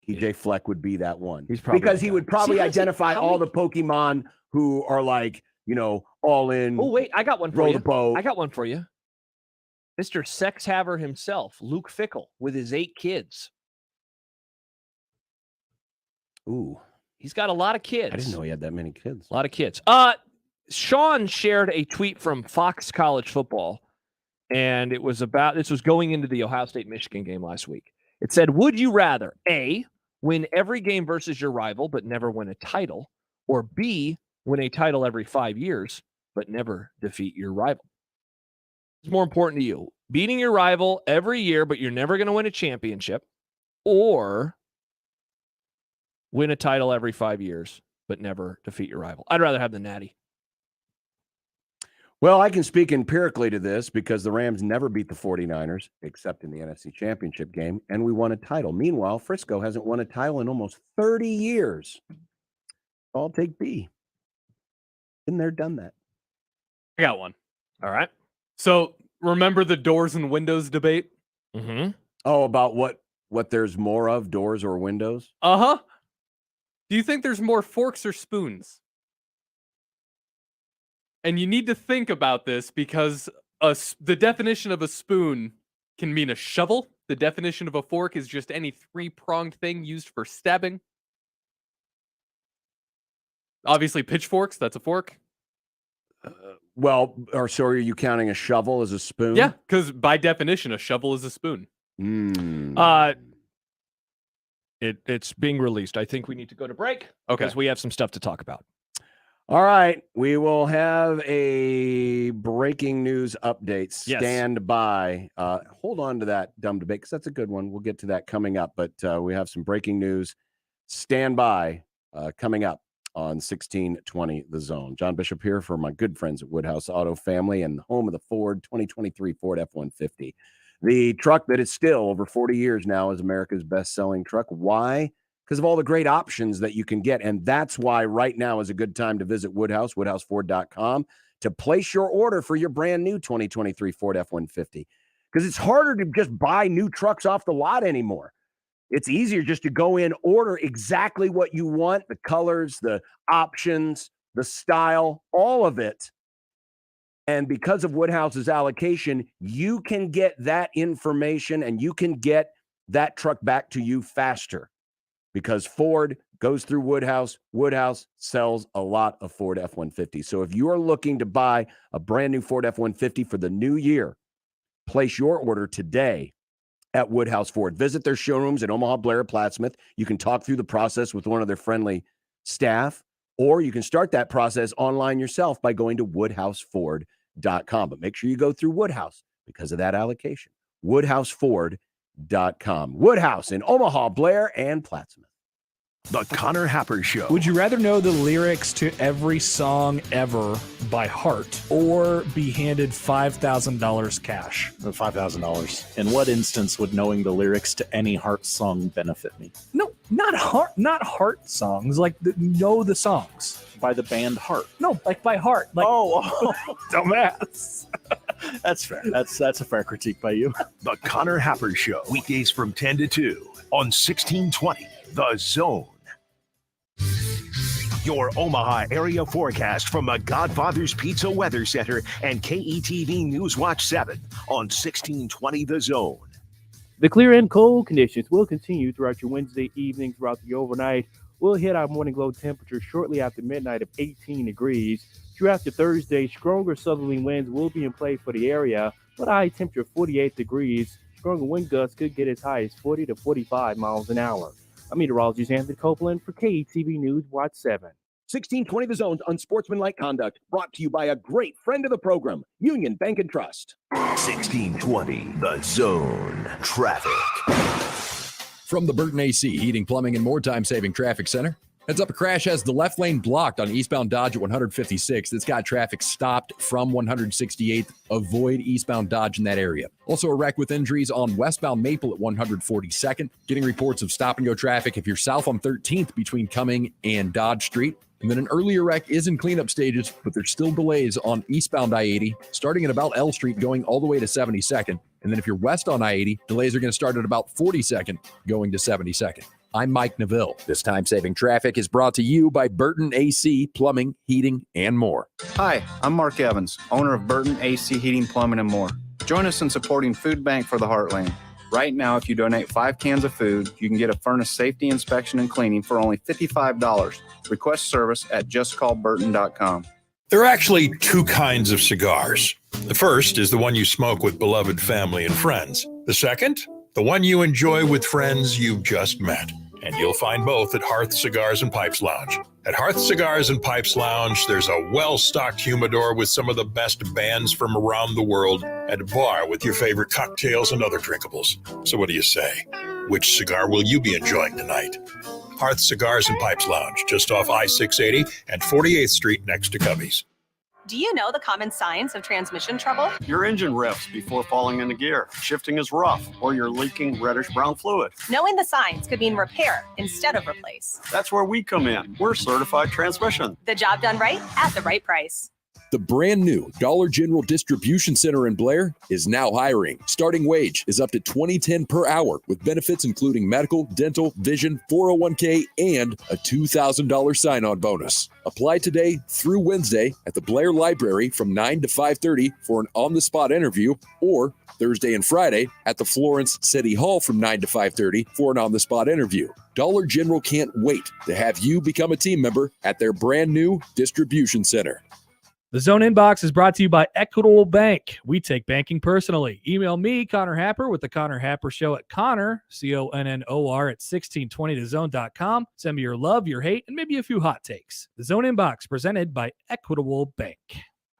S7: PJ Fleck would be that one.
S6: He's probably
S7: because
S6: the
S7: he
S6: guy.
S7: would probably
S6: Seriously,
S7: identify
S6: how
S7: all
S6: many-
S7: the Pokemon who are like, all in.
S6: Oh, wait, I got one for
S7: row
S6: you.
S7: the boat.
S6: I got one for you. Mr. Sex Haver himself, Luke Fickle, with his 8 kids.
S7: Ooh.
S6: He's got a lot of kids.
S7: I didn't know he had that many kids.
S6: A lot of kids. Sean shared a tweet from Fox College Football, and it was about, this was going into the Ohio State-Michigan game last week. It said, would you rather, A, win every game versus your rival but never win a title, or B, win a title every 5 years but never defeat your rival? What's more important to you? Beating your rival every year but you're never going to win a championship, or win a title every 5 years but never defeat your rival? I'd rather have the Natty.
S7: Well, I can speak empirically to this because the Rams never beat the 49ers except in the NFC Championship game, and we won a title. Meanwhile, Frisco hasn't won a title in almost 30 years. I'll take B. Been there, done that.
S10: I got one.
S6: All right.
S10: So remember the doors and windows debate?
S6: Mm-hmm.
S7: Oh, about what there's more of, doors or windows?
S10: Uh-huh. Do you think there's more forks or spoons? And you need to think about this because the definition of a spoon can mean a shovel. The definition of a fork is just any 3-pronged thing used for stabbing. Obviously, pitchforks, that's a fork.
S7: So are you counting a shovel as a spoon?
S10: Yeah, because by definition, a shovel is a spoon.
S6: It's being released. I think we need to go to break.
S10: Okay.
S6: Because we have some stuff to talk about.
S7: All right. We will have a breaking news update.
S6: Yes.
S7: Stand by. Hold on to that dumb debate because that's a good one. We'll get to that coming up. But we have some breaking news. Stand by coming up on 1620 The Zone. John Bishop here for my good friends at Woodhouse Auto Family and home of the Ford 2023 Ford F-150. The truck that is still over 40 years now is America's best-selling truck. Why? Because of all the great options that you can get. And that's why right now is a good time to visit Woodhouse, woodhouseford.com. to place your order for your brand new 2023 Ford F-150, because it's harder to just buy new trucks off the lot anymore. It's easier just to go in, order exactly what you want, the colors, the options, the style, all of it. And because of Woodhouse's allocation, you can get that information and you can get that truck back to you faster, because Ford goes through Woodhouse. Woodhouse sells a lot of Ford F-150. So if you are looking to buy a brand new Ford F-150 for the new year, place your order today at Woodhouse Ford. Visit their showrooms in Omaha, Blair, Plattsmouth. You can talk through the process with one of their friendly staff, or you can start that process online yourself by going to woodhouseford.com. But make sure you go through Woodhouse because of that allocation. woodhouseford.com. Woodhouse in Omaha, Blair, and Plattsmouth.
S2: The Connor Happer Show.
S27: Would you rather know the lyrics to every song ever by heart or be handed $5,000 cash?
S4: $5,000. In what instance would knowing the lyrics to any Heart song benefit me?
S27: No, not heart songs. Like know the songs
S4: by the band Heart.
S27: No, like by heart. Like, dumbass.
S4: That's fair. That's a fair critique by you.
S2: The Connor Happer Show. Weekdays from 10 to 2 on 1620 The Zone. Your Omaha area forecast from the Godfather's Pizza Weather Center and KETV News Watch 7 on 1620 The Zone.
S5: The clear and cold conditions will continue throughout your Wednesday evening. Throughout the overnight, we'll hit our morning low temperature shortly after midnight of 18 degrees. Throughout the Thursday, stronger southerly winds will be in play for the area, but a high temperature of 48 degrees. Stronger wind gusts could get as high as 40 to 45 miles an hour. I'm meteorologist Anthony Copeland for KETV News Watch 7.
S7: 1620 The Zone's Unsportsmanlike Conduct, brought to you by a great friend of the program, Union Bank and Trust.
S2: 1620 The Zone. Traffic.
S1: From the Burton AC Heating, Plumbing, and More Time-Saving Traffic Center. Heads up, a crash has the left lane blocked on eastbound Dodge at 156th. It's got traffic stopped from 168th. Avoid eastbound Dodge in that area. Also a wreck with injuries on westbound Maple at 142nd. Getting reports of stop-and-go traffic if you're south on 13th between Cumming and Dodge Street. And then an earlier wreck is in cleanup stages, but there's still delays on eastbound I-80, starting at about L Street, going all the way to 72nd. And then if you're west on I-80, delays are going to start at about 42nd, going to 72nd. I'm Mike Neville. This time-saving traffic is brought to you by Burton AC Plumbing, Heating, and More.
S9: Hi, I'm Mark Evans, owner of Burton AC Heating, Plumbing, and More. Join us in supporting Food Bank for the Heartland. Right now, if you donate 5 cans of food, you can get a furnace safety inspection and cleaning for only $55. Request service at justcallburton.com.
S3: There are actually two kinds of cigars. The first is the one you smoke with beloved family and friends. The second, the one you enjoy with friends you've just met. And you'll find both at Hearth Cigars and Pipes Lounge. At Hearth Cigars and Pipes Lounge, there's a well-stocked humidor with some of the best bands from around the world, and a bar with your favorite cocktails and other drinkables. So what do you say? Which cigar will you be enjoying tonight? Hearth Cigars and Pipes Lounge, just off I-680 and 48th Street next to Cubby's.
S11: Do you know the common signs of transmission trouble?
S12: Your engine revs before falling into gear. Shifting is rough, or you're leaking reddish-brown fluid.
S11: Knowing the signs could mean repair instead of replace.
S12: That's where we come in. We're certified transmission.
S11: The job done right at the right price.
S1: The brand new Dollar General Distribution Center in Blair is now hiring. Starting wage is up to $20.10 per hour with benefits including medical, dental, vision, 401k, and a $2,000 sign-on bonus. Apply today through Wednesday at the Blair Library from 9 to 5:30 for an on-the-spot interview, or Thursday and Friday at the Florence City Hall from 9 to 5:30 for an on-the-spot interview. Dollar General can't wait to have you become a team member at their brand new distribution center.
S27: The Zone Inbox is brought to you by Equitable Bank. We take banking personally. Email me, Connor Happer, with the Connor Happer Show at Connor, CONNOR, at 1620thezone.com. Send me your love, your hate, and maybe a few hot takes. The Zone Inbox, presented by Equitable Bank.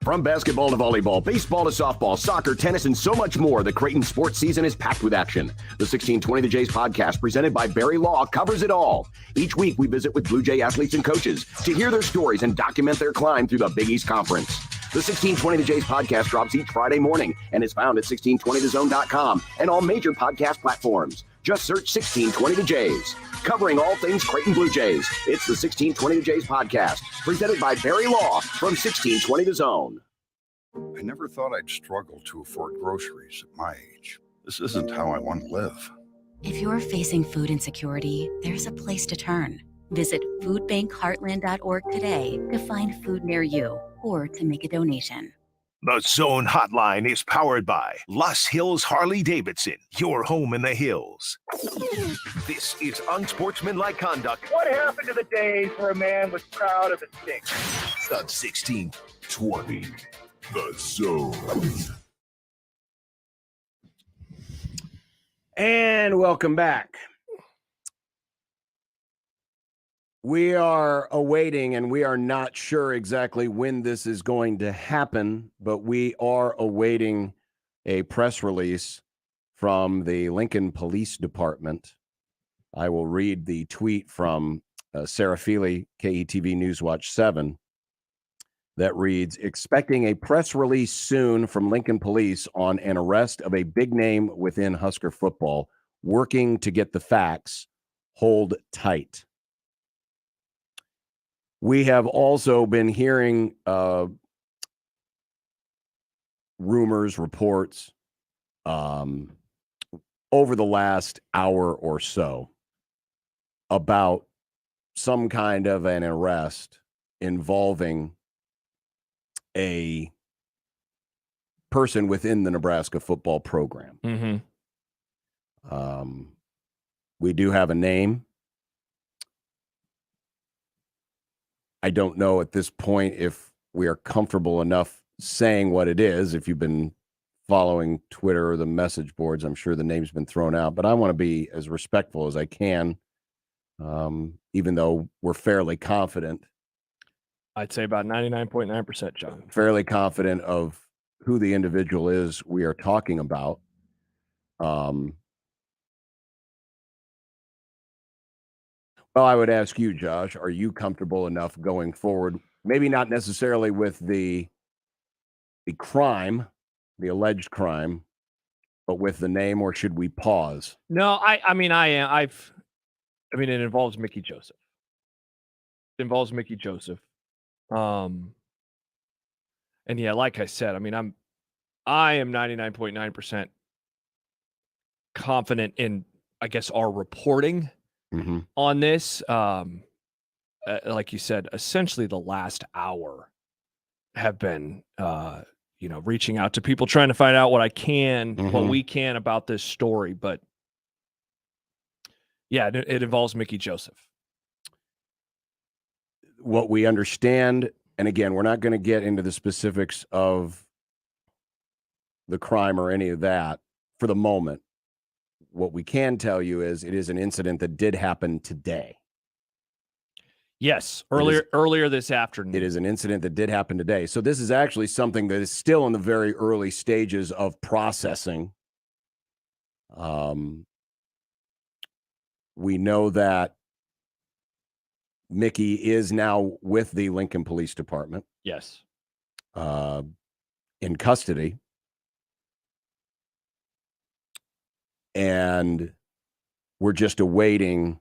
S7: From basketball to volleyball, baseball to softball, soccer, tennis, and so much more, the Creighton sports season is packed with action. The 1620 The Jays podcast, presented by Barry Law, covers it all. Each week, we visit with Blue Jay athletes and coaches to hear their stories and document their climb through the Big East Conference. The 1620 The Jays podcast drops each Friday morning and is found at 1620thezone.com and all major podcast platforms. Just search 1620 The Jays. Covering all things Creighton Blue Jays, it's the 1620 The Jays podcast, presented by Barry Law from 1620 The Zone.
S13: I never thought I'd struggle to afford groceries at my age. This isn't how I want to live.
S14: If you're facing food insecurity, there's a place to turn. Visit foodbankheartland.org today to find food near you or to make a donation.
S2: The Zone Hotline is powered by Los Hills Harley-Davidson, your home in the hills. This is Unsportsmanlike Conduct.
S15: What happened to the days where a man was proud of his dick?
S2: Sub 1620.
S13: The Zone.
S7: And welcome back. We are awaiting, and we are not sure exactly when this is going to happen, but we are awaiting a press release from the Lincoln Police Department. I will read the tweet from Sarah Feely, KETV Newswatch 7, that reads, expecting a press release soon from Lincoln Police on an arrest of a big name within Husker football, working to get the facts. Hold tight. We have also been hearing rumors, reports over the last hour or so about some kind of an arrest involving a person within the Nebraska football program.
S6: Mm-hmm.
S7: We do have a name. I don't know at this point if we are comfortable enough saying what it is. If you've been following Twitter or the message boards, I'm sure the name's been thrown out, but I want to be as respectful as I can, even though we're fairly confident.
S6: I'd say about 99.9%, John.
S7: Fairly confident of who the individual is we are talking about. Well, I would ask you, Josh, are you comfortable enough going forward? Maybe not necessarily with the crime, the alleged crime, but with the name, or should we pause?
S6: No, I mean, it involves Mickey Joseph. It involves Mickey Joseph. And yeah, like I said, I mean, I am 99.9% confident in, I guess, our reporting on this. Like you said, essentially the last hour have been, reaching out to people, trying to find out what we can about this story. But yeah, it involves Mickey Joseph.
S7: What we understand, and again, we're not going to get into the specifics of the crime or any of that for the moment. What we can tell you is it is an incident that did happen today.
S6: Yes, earlier this afternoon.
S7: It is an incident that did happen today. So this is actually something that is still in the very early stages of processing. We know that Mickey is now with the Lincoln Police Department.
S6: Yes.
S7: In custody. And we're just awaiting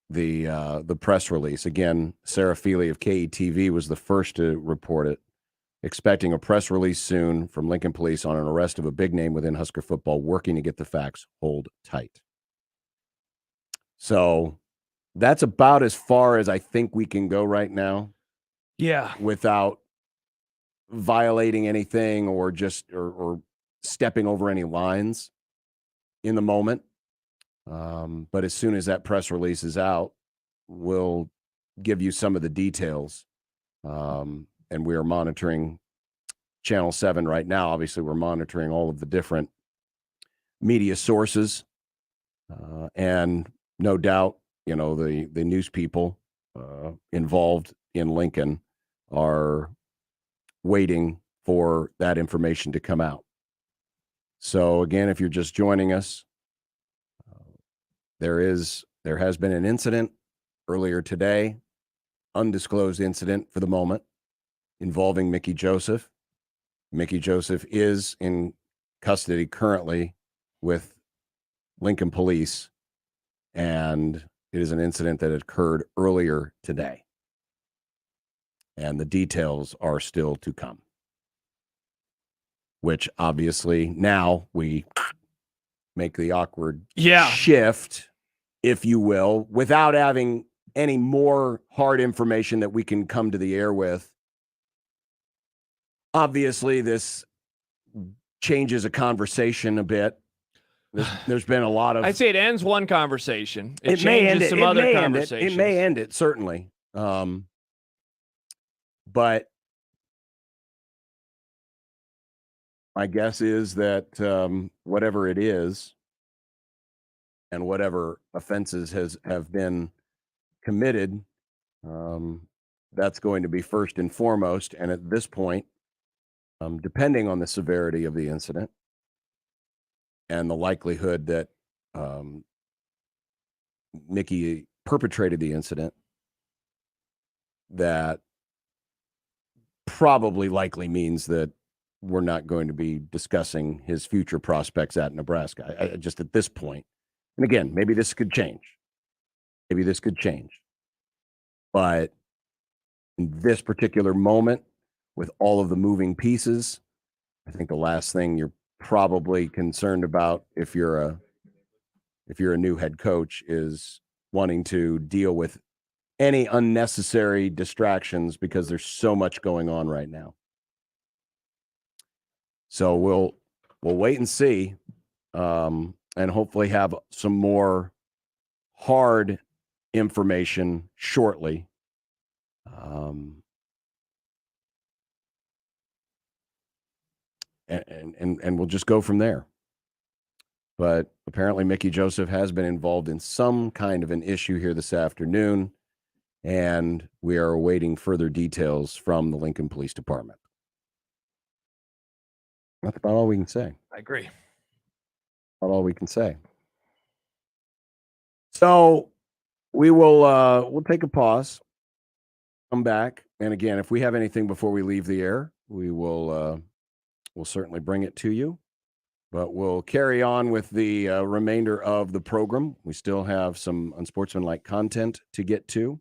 S7: the press release. Again, Sarah Feely of KETV was the first to report it, expecting a press release soon from Lincoln Police on an arrest of a big name within Husker football, working to get the facts. Hold tight. So that's about as far as I think we can go right now.
S6: Yeah.
S7: Without violating anything or stepping over any lines in the moment. But as soon as that press release is out, we'll give you some of the details. And we are monitoring Channel 7 right now. Obviously, we're monitoring all of the different media sources. And no doubt, the news people involved in Lincoln are waiting for that information to come out. So again, if you're just joining us, there has been an incident earlier today, undisclosed incident for the moment, involving Mickey Joseph. Mickey Joseph is in custody currently with Lincoln Police, and it is an incident that occurred earlier today. And the details are still to come. which obviously now we make the awkward
S6: Yeah.
S7: shift, if you will, without having any more hard information that we can come to the air with. Obviously, this changes a conversation a bit. There's been a lot of...
S6: I'd say it ends one conversation. It
S7: may end
S6: changes
S7: it.
S6: some
S7: It
S6: other
S7: may end it.
S6: conversations.
S7: It may end it, certainly. But my guess is that whatever it is and whatever offenses have been committed, that's going to be first and foremost. And at this point, depending on the severity of the incident and the likelihood that Mickey perpetrated the incident, that probably likely means that we're not going to be discussing his future prospects at Nebraska. I just at this point. And again, maybe this could change. Maybe this could change. But in this particular moment, with all of the moving pieces, I think the last thing you're probably concerned about if you're a new head coach is wanting to deal with any unnecessary distractions because there's so much going on right now. So we'll wait and see, and hopefully have some more hard information shortly. And we'll just go from there. But apparently Mickey Joseph has been involved in some kind of an issue here this afternoon, and we are awaiting further details from the Lincoln Police Department. That's about all we can say.
S6: I agree.
S7: About all we can say. So we will we'll take a pause, come back, and again, if we have anything before we leave the air, we will we'll certainly bring it to you. But we'll carry on with the remainder of the program. We still have some unsportsmanlike content to get to,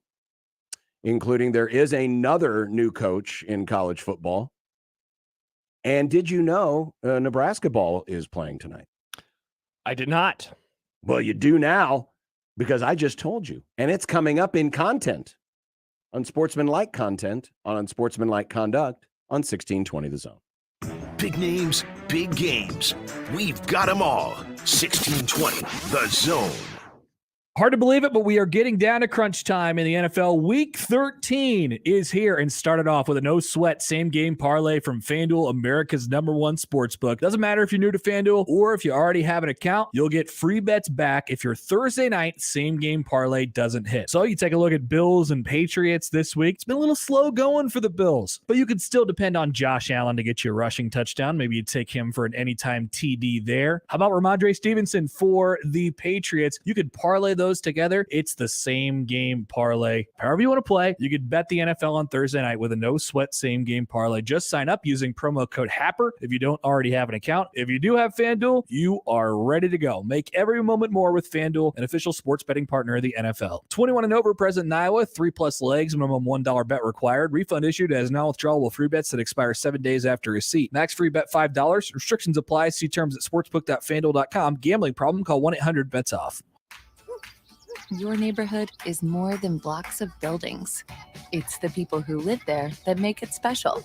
S7: including there is another new coach in college football. And did you know Nebraska ball is playing tonight?
S6: I did not.
S7: Well, you do now because I just told you. And it's coming up in content, unsportsmanlike content on Unsportsmanlike Conduct on 1620 The Zone.
S2: Big names, big games. We've got them all. 1620 The Zone.
S27: Hard to believe it, but we are getting down to crunch time in the NFL. Week 13 is here and started off with a no-sweat same-game parlay from FanDuel, America's #1 sportsbook. Doesn't matter if you're new to FanDuel or if you already have an account, you'll get free bets back if your Thursday night same-game parlay doesn't hit. So you take a look at Bills and Patriots this week. It's been a little slow going for the Bills, but you could still depend on Josh Allen to get you a rushing touchdown. Maybe you take him for an anytime TD there. How about Ramondre Stevenson for the Patriots? You could parlay those together. It's the same game parlay. However you want to play, you could bet the NFL on Thursday night with a no sweat same game parlay. Just sign up using promo code HAPPER if you don't already have an account. If you do have FanDuel, you are ready to go. Make every moment more with FanDuel, an official sports betting partner of the NFL. 21 and over, present in Iowa, 3+ legs, minimum $1 bet required. Refund issued as non-withdrawable free bets that expire 7 days after receipt. Max free bet $5. Restrictions apply. See terms at sportsbook.fanduel.com. Gambling problem? Call 1-800-BETS-OFF.
S16: Your neighborhood is more than blocks of buildings. It's the people who live there that make it special.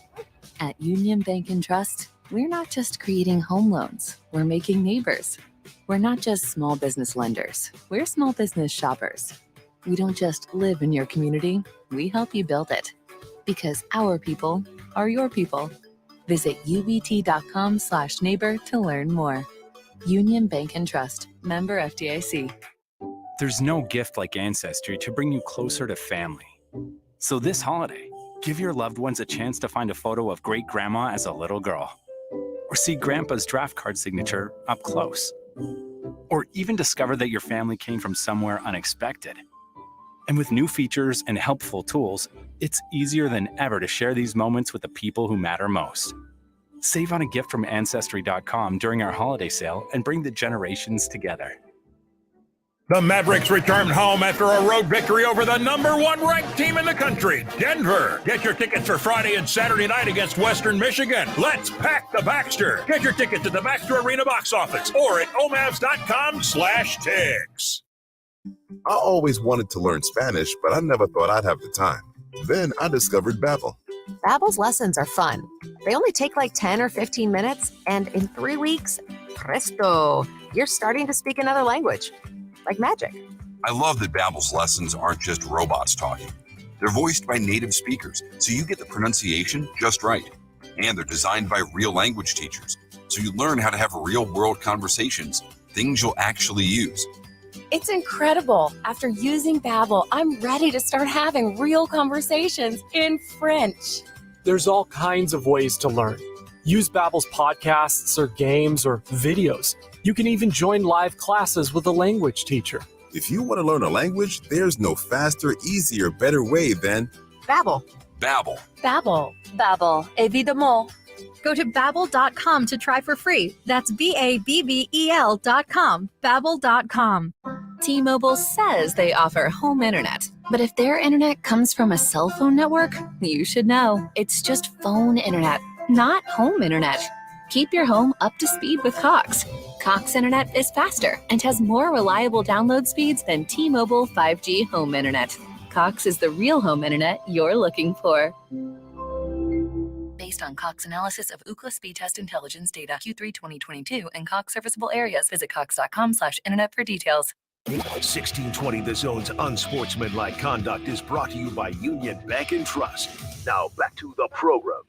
S16: At Union Bank and Trust, we're not just creating home loans, we're making neighbors. We're not just small business lenders, we're small business shoppers. We don't just live in your community, we help you build it. Because our people are your people. Visit ubt.com/neighbor to learn more. Union Bank and Trust, member FDIC.
S17: There's no gift like Ancestry to bring you closer to family. So this holiday, give your loved ones a chance to find a photo of great grandma as a little girl, or see grandpa's draft card signature up close, or even discover that your family came from somewhere unexpected. And with new features and helpful tools, it's easier than ever to share these moments with the people who matter most. Save on a gift from Ancestry.com during our holiday sale and bring the generations together.
S3: The Mavericks returned home after a road victory over the number 1 ranked team in the country, Denver. Get your tickets for Friday and Saturday night against Western Michigan. Let's pack the Baxter. Get your tickets at the Baxter Arena box office or at omavs.com/tickets.
S18: I always wanted to learn Spanish, but I never thought I'd have the time. Then I discovered Babbel.
S19: Babbel's lessons are fun. They only take like 10 or 15 minutes, and in 3 weeks, presto, you're starting to speak another language. Like magic.
S20: I love that Babbel's lessons aren't just robots talking. They're voiced by native speakers, so you get the pronunciation just right. And they're designed by real language teachers, so you learn how to have real-world conversations, things you'll actually use.
S19: It's incredible. After using Babbel, I'm ready to start having real conversations in French.
S21: There's all kinds of ways to learn. Use Babbel's podcasts or games or videos. You can even join live classes with a language teacher.
S18: If you want to learn a language, there's no faster, easier, better way than
S19: Babbel.
S20: Babbel.
S19: Babbel.
S11: Babbel, évidemment. Go to babbel.com to try for free. That's BABBEL.com. Babbel.com.
S16: T-Mobile says they offer home internet. But if their internet comes from a cell phone network, you should know. It's just phone internet, not home internet. Keep your home up to speed with Cox. Cox internet is faster and has more reliable download speeds than T-Mobile 5G home internet. Cox is the real home internet you're looking for. Based on Cox analysis of Ookla speed test intelligence data Q3 2022 and Cox serviceable areas, visit cox.com/internet for details.
S2: 1620 The Zone's Unsportsmanlike Conduct is brought to you by Union Bank and Trust. Now back to the program.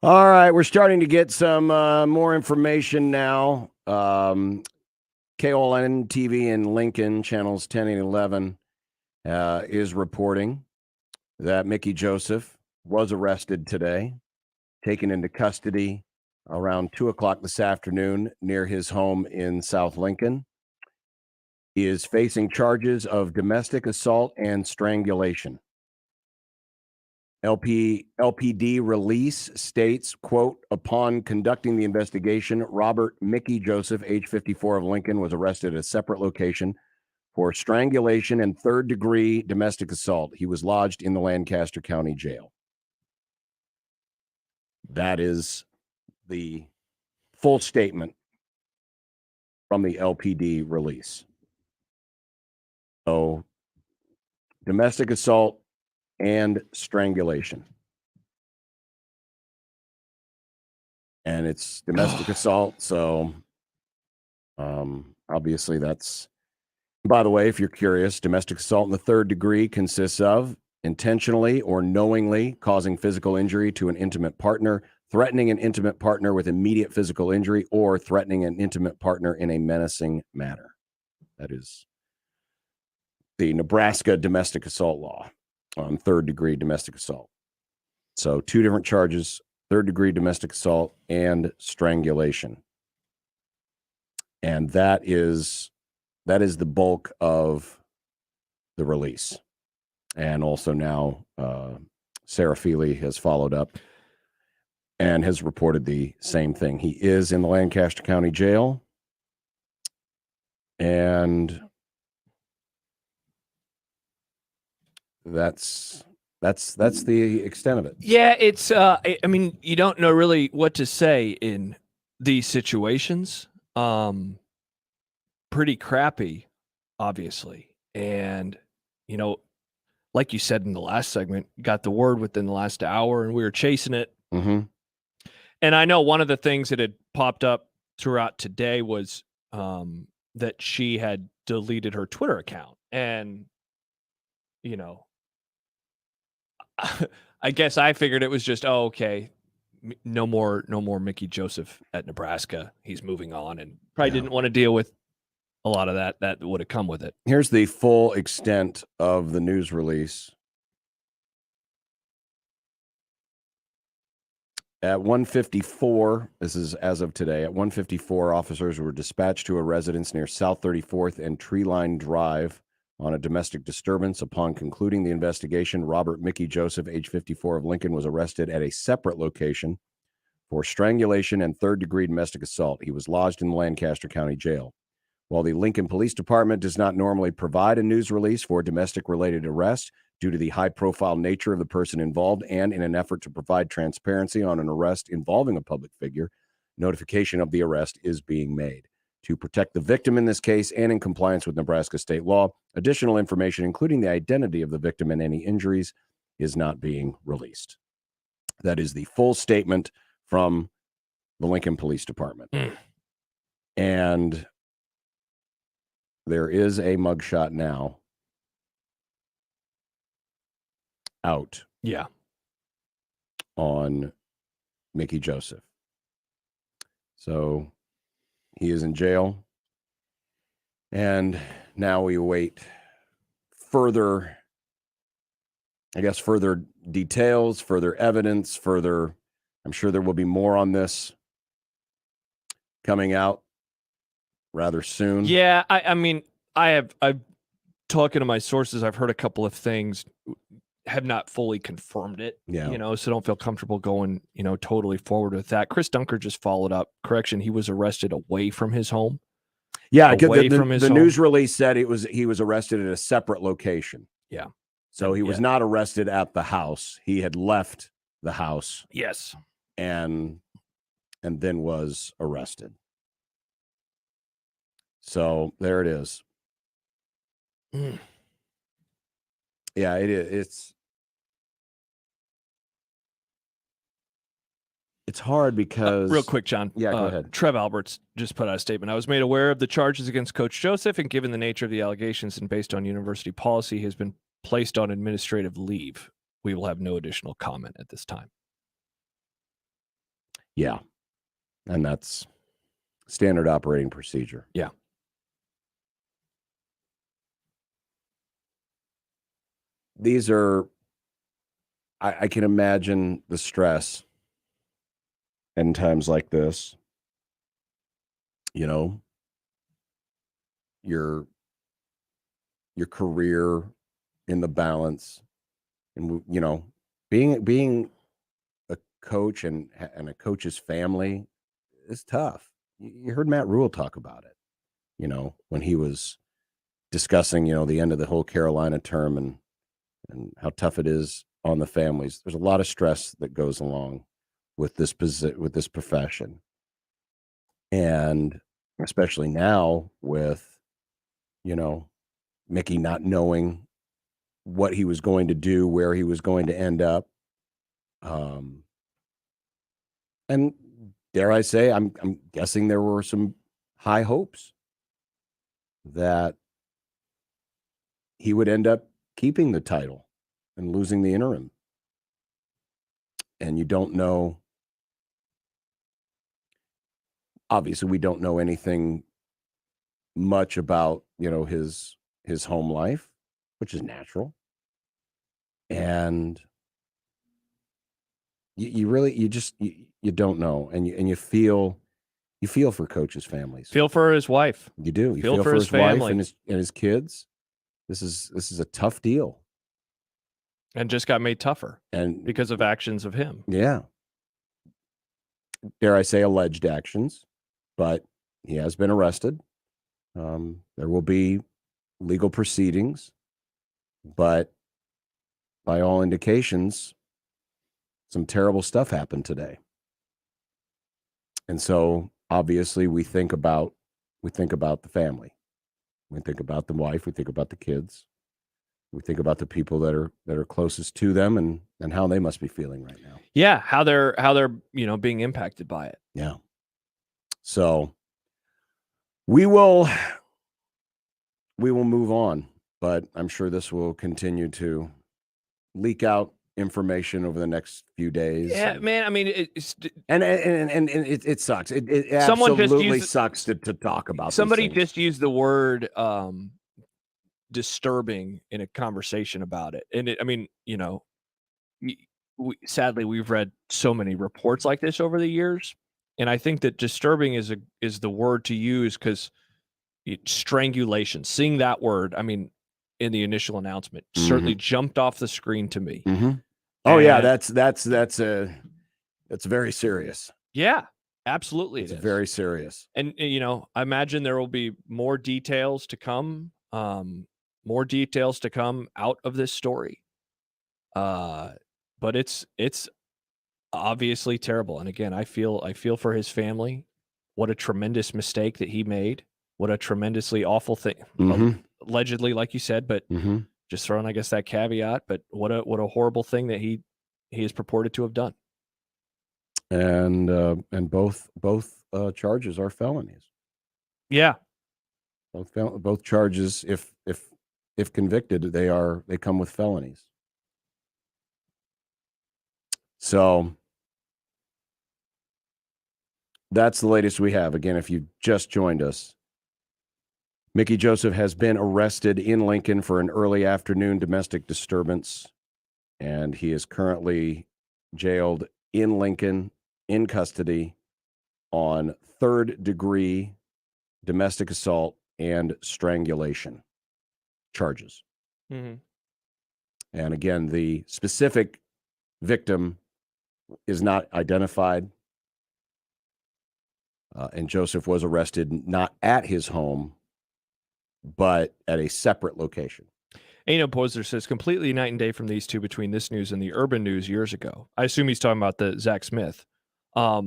S7: All right, we're starting to get some more information now. KOLN TV in Lincoln, channels 10 and 11, is reporting that Mickey Joseph was arrested today, taken into custody around 2 o'clock this afternoon near his home in South Lincoln. He is facing charges of domestic assault and strangulation. LPD release states, quote, upon conducting the investigation, Robert Mickey Joseph, age 54 of Lincoln, was arrested at a separate location for strangulation and third-degree domestic assault. He was lodged in the Lancaster County Jail. That is the full statement from the LPD release. So, domestic assault and strangulation. And it's domestic assault, so obviously that's, by the way, if you're curious, domestic assault in the third degree consists of intentionally or knowingly causing physical injury to an intimate partner, threatening an intimate partner with immediate physical injury, or threatening an intimate partner in a menacing manner. That is the Nebraska domestic assault law on third-degree domestic assault. So 2 different charges, third-degree domestic assault and strangulation. And that is the bulk of the release. And also now Sarah Feely has followed up and has reported the same thing. He is in the Lancaster County Jail. And that's the extent of it.
S6: Yeah, it's I mean, you don't know really what to say in these situations. Pretty crappy, obviously. And you know, like you said in the last segment, got the word within the last hour and we were chasing it.
S7: Mm-hmm.
S6: And I know one of the things that had popped up throughout today was that she had deleted her Twitter account. And you know, I guess I figured it was just, oh, okay, no more Mickey Joseph at Nebraska. He's moving on, and probably didn't want to deal with a lot of that would have come with it.
S7: Here's the full extent of the news release. At 1:54, this is as of today, at 1:54, officers were dispatched to a residence near South 34th and Treeline Drive on a domestic disturbance. Upon concluding the investigation, Robert Mickey Joseph, age 54 of Lincoln, was arrested at a separate location for strangulation and third-degree domestic assault. He was lodged in the Lancaster County Jail. While the Lincoln Police Department does not normally provide a news release for domestic-related arrest due to the high-profile nature of the person involved and in an effort to provide transparency on an arrest involving a public figure, notification of the arrest is being made. To protect the victim in this case and in compliance with Nebraska state law, additional information, including the identity of the victim and any injuries, is not being released. That is the full statement from the Lincoln Police Department. And there is a mugshot now out.
S6: Yeah.
S7: On Mickey Joseph. So he is in jail. And now we await further details, further evidence, I'm sure there will be more on this coming out rather soon.
S6: Yeah, I mean, I've talking to my sources, I've heard a couple of things, have not fully confirmed it.
S7: Yeah.
S6: So don't feel comfortable going, totally forward with that. Chris Dunker just followed up. Correction, he was arrested away from his home.
S7: Yeah,
S6: away
S7: the
S6: from his home.
S7: news release said he was arrested at a separate location.
S6: Yeah.
S7: So he was not arrested at the house. He had left the house.
S6: Yes.
S7: And then was arrested. So there it is. Yeah, it is. It's hard because
S6: real quick, John.
S7: Yeah, go ahead.
S6: Trev Alberts just put out a statement. I was made aware of the charges against Coach Joseph, and given the nature of the allegations and based on university policy, he has been placed on administrative leave. We will have no additional comment at this time.
S7: Yeah. And that's standard operating procedure.
S6: Yeah.
S7: These are, I can imagine the stress in times like this. Your career in the balance, and being a coach and a coach's family is tough. You heard Matt Rhule talk about it, when he was discussing, the end of the whole Carolina term and how tough it is on the families. There's a lot of stress that goes along with this profession. And especially now with, Mickey not knowing what he was going to do, where he was going to end up. And dare I say, I'm guessing there were some high hopes that he would end up keeping the title and losing the interim. And you don't know. Obviously, we don't know anything much about, his home life, which is natural. And you don't know. And you feel for coaches' families.
S6: Feel for his wife.
S7: You do. You
S6: feel for his family
S7: wife and his kids. This is a tough deal.
S6: And just got made tougher
S7: and
S6: because of actions of him.
S7: Yeah. Dare I say alleged actions, but he has been arrested. There will be legal proceedings, but by all indications, some terrible stuff happened today. And so obviously we think about the family. We think about the wife, we think about the kids. We think about the people that are closest to them and how they must be feeling right now.
S6: Yeah, how they're being impacted by it.
S7: Yeah. So we will move on, but I'm sure this will continue to leak out information over the next few days.
S6: Yeah, man. I mean, it
S7: sucks. It absolutely sucks to talk about.
S6: Somebody just used the word disturbing in a conversation about it, and sadly we've read so many reports like this over the years, and I think that disturbing is the word to use because strangulation, seeing that word, in the initial announcement, certainly jumped off the screen to me.
S7: Oh yeah, that's very serious.
S6: Yeah, absolutely.
S7: It's very serious.
S6: And, I imagine there will be more details to come, out of this story. But it's obviously terrible. And again, I feel for his family. What a tremendous mistake that he made. What a tremendously awful thing. Allegedly, like you said, but just throwing, I guess, that caveat. But what a horrible thing that he is purported to have done.
S7: And both charges are felonies.
S6: Yeah.
S7: Both charges, if convicted, they come with felonies. So that's the latest we have. Again, if you just joined us, Mickey Joseph has been arrested in Lincoln for an early afternoon domestic disturbance, and he is currently jailed in Lincoln in custody on third-degree domestic assault and strangulation charges. And again, the specific victim is not identified. And Joseph was arrested not at his home, but at a separate location.
S6: Poser says, completely night and day from these two between this news and the urban news years ago. I assume he's talking about the Zach Smith. I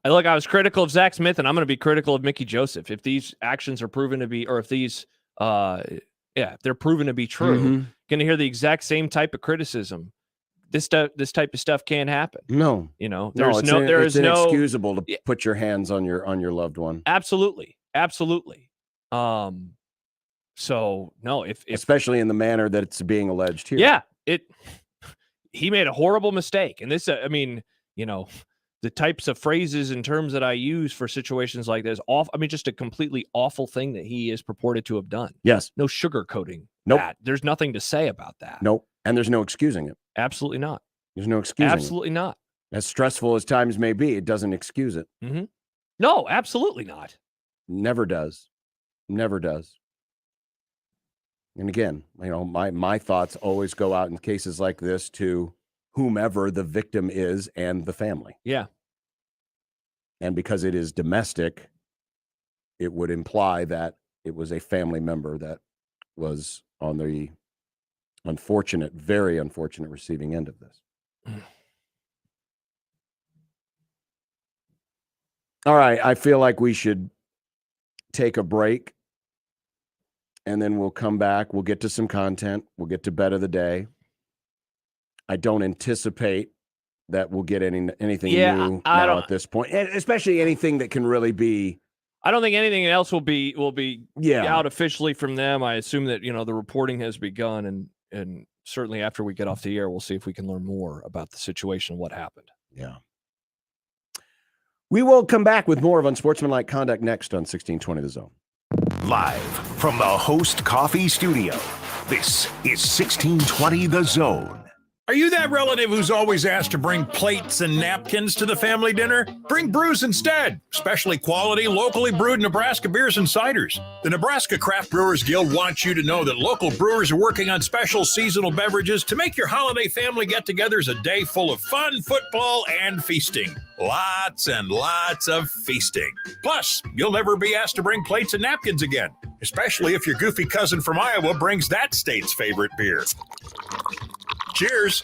S6: was critical of Zach Smith, and I'm going to be critical of Mickey Joseph. If these actions are proven to be, or if these, if they're proven to be true, going to hear the exact same type of criticism. This type of stuff can't happen.
S7: No,
S6: it's
S7: inexcusable to put your hands on your loved one.
S6: Absolutely. So no, if
S7: especially in the manner that it's being alleged here.
S6: Yeah, he made a horrible mistake, and this, the types of phrases and terms that I use for situations like this, just a completely awful thing that he is purported to have done.
S7: Yes,
S6: no sugarcoating.
S7: Nope,
S6: there's nothing to say about that.
S7: Nope, and there's no excusing it.
S6: Absolutely not.
S7: There's no excusing
S6: Absolutely not.
S7: As stressful as times may be, it doesn't excuse it.
S6: No, absolutely not.
S7: Never does. Never does. And again, my thoughts always go out in cases like this to whomever the victim is and the family.
S6: Yeah.
S7: And because it is domestic, it would imply that it was a family member that was on the very unfortunate receiving end of this. All right, I feel like we should take a break, and then we'll come back. We'll get to some content. We'll get to bet of the day. I don't anticipate that we'll get anything new now at this point, and especially anything that can really be.
S6: I don't think anything else will be out officially from them. I assume that the reporting has begun, and certainly after we get off the air, we'll see if we can learn more about the situation, what happened.
S7: Yeah. We will come back with more of Unsportsmanlike Conduct next on 1620 The Zone.
S2: Live from the Host Coffee Studio, this is 1620 The Zone.
S3: Are you that relative who's always asked to bring plates and napkins to the family dinner? Bring brews instead, especially quality, locally brewed Nebraska beers and ciders. The Nebraska Craft Brewers Guild wants you to know that local brewers are working on special seasonal beverages to make your holiday family get-togethers a day full of fun, football, and feasting. Lots and lots of feasting. Plus, you'll never be asked to bring plates and napkins again, especially if your goofy cousin from Iowa brings that state's favorite beer. Cheers.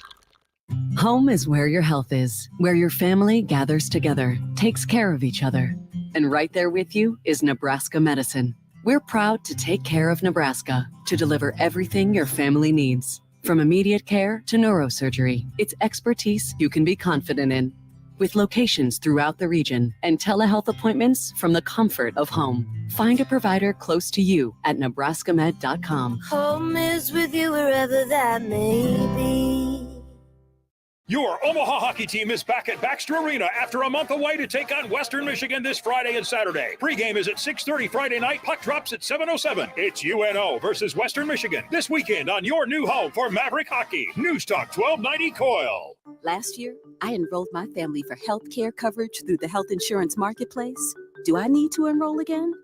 S8: Home is where your health is, where your family gathers together, takes care of each other. And right there with you is Nebraska Medicine. We're proud to take care of Nebraska, to deliver everything your family needs. From immediate care to neurosurgery, it's expertise you can be confident in. With locations throughout the region and telehealth appointments from the comfort of home. Find a provider close to you at nebraskamed.com.
S10: Home is with you wherever that may be.
S3: Your Omaha hockey team is back at Baxter Arena after a month away to take on Western Michigan this Friday and Saturday. Pre-game is at 6:30 Friday night. Puck drops at 7:07. It's UNO versus Western Michigan this weekend on your new home for Maverick Hockey. News Talk 1290 Coil.
S22: Last year, I enrolled my family for health care coverage through the health insurance marketplace. Do I need to enroll again?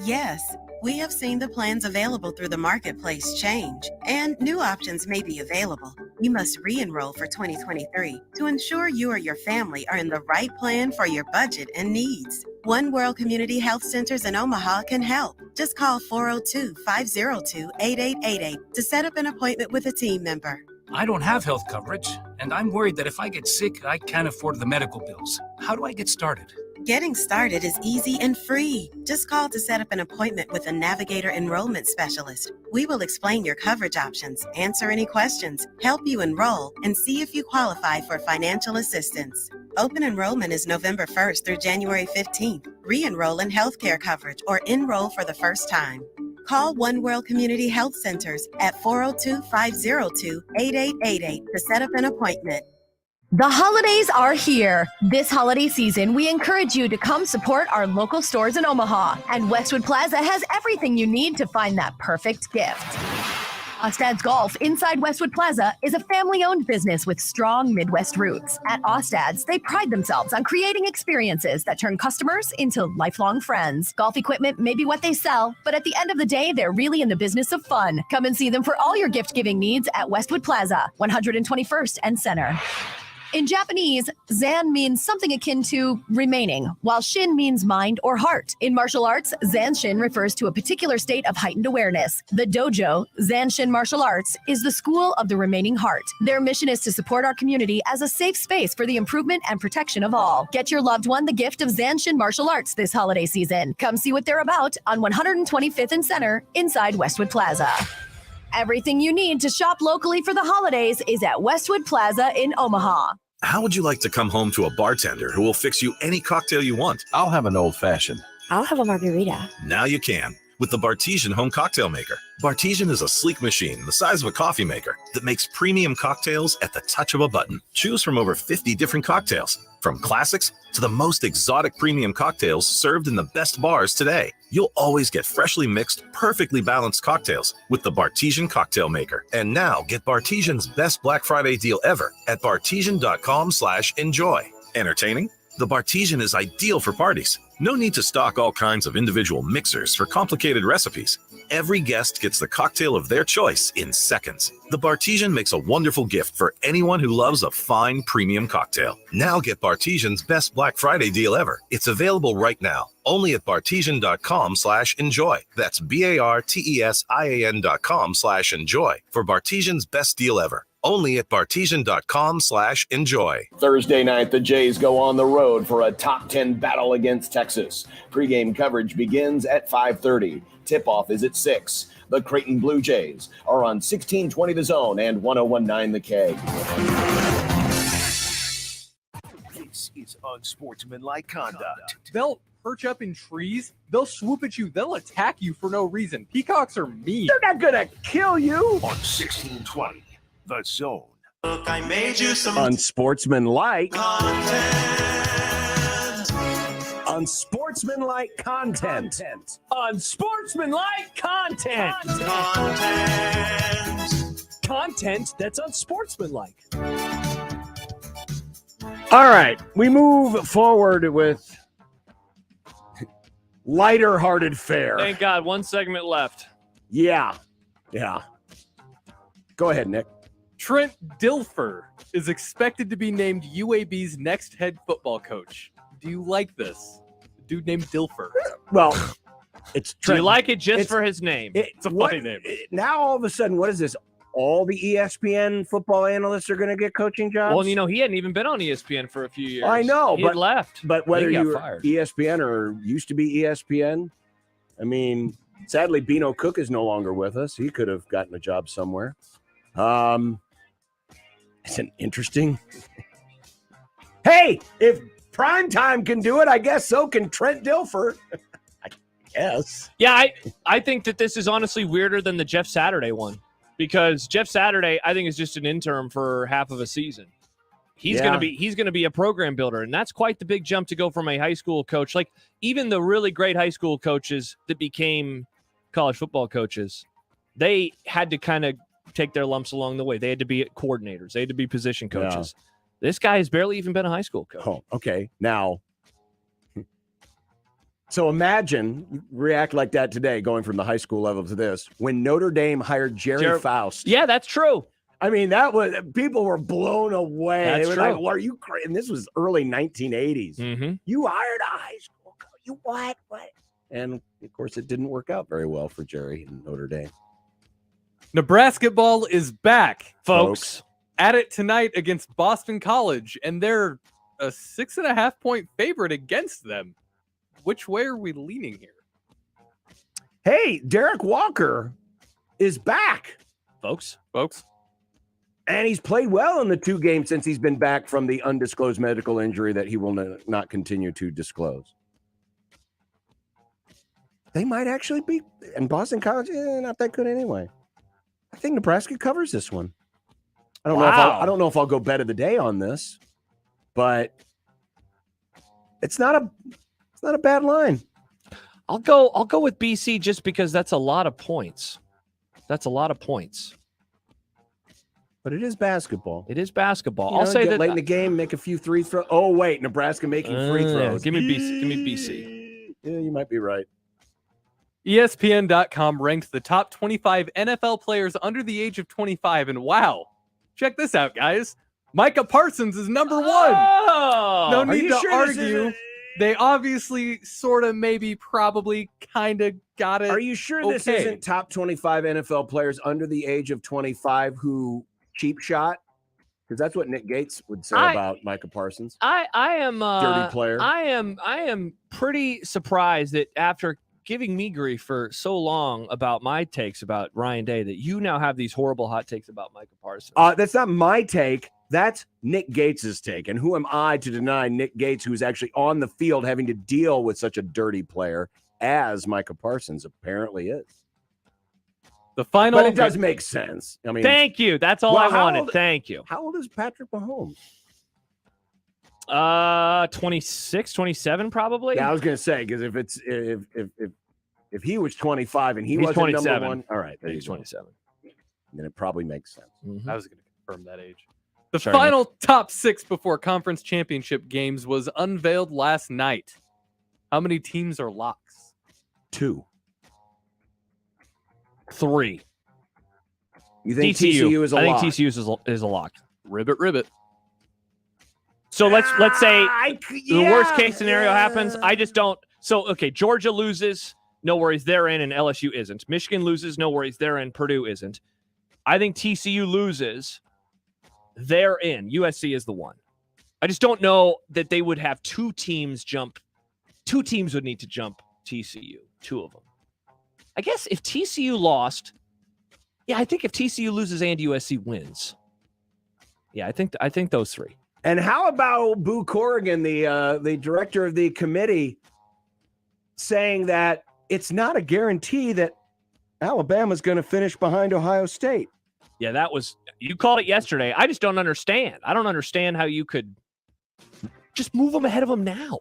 S23: Yes, we have seen the plans available through the marketplace change, and new options may be available.
S4: you must re-enroll for 2023 to ensure you or your family are in the right plan for your budget and needs. One World Community Health Centers in Omaha can help. Just call 402-502-8888 to set up an appointment with a team member.
S5: I don't have health coverage, and I'm worried that if I get sick, I can't afford the medical bills. How do I get started?
S4: Getting started is easy and free. Just call to set up an appointment with a Navigator enrollment specialist. We will explain your coverage options, answer any questions, help you enroll, and see if you qualify for financial assistance. Open enrollment is November 1st through January 15th. Re-enroll in healthcare coverage or enroll for the first time. Call One World Community Health Centers at 402-502-8888 to set up an appointment.
S11: The holidays are here. This holiday season, we encourage you to come support our local stores in Omaha. And Westwood Plaza has everything you need to find that perfect gift. Ostad's Golf inside Westwood Plaza is a family-owned business with strong Midwest roots. At Ostad's, they pride themselves on creating experiences that turn customers into lifelong friends. Golf equipment may be what they sell, but at the end of the day, they're really in the business of fun. Come and see them for all your gift-giving needs at Westwood Plaza, 121st and Center. In Japanese, Zan means something akin to remaining, while Shin means mind or heart. In martial arts, Zanshin refers to a particular state of heightened awareness. The dojo, Zanshin Martial Arts, is the school of the remaining heart. Their mission is to support our community as a safe space for the improvement and protection of all. Get your loved one the gift of Zanshin Martial Arts this holiday season. Come see what they're about on 125th and Center inside Westwood Plaza. Everything you need to shop locally for the holidays is at Westwood Plaza in Omaha.
S9: How would you like to come home to a bartender who will fix you any cocktail you want?
S18: I'll have an old-fashioned.
S10: I'll have a margarita.
S9: Now you can with the Bartesian Home Cocktail Maker. Bartesian is a sleek machine the size of a coffee maker that makes premium cocktails at the touch of a button. Choose from over 50 different cocktails, from classics to the most exotic premium cocktails served in the best bars today. You'll always get freshly mixed, perfectly balanced cocktails with the Bartesian Cocktail Maker. And now get Bartesian's best Black Friday deal ever at bartesian.com/enjoy. Entertaining? The Bartesian is ideal for parties. No need to stock all kinds of individual mixers for complicated recipes. Every guest gets the cocktail of their choice in seconds. The Bartesian makes a wonderful gift for anyone who loves a fine premium cocktail. Now get Bartesian's best Black Friday deal ever. It's available right now, only at bartesian.com/enjoy. That's BARTESIAN.com/enjoy for Bartesian's best deal ever. Only at bartesian.com/enjoy.
S23: Thursday night, the Jays go on the road for a top 10 battle against Texas. Pre-game coverage begins at 5:30. Tip-off is at 6. The Creighton Blue Jays are on 1620 The Zone and 1019 The Keg.
S2: This is unsportsmanlike conduct.
S24: They'll perch up in trees. They'll swoop at you. They'll attack you for no reason. Peacocks are mean.
S7: They're not going to kill you.
S2: On 1620 The Zone.
S25: Look, I made you some
S7: unsportsmanlike
S25: content.
S7: Unsportsmanlike content.
S27: Unsportsmanlike content. Content that's unsportsmanlike.
S7: All right, we move forward with lighter-hearted fare.
S6: Thank God, one segment left.
S7: Yeah. Go ahead, Nick.
S24: Trent Dilfer is expected to be named UAB's next head football coach. Do you like this? Dude named Dilfer.
S7: Well, it's
S6: Trent. Do you like it just for his name?
S24: It's a funny name.
S7: Now, all of a sudden, what is this? All the ESPN football analysts are going to get coaching jobs?
S6: Well, he hadn't even been on ESPN for a few years.
S7: I know,
S6: he had left.
S7: But whether
S6: you
S7: you're
S6: fired.
S7: ESPN or used to be ESPN, I mean, sadly, Beano Cook is no longer with us. He could have gotten a job somewhere. It's an interesting. Hey, if Primetime can do it, I guess so can Trent Dilfer. I guess.
S6: Yeah, I think that this is honestly weirder than the Jeff Saturday one, because Jeff Saturday, I think, is just an interim for half of a season. He's gonna be a program builder, and that's quite the big jump to go from a high school coach. Like, even the really great high school coaches that became college football coaches, they had to kind of take their lumps along the way. They had to be coordinators. They had to be position coaches. Yeah. This guy has barely even been a high school coach.
S7: Oh, okay. Now, so imagine react like that today, going from the high school level to this, when Notre Dame hired Jerry Faust.
S6: Yeah, that's true.
S7: I mean, that was people were blown away.
S6: That's
S7: they were
S6: true.
S7: like, "What are you crazy?" And this was early 1980s.
S6: Mm-hmm.
S7: You hired a high school coach. You what? And of course, it didn't work out very well for Jerry and Notre Dame.
S24: Nebraska ball is back,
S6: folks.
S24: At it tonight against Boston College, and they're a 6.5-point favorite against them. Which way are we leaning here?
S7: Hey, Derek Walker is back,
S6: folks.
S7: And he's played well in the 2 games since he's been back from the undisclosed medical injury that he will not continue to disclose. They might actually be, and Boston College, not that good anyway. I think Nebraska covers this one. I don't know if I'll go bet of the day on this, but it's not a bad line.
S6: I'll go with BC just because that's a lot of points. That's a lot of points.
S7: But it is basketball.
S6: It is basketball.
S7: I'll
S6: I'll say that
S7: late in the game, make a few free throws. Oh wait, Nebraska making free throws.
S6: Give me BC. Give me BC.
S7: Yeah, you might be right.
S24: ESPN.com ranked the top 25 NFL players under the age of 25, and wow, check this out, guys. Micah Parsons is number 1. No need to argue. They obviously, sort of, maybe, probably, kind of got it.
S7: Are you sure this isn't top 25 NFL players under the age of 25 who cheap shot? Because that's what Nick Gates would say about Micah Parsons.
S6: I am
S7: dirty player.
S6: I am pretty surprised that after giving me grief for so long about my takes about Ryan Day, that you now have these horrible hot takes about Micah Parsons.
S7: That's not my take. That's Nick Gates' take. And who am I to deny Nick Gates, who's actually on the field having to deal with such a dirty player as Micah Parsons apparently is?
S24: The final,
S7: but it does make sense. I mean,
S6: thank you. That's all I wanted. Thank you.
S7: How old is Patrick Mahomes?
S6: 26, 27 probably.
S7: Yeah, I was gonna say, because if he was 25 and he was
S6: 27.
S7: number 1, all right,
S6: He's 27.
S7: Then it probably makes sense.
S24: I was going to confirm that age. The
S6: Sorry,
S24: final top 6 before conference championship games was unveiled last night. How many teams are locks?
S7: 2.
S6: 3.
S7: You think TCU is a lock?
S6: I think TCU is a lock.
S24: Ribbit.
S6: So let's say the worst case scenario happens. I just don't. So, okay, Georgia loses. No worries, they're in, and LSU isn't. Michigan loses. No worries, they're in. Purdue isn't. I think TCU loses. They're in. USC is the one. I just don't know that they would have 2 teams jump. 2 teams would need to jump TCU. 2 of them. I guess if TCU lost, I think if TCU loses and USC wins. Yeah, I think those 3.
S7: And how about Boo Corrigan, the director of the committee, saying that it's not a guarantee that Alabama's going to finish behind Ohio State?
S6: Yeah, that was, you called it yesterday. I just don't understand. I don't understand how you could just move them ahead of them now.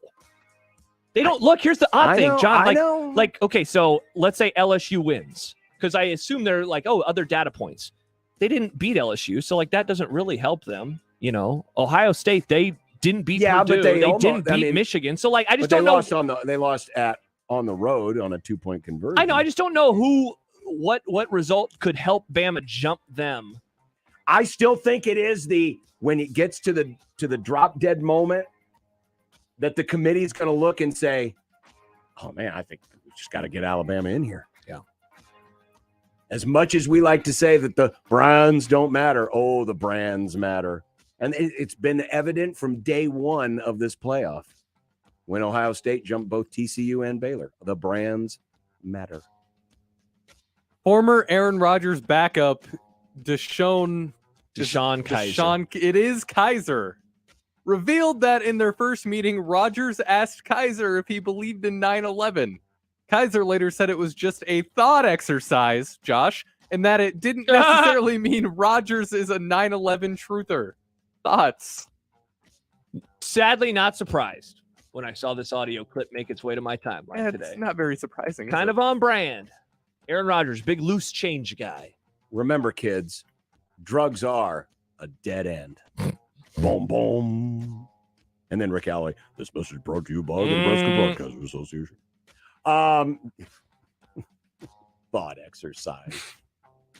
S6: They don't look. Here's the odd thing, John. Like, okay, so let's say LSU wins, because I assume they're like, other data points. They didn't beat LSU, so like that doesn't really help them. You know, Ohio State, they didn't beat Purdue.
S7: But
S6: they didn't beat Michigan. So like, I just don't know.
S7: They lost on the road on a 2-point conversion.
S6: I know. I just don't know what result could help Bama jump them.
S7: I still think it is when it gets to the drop dead moment that the committee is going to look and say, "Oh man, I think we just got to get Alabama in here."
S6: Yeah.
S7: As much as we like to say that the brands don't matter, the brands matter. And it's been evident from day one of this playoff when Ohio State jumped both TCU and Baylor. The brands matter.
S24: Former Aaron Rodgers backup, Deshaun
S6: Kaiser.
S24: It is Kaiser. Revealed that in their first meeting, Rodgers asked Kaiser if he believed in 9/11. Kaiser later said it was just a thought exercise, Josh, and that it didn't necessarily mean Rodgers is a 9/11 truther. Thoughts?
S6: Sadly, not surprised when I saw this audio clip make its way to my timeline today.
S24: It's not very surprising.
S6: Kind of on brand. Aaron Rodgers, big loose change guy.
S7: Remember, kids, drugs are a dead end. Boom, boom. And then Rick Alley, this message brought to you by the Nebraska Broadcasters Association. Thought exercise.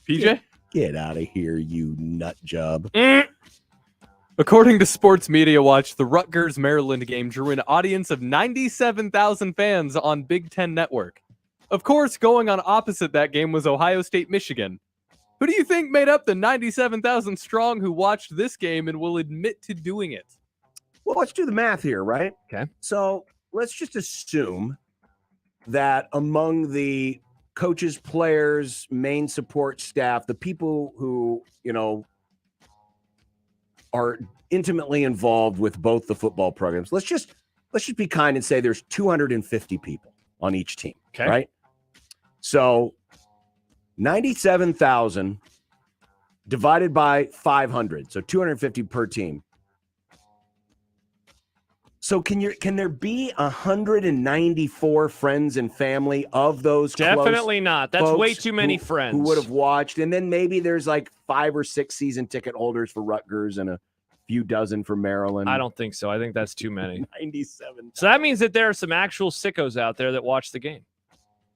S24: PJ?
S7: Get out of here, you nut job.
S24: According to Sports Media Watch, the Rutgers-Maryland game drew an audience of 97,000 fans on Big Ten Network. Of course, going on opposite that game was Ohio State-Michigan. Who do you think made up the 97,000 strong who watched this game and will admit to doing it?
S7: Well, let's do the math here, right?
S6: Okay.
S7: So let's just assume that among the coaches, players, main support staff, the people who, are intimately involved with both the football programs. Let's just be kind and say there's 250 people on each team.
S6: Okay.
S7: Right? So 97,000 divided by 500. So 250 per team. So can there be 194 friends and family of those?
S6: Definitely not. That's way too many friends
S7: who would have watched. And then maybe there's like 5 or 6 season ticket holders for Rutgers and a few dozen for Maryland.
S6: I don't think so. I think that's too many.
S7: 97.
S6: So that means that there are some actual sickos out there that watch the game.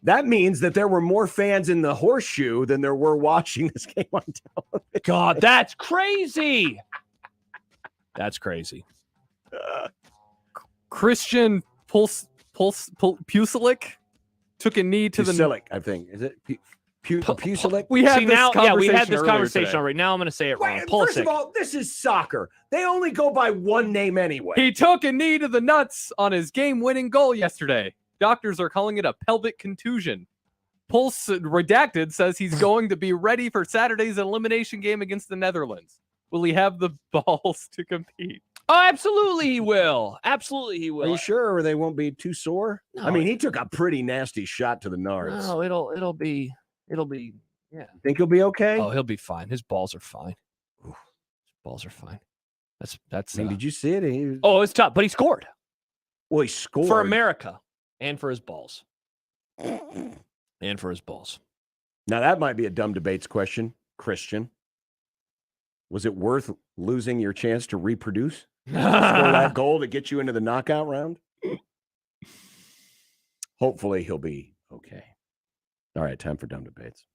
S7: That means that there were more fans in the horseshoe than there were watching this game on television.
S6: God, that's crazy. That's crazy.
S24: Christian Pusilic took a knee to
S7: Pusilic, I think. Is it Pusilic?
S24: We had
S6: we had this conversation already. Now I'm going to say it wrong.
S7: First of all, this is soccer. They only go by one name anyway.
S24: He took a knee to the nuts on his game-winning goal yesterday. Doctors are calling it a pelvic contusion. Pulse Redacted says he's going to be ready for Saturday's elimination game against the Netherlands. Will he have the balls to compete?
S6: Oh, absolutely he will. Absolutely he will.
S7: Are you sure or they won't be too sore?
S6: No,
S7: I mean, he took a pretty nasty shot to the nards.
S6: No, it'll be yeah.
S7: Think he'll be okay?
S6: Oh, he'll be fine. His balls are fine. His balls are fine. That's
S7: I mean, did you see it?
S6: Oh, it's tough, but he scored.
S7: Well, he scored
S6: for America and for his balls. And for his balls.
S7: Now that might be a dumb debates question, Christian. Was it worth losing your chance to reproduce? Score that goal to get you into the knockout round? Hopefully he'll be okay. All right, time for dumb debates.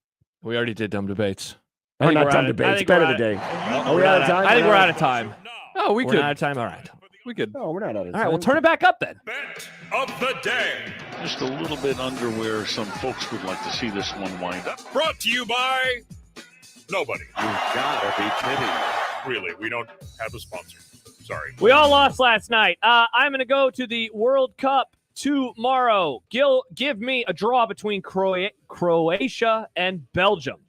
S6: We already did dumb debates.
S7: Oh, not dumb debates. Bet of the day.
S6: Are we out of time? I think we're out of time.
S24: Oh, we're
S6: out of time. All right.
S24: We could.
S7: No, we're not out of time.
S6: All right, well, turn it back up then.
S3: Bet of the day.
S1: Just a little bit under where some folks would like to see this one wind up.
S3: Brought to you by nobody.
S1: You've got to be kidding.
S3: Really, we don't have a sponsor. Sorry.
S6: We all lost last night. I'm going to go to the World Cup tomorrow. Gil, give me a draw between Croatia and Belgium.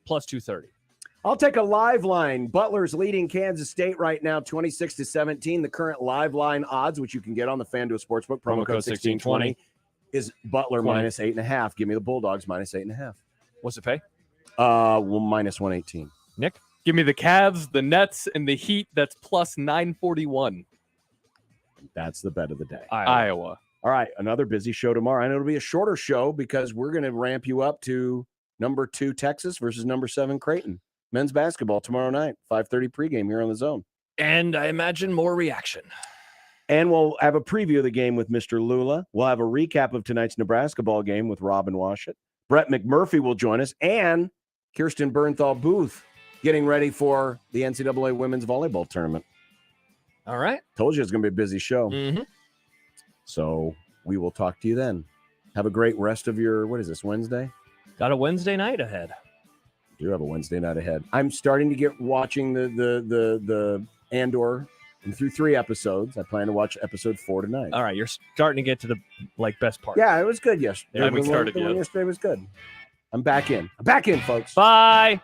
S6: Plus 230.
S7: I'll take a live line. Butler's leading Kansas State right now, 26-17. The current live line odds, which you can get on the FanDuel Sportsbook, promo code 1620, is Butler minus 8.5. Give me the Bulldogs minus 8.5.
S6: What's it pay?
S7: Minus 118.
S6: Nick?
S24: Give me the Cavs, the Nets, and the Heat. That's plus 941.
S7: That's the bet of the day.
S24: Iowa.
S7: All right, another busy show tomorrow. I know it'll be a shorter show because we're going to ramp you up to number 2 Texas versus number 7 Creighton. Men's basketball tomorrow night, 5:30 pregame here on the Zone.
S6: And I imagine more reaction.
S7: And we'll have a preview of the game with Mr. Lula. We'll have a recap of tonight's Nebraska ball game with Robin Washut. Brett McMurphy will join us, and Kirsten Bernthal Booth getting ready for the NCAA women's volleyball tournament.
S6: All right.
S7: Told you it's going to be a busy show.
S6: Mm-hmm.
S7: So we will talk to you then. Have a great rest of your, what is this, Wednesday?
S6: Got a Wednesday night ahead.
S7: Do have a Wednesday night ahead. I'm starting to get watching the Andor. I'm through 3 episodes. I plan to watch episode 4 tonight.
S6: All right, you're starting to get to the best part.
S7: Yeah, it was good yesterday.
S24: Yeah, we started
S7: yet. Yesterday was good. I'm back in. I'm back in, folks.
S6: Bye.